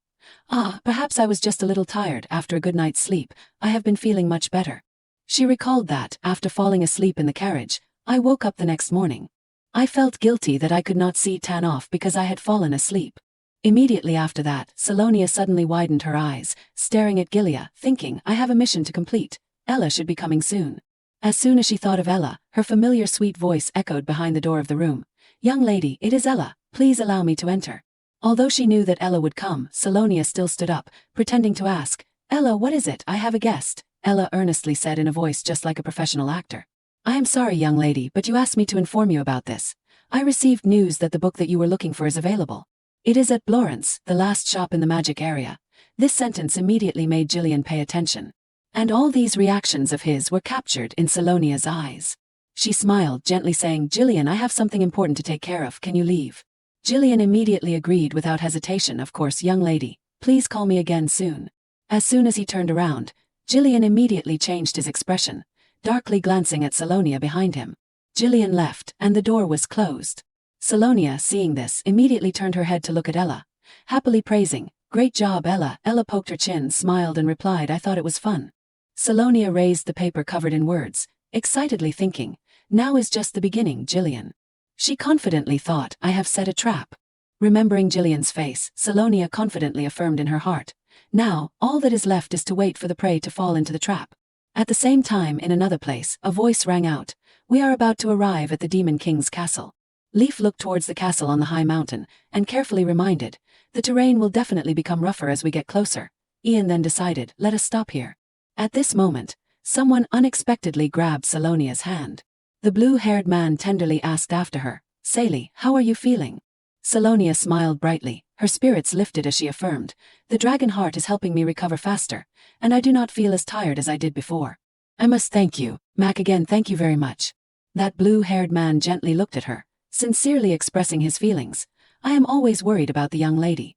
"Perhaps I was just a little tired. After a good night's sleep, I have been feeling much better." She recalled that, after falling asleep in the carriage, "I woke up the next morning. I felt guilty that I could not see Tan off because I had fallen asleep." Immediately after that, Salonia suddenly widened her eyes, staring at Gilia, thinking, "I have a mission to complete. Ella should be coming soon." As soon as she thought of Ella, her familiar sweet voice echoed behind the door of the room. "Young lady, it is Ella. Please allow me to enter." Although she knew that Ella would come, Salonia still stood up, pretending to ask, "Ella, what is it? I have a guest." Ella earnestly said in a voice just like a professional actor, "I am sorry, young lady, but you asked me to inform you about this. I received news that the book that you were looking for is available. It is at Blorence, the last shop in the magic area." This sentence immediately made Gillian pay attention. And all these reactions of his were captured in Salonia's eyes. She smiled, gently saying, "Gillian, I have something important to take care of. Can you leave?" Gillian immediately agreed without hesitation. "Of course, young lady. Please call me again soon." As soon as he turned around, Gillian immediately changed his expression, darkly glancing at Salonia behind him. Gillian left, and the door was closed. Salonia, seeing this, immediately turned her head to look at Ella, happily praising, "Great job, Ella." Ella poked her chin, smiled and replied, "I thought it was fun." Salonia raised the paper covered in words, excitedly thinking, "Now is just the beginning, Gillian." She confidently thought, "I have set a trap." Remembering Gillian's face, Salonia confidently affirmed in her heart, "Now, all that is left is to wait for the prey to fall into the trap." At the same time, in another place, a voice rang out, "We are about to arrive at the Demon King's castle." Leaf looked towards the castle on the high mountain, and carefully reminded, "The terrain will definitely become rougher as we get closer." Ian then decided, "Let us stop here." At this moment, someone unexpectedly grabbed Salonia's hand. The blue-haired man tenderly asked after her, "Sally, how are you feeling?" Salonia smiled brightly, her spirits lifted as she affirmed, "The dragon heart is helping me recover faster, and I do not feel as tired as I did before." "I must thank you, Mac, again, thank you very much." That blue-haired man gently looked at her, sincerely expressing his feelings. "I am always worried about the young lady."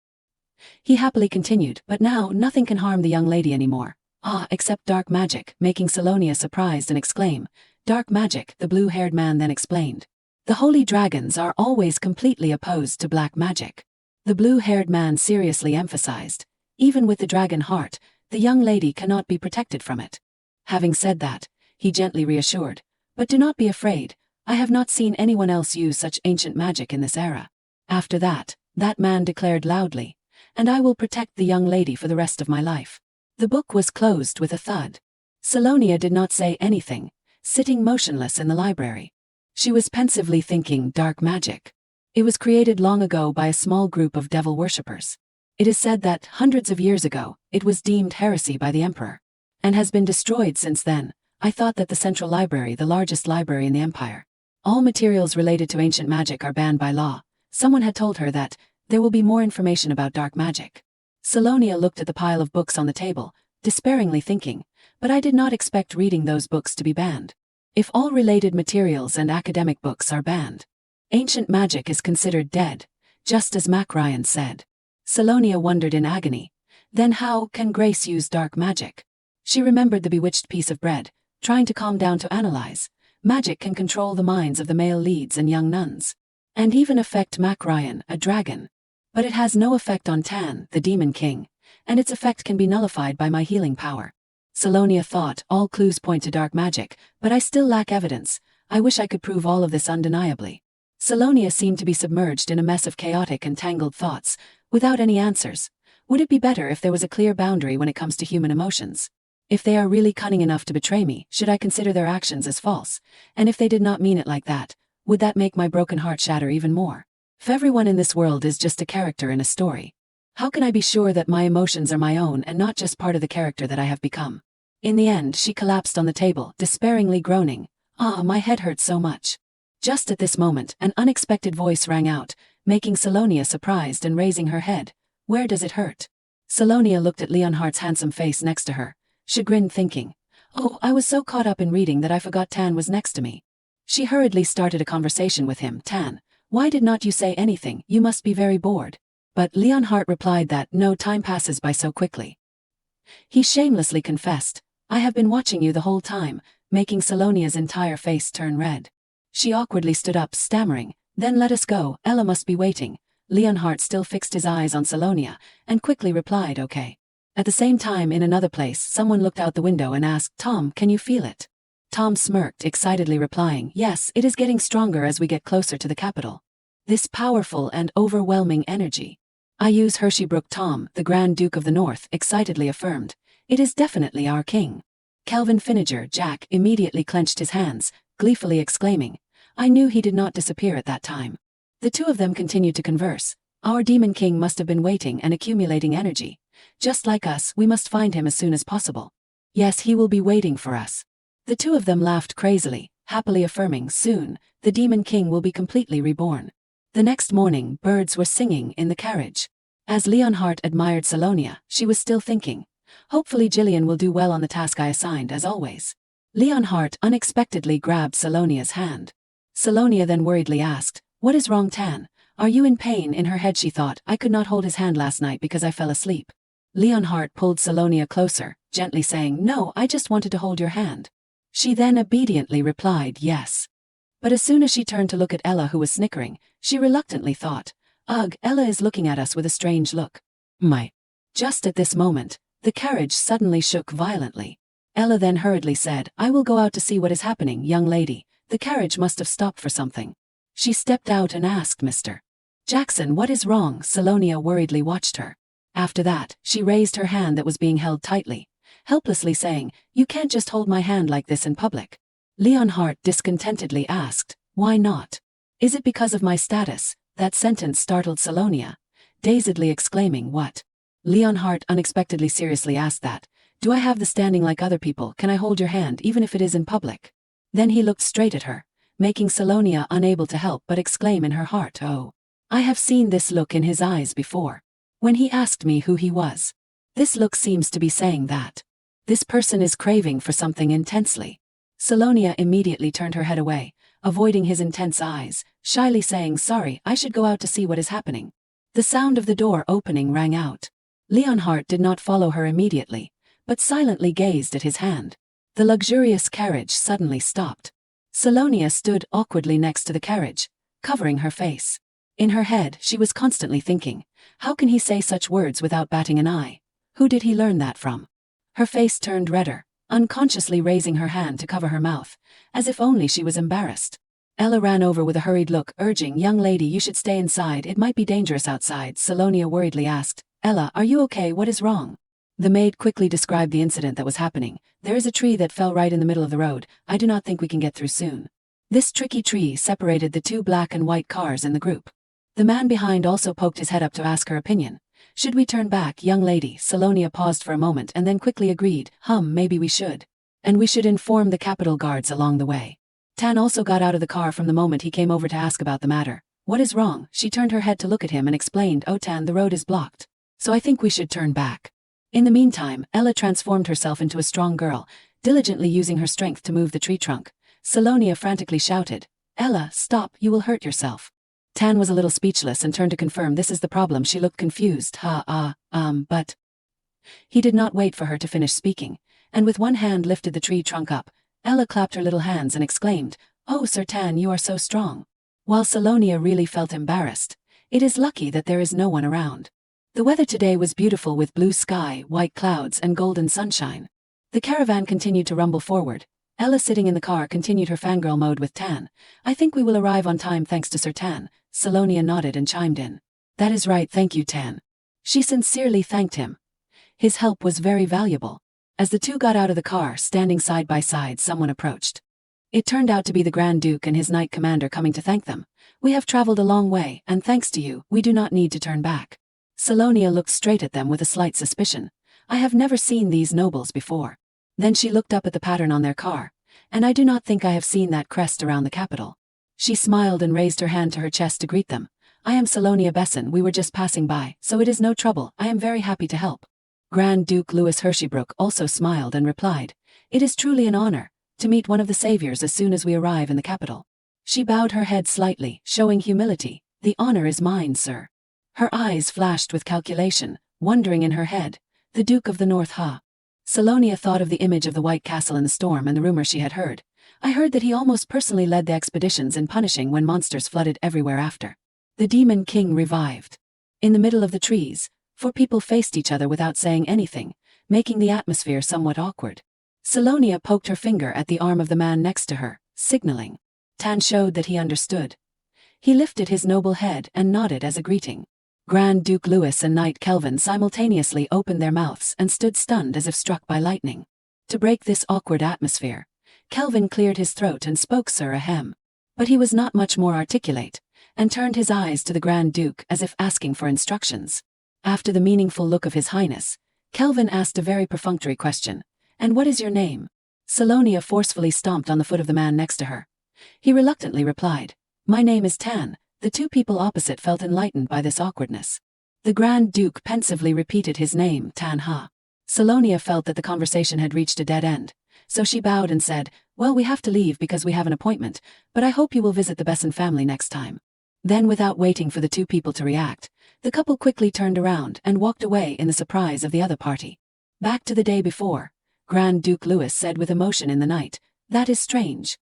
He happily continued, "But now nothing can harm the young lady anymore. Except dark magic," making Salonia surprised and exclaim, "Dark magic?" The blue-haired man then explained. The holy dragons are always completely opposed to black magic. The blue-haired man seriously emphasized. Even with the dragon heart, the young lady cannot be protected from it. Having said that, he gently reassured, but do not be afraid, I have not seen anyone else use such ancient magic in this era. After that man declared loudly, and I will protect the young lady for the rest of my life. The book was closed with a thud. Salonia did not say anything, sitting motionless in the library. She was pensively thinking dark magic. It was created long ago by a small group of devil worshippers. It is said that, hundreds of years ago, it was deemed heresy by the emperor, and has been destroyed since then. I thought that the Central Library, the largest library in the empire, all materials related to ancient magic are banned by law. Someone had told her that there will be more information about dark magic. Salonia looked at the pile of books on the table, despairingly thinking, but I did not expect reading those books to be banned. If all related materials and academic books are banned, ancient magic is considered dead, just as Mac Ryan said. Salonia wondered in agony. Then how can Grace use dark magic? She remembered the bewitched piece of bread, trying to calm down to analyze. Magic can control the minds of the male leads and young nuns, and even affect Mac Ryan, a dragon. But it has no effect on Tan, the Demon King, and its effect can be nullified by my healing power. Salonia thought, all clues point to dark magic, but I still lack evidence. I wish I could prove all of this undeniably. Salonia seemed to be submerged in a mess of chaotic and tangled thoughts, without any answers. Would it be better if there was a clear boundary when it comes to human emotions? If they are really cunning enough to betray me, should I consider their actions as false? And if they did not mean it like that, would that make my broken heart shatter even more? If everyone in this world is just a character in a story, how can I be sure that my emotions are my own and not just part of the character that I have become? In the end, she collapsed on the table, despairingly groaning. My head hurts so much. Just at this moment, an unexpected voice rang out, making Salonia surprised and raising her head. Where does it hurt? Salonia looked at Leonhardt's handsome face next to her, chagrined, thinking, oh, I was so caught up in reading that I forgot Tan was next to me. She hurriedly started a conversation with him. Tan, why did not you say anything? You must be very bored. But Leonhardt replied that no, time passes by so quickly. He shamelessly confessed, I have been watching you the whole time, making Salonia's entire face turn red. She awkwardly stood up, stammering, then let us go, Ella must be waiting. Leonhardt still fixed his eyes on Salonia, and quickly replied, okay. At the same time, in another place, someone looked out the window and asked, Tom, can you feel it? Tom smirked, excitedly replying, yes, it is getting stronger as we get closer to the capital. This powerful and overwhelming energy. I use Hershey-Brook. Tom, the Grand Duke of the North, excitedly affirmed. It is definitely our king. Calvin Finnegar, Jack, immediately clenched his hands, gleefully exclaiming, I knew he did not disappear at that time. The two of them continued to converse. Our Demon King must have been waiting and accumulating energy. Just like us, we must find him as soon as possible. Yes, he will be waiting for us. The two of them laughed crazily, happily affirming, soon, the Demon King will be completely reborn. The next morning, birds were singing in the carriage. As Leonhardt admired Salonia, she was still thinking, hopefully Jillian will do well on the task I assigned as always. Leonhardt unexpectedly grabbed Salonia's hand. Salonia then worriedly asked, what is wrong, Tan? Are you in pain? In her head she thought, I could not hold his hand last night because I fell asleep. Leonhardt pulled Salonia closer, gently saying, no, I just wanted to hold your hand. She then obediently replied, yes. But as soon as she turned to look at Ella, who was snickering, she reluctantly thought, ugh, Ella is looking at us with a strange look. My. Just at this moment, the carriage suddenly shook violently. Ella then hurriedly said, I will go out to see what is happening, young lady. The carriage must have stopped for something. She stepped out and asked Mr. Jackson, what is wrong? Salonia worriedly watched her. After that, she raised her hand that was being held tightly, helplessly saying, you can't just hold my hand like this in public. Leonhardt discontentedly asked, why not? Is it because of my status? That sentence startled Salonia, dazedly exclaiming, what? Leonhardt unexpectedly seriously asked that. Do I have the standing like other people? Can I hold your hand even if it is in public? Then he looked straight at her, making Salonia unable to help but exclaim in her heart, oh, I have seen this look in his eyes before. When he asked me who he was. This look seems to be saying that this person is craving for something intensely. Salonia immediately turned her head away, avoiding his intense eyes, shyly saying, sorry, I should go out to see what is happening. The sound of the door opening rang out. Leonhardt did not follow her immediately, but silently gazed at his hand. The luxurious carriage suddenly stopped. Salonia stood awkwardly next to the carriage, covering her face. In her head, she was constantly thinking, how can he say such words without batting an eye? Who did he learn that from? Her face turned redder, unconsciously raising her hand to cover her mouth, as if only she was embarrassed. Ella ran over with a hurried look, urging, young lady, you should stay inside, it might be dangerous outside. Salonia worriedly asked, Ella, are you okay, what is wrong? The maid quickly described the incident that was happening. There is a tree that fell right in the middle of the road, I do not think we can get through soon. This tricky tree separated the two black and white cars in the group. The man behind also poked his head up to ask her opinion. Should we turn back, young lady? Salonia paused for a moment and then quickly agreed, maybe we should. And we should inform the Capitol guards along the way. Tan also got out of the car from the moment he came over to ask about the matter. What is wrong? She turned her head to look at him and explained, oh Tan, the road is blocked. So I think we should turn back. In the meantime, Ella transformed herself into a strong girl, diligently using her strength to move the tree trunk. Salonia frantically shouted, Ella, stop, you will hurt yourself. Tan was a little speechless and turned to confirm this is the problem. She looked confused. But... He did not wait for her to finish speaking, and with one hand lifted the tree trunk up. Ella clapped her little hands and exclaimed, oh Sir Tan, you are so strong. While Salonia really felt embarrassed. It is lucky that there is no one around. The weather today was beautiful with blue sky, white clouds and golden sunshine. The caravan continued to rumble forward. Ella, sitting in the car, continued her fangirl mode with Tan. I think we will arrive on time thanks to Sir Tan. Salonia nodded and chimed in. That is right, thank you Tan. She sincerely thanked him. His help was very valuable. As the two got out of the car, standing side by side, someone approached. It turned out to be the Grand Duke and his Knight Commander coming to thank them. We have traveled a long way, and thanks to you, we do not need to turn back. Salonia looked straight at them with a slight suspicion. I have never seen these nobles before. Then she looked up at the pattern on their car. And I do not think I have seen that crest around the capital. She smiled and raised her hand to her chest to greet them. I am Salonia Besson, we were just passing by, so it is no trouble, I am very happy to help. Grand Duke Louis Hersheybrooke also smiled and replied, it is truly an honor to meet one of the saviors as soon as we arrive in the capital. She bowed her head slightly, showing humility. The honor is mine, sir. Her eyes flashed with calculation, wondering in her head, the Duke of the North Salonia thought of the image of the White Castle in the storm and the rumor she had heard. I heard that he almost personally led the expeditions in punishing when monsters flooded everywhere after. The Demon King revived. In the middle of the trees, 4 people faced each other without saying anything, making the atmosphere somewhat awkward. Salonia poked her finger at the arm of the man next to her, signaling. Tan showed that he understood. He lifted his noble head and nodded as a greeting. Grand Duke Louis and Knight Kelvin simultaneously opened their mouths and stood stunned as if struck by lightning. To break this awkward atmosphere, Kelvin cleared his throat and spoke Sir Ahem. But he was not much more articulate, and turned his eyes to the Grand Duke as if asking for instructions. After the meaningful look of His Highness, Kelvin asked a very perfunctory question. And what is your name? Salonia forcefully stomped on the foot of the man next to her. He reluctantly replied, my name is Tan. The 2 people opposite felt enlightened by this awkwardness. The Grand Duke pensively repeated his name, Tan Ha. Salonia felt that the conversation had reached a dead end, so she bowed and said, well, we have to leave because we have an appointment, but I hope you will visit the Besson family next time. Then, without waiting for the 2 people to react, the couple quickly turned around and walked away in the surprise of the other party. Back to the day before, Grand Duke Louis said with emotion in the night, that is strange.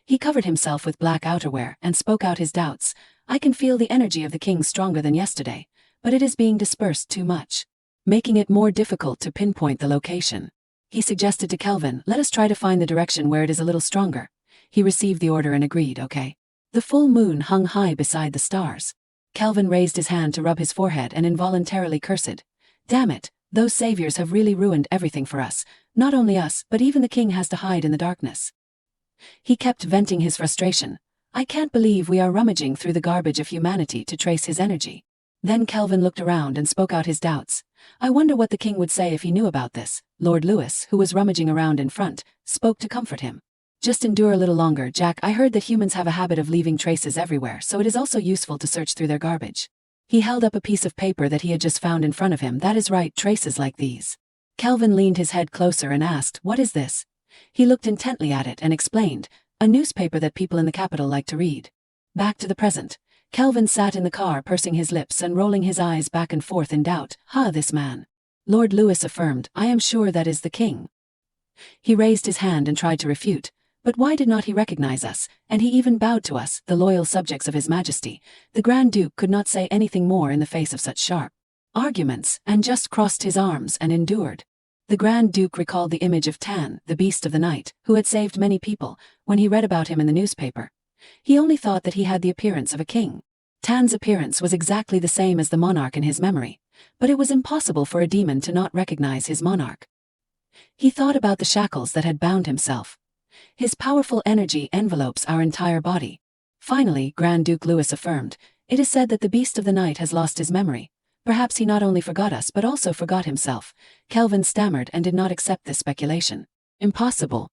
He covered himself with black outerwear and spoke out his doubts. I can feel the energy of the king stronger than yesterday, but it is being dispersed too much, making it more difficult to pinpoint the location. He suggested to Kelvin, let us try to find the direction where it is a little stronger. He received the order and agreed, okay. The full moon hung high beside the stars. Kelvin raised his hand to rub his forehead and involuntarily cursed. Damn it, those saviors have really ruined everything for us. Not only us, but even the king has to hide in the darkness. He kept venting his frustration. I can't believe we are rummaging through the garbage of humanity to trace his energy. Then Kelvin looked around and spoke out his doubts. I wonder what the king would say if he knew about this. Lord Louis, who was rummaging around in front, spoke to comfort him. Just endure a little longer, Jack. I heard that humans have a habit of leaving traces everywhere, so it is also useful to search through their garbage. He held up a piece of paper that he had just found in front of him. That is right, traces like these. Kelvin leaned his head closer and asked, what is this? He looked intently at it and explained, a newspaper that people in the capital like to read. Back to the present. Kelvin sat in the car pursing his lips and rolling his eyes back and forth in doubt. This man. Lord Louis affirmed, I am sure that is the king. He raised his hand and tried to refute, But why did not he recognize us? And he even bowed to us, the loyal subjects of His Majesty. The Grand Duke could not say anything more in the face of such sharp arguments, and just crossed his arms and endured. The Grand Duke recalled the image of Tan, the beast of the night, who had saved many people, when he read about him in the newspaper. He only thought that he had the appearance of a king. Tan's appearance was exactly the same as the monarch in his memory, but it was impossible for a demon to not recognize his monarch. He thought about the shackles that had bound himself. His powerful energy envelopes our entire body. Finally, Grand Duke Louis affirmed, "It is said that the beast of the night has lost his memory. Perhaps he not only forgot us but also forgot himself." Kelvin stammered and did not accept this speculation. Impossible.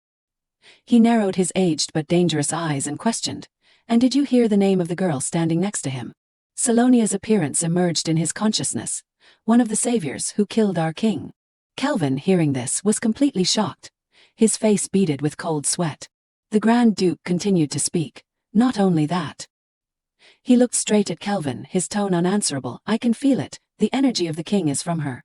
He narrowed his aged but dangerous eyes and questioned, "And did you hear the name of the girl standing next to him?" Salonia's appearance emerged in his consciousness, one of the saviors who killed our king. Kelvin, hearing this, was completely shocked. His face beaded with cold sweat. The Grand Duke continued to speak. "Not only that." He looked straight at Kelvin, his tone unanswerable. "I can feel it. The energy of the king is from her."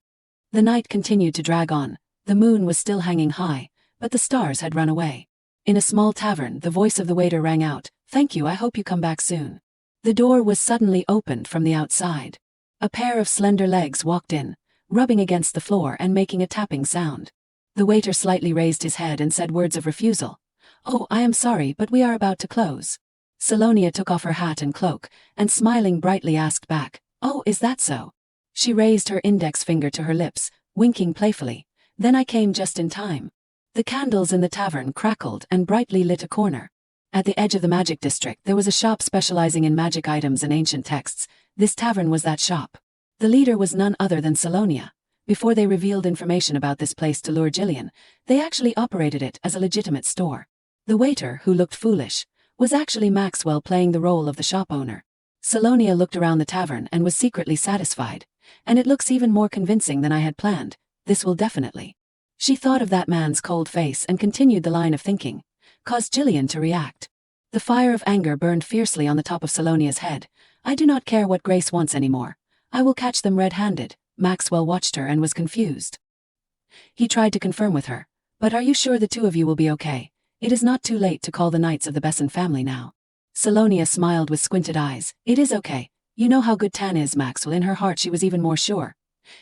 The night continued to drag on. The moon was still hanging high, but the stars had run away. In a small tavern, the voice of the waiter rang out, "Thank you, I hope you come back soon." The door was suddenly opened from the outside. A pair of slender legs walked in, rubbing against the floor and making a tapping sound. The waiter slightly raised his head and said words of refusal. "Oh, I am sorry, but we are about to close." Salonia took off her hat and cloak, and smiling brightly asked back, "Oh, is that so?" She raised her index finger to her lips, winking playfully. "Then I came just in time." The candles in the tavern crackled and brightly lit a corner. At the edge of the magic district there was a shop specializing in magic items and ancient texts. This tavern was that shop. The leader was none other than Salonia. Before they revealed information about this place to lure Jillian, they actually operated it as a legitimate store. The waiter, who looked foolish, was actually Maxwell playing the role of the shop owner. Salonia looked around the tavern and was secretly satisfied. "And it looks even more convincing than I had planned. This will definitely." She thought of that man's cold face and continued the line of thinking, caused Jillian to react. The fire of anger burned fiercely on the top of Salonia's head. "I do not care what Grace wants anymore. I will catch them red-handed." Maxwell watched her and was confused. He tried to confirm with her, "But are you sure the two of you will be okay? It is not too late to call the Knights of the Besson family now." Salonia smiled with squinted eyes. "It is okay. You know how good Tan is, Maxwell." In her heart she was even more sure.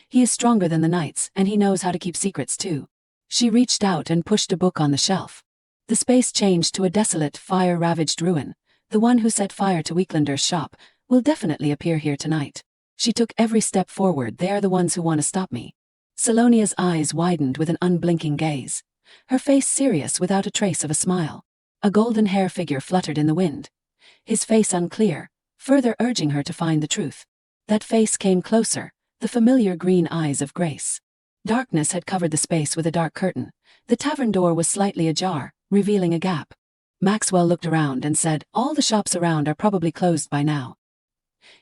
He is stronger than the Knights, and he knows how to keep secrets too. She reached out and pushed a book on the shelf. The space changed to a desolate, fire-ravaged ruin. "The one who set fire to Weeklander's shop will definitely appear here tonight. She took every step forward. They are the ones who want to stop me." Salonia's eyes widened with an unblinking gaze. Her face serious without a trace of a smile. A golden hair figure fluttered in the wind. His face unclear, further urging her to find the truth. That face came closer, the familiar green eyes of Grace. Darkness had covered the space with a dark curtain. The tavern door was slightly ajar, revealing a gap. Maxwell looked around and said, "All the shops around are probably closed by now."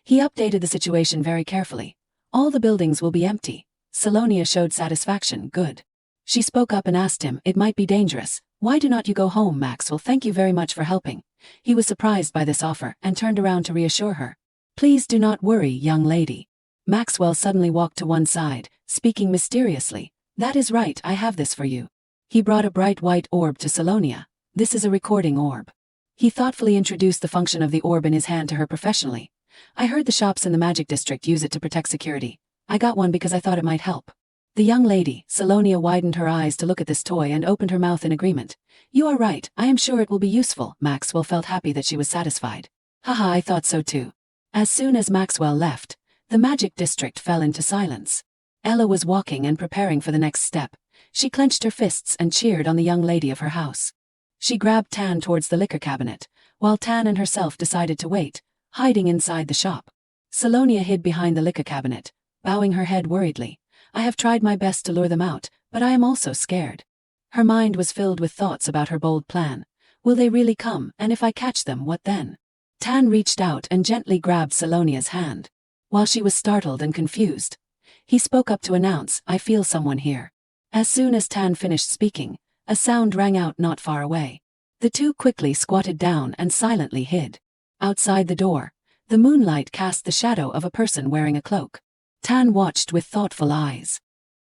He updated the situation very carefully. "All the buildings will be empty." Salonia showed satisfaction. "Good." She spoke up and asked him, "It might be dangerous. Why do not you go home, Maxwell? Thank you very much for helping." He was surprised by this offer and turned around to reassure her. "Please do not worry, young lady." Maxwell suddenly walked to one side, speaking mysteriously. "That is right, I have this for you." He brought a bright white orb to Salonia. "This is a recording orb." He thoughtfully introduced the function of the orb in his hand to her professionally. "I heard the shops in the Magic District use it to protect security. I got one because I thought it might help." The young lady, Salonia, widened her eyes to look at this toy and opened her mouth in agreement. "You are right, I am sure it will be useful." Maxwell felt happy that she was satisfied. "Haha, I thought so too." As soon as Maxwell left, the Magic District fell into silence. Ella was walking and preparing for the next step. She clenched her fists and cheered on the young lady of her house. She grabbed Tan towards the liquor cabinet, while Tan and herself decided to wait, hiding inside the shop. Salonia hid behind the liquor cabinet, bowing her head worriedly. "I have tried my best to lure them out, but I am also scared." Her mind was filled with thoughts about her bold plan. Will they really come, and if I catch them, what then? Tan reached out and gently grabbed Salonia's hand. While she was startled and confused, he spoke up to announce, "I feel someone here." As soon as Tan finished speaking, a sound rang out not far away. The two quickly squatted down and silently hid. Outside the door, the moonlight cast the shadow of a person wearing a cloak. Tan watched with thoughtful eyes.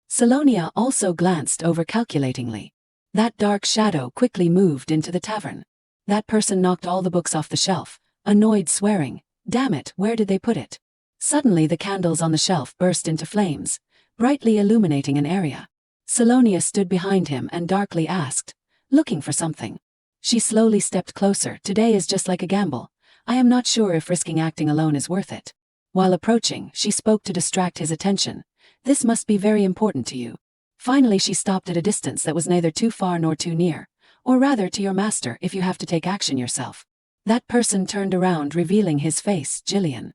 Salonia also glanced over calculatingly. That dark shadow quickly moved into the tavern. That person knocked all the books off the shelf, annoyed, swearing, "Damn it, where did they put it?" Suddenly the candles on the shelf burst into flames, brightly illuminating an area. Salonia stood behind him and darkly asked, "Looking for something?" She slowly stepped closer. "Today is just like a gamble. I am not sure if risking acting alone is worth it." While approaching, she spoke to distract his attention. "This must be very important to you." Finally she stopped at a distance that was neither too far nor too near, or rather to your master if you have to take action yourself. That person turned around, revealing his face. "Jillian."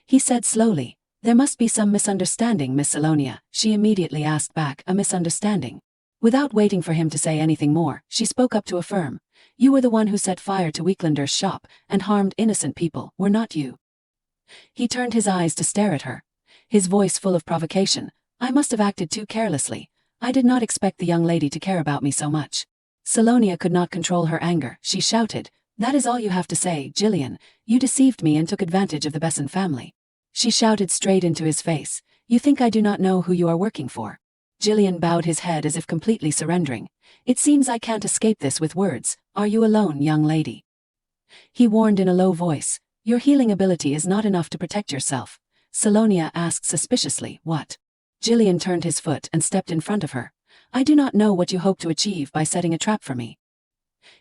He said slowly, "There must be some misunderstanding, Miss Salonia." She immediately asked back, "A misunderstanding?" Without waiting for him to say anything more, she spoke up to affirm, "You were the one who set fire to Weeklander's shop and harmed innocent people, were not you?" He turned his eyes to stare at her, his voice full of provocation. "I must have acted too carelessly. I did not expect the young lady to care about me so much." Salonia could not control her anger. She shouted, "That is all you have to say, Jillian. You deceived me and took advantage of the Besson family." She shouted straight into his face, "You think I do not know who you are working for?" Jillian bowed his head as if completely surrendering. "It seems I can't escape this with words. Are you alone, young lady?" He warned in a low voice, "Your healing ability is not enough to protect yourself." Salonia asked suspiciously, "What?" Jillian turned his foot and stepped in front of her. "I do not know what you hope to achieve by setting a trap for me."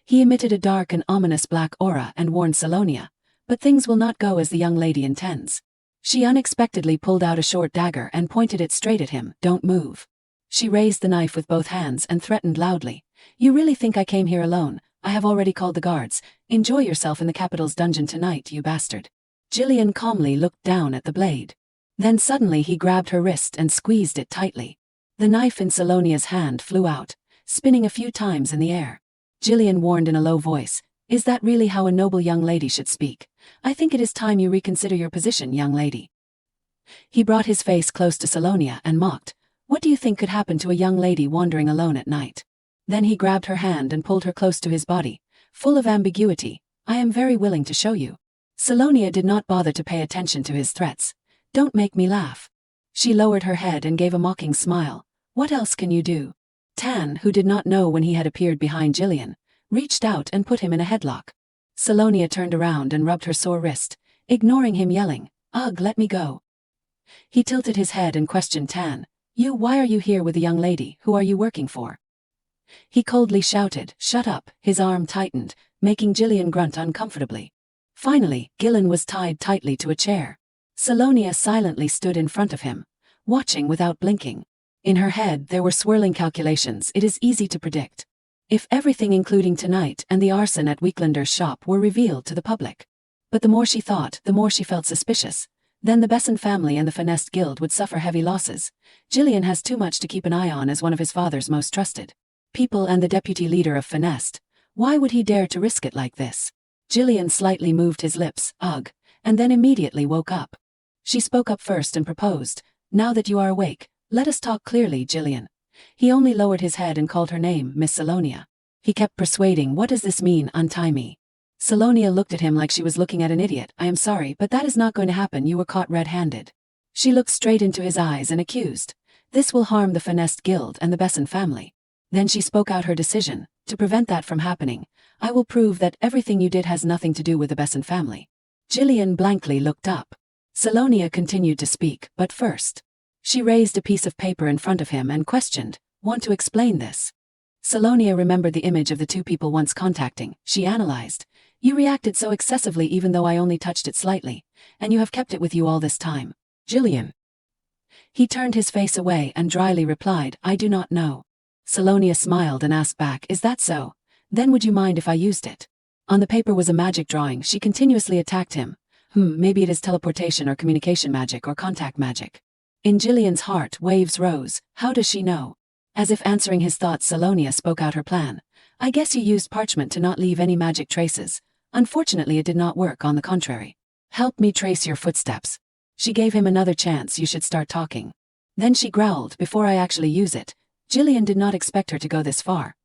He emitted a dark and ominous black aura and warned Salonia, "But things will not go as the young lady intends." She unexpectedly pulled out a short dagger and pointed it straight at him. "Don't move." She raised the knife with both hands and threatened loudly, "You really think I came here alone? I have already called the guards. Enjoy yourself in the capital's dungeon tonight, you bastard." Jillian calmly looked down at the blade. Then suddenly he grabbed her wrist and squeezed it tightly. The knife in Salonia's hand flew out, spinning a few times in the air. Jillian warned in a low voice, "Is that really how a noble young lady should speak? I think it is time you reconsider your position, young lady." He brought his face close to Salonia and mocked, "What do you think could happen to a young lady wandering alone at night?" Then he grabbed her hand and pulled her close to his body, full of ambiguity. "I am very willing to show you." Salonia did not bother to pay attention to his threats. "Don't make me laugh." She lowered her head and gave a mocking smile. "What else can you do?" Tan, who did not know when he had appeared behind Jillian, reached out and put him in a headlock. Salonia turned around and rubbed her sore wrist, ignoring him, yelling, "Ugh, let me go." He tilted his head and questioned Tan, Why are you here with a young lady? Who are you working for?" He coldly shouted, "Shut up." His arm tightened, making Jillian grunt uncomfortably. Finally, Gillen was tied tightly to a chair. Salonia silently stood in front of him, watching without blinking. In her head there were swirling calculations. It is easy to predict. If everything including tonight and the arson at Weeklander's shop were revealed to the public. But the more she thought, the more she felt suspicious. Then the Besson family and the Finest Guild would suffer heavy losses. Jillian has too much to keep an eye on as one of his father's most trusted people and the deputy leader of Finest. Why would he dare to risk it like this? Jillian slightly moved his lips, ugh, and then immediately woke up. She spoke up first and proposed, "Now that you are awake, let us talk clearly, Jillian." He only lowered his head and called her name, Miss Salonia. He kept persuading, "What does this mean? Untie me." Salonia looked at him like she was looking at an idiot. "I am sorry, but that is not going to happen. You were caught red-handed." She looked straight into his eyes and accused, "This will harm the Finest Guild and the Besson family." Then she spoke out her decision, "To prevent that from happening, I will prove that everything you did has nothing to do with the Besson family." Jillian blankly looked up. Salonia continued to speak, but first. She raised a piece of paper in front of him and questioned, "Want to explain this?" Salonia remembered the image of the two people once contacting. She analyzed, "You reacted so excessively even though I only touched it slightly, and you have kept it with you all this time." "Jillian." He turned his face away and dryly replied, "I do not know." Salonia smiled and asked back, "Is that so? Then would you mind if I used it?" On the paper was a magic drawing. She continuously attacked him. Maybe it is teleportation or communication magic or contact magic. In Jillian's heart, waves rose. How does she know? As if answering his thoughts, Salonia spoke out her plan. "I guess you used parchment to not leave any magic traces. Unfortunately it did not work, on the contrary. Help me trace your footsteps." She gave him another chance. "You should start talking." Then she growled, "Before I actually use it." Jillian did not expect her to go this far.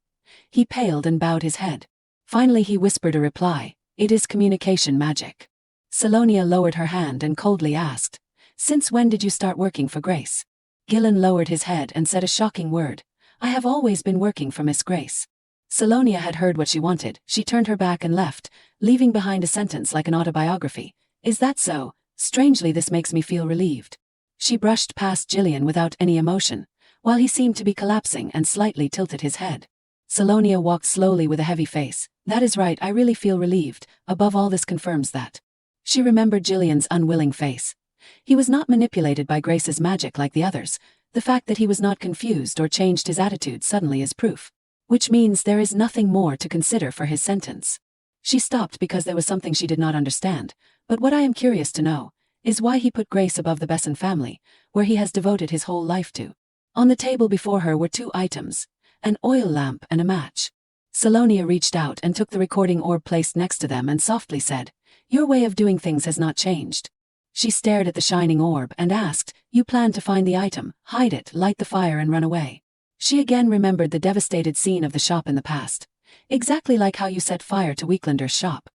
He paled and bowed his head. Finally he whispered a reply, "It is communication magic." Salonia lowered her hand and coldly asked, "Since when did you start working for Grace?" Gillen lowered his head and said a shocking word, I have always been working for Miss Grace. Salonia had heard what she wanted. She turned her back and left, leaving behind a sentence like an autobiography. Is that so? Strangely, this makes me feel relieved. She brushed past Jillian without any emotion, while he seemed to be collapsing and slightly tilted his head. Salonia walked slowly with a heavy face. That is right, I really feel relieved. Above all, this confirms that. She remembered Jillian's unwilling face. He was not manipulated by Grace's magic like the others. The fact that he was not confused or changed his attitude suddenly is proof. Which means there is nothing more to consider for his sentence. She stopped because there was something she did not understand, but what I am curious to know is why he put Grace above the Besson family, where he has devoted his whole life to. On the table before her were two items, an oil lamp and a match. Salonia reached out and took the recording orb placed next to them and softly said, "Your way of doing things has not changed." She stared at the shining orb and asked, "You plan to find the item, hide it, light the fire and run away?" She again remembered the devastated scene of the shop in the past. Exactly like how you set fire to Weeklander's shop.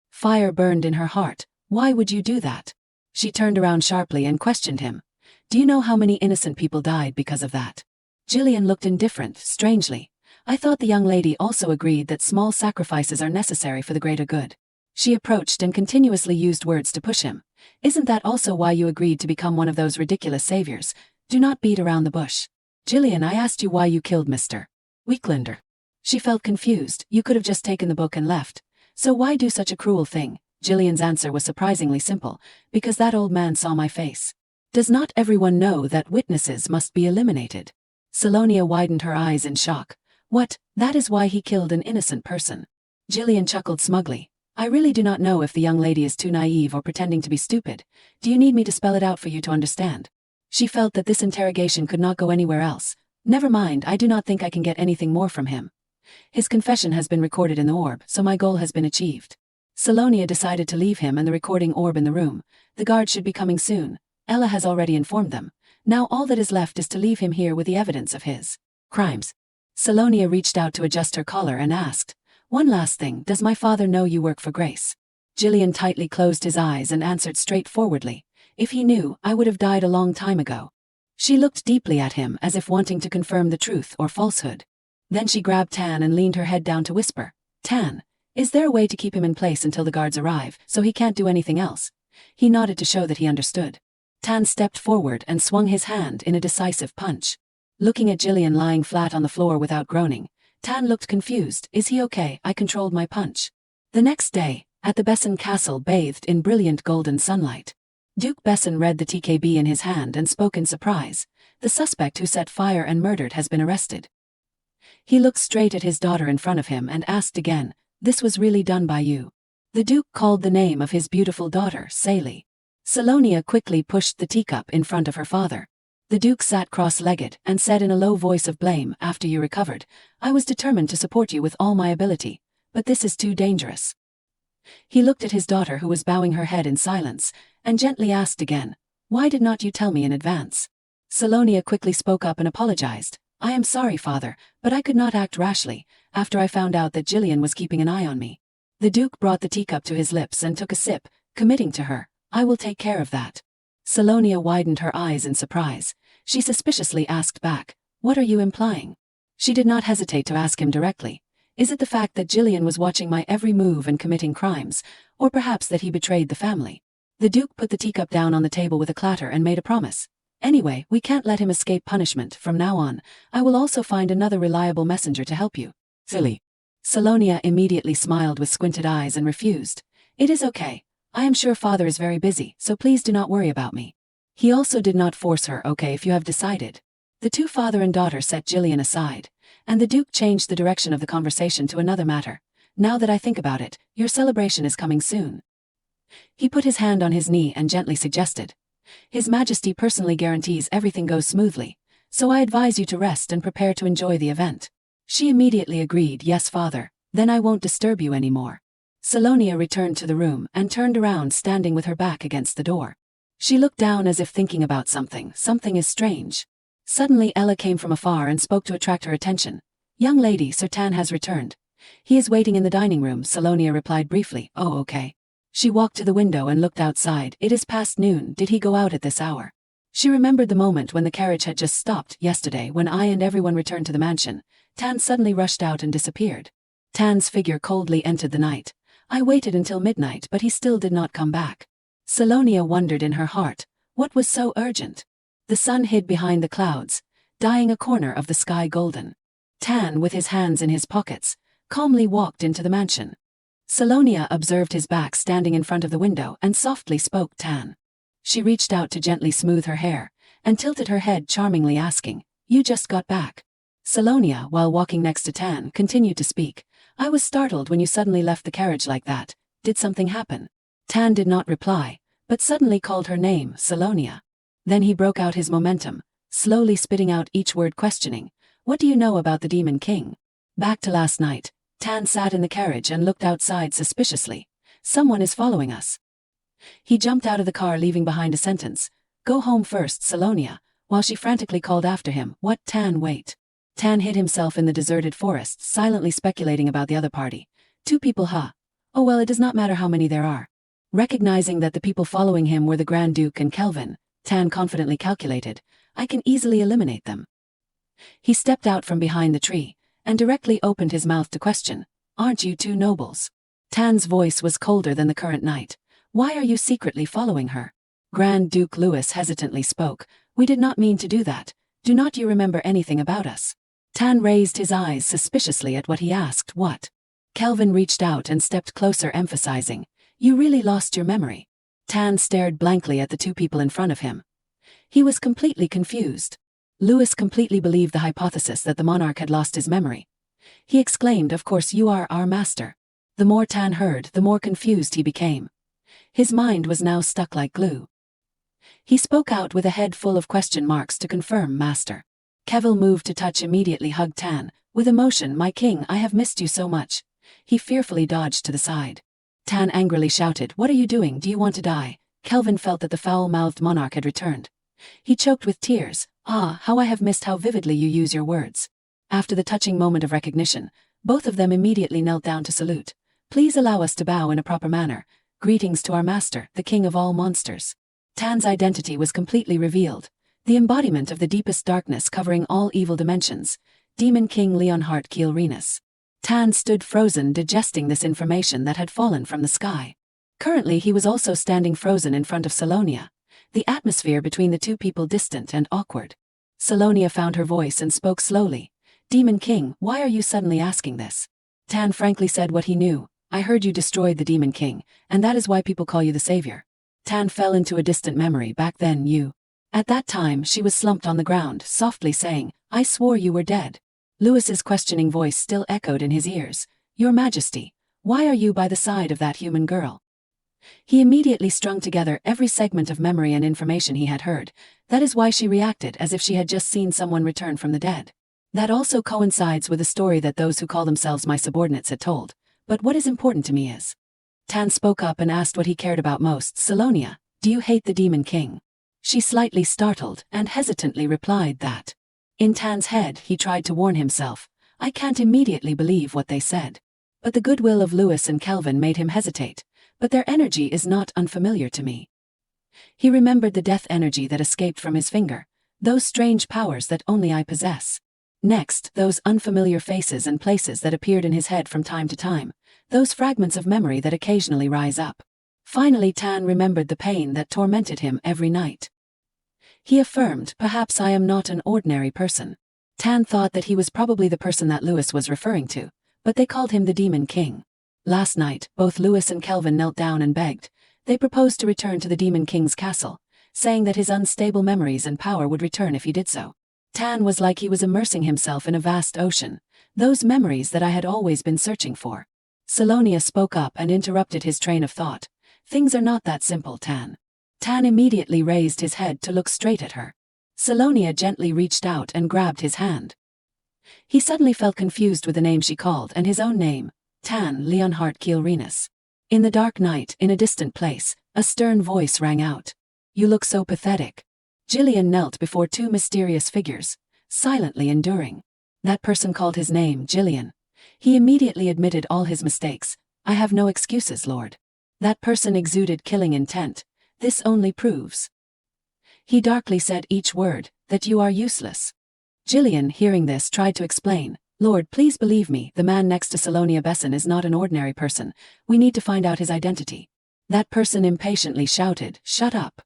Fire burned in her heart. Why would you do that? She turned around sharply and questioned him. Do you know how many innocent people died because of that? Jillian looked indifferent, strangely. I thought the young lady also agreed that small sacrifices are necessary for the greater good. She approached and continuously used words to push him. Isn't that also why you agreed to become one of those ridiculous saviors? Do not beat around the bush. Jillian, I asked you why you killed Mr. Weeklander. She felt confused. You could have just taken the book and left. So why do such a cruel thing? Jillian's answer was surprisingly simple. Because that old man saw my face. Does not everyone know that witnesses must be eliminated? Salonia widened her eyes in shock. What? That is why he killed an innocent person. Jillian chuckled smugly. I really do not know if the young lady is too naive or pretending to be stupid. Do you need me to spell it out for you to understand? She felt that this interrogation could not go anywhere else. Never mind, I do not think I can get anything more from him. His confession has been recorded in the orb, so my goal has been achieved. Salonia decided to leave him and the recording orb in the room. The guard should be coming soon. Ella has already informed them. Now all that is left is to leave him here with the evidence of his crimes. Salonia reached out to adjust her collar and asked, "One last thing, does my father know you work for Grace?" Jillian tightly closed his eyes and answered straightforwardly, "If he knew, I would have died a long time ago." She looked deeply at him as if wanting to confirm the truth or falsehood. Then she grabbed Tan and leaned her head down to whisper, "Tan, is there a way to keep him in place until the guards arrive, so he can't do anything else?" He nodded to show that he understood. Tan stepped forward and swung his hand in a decisive punch. Looking at Jillian lying flat on the floor without groaning, Tan looked confused. Is he okay? I controlled my punch. The next day, at the Besson castle bathed in brilliant golden sunlight. Duke Besson read the TKB in his hand and spoke in surprise. The suspect who set fire and murdered has been arrested. He looked straight at his daughter in front of him and asked again, "This was really done by you?" The Duke called the name of his beautiful daughter, Sally. Salonia quickly pushed the teacup in front of her father. The Duke sat cross-legged and said in a low voice of blame, "After you recovered, I was determined to support you with all my ability, but this is too dangerous." He looked at his daughter who was bowing her head in silence, and gently asked again, "Why did not you tell me in advance?" Salonia quickly spoke up and apologized. "I am sorry, father, but I could not act rashly, after I found out that Jillian was keeping an eye on me." The Duke brought the teacup to his lips and took a sip, committing to her, "I will take care of that." Salonia widened her eyes in surprise. She suspiciously asked back, "What are you implying?" She did not hesitate to ask him directly. Is it the fact that Jillian was watching my every move and committing crimes, or perhaps that he betrayed the family? The Duke put the teacup down on the table with a clatter and made a promise. "Anyway, we can't let him escape punishment. From now on, I will also find another reliable messenger to help you." Silly. Salonia immediately smiled with squinted eyes and refused. "It is okay. I am sure father is very busy, so please do not worry about me." He also did not force her. "Okay, if you have decided." The two father and daughter set Jillian aside, and the Duke changed the direction of the conversation to another matter. "Now that I think about it, your celebration is coming soon." He put his hand on his knee and gently suggested, "His Majesty personally guarantees everything goes smoothly, so I advise you to rest and prepare to enjoy the event." She immediately agreed, "Yes, father, then I won't disturb you anymore." Salonia returned to the room and turned around, standing with her back against the door. She looked down as if thinking about something. Something is strange. Suddenly Ella came from afar and spoke to attract her attention. "Young lady, Sir Tan has returned. He is waiting in the dining room," Salonia replied briefly. "Oh, okay." She walked to the window and looked outside. "It is past noon. Did he go out at this hour?" She remembered the moment when the carriage had just stopped yesterday when I and everyone returned to the mansion. Tan suddenly rushed out and disappeared. Tan's figure coldly entered the night. I waited until midnight, but he still did not come back. Salonia wondered in her heart, what was so urgent? The sun hid behind the clouds, dyeing a corner of the sky golden. Tan, with his hands in his pockets, calmly walked into the mansion. Salonia observed his back standing in front of the window and softly spoke Tan. She reached out to gently smooth her hair, and tilted her head charmingly asking, "You just got back?" Salonia, while walking next to Tan, continued to speak. "I was startled when you suddenly left the carriage like that. Did something happen?" Tan did not reply, but suddenly called her name, Salonia. Then he broke out his momentum, slowly spitting out each word questioning, "What do you know about the Demon King?" Back to last night, Tan sat in the carriage and looked outside suspiciously. "Someone is following us." He jumped out of the car, leaving behind a sentence, "Go home first, Salonia," while she frantically called after him, "What, Tan, wait." Tan hid himself in the deserted forest, silently speculating about the other party. Two people, huh? Oh well, it does not matter how many there are. Recognizing that the people following him were the Grand Duke and Kelvin, Tan confidently calculated, "I can easily eliminate them." He stepped out from behind the tree, and directly opened his mouth to question, "Aren't you two nobles?" Tan's voice was colder than the current night. "Why are you secretly following her?" Grand Duke Louis hesitantly spoke, "We did not mean to do that. Do not you remember anything about us?" Tan raised his eyes suspiciously at what he asked. "What?" Kelvin reached out and stepped closer, emphasizing, "You really lost your memory." Tan stared blankly at the two people in front of him. He was completely confused. Louis completely believed the hypothesis that the monarch had lost his memory. He exclaimed, "Of course you are our master." The more Tan heard, the more confused he became. His mind was now stuck like glue. He spoke out with a head full of question marks to confirm, "Master." Kevil, moved to touch, immediately hugged Tan. With emotion, "My king, I have missed you so much." He fearfully dodged to the side. Tan angrily shouted, "What are you doing? Do you want to die?" Kelvin felt that the foul-mouthed monarch had returned. He choked with tears. "Ah, how I have missed how vividly you use your words." After the touching moment of recognition, both of them immediately knelt down to salute. "Please allow us to bow in a proper manner. Greetings to our master, the king of all monsters." Tan's identity was completely revealed. The embodiment of the deepest darkness covering all evil dimensions, Demon King Leonhardt Kielrenus. Tan stood frozen, digesting this information that had fallen from the sky. Currently he was also standing frozen in front of Salonia, the atmosphere between the two people distant and awkward. Salonia found her voice and spoke slowly. "Demon King, why are you suddenly asking this?" Tan frankly said what he knew. "I heard you destroyed the Demon King, and that is why people call you the savior." Tan fell into a distant memory. "Back then you..." At that time she was slumped on the ground, softly saying, "I swore you were dead." Louis's questioning voice still echoed in his ears. "Your Majesty, why are you by the side of that human girl?" He immediately strung together every segment of memory and information he had heard. That is why she reacted as if she had just seen someone return from the dead. That also coincides with the story that those who call themselves my subordinates had told. But what is important to me is... Tan spoke up and asked what he cared about most. "Salonia, do you hate the Demon King?" She, slightly startled, and hesitantly replied that. In Tan's head, he tried to warn himself, "I can't immediately believe what they said." But the goodwill of Louis and Kelvin made him hesitate. "But their energy is not unfamiliar to me." He remembered the death energy that escaped from his finger, those strange powers that only I possess. Next, those unfamiliar faces and places that appeared in his head from time to time, those fragments of memory that occasionally rise up. Finally Tan remembered the pain that tormented him every night. He affirmed, "Perhaps I am not an ordinary person." Tan thought that he was probably the person that Louis was referring to, but they called him the Demon King. Last night, both Louis and Kelvin knelt down and begged. They proposed to return to the Demon King's castle, saying that his unstable memories and power would return if he did so. Tan was like he was immersing himself in a vast ocean, those memories that I had always been searching for. Salonia spoke up and interrupted his train of thought. "Things are not that simple, Tan." Tan immediately raised his head to look straight at her. Salonia gently reached out and grabbed his hand. He suddenly felt confused with the name she called and his own name, Tan Leonhardt Kielrenus. In the dark night, in a distant place, a stern voice rang out. "You look so pathetic." Jillian knelt before two mysterious figures, silently enduring. That person called his name Jillian. He immediately admitted all his mistakes. "I have no excuses, Lord." That person exuded killing intent. "This only proves..." He darkly said each word, that you are useless. Jillian, hearing this, tried to explain. Lord, please believe me, the man next to Salonia Besson is not an ordinary person. We need to find out his identity. That person impatiently shouted, shut up.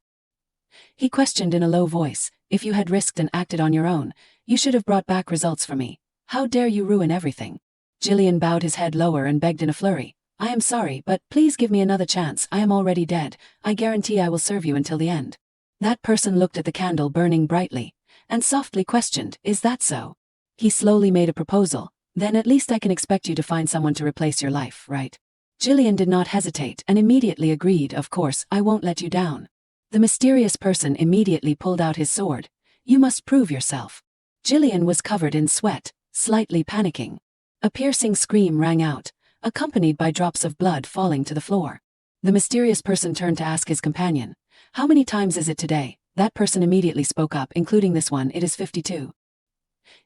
He questioned in a low voice, if you had risked and acted on your own, you should have brought back results for me. How dare you ruin everything? Jillian bowed his head lower and begged in a flurry. I am sorry, but please give me another chance. I am already dead. I guarantee I will serve you until the end. That person looked at the candle burning brightly, and softly questioned, is that so? He slowly made a proposal. Then at least I can expect you to find someone to replace your life, right? Jillian did not hesitate and immediately agreed, of course, I won't let you down. The mysterious person immediately pulled out his sword. You must prove yourself. Jillian was covered in sweat, slightly panicking. A piercing scream rang out, accompanied by drops of blood falling to the floor. The mysterious person turned to ask his companion, how many times is it today? That person immediately spoke up, including this one, it is 52.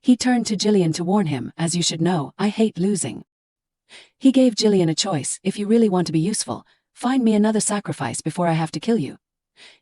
He turned to Jillian to warn him, as you should know, I hate losing. He gave Jillian a choice, if you really want to be useful, find me another sacrifice before I have to kill you.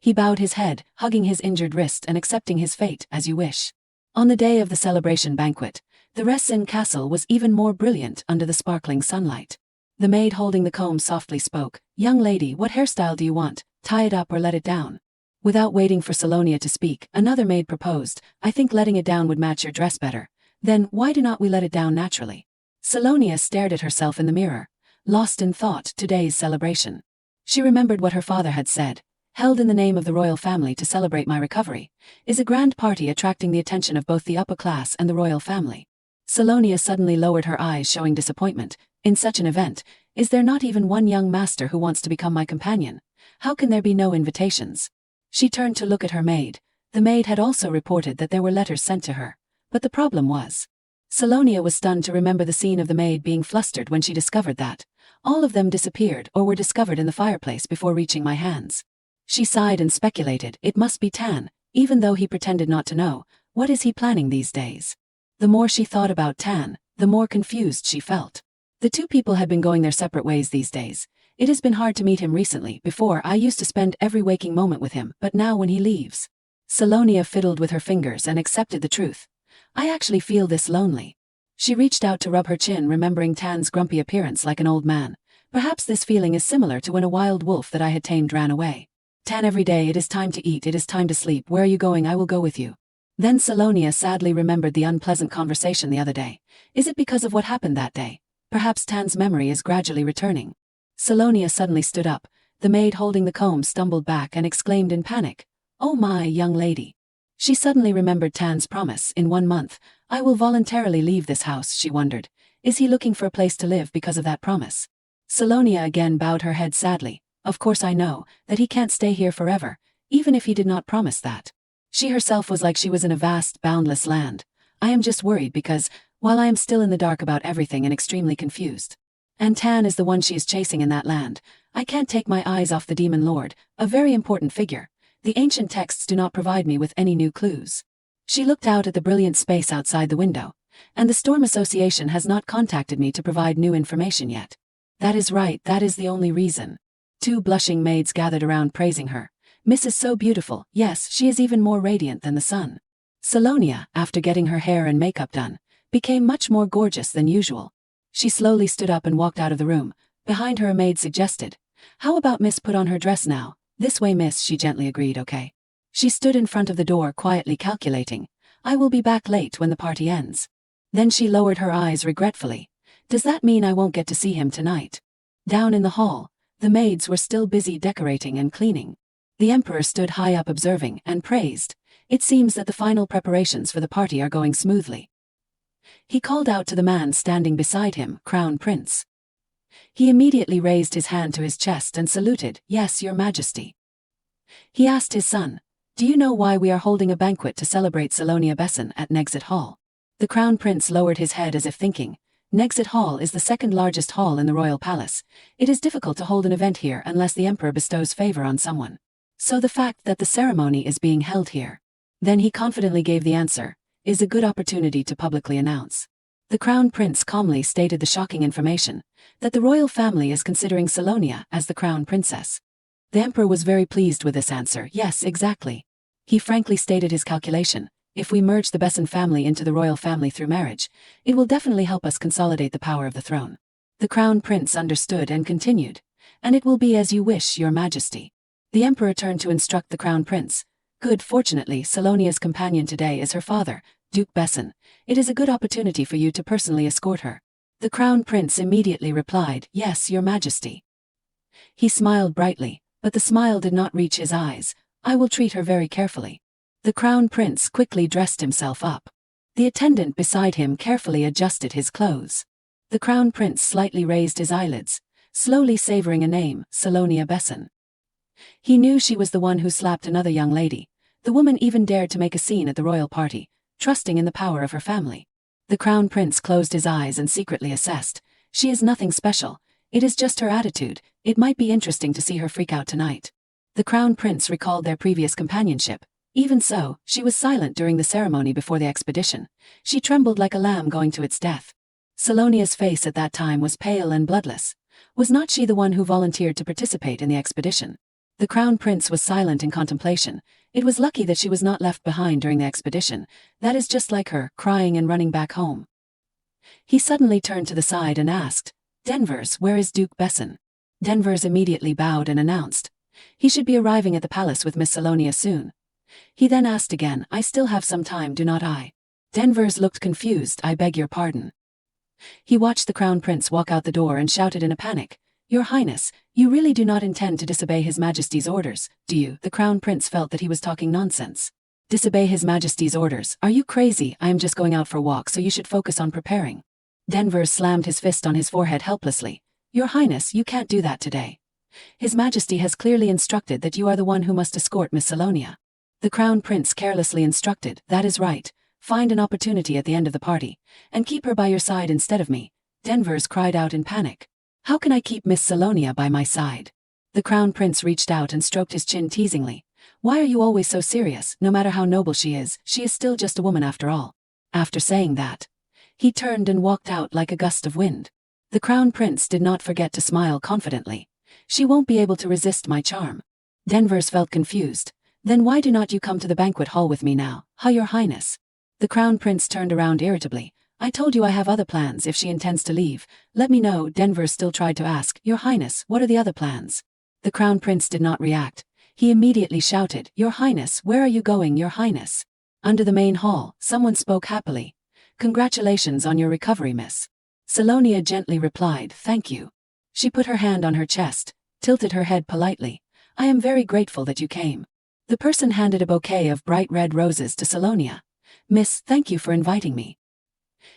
He bowed his head, hugging his injured wrist and accepting his fate, as you wish. On the day of the celebration banquet, the Resin castle was even more brilliant under the sparkling sunlight. The maid holding the comb softly spoke, young lady, what hairstyle do you want, tie it up or let it down? Without waiting for Salonia to speak, another maid proposed, I think letting it down would match your dress better. Then, why do not we let it down naturally? Salonia stared at herself in the mirror, lost in thought, today's celebration. She remembered what her father had said, held in the name of the royal family to celebrate my recovery, is a grand party attracting the attention of both the upper class and the royal family. Salonia suddenly lowered her eyes, showing disappointment. In such an event, is there not even one young master who wants to become my companion? How can there be no invitations? She turned to look at her maid. The maid had also reported that there were letters sent to her. But the problem was, Salonia was stunned to remember the scene of the maid being flustered when she discovered that all of them disappeared or were discovered in the fireplace before reaching my hands. She sighed and speculated, it must be Tan, even though he pretended not to know. What is he planning these days? The more she thought about Tan, the more confused she felt. The two people had been going their separate ways these days. It has been hard to meet him recently. Before, I used to spend every waking moment with him, but now when he leaves. Salonia fiddled with her fingers and accepted the truth. I actually feel this lonely. She reached out to rub her chin, remembering Tan's grumpy appearance like an old man. Perhaps this feeling is similar to when a wild wolf that I had tamed ran away. Tan, every day it is time to eat, it is time to sleep. Where are you going? I will go with you. Then Salonia sadly remembered the unpleasant conversation the other day. Is it because of what happened that day? Perhaps Tan's memory is gradually returning. Salonia suddenly stood up. The maid holding the comb stumbled back and exclaimed in panic, oh my, young lady. She suddenly remembered Tan's promise, in 1 month, I will voluntarily leave this house, she wondered. Is he looking for a place to live because of that promise? Salonia again bowed her head sadly. Of course I know that he can't stay here forever, even if he did not promise that. She herself was like she was in a vast, boundless land. I am just worried because, while I am still in the dark about everything and extremely confused, and Tan is the one she is chasing in that land, I can't take my eyes off the demon lord, a very important figure. The ancient texts do not provide me with any new clues. She looked out at the brilliant space outside the window, and the Storm Association has not contacted me to provide new information yet. That is right, that is the only reason. 2 blushing maids gathered around praising her. Miss is so beautiful, yes, she is even more radiant than the sun. Salonia, after getting her hair and makeup done, became much more gorgeous than usual. She slowly stood up and walked out of the room. Behind her a maid suggested, how about Miss put on her dress now? This way, miss, she gently agreed, okay. She stood in front of the door quietly calculating, I will be back late when the party ends. Then she lowered her eyes regretfully. Does that mean I won't get to see him tonight? Down in the hall, the maids were still busy decorating and cleaning. The emperor stood high up observing and praised. It seems that the final preparations for the party are going smoothly. He called out to the man standing beside him, Crown Prince. He immediately raised his hand to his chest and saluted, Yes, your majesty. He asked his son, Do you know why we are holding a banquet to celebrate Salonia Besson at Nexit Hall? The Crown Prince lowered his head as if thinking, Nexit Hall is the second largest hall in the royal palace. It is difficult to hold an event here unless the emperor bestows favor on someone. So the fact that the ceremony is being held here. Then he confidently gave the answer, is a good opportunity to publicly announce. The Crown Prince calmly stated the shocking information, that the royal family is considering Salonia as the Crown Princess. The emperor was very pleased with this answer. Yes, exactly. He frankly stated his calculation: if we merge the Besson family into the royal family through marriage, it will definitely help us consolidate the power of the throne. The Crown Prince understood and continued: and it will be as you wish, your majesty. The emperor turned to instruct the Crown Prince: good, fortunately Salonia's companion today is her father, Duke Besson. It is a good opportunity for you to personally escort her. The Crown Prince immediately replied: yes, your majesty. He smiled brightly, but the smile did not reach his eyes. I will treat her very carefully. The Crown Prince quickly dressed himself up. The attendant beside him carefully adjusted his clothes. The Crown Prince slightly raised his eyelids, slowly savoring a name: Salonia Besson. He knew she was the one who slapped another young lady. The woman even dared to make a scene at the royal party, trusting in the power of her family. The Crown Prince closed his eyes and secretly assessed: she is nothing special. It is just her attitude. It might be interesting to see her freak out tonight. The Crown Prince recalled their previous companionship. Even so, she was silent during the ceremony before the expedition. She trembled like a lamb going to its death. Salonia's face at that time was pale and bloodless. Was not she the one who volunteered to participate in the expedition? The Crown Prince was silent in contemplation. It was lucky that she was not left behind during the expedition. That is just like her, crying and running back home. He suddenly turned to the side and asked: Denvers, where is Duke Besson? Denvers immediately bowed and announced: he should be arriving at the palace with Miss Salonia soon. He then asked again: I still have some time, do not I? Denvers looked confused. I beg your pardon. He watched the Crown Prince walk out the door and shouted in a panic: Your Highness, you really do not intend to disobey His Majesty's orders, do you? The Crown Prince felt that he was talking nonsense. Disobey His Majesty's orders? Are you crazy? I am just going out for a walk, so you should focus on preparing. Denvers slammed his fist on his forehead helplessly. Your Highness, you can't do that today. His Majesty has clearly instructed that you are the one who must escort Miss Salonia. The Crown Prince carelessly instructed: that is right. Find an opportunity at the end of the party, and keep her by your side instead of me. Denvers cried out in panic. How can I keep Miss Salonia by my side? The Crown Prince reached out and stroked his chin teasingly. Why are you always so serious? No matter how noble she is still just a woman after all. After saying that, he turned and walked out like a gust of wind. The Crown Prince did not forget to smile confidently. She won't be able to resist my charm. Denvers felt confused. Then why do not you come to the banquet hall with me now, Your Highness? The Crown Prince turned around irritably. I told you I have other plans. If she intends to leave, let me know. Denvers still tried to ask: Your Highness, what are the other plans? The Crown Prince did not react. He immediately shouted: Your Highness, where are you going, Your Highness? Under the main hall, someone spoke happily. Congratulations on your recovery, miss. Salonia gently replied: Thank you. She put her hand on her chest, tilted her head politely. I am very grateful that you came. The person handed a bouquet of bright red roses to Salonia. Miss, thank you for inviting me.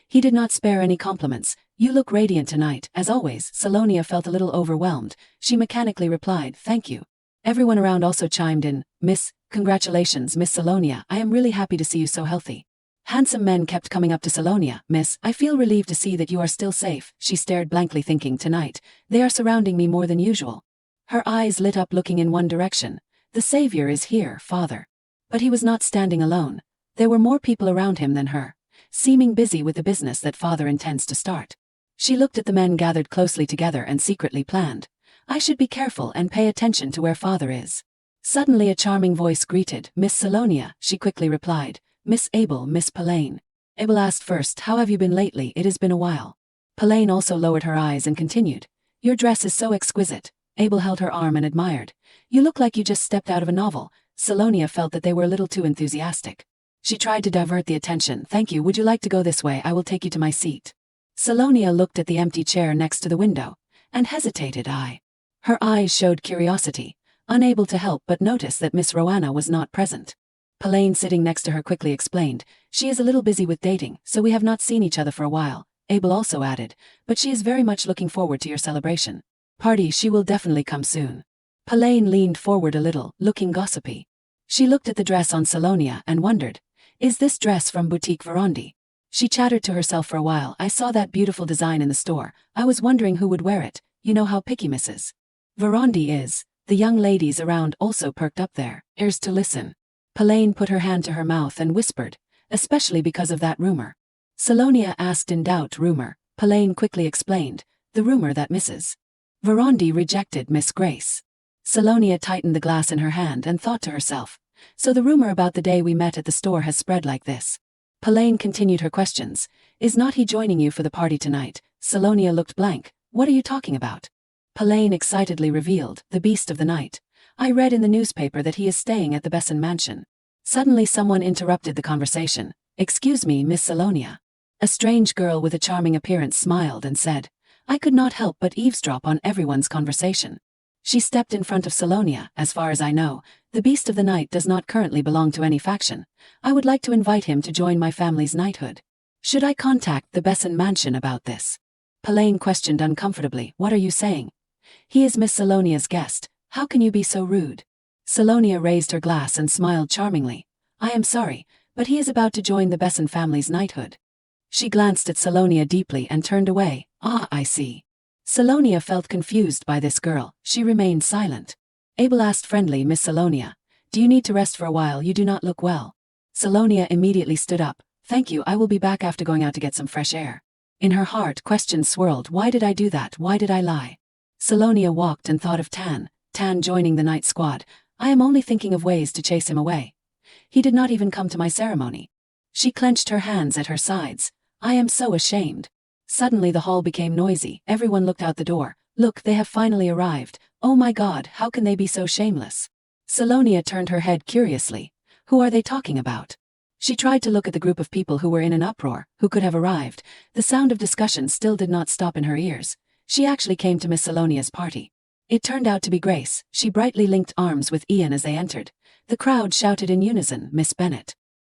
He did not spare any compliments. You look radiant tonight, as always. Salonia felt a little overwhelmed. She mechanically replied: Thank you. Everyone around also chimed in. Miss, congratulations, Miss Salonia. I am really happy to see you so healthy. Handsome men kept coming up to Salonia. Miss, I feel relieved to see that you are still safe. She stared blankly, thinking: tonight, they are surrounding me more than usual. Her eyes lit up, looking in one direction. The savior is here, father. But he was not standing alone. There were more people around him than her, seeming busy with the business that father intends to start. She looked at the men gathered closely together and secretly planned: I should be careful and pay attention to where father is. Suddenly a charming voice greeted. Miss Salonia. She quickly replied: Miss Abel, Miss Pelaine. Abel asked first: How have you been lately? It has been a while. Pelaine also lowered her eyes and continued: Your dress is so exquisite. Abel held her arm and admired. You look like you just stepped out of a novel. Salonia felt that they were a little too enthusiastic. She tried to divert the attention. Thank you. Would you like to go this way? I will take you to my seat. Salonia looked at the empty chair next to the window and hesitated. Her eyes showed curiosity, unable to help but notice that Miss Roanna was not present. Pelaine, sitting next to her, quickly explained: She is a little busy with dating, so we have not seen each other for a while. Abel also added: But she is very much looking forward to your celebration party. She will definitely come soon. Pelaine leaned forward a little, looking gossipy. She looked at the dress on Salonia and wondered: Is this dress from Boutique Verondi? She chattered to herself for a while. I saw that beautiful design in the store. I was wondering who would wear it. You know how picky Mrs. Verondi is. The young ladies around also perked up their ears to listen. Pelaine put her hand to her mouth and whispered: Especially because of that rumor. Salonia asked in doubt: Rumor? Pelaine quickly explained: The rumor that Mrs. Verondi rejected Miss Grace. Salonia tightened the glass in her hand and thought to herself: So the rumor about the day we met at the store has spread like this. Pelaine continued her questions. Is not he joining you for the party tonight? Salonia looked blank. What are you talking about? Pelaine excitedly revealed, the beast of the night. I read in the newspaper that he is staying at the Besson mansion. Suddenly someone interrupted the conversation. Excuse me, Miss Salonia. A strange girl with a charming appearance smiled and said, I could not help but eavesdrop on everyone's conversation. She stepped in front of Salonia. As far as I know, the beast of the night does not currently belong to any faction. I would like to invite him to join my family's knighthood. Should I contact the Besson mansion about this? Pelaine questioned uncomfortably. What are you saying? He is Miss Salonia's guest. How can you be so rude? Salonia raised her glass and smiled charmingly. I am sorry, but he is about to join the Besson family's knighthood. She glanced at Salonia deeply and turned away. Ah, I see. Salonia felt confused by this girl. She remained silent. Abel asked friendly, Miss Salonia, do you need to rest for a while? You do not look well. Salonia immediately stood up. Thank you, I will be back after going out to get some fresh air. In her heart, questions swirled. Why did I do that? Why did I lie? Salonia walked and thought of Tan joining the night squad. I am only thinking of ways to chase him away. He did not even come to my ceremony. She clenched her hands at her sides. I am so ashamed. Suddenly the hall became noisy. Everyone looked out the door. Look, they have finally arrived. Oh my God, how can they be so shameless? Salonia turned her head curiously. Who are they talking about? She tried to look at the group of people who were in an uproar, who could have arrived. The sound of discussion still did not stop in her ears. She actually came to Miss Salonia's party. It turned out to be Grace. She brightly linked arms with Ian as they entered. The crowd shouted in unison, Miss Bennet.